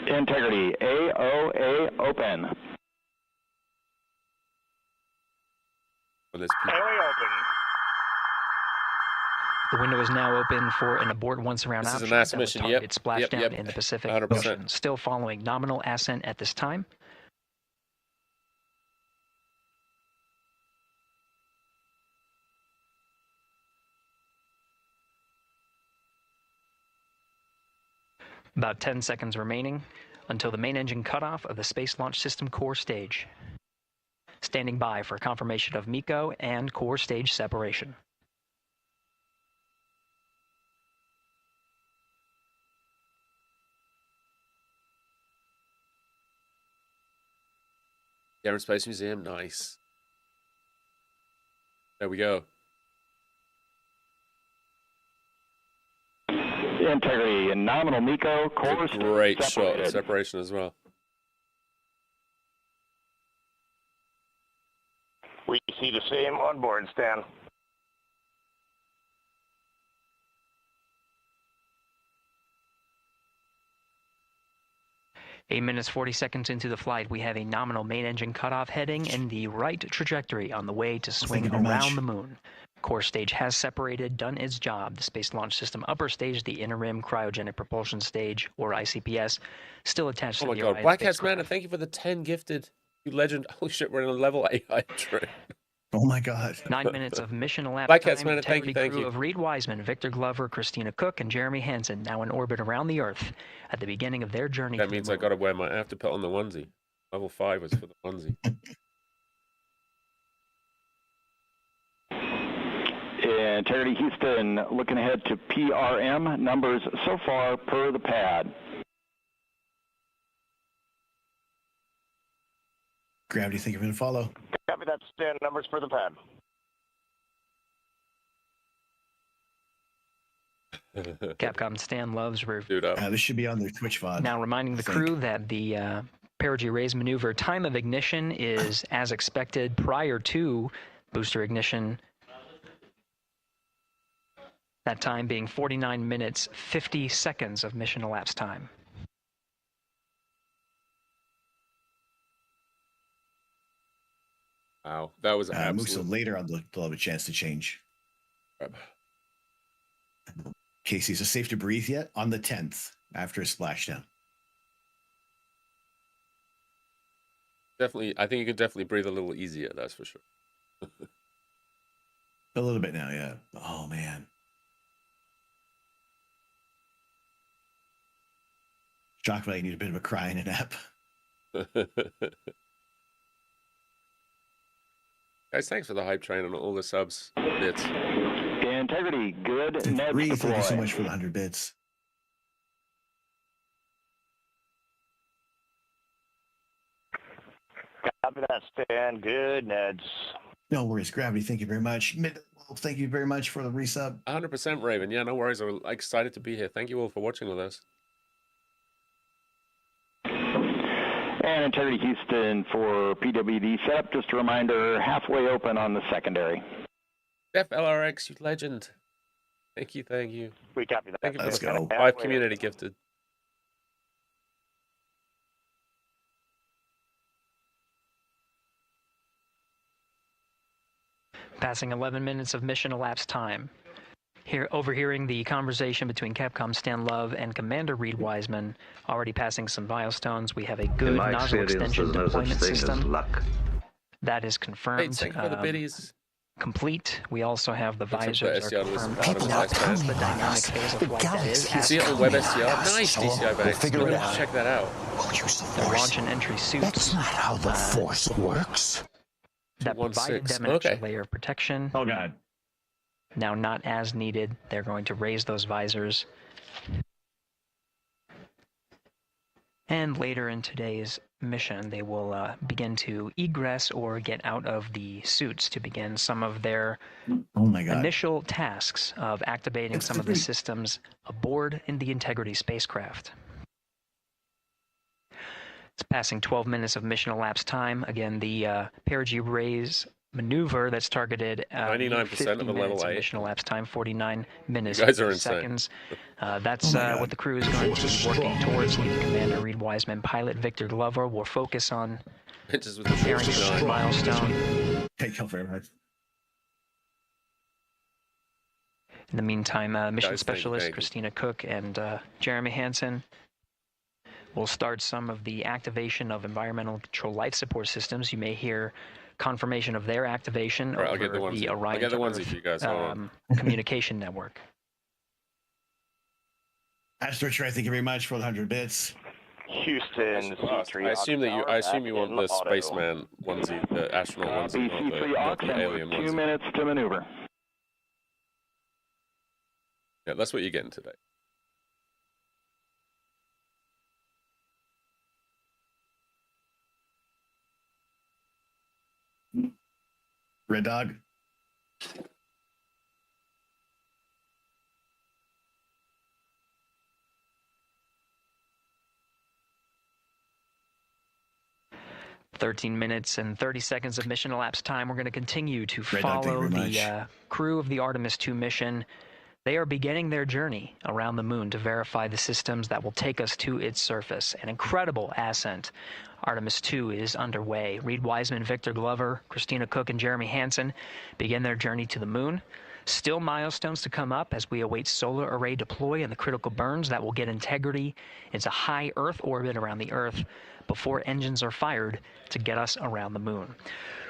Integrity, AOA open. AOA open. The window is now open for an abort once around option. This is a NASA mission, yep. Splashdown in the Pacific 100%. Ocean. Still following nominal ascent at this time. About 10 seconds remaining. until the main engine cutoff of the Space Launch System core stage. Standing by for confirmation of MECO and core stage separation. Aerospace Museum, nice. There we go. Integrity and nominal MECO, core great shot of separation as well. We see the same on board, Stan. Eight minutes, 40 seconds into the flight, we have a nominal main engine cutoff heading in the right trajectory on the way to swing around the moon. Core stage has separated, done its job. The Space Launch System upper stage, the interim cryogenic propulsion stage, or ICPS, still attached to the Oh my god, Black Hats Man, thank you for the 10 gifted. You legend. Holy shit, we're in a level AI train. Oh my god. 9 minutes of mission elapsed Black time. Hats Man, thank Integrity you. crew of Reed Wiseman, Victor Glover, Christina Cook, and Jeremy Hansen now in orbit around the Earth at the beginning of their journey. That means I gotta wear I have to put on the onesie. Level 5 was for the onesie. Integrity Houston, looking ahead to PRM numbers so far per the pad. Gravity, think you're going to follow. Copy that, Stan. Numbers for the pad. Capcom Stan loves this should be on their Twitch VOD. Now reminding the crew that the perigee raise maneuver time of ignition is as expected prior to booster ignition. That time being 49 minutes, 50 seconds of mission elapsed time. Wow, that was absolute. So later they'll have a chance to change. Casey, is it safe to breathe yet? On the 10th, after a splashdown. Definitely, I think you can definitely breathe a little easier, that's for sure. A little bit now, yeah. Oh, man. Shock value, need a bit of a cry and a nap. Guys, thanks for the hype train and all the subs bits. Integrity, good. Thank you so much for the 100 bits. Copy that, Stan. Good, Neds. No worries, Gravity. Thank you very much. Thank you very much for the resub. 100% Raven. Yeah, no worries. I'm excited to be here. Thank you all for watching with us. And Integrity Houston for PWD setup. Just a reminder, halfway open on the secondary. Def LRX, you legend. Thank you, thank you. We copy that. Thank you for Let's go. 5 community gifted. Passing 11 minutes of mission elapsed time. Here, overhearing the conversation between Capcom Stan Love and Commander Reed Wiseman, already passing some milestones. We have a good nozzle extension deployment system. That is confirmed. Thank you for the biddies. Complete. We also have the visors are confirmed. People are counting the on dynamic us. phase of The flight that is galaxy is See it on Web coming SDR. on us. Nice So DCI we'll banks. figure it out. Check that out. We'll use the The force. launch and entry suits. That's not how the force works. That provided them an extra layer of protection. Oh, God. Now not as needed. They're going to raise those visors. And later in today's mission, they will begin to egress or get out of the suits to begin some of their initial tasks of activating some of the systems aboard in the Integrity spacecraft. It's passing 12 minutes of mission elapsed time. Again, the perigee raise maneuver that's targeted 99% of a level 8. Mission elapsed time 49 minutes. You guys are insane. Seconds. That's what the crew is going to be working towards. Lead Commander Reed Wiseman, pilot Victor Glover will focus on preparing for this milestone. Thank you very much. In the meantime, mission specialist Christina Cook and Jeremy Hansen will start some of the activation of environmental control life support systems. You may hear confirmation of their activation over the Orion communication network. Astro Trey, thank you very much for the 100 bits. Houston, I assume that I assume you want the spaceman onesie, the astronaut onesie, not the alien onesie. 2 minutes to maneuver. Yeah, that's what you're getting today. Red Dog. .13 minutes and 30 seconds of mission elapsed time. We're going to continue to follow the crew of the Artemis II mission. They are beginning their journey around the moon to verify the systems that will take us to its surface. An incredible ascent. Artemis II is underway. Reed Wiseman, Victor Glover, Christina Cook, and Jeremy Hansen begin their journey to the moon. Still milestones to come up as we await solar array deploy and the critical burns that will get integrity into high Earth orbit around the Earth before engines are fired to get us around the moon.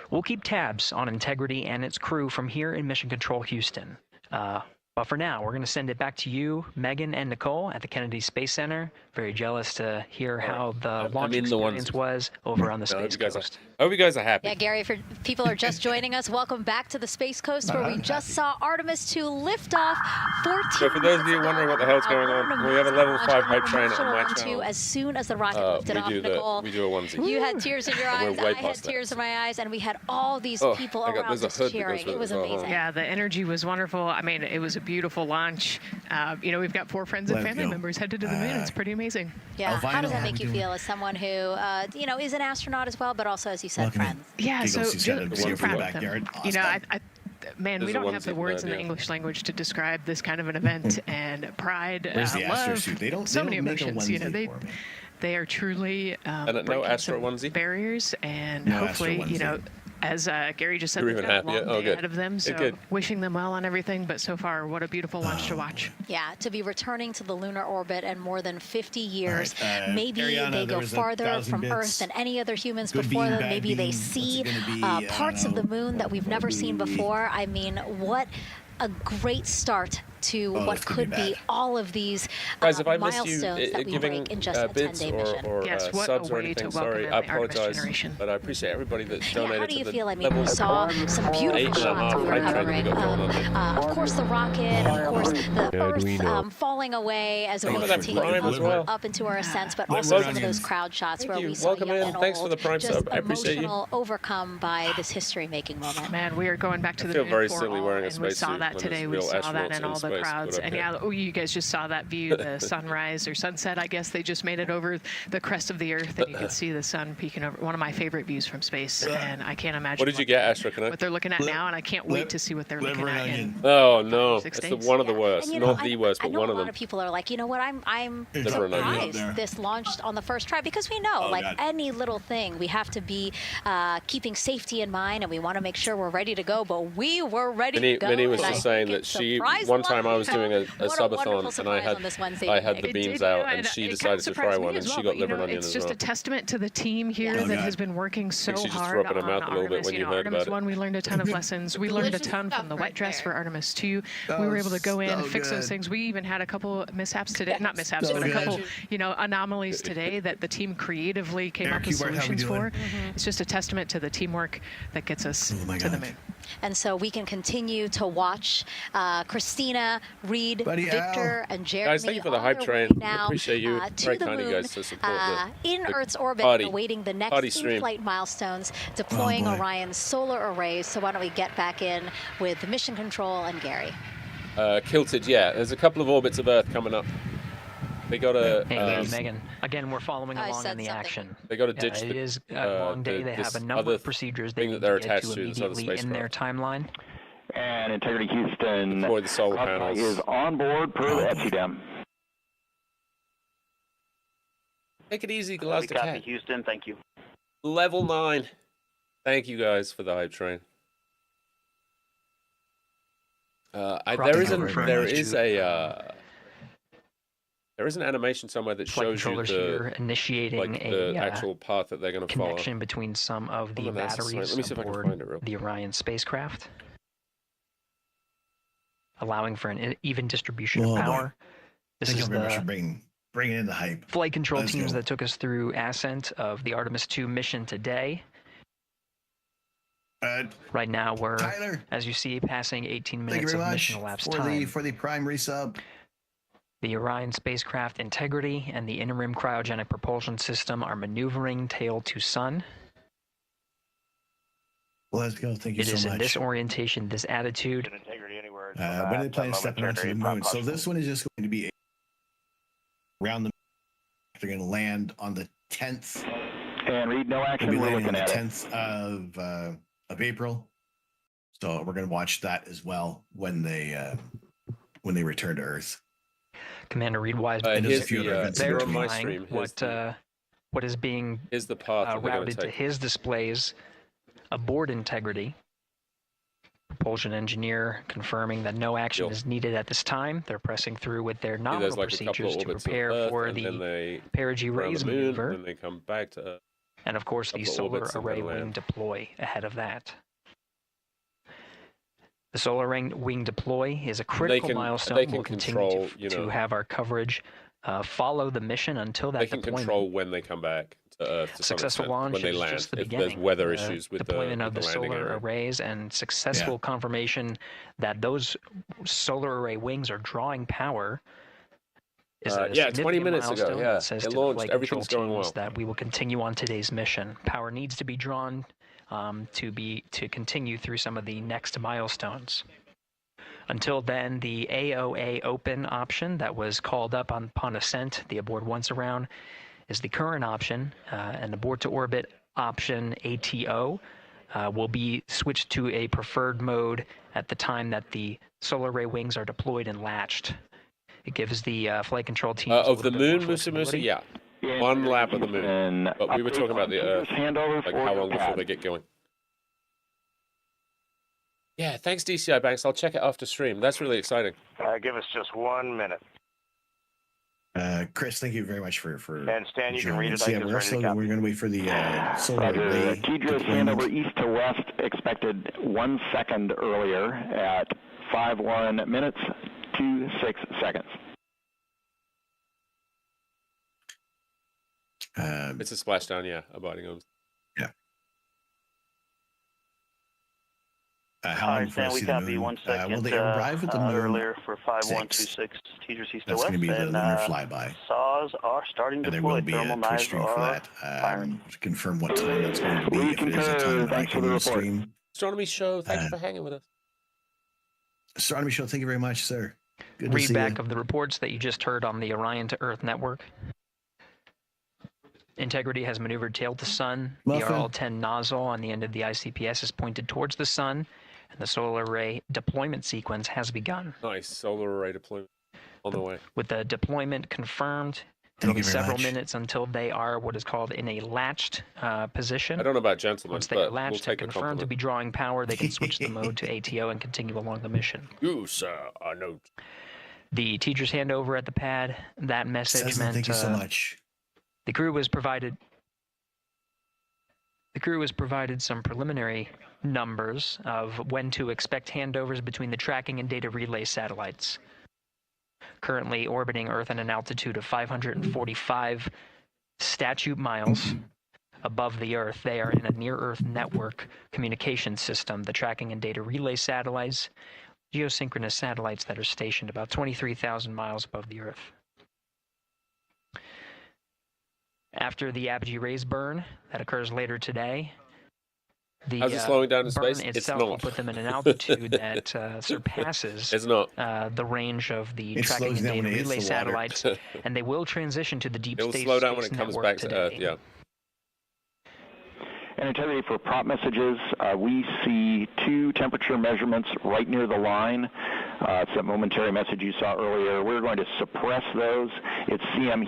We'll keep tabs on Integrity and its crew from here in Mission Control Houston. But for now, we're going to send it back to you, Megan and Nicole at the Kennedy Space Center. Very jealous to hear how the launch experience was over on the Space Coast. I hope you guys are happy. Yeah, Gary, for people are just joining us, welcome back to the Space Coast where we just saw Artemis II lift off 14 So for those of you wondering what the hell's going on, we have a level 5 hype train on my channel. As soon as the rocket lifted off, Nicole, we do a onesie. You had tears in your eyes, I had tears in my eyes, and we had all these people around us cheering. It was amazing. Yeah, the energy was wonderful. I mean, it was a beautiful launch. You know, we've got 4 friends and family members headed to the moon. It's pretty amazing. Yeah, how does that make you feel as someone who, you know, is an astronaut as well, but also, as you said, friends? Yeah, so super proud of them. You know, man, we don't have the words in the English language to describe this kind of an event and pride, love, so many emotions. You know, they are truly breaking some barriers, and hopefully, you know, as Gary just said, we've got a long day ahead of them, so wishing them well on everything, but so far, what a beautiful launch to watch. Yeah, to be returning to the lunar orbit in more than 50 years. Maybe they go farther from Earth than any other humans before them. Maybe they see parts of the moon that we've never seen before. I mean, what a great start to what could be all of these milestones that we break in just a 10-day mission. Yes, what subs a or way anything. to welcome Sorry, in I the Artemis apologize, generation. but I appreciate everybody that donated. How do you to the feel? I mean, we saw some beautiful shots we were covering. Of course, the rocket, of course, the Earth falling away as we continue up into our ascent, but also some of those crowd shots where we saw young and old, just emotional, overcome by this history-making moment. Man, we are going back to the moon for all, and we saw that today. We saw that in all the crowds, and yeah, you guys just saw that view, the sunrise or sunset, I guess. They just made it over the crest of the Earth, and you could see the sun peeking over. One of my favorite views from space, and I can't imagine what did you get, Astrocanuck? What they're looking at now, and I can't wait to see what they're looking at. Oh no, it's one of the worst, not the worst, but one of them. A lot of people are like, you know what, I'm surprised this launched on the first try, because we know, like any little thing, we have to be keeping safety in mind, and we want to make sure we're ready to go, but we were ready to go. Minnie was just saying that one time I was doing a subathon, and I had the beans out, and she decided to try one, and she got liver and onion as well. It's just a testament to the team here that has been working so hard on Artemis. You know, Artemis 1, we learned a ton of lessons. We learned a ton from the wet dress for Artemis 2. We were able to go in, fix those things. We even had a couple mishaps today, not mishaps, but a couple, you know, anomalies today that the team creatively came up with solutions for. It's just a testament to the teamwork that gets us to the moon. And so we can continue to watch Christina, Reed, Victor, and Jeremy. Guys, thank you for the hype train. Now, appreciate you. Very kind of you guys to support in Earth's orbit, awaiting the next in-flight milestones, deploying Orion's solar arrays. So why don't we get back in with Mission Control and Gary? Kilted, yeah. There's a couple of orbits of Earth coming up. They got a. Hey, Megan. Again, we're following along in the action. They got to ditch it is a long day. They have a number of procedures they need to get to immediately in their timeline. And Integrity Houston deploy the solar panels. Is on board per the ETSUDEM. Take it easy, Galactic Cat. Houston, thank you. Level 9. Thank you guys for the hype train. There is an animation somewhere that shows you the actual path that they're going to follow. Connection between some of the batteries aboard the Orion spacecraft, allowing for an even distribution of power. Thank you very much for Bringing in the hype. Flight control teams that took us through ascent of the Artemis II mission today. Right now, we're, Tyler, as you see, passing 18 minutes of mission elapsed time. For the Prime resub. The Orion spacecraft integrity and the interim cryogenic propulsion system are maneuvering tail to sun. Well, let's go. Thank you so much. It is in this orientation, this attitude. When they plan to step onto the moon. So this one is just going to be around the. They're going to land on the 10th. And read no action. We're looking at 10th of April. So we're going to watch that as well when they return to Earth. Commander Reed Wiseman is verifying what is being routed to his displays aboard integrity. Propulsion engineer confirming that no action is needed at this time. They're pressing through with their nominal procedures to prepare for the perigee raise maneuver. Then they come back to Earth. And of course, the solar array wing deploy ahead of that. The solar wing deploy is a critical milestone. We'll continue to have our coverage follow the mission until that deployment. They can control when they come back to Earth. Successful launch is just the beginning. If there's weather issues with deployment of the solar arrays and successful confirmation that those solar array wings are drawing power. Is 20 minutes ago. Yeah, it launched. Everything's going well. That we will continue on today's mission. Power needs to be drawn to continue through some of the next milestones. Until then, the AOA open option that was called up upon ascent, the abort once around, is the current option, and abort to orbit option ATO will be switched to a preferred mode at the time that the solar array wings are deployed and latched. It gives the flight control team of the moon, Musa, yeah. One lap of the moon. But we were talking about the Earth, like how long before they get going. Yeah, thanks DCI Banks. I'll check it after stream. That's really exciting. Give us just 1 minute. Chris, thank you very much for and Stan, you can read it. So, we're going to wait for the solar array. TDR's handover east to west expected 1 second earlier at 5:1 minutes 26 seconds. It's a splashdown, yeah. Abiding on. Yeah. How long before we copy 1 second. Will they arrive at the moon earlier for 5126 TDR's east to west? That's going to be the lunar flyby. SAW are starting to deploy. There will be a Twitch stream for that. To confirm what time that's going to be. If it is a time that I can stream. Astronomy Show, thank you for hanging with us. Astronomy Show, thank you very much, sir. Good to see you. Read back of the reports that you just heard on the Orion to Earth network. Integrity has maneuvered tail to sun. The RL-10 nozzle on the end of the ICPS is pointed towards the sun, and the solar array deployment sequence has begun. Nice, solar array deployment on the way. With the deployment confirmed, it'll be several minutes until they are what is called in a latched position. I don't know about gentlemen, once they are latched and confirmed to be drawing power, they can switch the mode to ATO and continue along the mission. You, sir, are no. The teacher's handover at the pad, that message meant... Thank you so much. The crew was provided some preliminary numbers of when to expect handovers between the tracking and data relay satellites. Currently orbiting Earth at an altitude of 545 statute miles above the Earth, they are in a near-Earth network communication system. The tracking and data relay satellites, geosynchronous satellites that are stationed about 23,000 miles above the Earth. After the apogee raise burn that occurs later today, the how's it slowing down in burn space? itself will put them in an altitude that surpasses the range of the tracking and data relay satellites, and they will transition to the deep space slow down when it comes back today. to Earth, yeah. And Integrity, for prop messages, we see 2 temperature measurements right near the line. It's that momentary message you saw earlier. We're going to suppress those. It's CM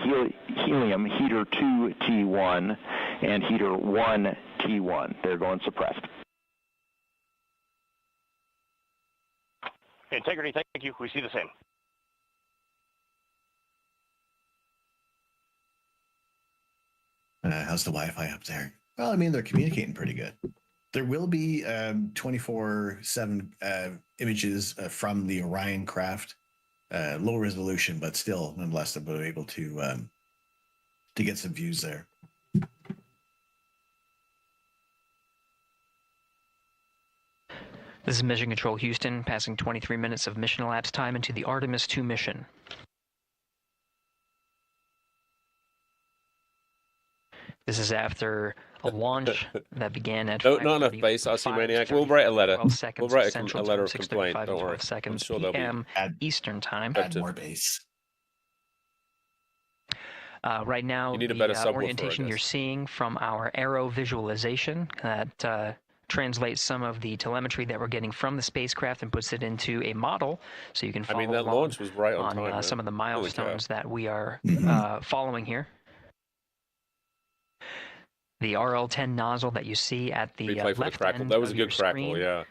helium heater 2 T1 and heater 1 T1. They're going suppressed. Integrity, thank you. We see the same. How's the Wi-Fi up there? Well, I mean, they're communicating pretty good. There will be 24/7 images from the Orion craft low resolution, but still, nonetheless, they were able to get some views there. This is Mission Control Houston, passing 23 minutes of mission elapsed time into the Artemis II mission. This is after a launch that began at not enough base, RC Maniac. We'll write a letter. We'll write a letter of complaint. Don't worry. I'm sure they'll be Eastern time. Add more base. Right now, you need a better orientation you're seeing from our aero visualization that translates some of the telemetry that we're getting from the spacecraft and puts it into a model, so you can follow that launch was right on time, some of the milestones that we are following here. The RL-10 nozzle that you see at the left end that was of a good crackle, screen, yeah.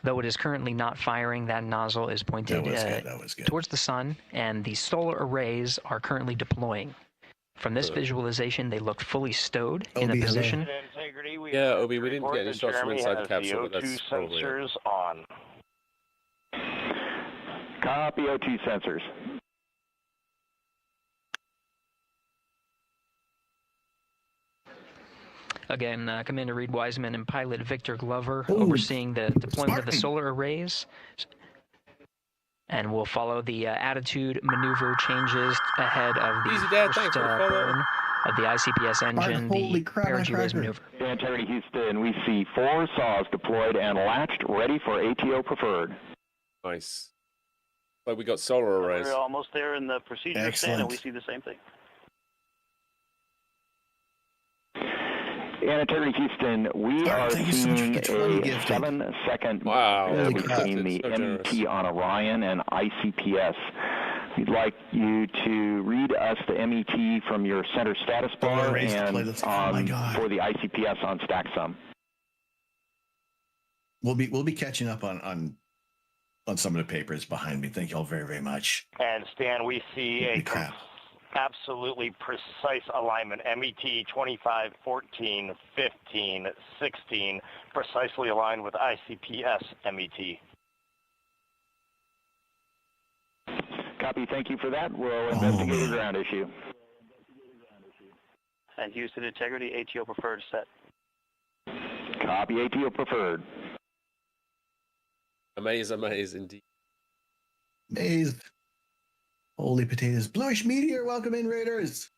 Though it is currently not firing, that nozzle is pointed towards the sun, and the solar arrays are currently deploying. From this visualization, they look fully stowed in a position. Yeah, Obi, we didn't get any shots from inside the capsule, but that's probably sensors on. Copy O2 sensors. Again, Commander Reed Wiseman and pilot Victor Glover overseeing the deployment of the solar arrays. And we'll follow the attitude maneuver changes ahead of the first burn of the ICPS engine, the perigee raise maneuver. Integrity Houston, we see 4 saws deployed and latched, ready for ATO preferred. Nice. But we got solar arrays. We're almost there in the procedure stand, and we see the same thing. In Integrity Houston, we are seeing a 7-second between the MET on Orion and ICPS. We'd like you to read us the MET from your center status bar and for the ICPS on StackSum. We'll be catching up on some of the papers behind me. Thank you all very, very much. And Stan, we see a absolutely precise alignment. MET 25, 14, 15, 16, precisely aligned with ICPS MET. Copy. Thank you for that. We'll investigate the ground issue. And Houston Integrity, ATO preferred set. Copy. ATO preferred. Amaze indeed. Amaze. Holy potatoes. Bluish Meteor, welcome in, Raiders.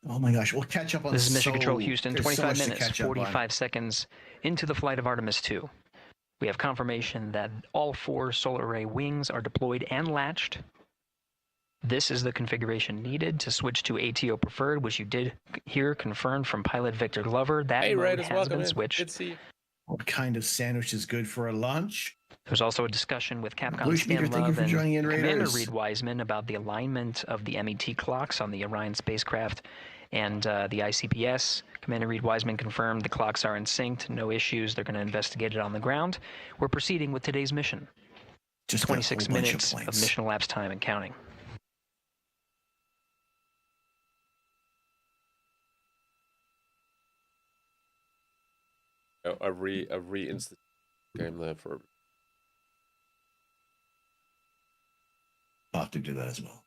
Oh my gosh, we'll catch up on this. Is Mission Control Houston, 25 minutes, 45 seconds into the flight of Artemis II. We have confirmation that all 4 solar array wings are deployed and latched. This is the configuration needed to switch to ATO preferred, which you did hear confirmed from pilot Victor Glover. That mode has been switched. What kind of sandwich is good for a lunch? There's also a discussion with Capcom Stan Love and Commander Reed Wiseman about the alignment of the MET clocks on the Orion spacecraft and the ICPS. Commander Reed Wiseman confirmed the clocks are in sync, no issues. They're going to investigate it on the ground. We're proceeding with today's mission. Just 26 minutes of mission elapsed time and counting. A re-instant game there for. I'll have to do that as well.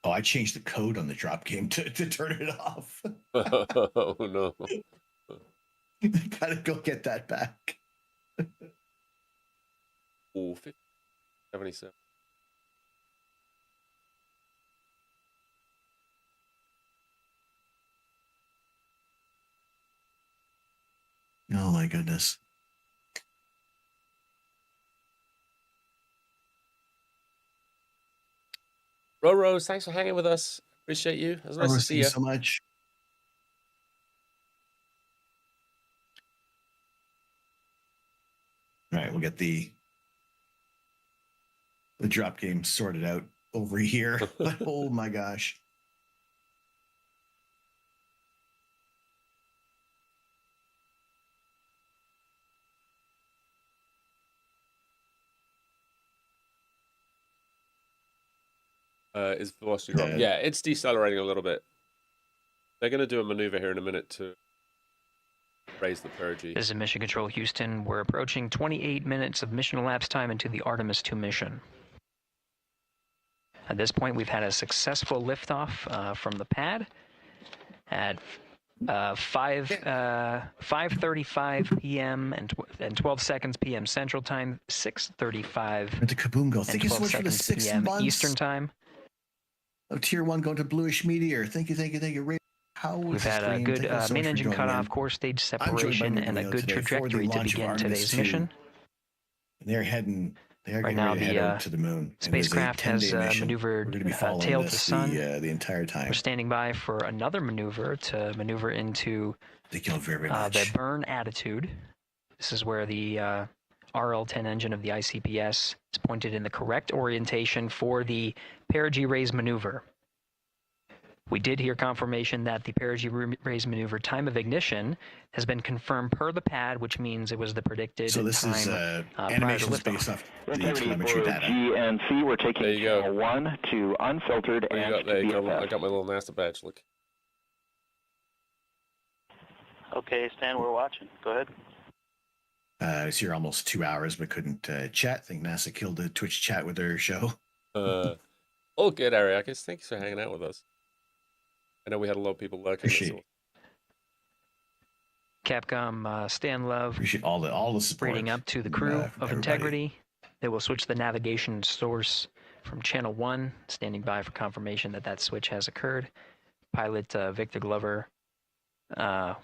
Oh, I changed the code on the drop game to turn it off. Oh, no. Gotta go get that back. Oh, 77. Oh, my goodness. Rose, thanks for hanging with us. Appreciate you. It was nice to see you. So much. All right, we'll get the drop game sorted out over here. Oh my gosh. Is velocity drop? Yeah, it's decelerating a little bit. They're going to do a maneuver here in a minute to raise the perigee. This is Mission Control Houston. We're approaching 28 minutes of mission elapsed time into the Artemis II mission. At this point, we've had a successful liftoff from the pad at 5:35 p.m. and 12 seconds p.m. Central Time, 6:35 Went to Kaboom Go. and Thank you so 12 much for the seconds 6 p.m. months Eastern Time. Of Tier 1 going to Bluish Meteor. Thank you. How was We've had a good main engine cutoff, core stage separation, and a good trajectory to begin today's mission. They're heading. They're right getting now, ready to head out to the moon. Spacecraft has maneuvered tail to sun. The entire time. We're standing by for another maneuver to maneuver into the burn attitude. This is where the RL-10 engine of the ICPS is pointed in the correct orientation for the perigee raise maneuver. We did hear confirmation that the perigee raise maneuver time of ignition has been confirmed per the pad, which means it was the predicted so this time is animations based off the telemetry data. GNC, we're taking channel 1 to unfiltered and I got my little NASA badge. Look. Okay, Stan, we're watching. Go ahead. I was here almost 2 hours, but couldn't chat. I think NASA killed the Twitch chat with their show. All good, Ariakis. Thanks for hanging out with us. I know we had a lot of people lurking. Capcom Stan Love. Appreciate all the support. Reading up to the crew of Integrity. They will switch the navigation source from Channel 1, standing by for confirmation that that switch has occurred. Pilot Victor Glover will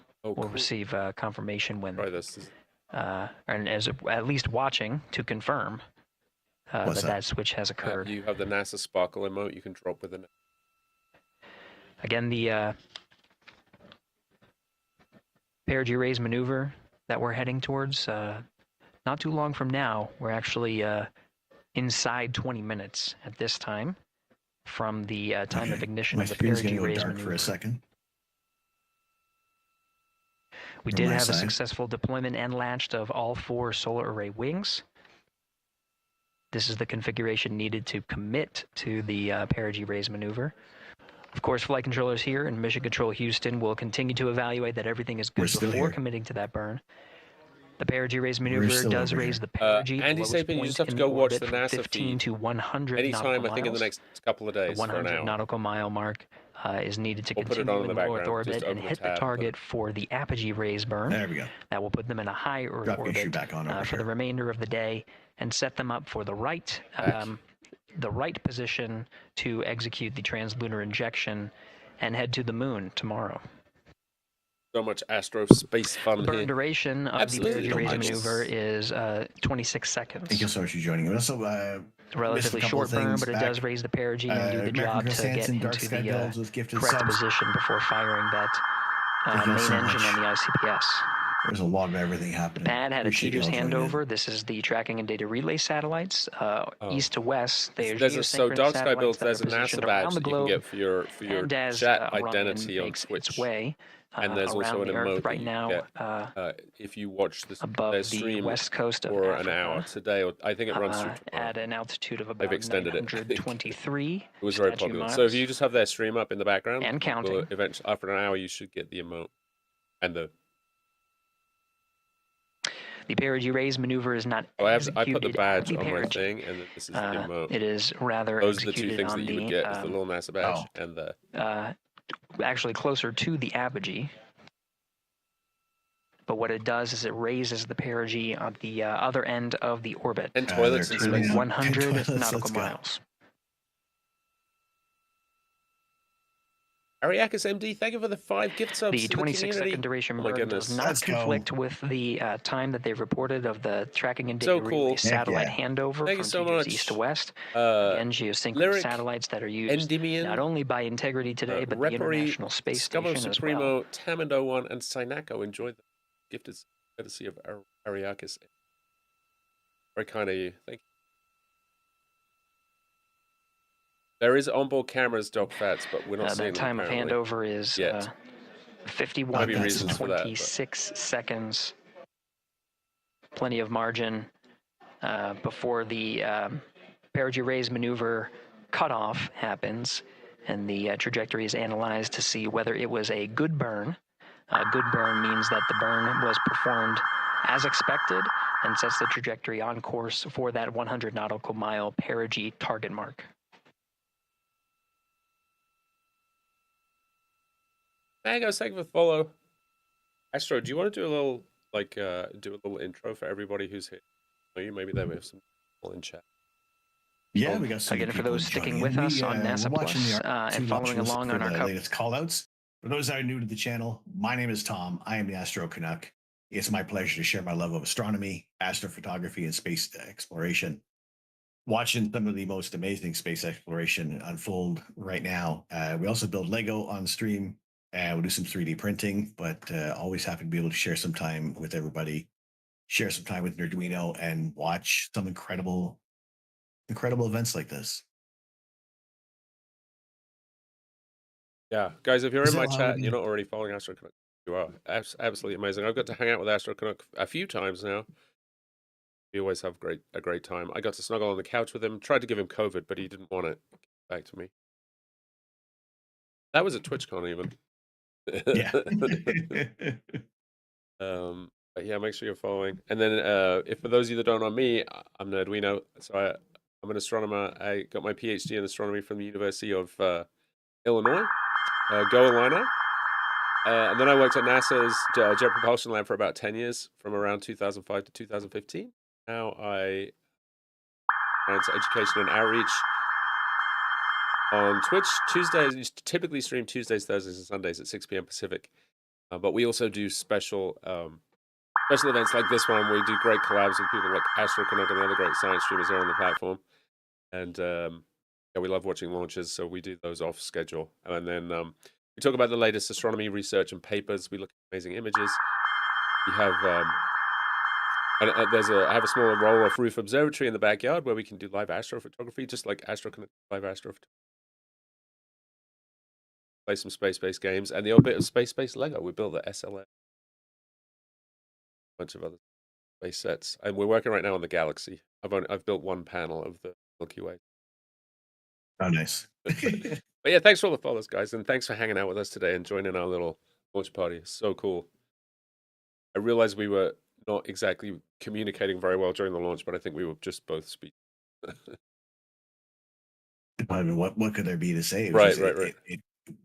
receive confirmation when, and as at least watching to confirm that switch has occurred. You have the NASA Sparkle emote you can drop with it. Again, the perigee raise maneuver that we're heading towards, not too long from now, we're actually inside 20 minutes at this time from the time of ignition of the perigee raise maneuver. For a second. We did have a successful deployment and launched of all 4 solar array wings. This is the configuration needed to commit to the perigee raise maneuver. Of course, flight controllers here in Mission Control Houston will continue to evaluate that everything is good before committing to that burn. The perigee raise maneuver does raise the perigee. Andy Sapin, you just have to go watch the NASA 15 feed to 100 anytime, I think, in the next couple of days. 100 nautical mile mark is needed to continue in low Earth orbit and hit the target for the apogee raise burn. There we go. That will put them in a high Earth orbit for the remainder of the day and set them up for the right position to execute the translunar injection and head to the moon tomorrow. So much space fun the burn here. Duration of the perigee raise maneuver is 26 seconds. Thank you so much for joining us. Also, relatively short burn, but it does raise the perigee and do the job to get into the correct position before firing that main engine on the ICPS. There's a lot of everything happening. The pad had a teeter's handover. This is the tracking and data relay satellites, east to west. They are so Dark Sky Builds, there's a NASA badge that you can get for your chat identity on Twitch. And there's also an emote right now get, if you watch their stream west coast of for Africa, an hour today, or I think it runs through tomorrow. At an altitude of about They've extended 923. It was very popular. Miles. So if you just have their stream up in the background, and counting, eventually after an hour you should get the emote and the. The perigee raise maneuver is not I put the badge on my thing, and this is the emote. It is rather those are the 2 things that you would get: is the little NASA badge and the. Actually, closer to the apogee. But what it does is it raises the perigee on the other end of the orbit. And toilets to 100 nautical miles. Ariakis MD, thank you for the 5 gift subs. The 26-second duration burn does not conflict with the time that they've reported of the tracking and data relay satellite handover from so much. East to west. Again, geosynchronous satellites that are used not only by Integrity today, but the International Space Station as well. Tamando1, and Sinako enjoyed the gifted courtesy of Ariakis. Very kind of you. Thank you. There is onboard cameras, Dog Fats, but we're not seeing that time of handover is 51 minutes and 26 seconds. Plenty of margin before the perigee raise maneuver cutoff happens, and the trajectory is analyzed to see whether it was a good burn Good burn means that the burn was performed as expected and sets the trajectory on course for that 100 nautical mile perigee target mark. Hey guys, thank you for the follow. Astro, do you want to do a little intro for everybody who's here? Maybe they have some people in chat. Yeah, we got some again for those sticking with us on NASA Plus and following along on our latest callouts. For those that are new to the channel, my name is Tom. I am the Astrocanuck. It's my pleasure to share my love of astronomy, astrophotography, and space exploration. Watching some of the most amazing space exploration unfold right now. We also build Lego on stream. We'll do some 3D printing, but always happy to be able to share some time with everybody, share some time with Arduino, and watch some incredible events like this. Yeah, guys, if you're in my chat and you're not already following Astrocanuck, you are. Absolutely amazing. I've got to hang out with Astrocanuck a few times now. We always have a great time. I got to snuggle on the couch with him, tried to give him COVID, but he didn't want it. Back to me. That was at TwitchCon even. Yeah. But yeah, make sure you're following. And then if for those of you that don't know me, I'm an Arduino. So I'm an astronomer. I got my PhD in astronomy from the University of Illinois. Go Illini. And then I worked at NASA's Jet Propulsion Lab for about 10 years, from around 2005 to 2015. Now I science education and outreach on Twitch. Tuesdays, typically stream Tuesdays, Thursdays, and Sundays at 6 p.m. Pacific. But we also do special events like this one. We do great collabs with people like Astrocanuck and the other great science streamers here on the platform. And yeah, we love watching launches, so we do those off schedule. And then we talk about the latest astronomy research and papers. We look at amazing images. We have I have a small roll-off roof observatory in the backyard where we can do live astrophotography, just like Astrocanuck live astrophotography. Play some space-based games and the old bit of space-based Lego. We built the SLS, a bunch of other space sets, and we're working right now on the Galaxy. I've built one panel of the Milky Way. Oh, nice. But yeah, thanks for all the follows, guys, and thanks for hanging out with us today and joining our little launch party. So cool. I realized we were not exactly communicating very well during the launch, but I think we were just both speaking. I mean, what could there be to say? Right.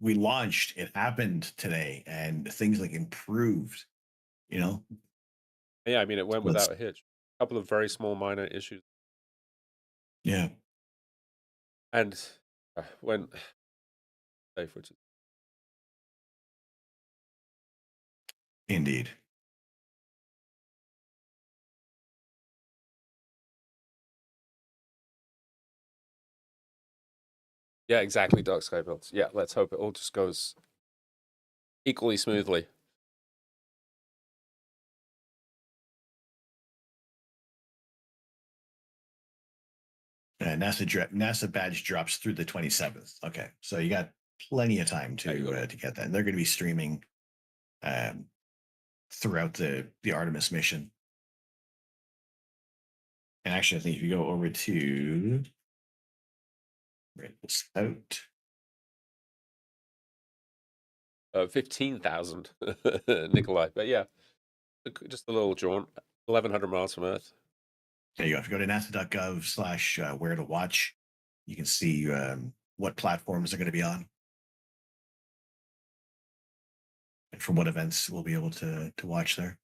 We launched. It happened today, and things like improved. You know. Yeah, I mean, it went without a hitch. A couple of very small, minor issues. Yeah. And when safe, which is indeed. Yeah, exactly. Dark Sky builds. Yeah, let's hope it all just goes equally smoothly. NASA badge drops through the 27th. Okay, so you got plenty of time to get that. And they're going to be streaming throughout the Artemis mission. And actually, I think if you go over to write this out. 15,000 Nikolai, but yeah, just a little jaunt, 1,100 miles from Earth. There you go. If you go to nasa.gov/where to watch, you can see what platforms they're going to be on and from what events we'll be able to watch there.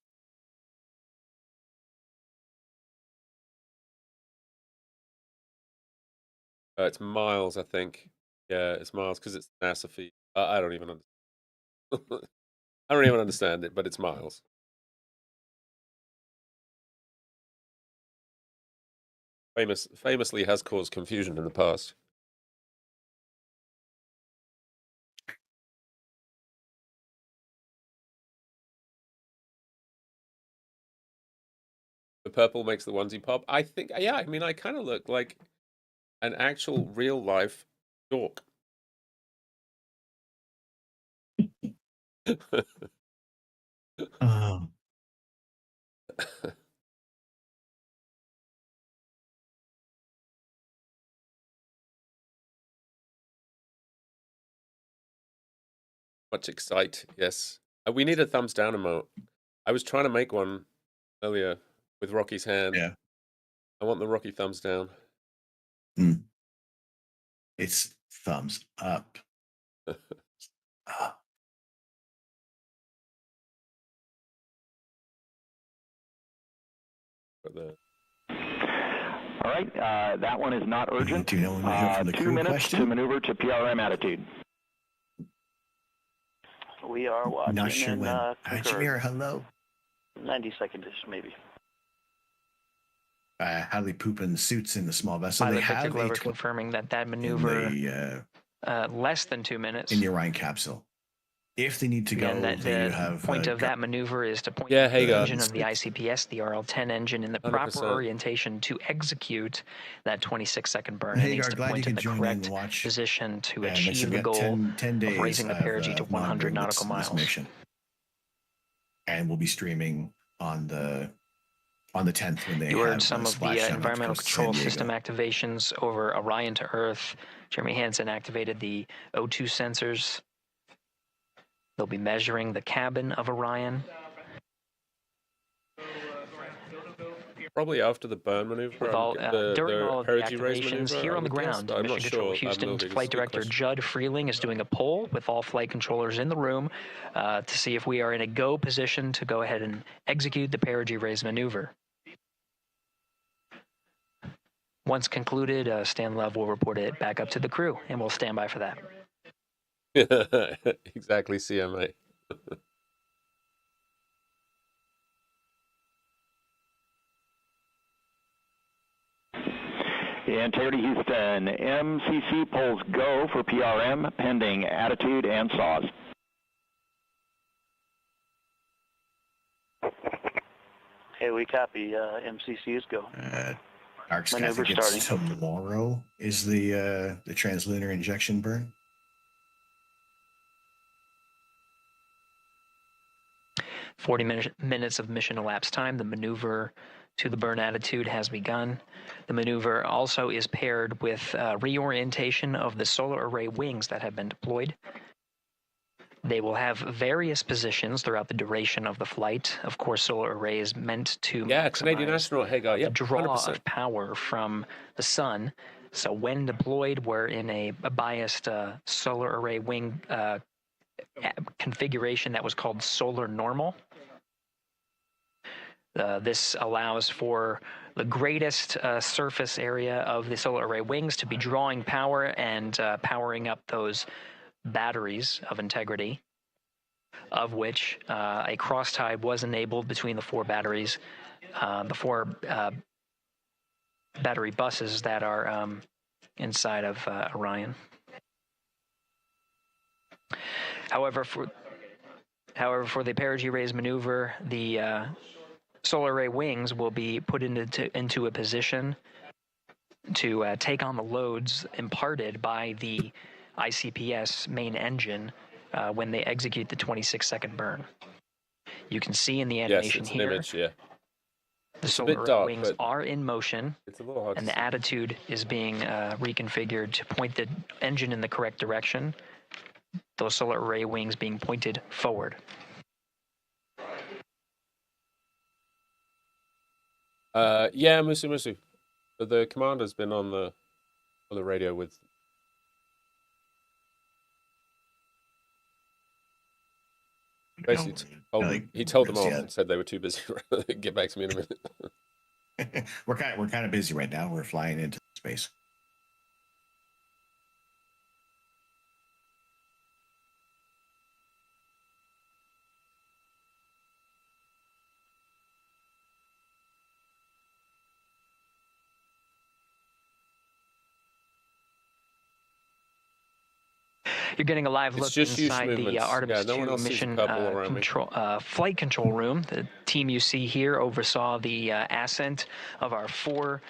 It's miles, I think. Yeah, it's miles because it's NASA feed. I don't even understand. I don't even understand it, but it's miles. Famously has caused confusion in the past. The purple makes the onesie pop. I think, yeah, I mean, I kind of look like an actual real life dork. Much excite, yes. We need a thumbs down emote. I was trying to make one earlier with Rocky's hand. Yeah. I want the Rocky thumbs down. It's thumbs up. All right, that one is not urgent. Do you know when we hear from the 2 crew minutes question? to maneuver to PRM attitude. We are watching. Not sure and, when. Jamir, hello. 90 seconds-ish, maybe. Hadley pooping suits in the small vessel. Pilot They have Victor Glover confirming that maneuver less than 2 minutes. in the Orion capsule. If they need to go, the point of that maneuver is to point the engine of the ICPS, the RL-10 engine, in the 100%. proper orientation to execute that 26-second burn. It needs to point in the correct position to achieve the goal 10 days of raising the perigee to 100 nautical miles. Mission. And we'll be streaming on the 10th when they You have heard some of the environmental coast to control San Diego. system activations over Orion to Earth. Jeremy Hansen activated the O2 sensors. They'll be measuring the cabin of Orion. Probably after the burn maneuver. During all of the activations here on the ground, I'm Mission not Control sure. Houston's Flight Director Judd Freeling is doing a poll with all flight controllers in the room to see if we are in a go position to go ahead and execute the perigee raise maneuver. Once concluded, Stan Love will report it back up to the crew, and we'll stand by for that. Exactly, CMA. Integrity Houston, MCC polls go for PRM pending attitude and saws. Hey, we copy. MCC is go. Dark Sky, I think it's tomorrow is the translunar injection burn. 40 minutes of mission elapsed time. The maneuver to the burn attitude has begun. The maneuver also is paired with reorientation of the solar array wings that have been deployed. They will have various positions throughout the duration of the flight. Of course, solar array is meant to Canadian astronaut Hagar. the draw of power from the sun. So when deployed, we're in a biased solar array wing configuration that was called solar normal. This allows for the greatest surface area of the solar array wings to be drawing power and powering up those batteries of integrity, of which a cross-tie was enabled between the four batteries, the four battery buses that are inside of Orion. However, for the perigee raise maneuver, the solar array wings will be put into a position to take on the loads imparted by the ICPS main engine when they execute the 26-second burn. You can see in the animation here, the solar array wings are in motion, and the attitude is being reconfigured to point the engine in the correct direction. Those solar array wings being pointed forward. Yeah, Musu. The commander's been on the radio with. Basically, he told them off and said they were too busy. Get back to me in a minute. We're kind of busy right now. We're flying into space. You're getting a live look inside the Artemis II mission flight control room. The team you see here oversaw the ascent of our four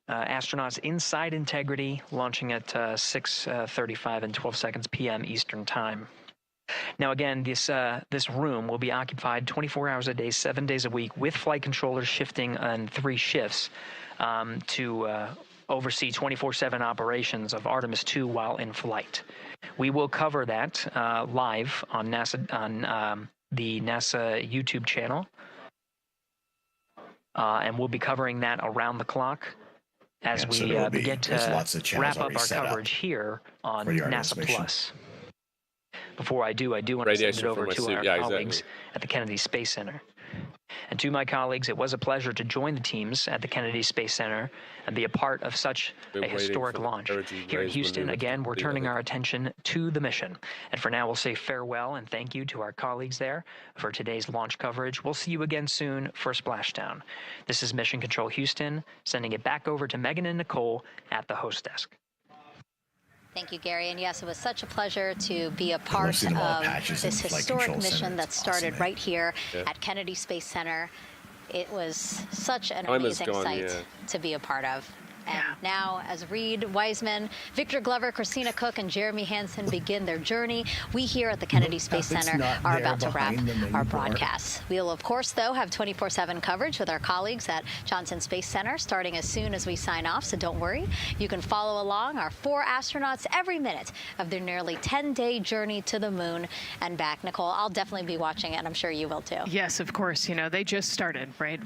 astronauts inside Integrity, launching at 6:35 and 12 seconds p.m. Eastern Time. Now, again, this room will be occupied 24 hours a day, 7 days a week, with flight controllers shifting on 3 shifts to oversee 24/7 operations of Artemis II while in flight. We will cover that live on NASA the NASA YouTube channel. And we'll be covering that around the clock as we begin to wrap up our coverage here on NASA Plus. Before I do want to send it over to our colleagues at the Kennedy Space Center. And to my colleagues, it was a pleasure to join the teams at the Kennedy Space Center and be a part of such a historic launch. Here in Houston, again, we're turning our attention to the mission. And for now, we'll say farewell and thank you to our colleagues there for today's launch coverage. We'll see you again soon for Splashdown. This is Mission Control Houston, sending it back over to Megan and Nicole at the host desk. Thank you, Gary. And yes, it was such a pleasure to be a part of this historic mission that started right here at Kennedy Space Center. It was such an amazing sight to be a part of. And now, as Reed Wiseman, Victor Glover, Christina Cook, and Jeremy Hansen begin their journey, we here at the Kennedy Space Center are about to wrap our broadcast. We'll, of course, though, have 24/7 coverage with our colleagues at Johnson Space Center starting as soon as we sign off, so don't worry. You can follow along our 4 astronauts every minute of their nearly 10-day journey to the moon and back. Nicole, I'll definitely be watching it, and I'm sure you will, too. Yes, of course. You know, they just started, right?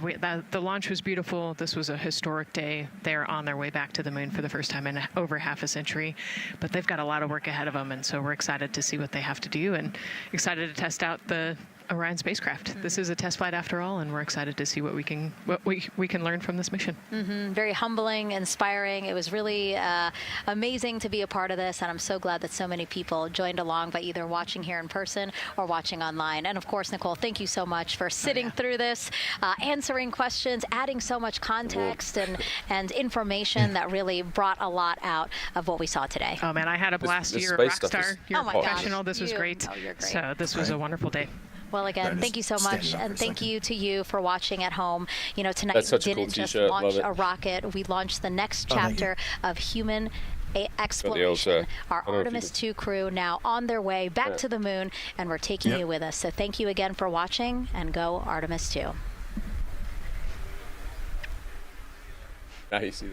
The launch was beautiful. This was a historic day. They're on their way back to the moon for the first time in over half a century, but they've got a lot of work ahead of them, and so we're excited to see what they have to do and excited to test out the Orion spacecraft. This is a test flight after all, and we're excited to see what we can learn from this mission. Very humbling, inspiring. It was really amazing to be a part of this, and I'm so glad that so many people joined along by either watching here in person or watching online. And of course, Nicole, thank you so much for sitting through this, answering questions, adding so much context and information that really brought a lot out of what we saw today. Oh man, I had a blast. You're a rock star. You're a professional. This was great. Oh, you're great. So this was a wonderful day. Well, again, thank you so much, and thank you to you for watching at home. You know, tonight we didn't just launch a rocket. We launched the next chapter of human exploration. Our Artemis II crew now on their way back to the moon, and we're taking you with us. So thank you again for watching, and go Artemis II. Now you see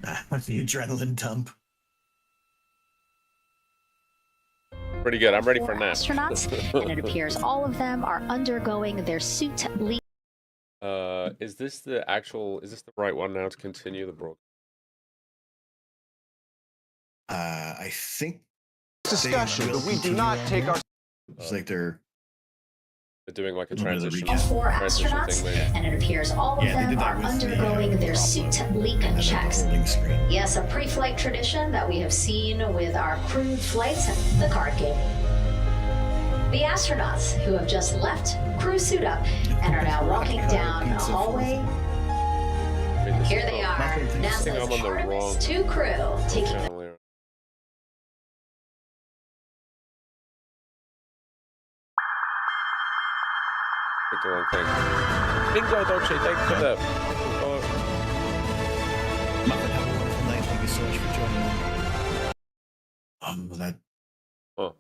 the adrenaline dump. Pretty good. I'm ready for a nap. Astronauts, and it appears all of them are undergoing their suit leak. Is this the right one now to continue the broadcast? I think discussion, but we do not take our. It's like they're doing like a transition. All 4 astronauts, and it appears all of them are undergoing their suit leak checks. Yes, a pre-flight tradition that we have seen with our crewed flights, the card game. The astronauts who have just left crew suit up and are now walking down a hallway. Here they are, NASA's Artemis II crew taking Pick the wrong thing. Bingo, Dolce, thank you for that. Muffin, have a wonderful night. Thank you so much for joining me. That. Oh.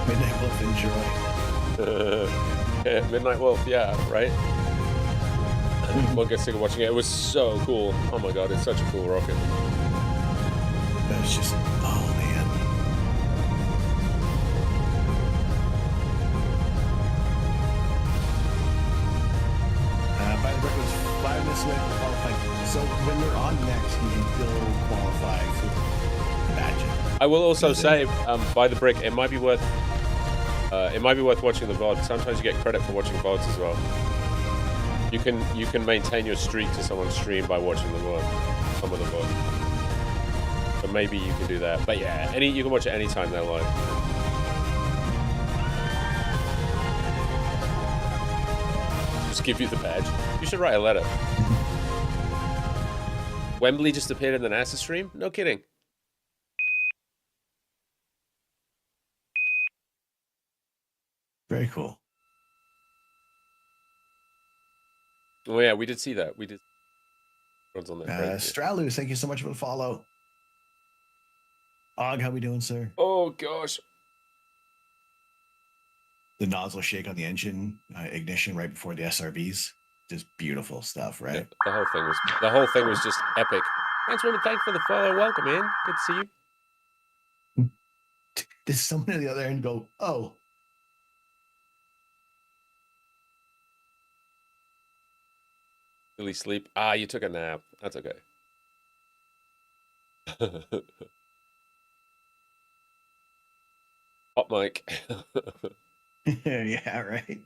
Midnight Wolf, enjoy. Midnight Wolf, yeah, right? Won't get sick of watching it. It was so cool. Oh my god, it's such a cool rocket. That was just, oh man. By the way, it was 5 minutes away from qualifying. So when they're on next, you can still qualify for the badge. I will also say, by the brick, it might be worth watching the VOD. Sometimes you get credit for watching VODs as well. You can maintain your streak to someone's stream by watching the VOD, some of the VOD. So maybe you can do that. But yeah, you can watch it anytime they're live. Just give you the badge. You should write a letter. Wembley just appeared in the NASA stream? No kidding. Very cool. Oh yeah, we did see that. We did. On there. Stralus, thank you so much for the follow. Og, how we doing, sir? Oh gosh. The nozzle shake on the engine ignition right before the SRBs. Just beautiful stuff, right? Yeah, the whole thing was just epic. Thanks, women. Thanks for the follow. Welcome in. Good to see you. Did someone at the other end go, oh? Really sleep. Ah, you took a nap. That's okay. Hot mic. Yeah, right.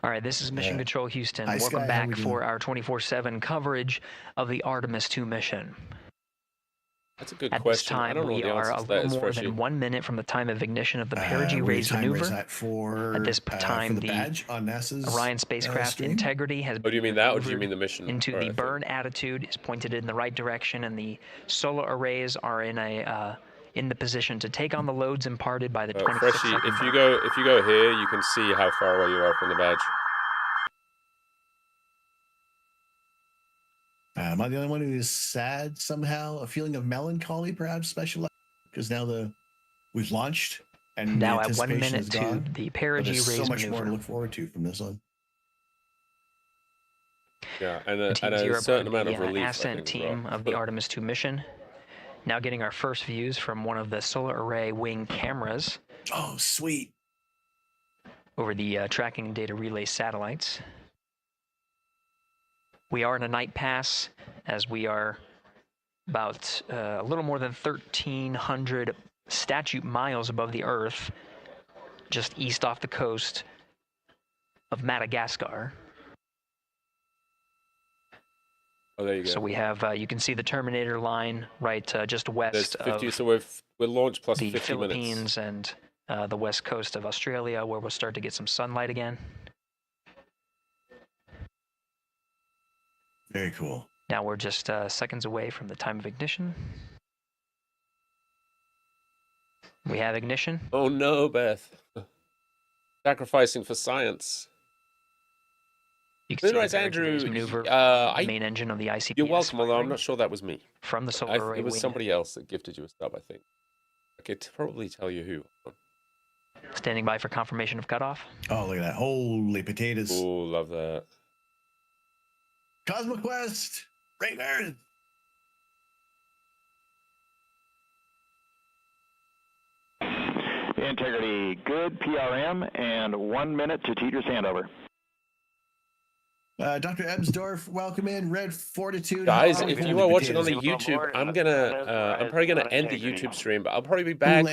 All right, this is Mission Control Houston. Welcome back for our 24/7 coverage of the Artemis II mission. That's a good At question. This time, I don't know we the are a little more than 1 minute from the time of ignition of the perigee raise maneuver. At this time, the badge on NASA's Orion spacecraft integrity has been. Oh, do you mean that, or do you mean the mission? Into the burn attitude is pointed in the right direction, and the solar arrays are in a in the position to take on the loads imparted by the 26th. Freshie, if you go here, you can see how far away you are from the badge. Am I the only one who is sad somehow? A feeling of melancholy, perhaps, special, because now we've launched and now the at 1 minute is to gone. the perigee raise so much maneuver. more to look forward to from this one. Yeah, and a certain amount of relief. Ascent team of the Artemis II mission. Now getting our first views from one of the solar array wing cameras. Oh, sweet. Over the tracking and data relay satellites. We are in a night pass, as we are about a little more than 1,300 statute miles above the Earth, just east off the coast of Madagascar. Oh, there you go. So we have, you can see the Terminator line right just west of so we're launched plus the 50 Philippines minutes. And the west coast of Australia, where we'll start to get some sunlight again. Very cool. Now we're just seconds away from the time of ignition. We have ignition. Oh no, Beth. Sacrificing for science. You can Moonrise see Andrew, maneuver, main engine of the ICPS. You're welcome, although I'm not sure that was me. From the solar array it was wing. somebody else that gifted you a sub, I think. I could probably tell you who. Standing by for confirmation of cutoff. Oh, look at that. Holy potatoes. Oh, love that. CosmoQuest! Raiders! Integrity, good PRM, and 1 minute to Teeter's handover. Dr. Ebsdorf, welcome in. Red Fortitude. Guys, if you are watching on the YouTube, I'm probably gonna end the YouTube stream, but I'll probably be back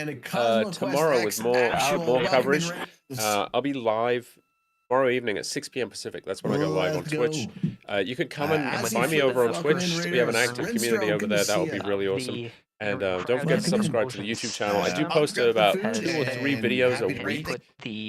tomorrow with more coverage. I'll be live tomorrow evening at 6 p.m. Pacific. That's when I go live on Twitch. You could come and find me over on Twitch. We have an active community over there. That would be really awesome. And don't forget to subscribe to the YouTube channel. I do post about 2 or 3 videos a week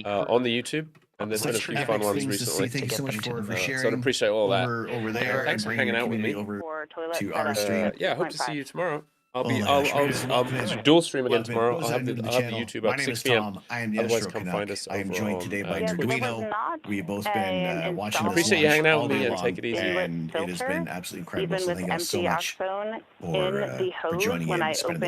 on the YouTube. And there's been a few fun ones recently. Thank you so much for sharing. So I'd appreciate all that. Over there. Thanks for hanging out with me. Over to our stream. Yeah, I hope to see you tomorrow. I'll dual stream again tomorrow. I'll have the YouTube up 6 p.m. Otherwise, come find us over I am joined today by Twitch. Arduino. We've both been watching this. Appreciate you hanging out with me and take it easy. And it has been absolutely incredible. So thank you all so much for joining in.